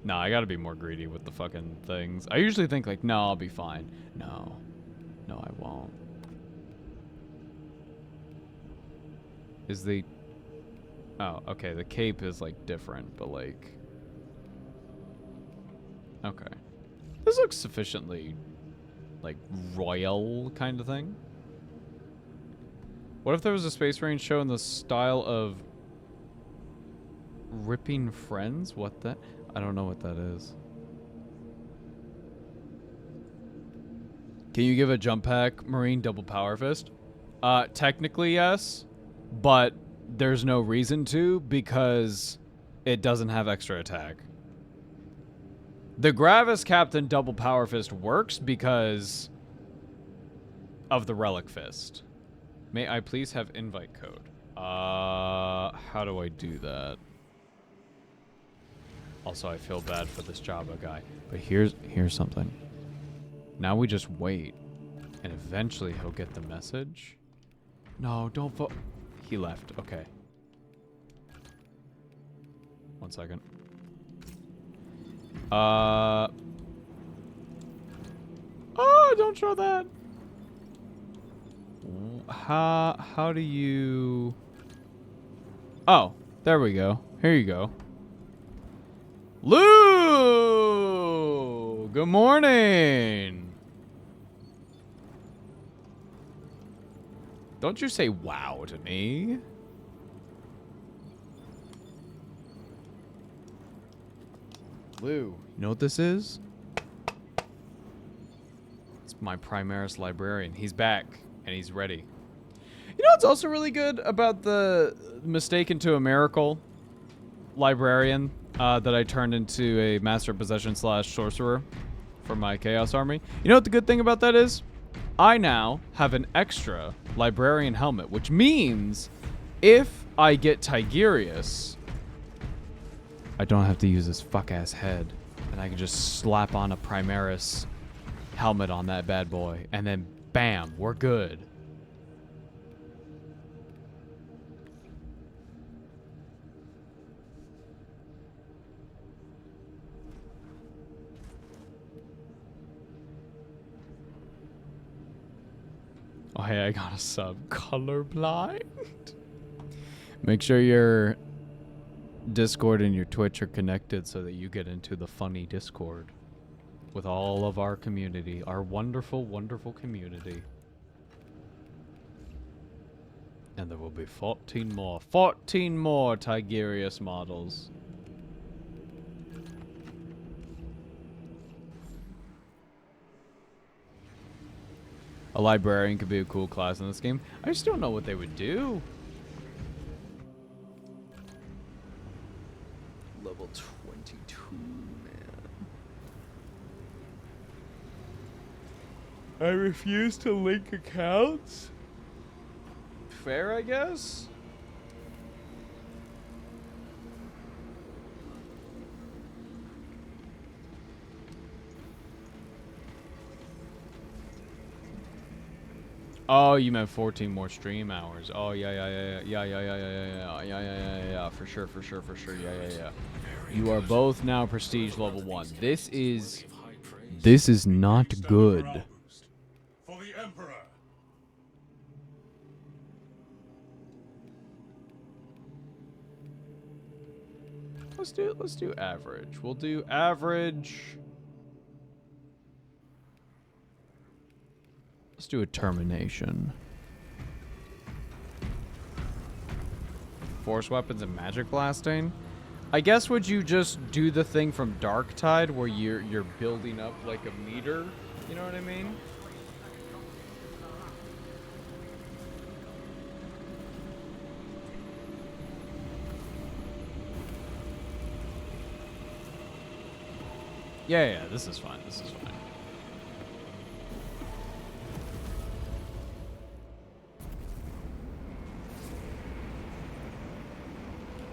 S1: No, I gotta be more greedy with the fucking things. I usually think like, no, I'll be fine. No. No, I won't. Is the... Oh, okay, the cape is like different, but like... Okay. This looks sufficiently, like, royal kind of thing. What if there was a Space Marine show in the style of Ripping Friends? What that? I don't know what that is. Can you give a jump pack Marine double power fist? Technically yes, but there's no reason to because it doesn't have extra attack. The Gravis Captain double power fist works because of the relic fist. May I please have invite code? How do I do that? Also, I feel bad for this Jabba guy. But here's something. Now we just wait. And eventually he'll get the message. No, don't vote. He left. Okay. 1 second. Oh, don't show that. How do you... Oh, there we go. Here you go. Lou! Good morning! Don't you say wow to me. Lou, you know what this is? It's my Primaris librarian. He's back, and he's ready. You know what's also really good about the Mistake into a Miracle librarian that I turned into a Master of Possession / Sorcerer for my Chaos Army? You know what the good thing about that is? I now have an extra librarian helmet, which means if I get Tigurius, I don't have to use his fuck-ass head, and I can just slap on a Primaris helmet on that bad boy, and then bam, we're good. Oh, hey, I got a sub. Colorblind? Make sure your Discord and your Twitch are connected so that you get into the funny Discord. with all of our community, our wonderful, wonderful community. And there will be 14 more Tigerius models. A librarian could be a cool class in this game. I just don't know what they would do.
S11: Level 22, man.
S1: I refuse to link accounts? Fair, I guess? Oh, you meant 14 more stream hours. Oh, yeah, for sure, yeah. You are both now prestige level 1. This is not good.
S8: For the Emperor.
S1: Let's do average. We'll do average. Let's do a termination. Force weapons and magic blasting. I guess would you just do the thing from Darktide where you're building up like a meter? You know what I mean? Yeah, this is fine. This is fine.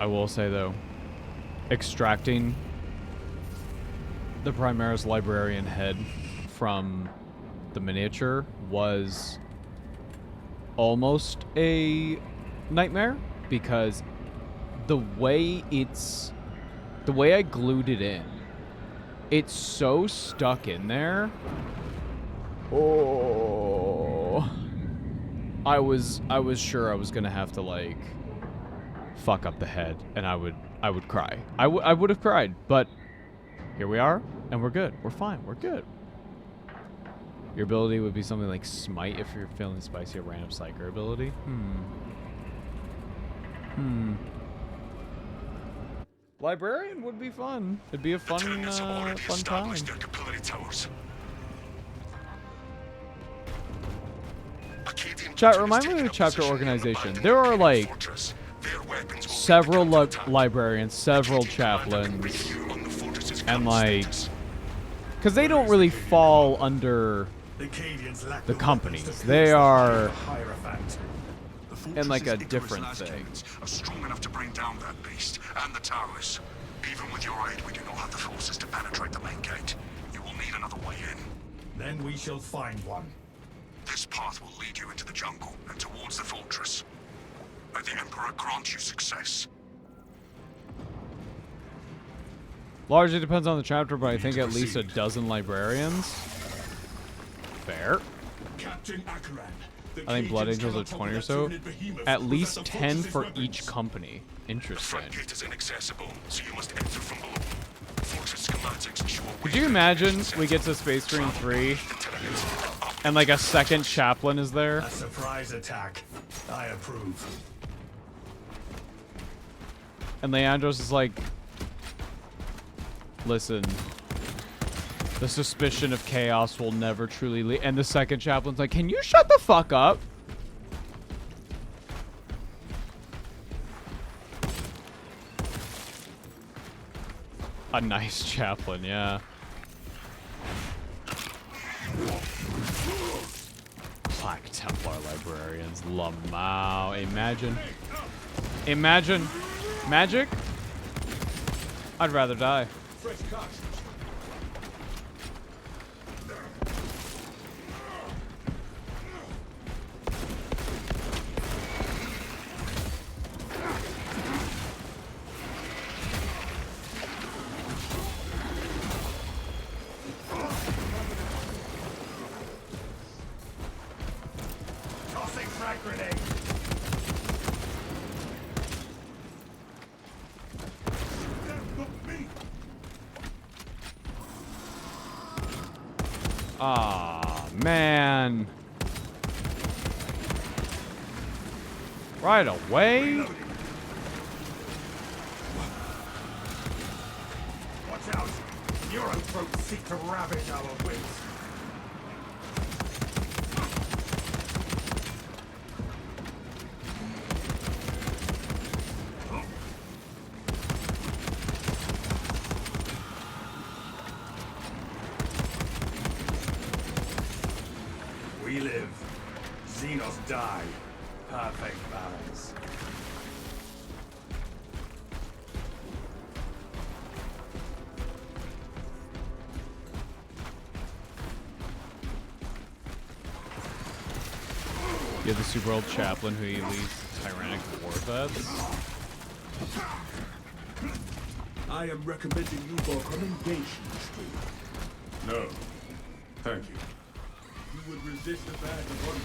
S1: I will say though, extracting the Primaris Librarian head from the miniature was almost a nightmare because the way I glued it in, it's so stuck in there. Oh, I was sure I was gonna have to like fuck up the head, and I would cry. I would have cried, but here we are, and we're good. We're fine. We're good. Your ability would be something like Smite if you're feeling spicy, a random Psyker ability. Librarian would be fun. It'd be a fun time. Chat, remind me of the chapter organization. There are like several librarians, several chaplains, and like, because they don't really fall under the companies. They are in like a different thing.
S4: Are strong enough to bring down that beast and the towers. Even with your aid, we do not have the forces to penetrate the main gate. You will need another way in.
S8: Then we shall find one.
S4: This path will lead you into the jungle and towards the fortress. May the Emperor grant you success.
S1: Largely depends on the chapter, but I think at least a dozen librarians. Fair.
S8: Captain Akaran,
S1: I think Blood Angels are 20 or so. At least 10 for each company. Interesting.
S4: The gate is inaccessible, so you must enter from below. Fortress schematics show a
S1: Could you imagine we get to Space Marine 3 and like a second chaplain is there?
S8: A surprise attack. I approve.
S1: And Leandros is like, listen, the suspicion of chaos will never truly leave. And the second chaplain's like, can you shut the fuck up? A nice chaplain, yeah. Black Templar librarians, Lamau. Imagine. Magic? I'd rather die. Ah, man. Right away?
S8: Watch out! Neurothroats seek to ravage our wits. We live. Xenos die. Perfect balance.
S1: You're the super old chaplain who leads tyrannic war vets.
S8: I am recommending you for commendation, Street.
S6: No. Thank you.
S8: You would resist a badge of honor.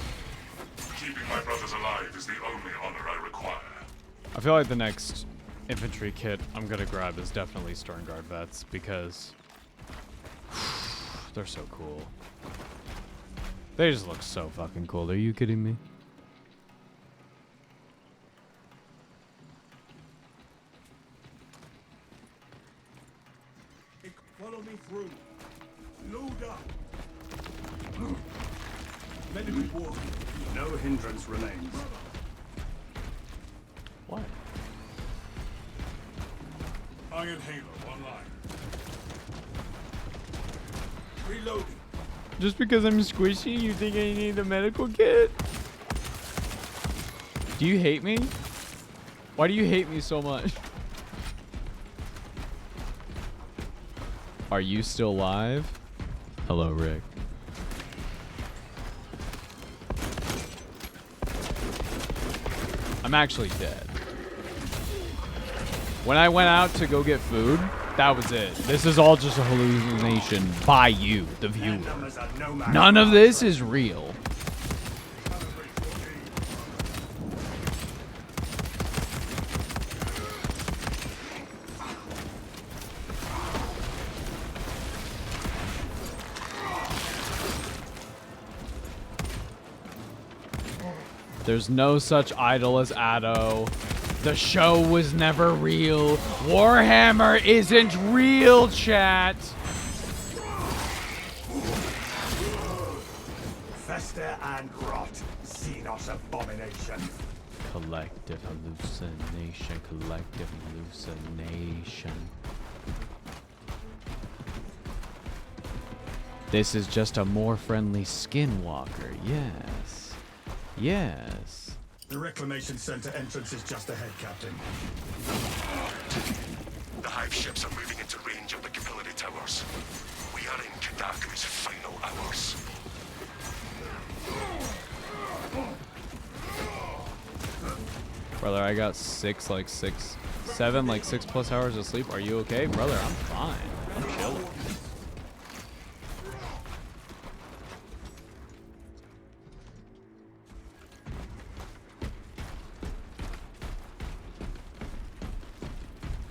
S6: Keeping my brothers alive is the only honor I require.
S1: I feel like the next infantry kit I'm gonna grab is definitely Sternguard vets because they're so cool. They just look so fucking cool. Are you kidding me?
S8: Follow me through. Load up. Let me walk. No hindrance remains.
S1: What?
S8: Iron Halo online. Reloading.
S1: Just because I'm squishy, you think I need a medical kit? Do you hate me? Why do you hate me so much? Are you still live? Hello, Rick. I'm actually dead. When I went out to go get food, that was it. This is all just a hallucination by you, the viewer. None of this is real. There's no such idol as Addo. The show was never real. Warhammer isn't real, chat.
S8: Fester and rot. Xenos abomination.
S1: Collective hallucination. Collective hallucination. This is just a more friendly skinwalker. Yes. Yes.
S8: The Reclamation Center entrance is just ahead, Captain.
S4: The hive ships are moving into range of the capillary towers. We are in Kadaku's final hours.
S1: Brother, I got 6 plus hours of sleep. Are you okay? Brother, I'm fine. I'm chilling.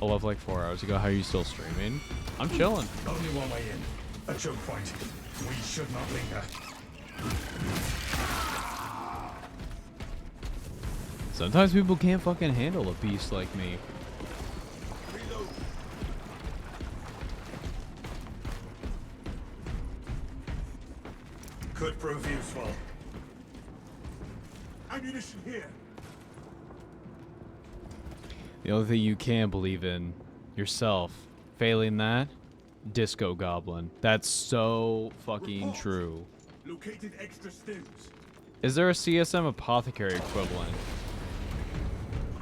S1: I left like 4 hours ago. How are you still streaming? I'm chilling.
S8: Only one way in. A choke point. We should not linger.
S1: Sometimes people can't fucking handle a beast like me.
S8: Reload. Could prove useful. Ammunition here.
S1: The only thing you can believe in, yourself. Failing that, Disco Goblin. That's so fucking true.
S8: Located extra stims.
S1: Is there a CSM apothecary equivalent?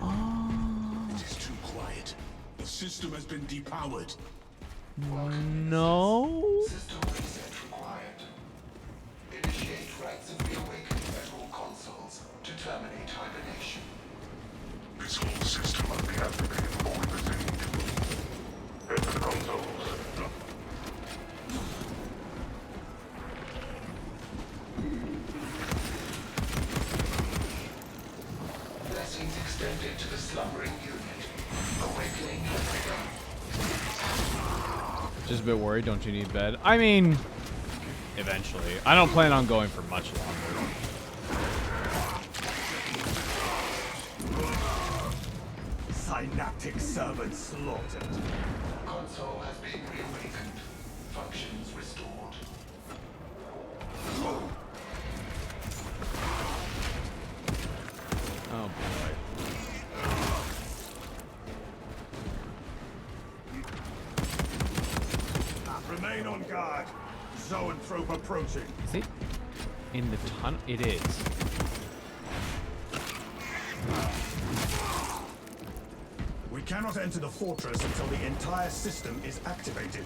S7: It is too quiet. The system has been depowered.
S1: No.
S4: System reset required. Initiate rites of reawakening at all consoles to terminate hibernation.
S6: This whole system must be activated before we proceed. Head to the consoles.
S4: Blessings extended to the slumbering unit. Awakening has begun.
S1: Just a bit worried. Don't you need bed? I mean, eventually. I don't plan on going for much longer.
S8: Synaptic servant slaughtered.
S4: Console has been reawakened. Functions restored.
S1: Oh boy.
S8: Remain on guard. Zoanthrope approaching.
S1: Is it in the tunnel? It is.
S8: We cannot enter the fortress until the entire system is activated.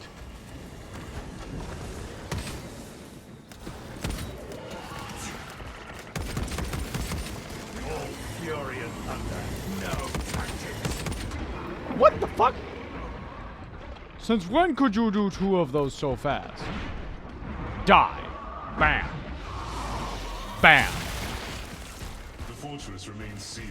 S8: All fury and thunder. No tactics.
S1: What the fuck? Since when could you do two of those so fast? Die. Bam. Bam.
S7: The fortress remains sealed.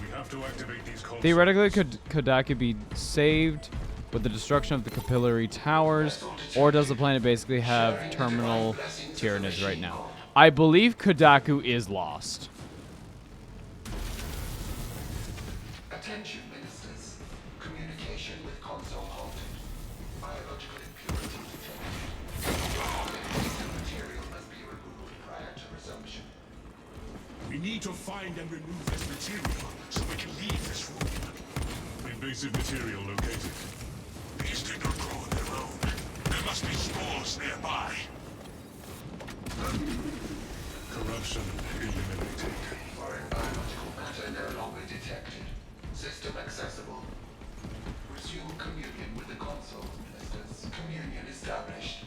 S7: We have to activate these consoles.
S1: Theoretically, could Kodaku be saved with the destruction of the capillary towers, or does the planet basically have terminal tyrannids right now? I believe Kodaku is lost.
S4: Attention, ministers. Communication with console halted. Biological impurity detected. All invasive material must be removed prior to resumption.
S8: We need to find and remove this material so we can leave this room.
S7: Invasive material located.
S8: These did not grow on their own. There must be spores nearby.
S7: Corruption eliminated.
S4: Foreign biological matter no longer detected. System accessible. Resume communion with the console, ministers. Communion established.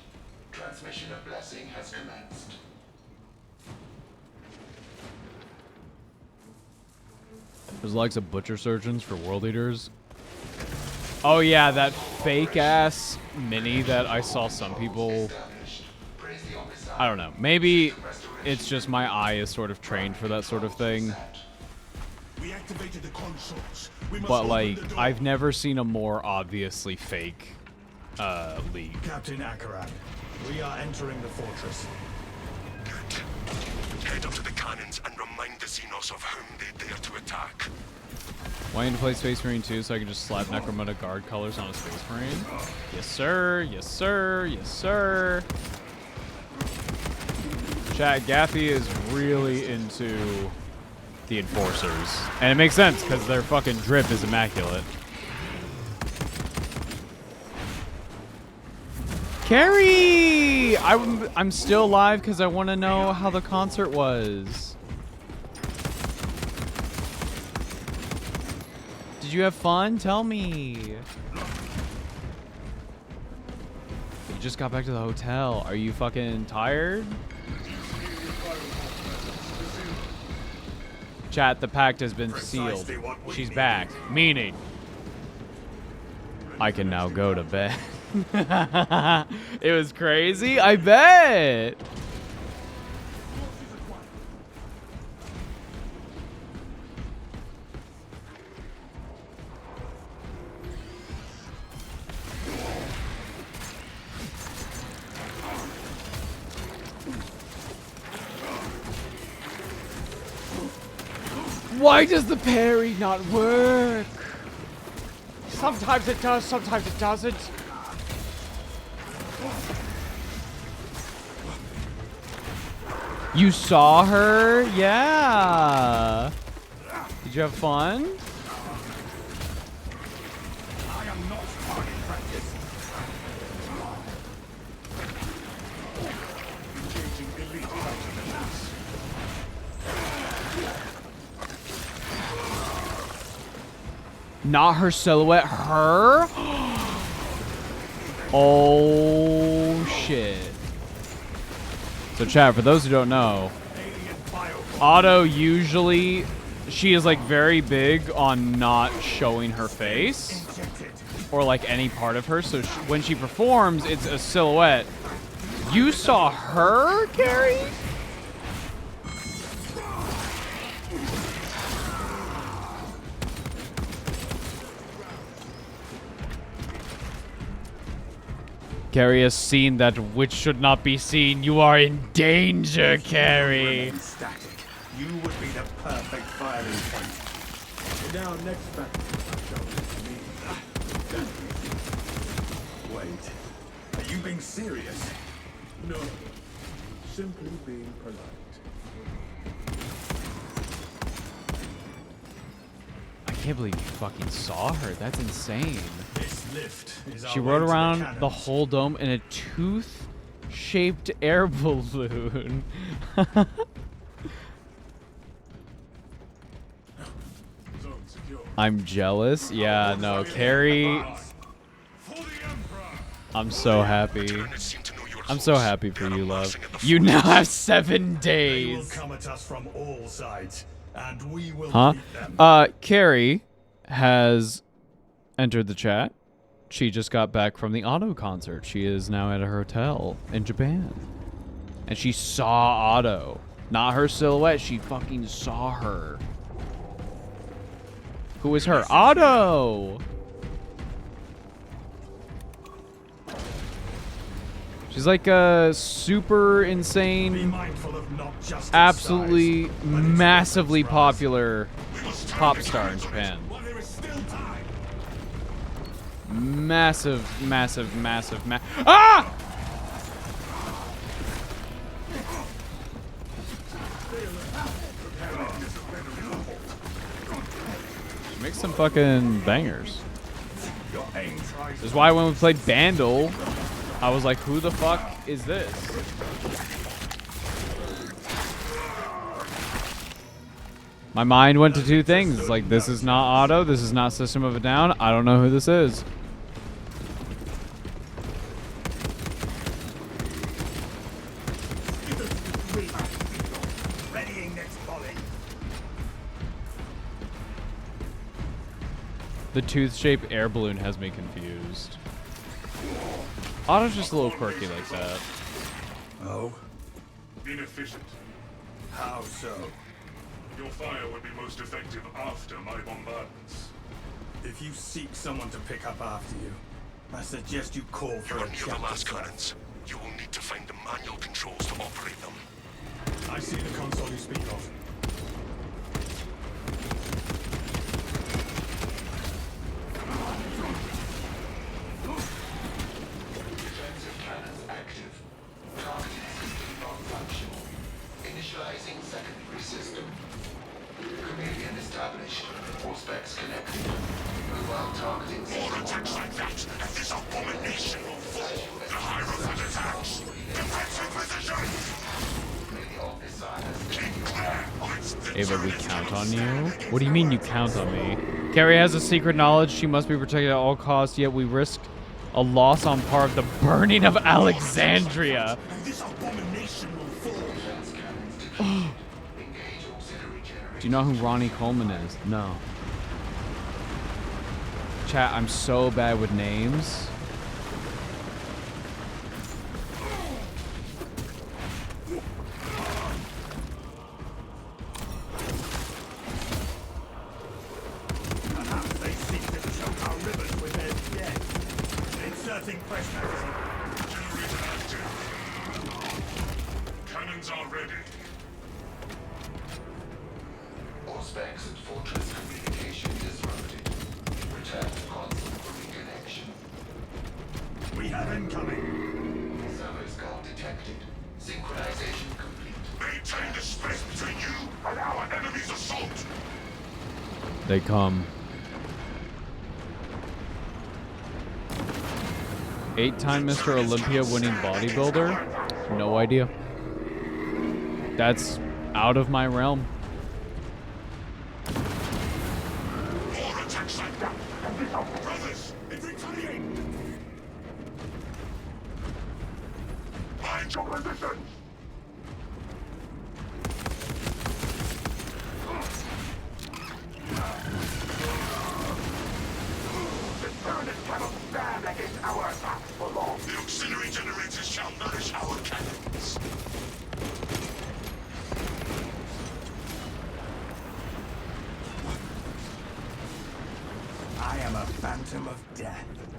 S4: Transmission of blessing has commenced.
S1: There's like some butcher surgeons for world eaters. Oh yeah, that fake ass mini that I saw some people. I don't know. Maybe it's just my eye is sort of trained for that sort of thing.
S8: We activated the consoles. We must
S1: But
S8: open
S1: like,
S8: the door.
S1: I've never seen a more obviously fake league.
S8: Captain Akaran, we are entering the fortress.
S6: Good. Head up to the cannons and remind the Xenos of whom they dare to attack.
S1: Wanting to play Space Marine 2 so I can just slap Necromunda guard colors on a Space Marine? Yes, sir. Yes, sir. Yes, sir. Chat, Gaffy is really into the Enforcers. And it makes sense, because their fucking drip is immaculate. Carrie! I'm still live because I want to know how the concert was. Did you have fun? Tell me. You just got back to the hotel. Are you fucking tired? Chat, the pact has been sealed. She's back. Meaning, I can now go to bed. It was crazy. I bet. Why does the parry not work? Sometimes it does, sometimes it doesn't. You saw her? Yeah. Did you have fun?
S8: I am not target practice. Engaging elite countermeasures.
S1: Not her silhouette, her? Oh shit. So chat, for those who don't know, Otto usually, she is like very big on not showing her face or like any part of her. So when she performs, it's a silhouette. You saw her, Carrie? Carrie has seen that which should not be seen. You are in danger, Carrie.
S8: Static. You would be the perfect firing point. Now, next battle. Wait. Are you being serious? No. Simply being polite.
S1: I can't believe you fucking saw her. That's insane.
S8: This lift is
S1: She
S8: our
S1: rode
S8: way to
S1: around the
S8: cannons.
S1: whole dome in a tooth-shaped air balloon.
S8: Zone secure.
S1: I'm jealous. Yeah, no, Carrie. I'm so happy. I'm so happy for you, love. You now have 7
S8: They will
S1: days.
S8: come at us from all sides, and we will
S1: Huh?
S8: beat them.
S1: Carrie has entered the chat. She just got back from the Otto concert. She is now at a hotel in Japan. And she saw Otto. Not her silhouette. She fucking saw her. Who is her? Otto! She's like a super
S8: Be
S1: insane,
S8: mindful of not just its
S1: absolutely
S8: size, but its
S1: massively
S8: weapons rise.
S1: popular pop star in Japan.
S8: While there is still time.
S1: Massive. Ah! She makes some fucking bangers.
S8: Your aim tries.
S1: This is why when we played Bandle, I was like, who the fuck is this? My mind went to two things. It's like, this is not Auto, this is not System of a Down. I don't know who this is.
S8: Readying next volley.
S1: The tooth-shaped air balloon has me confused. Auto's just a little quirky like that.
S8: Oh?
S6: Inefficient.
S8: How so?
S6: Your fire would be most effective after my bombardments.
S8: If you seek someone to pick up after you, I suggest you call for
S4: You
S8: a
S4: are near the
S8: chapter
S4: last
S8: sergeant.
S4: cannons. You will need to find the manual controls to operate them.
S8: I see the console you speak of.
S5: Defensive cannons active. Targeting system non-functional. Initializing secondary system. Chameleon established. All specs connected. Mobile targeting
S4: More attacks like that, and this abomination will fall. The Hierophant attacks. Defensive position! Keep clear.
S1: Ava, we count on you? What do you mean you count on me? Carrie has a secret knowledge. She must be protected at all costs, yet we risk a loss on par of the burning of Alexandria.
S8: This abomination will fall.
S1: Do you know who Ronnie Coleman is? No. Chat, I'm so bad with names.
S8: Perhaps they seek to choke our rivers with their dead. Inserting fresh magazine.
S6: Generator active. Cannons are ready.
S5: All specs and fortress communication disrupted. Return to console for reconnection.
S8: We have incoming.
S5: Service call detected. Synchronization complete.
S4: Maintain the space between you and our enemy's assault.
S1: They come. 8-time Mr. Olympia winning bodybuilder? No idea. That's out of my realm.
S4: More attacks like that, and this brothers, infantry! Mind your position! The tyrant cannot stand against our attacks for long. The auxiliary generators shall nourish our cannons.
S8: I am a phantom of death.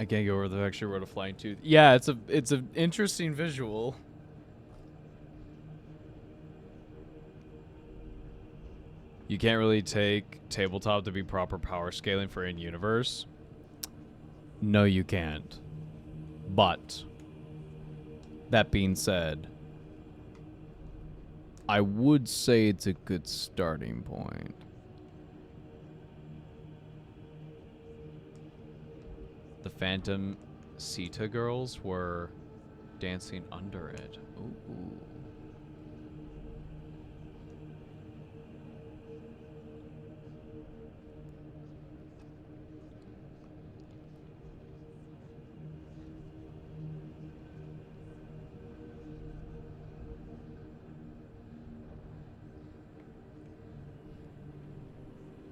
S1: I can't go over the actually wrote a flying tooth. Yeah, it's an interesting visual. You can't really take tabletop to be proper power scaling for in-universe. No, you can't. But that being said, I would say it's a good starting point. The Phantom Sita girls were dancing under it. Ooh.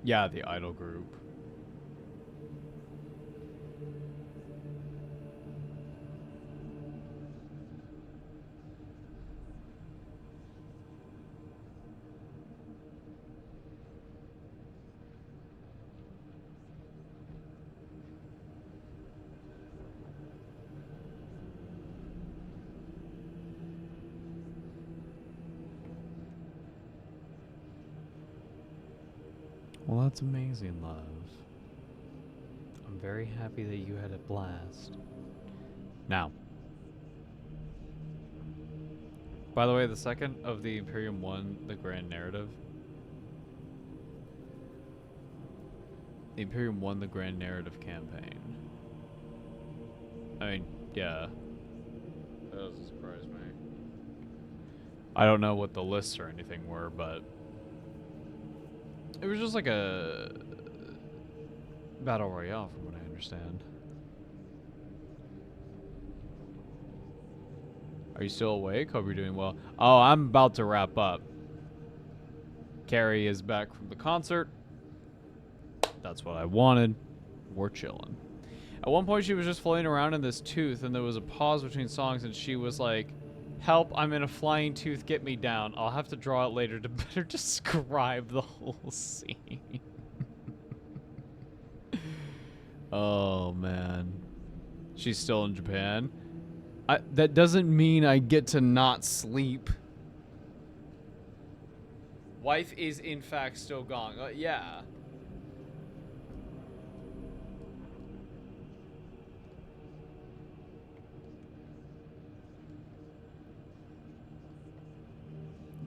S1: Yeah, the idol group. Well, that's amazing, love. I'm very happy that you had a blast. Now, by the way, the second of the Imperium 1, the grand narrative. The Imperium won the grand narrative campaign. I mean, yeah. That doesn't surprise me. I don't know what the lists or anything were, but it was just like a battle royale from what I understand. Are you still awake? Hope you're doing well. Oh, I'm about to wrap up. Carrie is back from the concert. That's what I wanted. We're chilling. At one point she was just floating around in this tooth and there was a pause between songs and she was like, "Help, I'm in a flying tooth, get me down. I'll have to draw it later to better describe the whole scene." Oh, man. She's still in Japan. That doesn't mean I get to not sleep. Wife is, in fact, still gone. Yeah.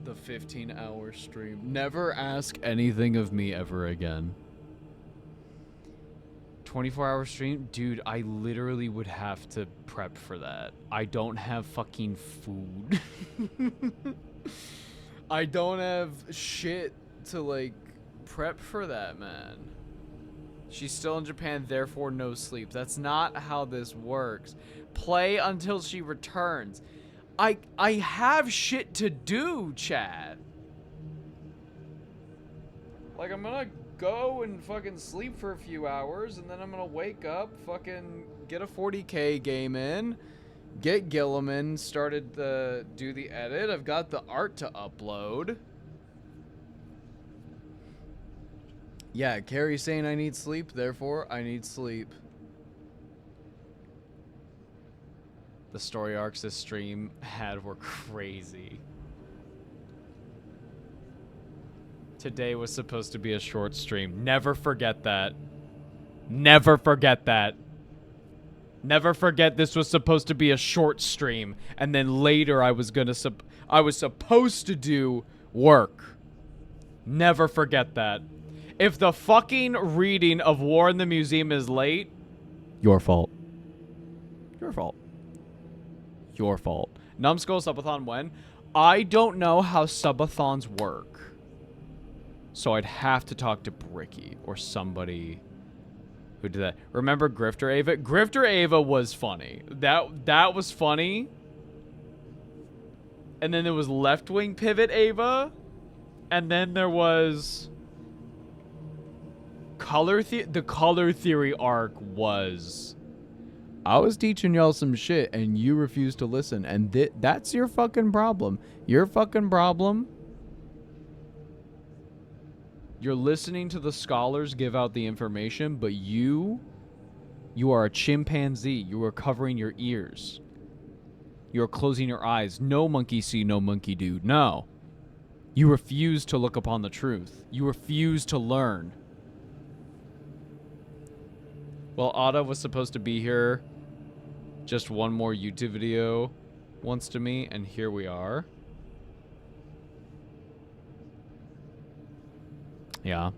S1: The 15-hour stream. Never ask anything of me ever again. 24-hour stream? Dude, I literally would have to prep for that. I don't have fucking food. I don't have shit to, like, prep for that, man. She's still in Japan, therefore no sleep. That's not how this works. Play until she returns. I have shit to do, Chad. Like, I'm gonna go and fucking sleep for a few hours, and then I'm gonna wake up, fucking get a 40K game in, get Gilliman started to do the edit. I've got the art to upload. Yeah, Carrie's saying I need sleep, therefore I need sleep. The story arcs this stream had were crazy. Today was supposed to be a short stream. Never forget that. Never forget that. Never forget this was supposed to be a short stream, and then later I was supposed to do work. Never forget that. If the fucking reading of War in the Museum is late, your fault. Your fault. Your fault. Numbskull subathon when? I don't know how subathons work. So I'd have to talk to Bricky or somebody who did that. Remember Grifter Ava? Grifter Ava was funny. That was funny. And then there was Left Wing Pivot Ava. And then there was the Color Theory arc was, I was teaching y'all some shit and you refused to listen, and that's your fucking problem. Your fucking problem. You're listening to the scholars give out the information, but you You are a chimpanzee. You are covering your ears. You are closing your eyes. No monkey see, no monkey do. No. You refuse to look upon the truth. You refuse to learn. Well, Otto was supposed to be here. Just one more YouTube video wants to me, and here we are. Yeah.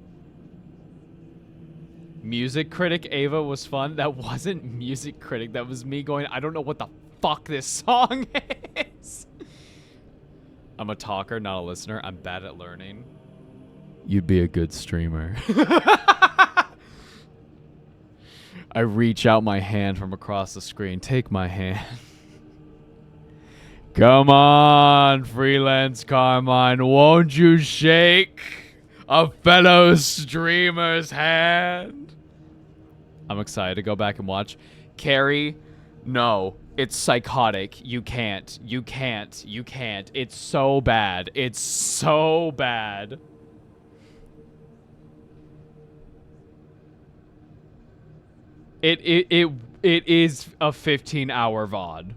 S1: Music Critic Ava was fun. That wasn't Music Critic. That was me going, I don't know what the fuck this song is. I'm a talker, not a listener. I'm bad at learning. You'd be a good streamer. I reach out my hand from across the screen. Take my hand. Come on, Freelance Carmine. Won't you shake a fellow streamer's hand? I'm excited to go back and watch. Carrie, no. It's psychotic. You can't. You can't. You can't. It's so bad. It's so bad. It is a 15-hour VOD.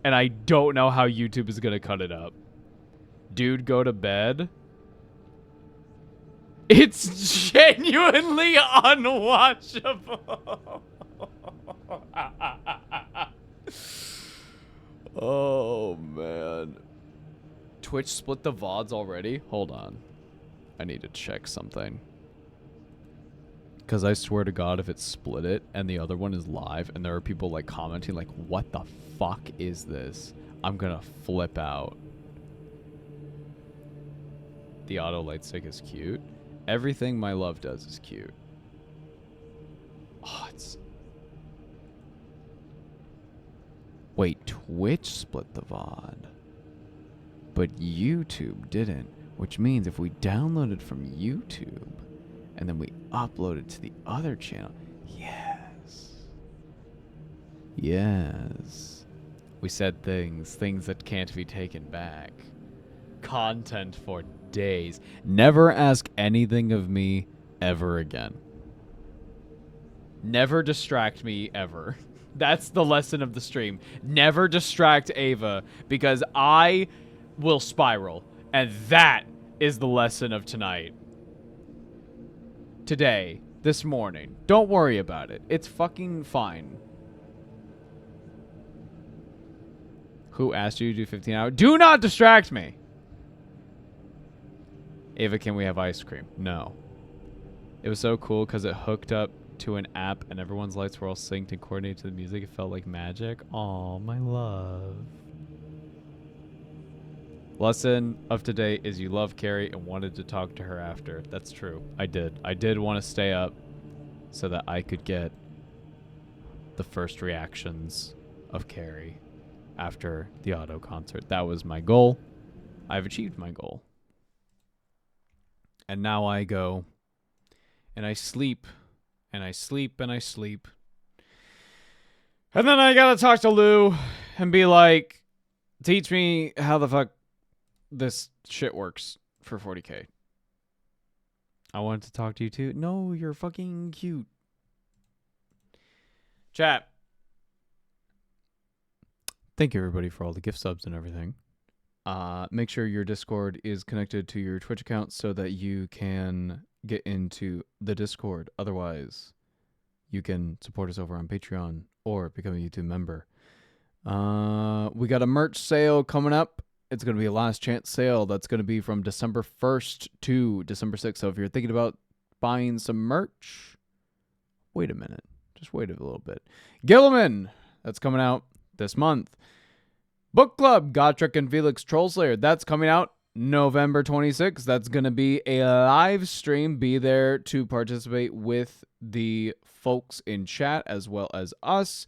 S1: And I don't know how YouTube is gonna cut it up. Dude, go to bed. It's genuinely unwatchable. Oh, man. Twitch split the VODs already? Hold on. I need to check something. Because I swear to God, if it split it and the other one is live and there are people like commenting like, what the fuck is this? I'm gonna flip out. The auto light stick is cute. Everything my love does is cute. Oh, it's... Wait, Twitch split the VOD. But YouTube didn't. Which means if we download it from YouTube and then we upload it to the other channel. Yes. Yes. We said things that can't be taken back. Content for days. Never ask anything of me ever again. Never distract me ever. That's the lesson of the stream. Never distract Ava because I will spiral. And that is the lesson of tonight. Today. This morning. Don't worry about it. It's fucking fine. Who asked you to do 15 hours? Do not distract me! Ava, can we have ice cream? No. It was so cool because it hooked up to an app and everyone's lights were all synced and coordinated to the music. It felt like magic. Aw, my love. Lesson of today is you love Carrie and wanted to talk to her after. That's true. I did. I did want to stay up so that I could get the first reactions of Carrie after the auto concert. That was my goal. I've achieved my goal. And now I go and I sleep and I sleep and I sleep. And then I gotta talk to Lou and be like, teach me how the fuck this shit works for 40K. I wanted to talk to you too. No, you're fucking cute. Chat. Thank you everybody for all the gift subs and everything. Make sure your Discord is connected to your Twitch account so that you can get into the Discord. Otherwise, you can support us over on Patreon or become a YouTube member. We got a merch sale coming up. It's going to be a last chance sale. That's going to be from December 1st to December 6th. So if you're thinking about buying some merch, wait a minute. Just wait a little bit. Gilliman, that's coming out this month. Book Club, Gotrek and Felix Trollslayer. That's coming out November 26th. That's going to be a live stream. Be there to participate with the folks in chat as well as us.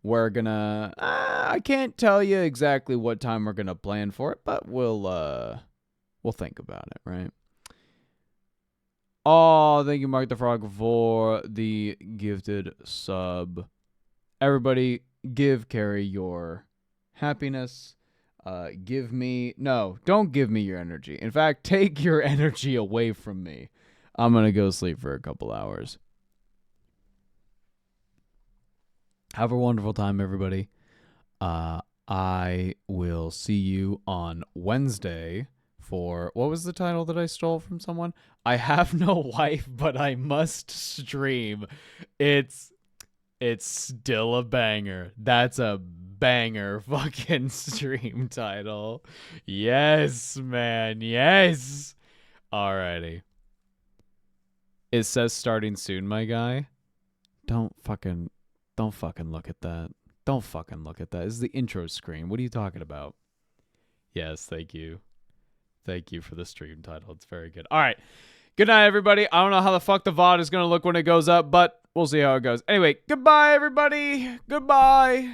S1: We're going to... I can't tell you exactly what time we're going to plan for it, but we'll think about it, right? Oh, thank you, Mark the Frog, for the gifted sub. Everybody, give Carrie your happiness. Give me... No, don't give me your energy. In fact, take your energy away from me. I'm going to go sleep for a couple hours. Have a wonderful time, everybody. I will see you on Wednesday for, what was the title that I stole from someone? I have no wife, but I must stream. It's still a banger. That's a banger fucking stream title. Yes, man. Yes. Alrighty. It says starting soon, my guy. Don't fucking look at that. Don't fucking look at that. This is the intro screen. What are you talking about? Yes, thank you. Thank you for the stream title. It's very good. All right. Good night, everybody. I don't know how the fuck the VOD is going to look when it goes up, but we'll see how it goes. Anyway, goodbye, everybody. Goodbye.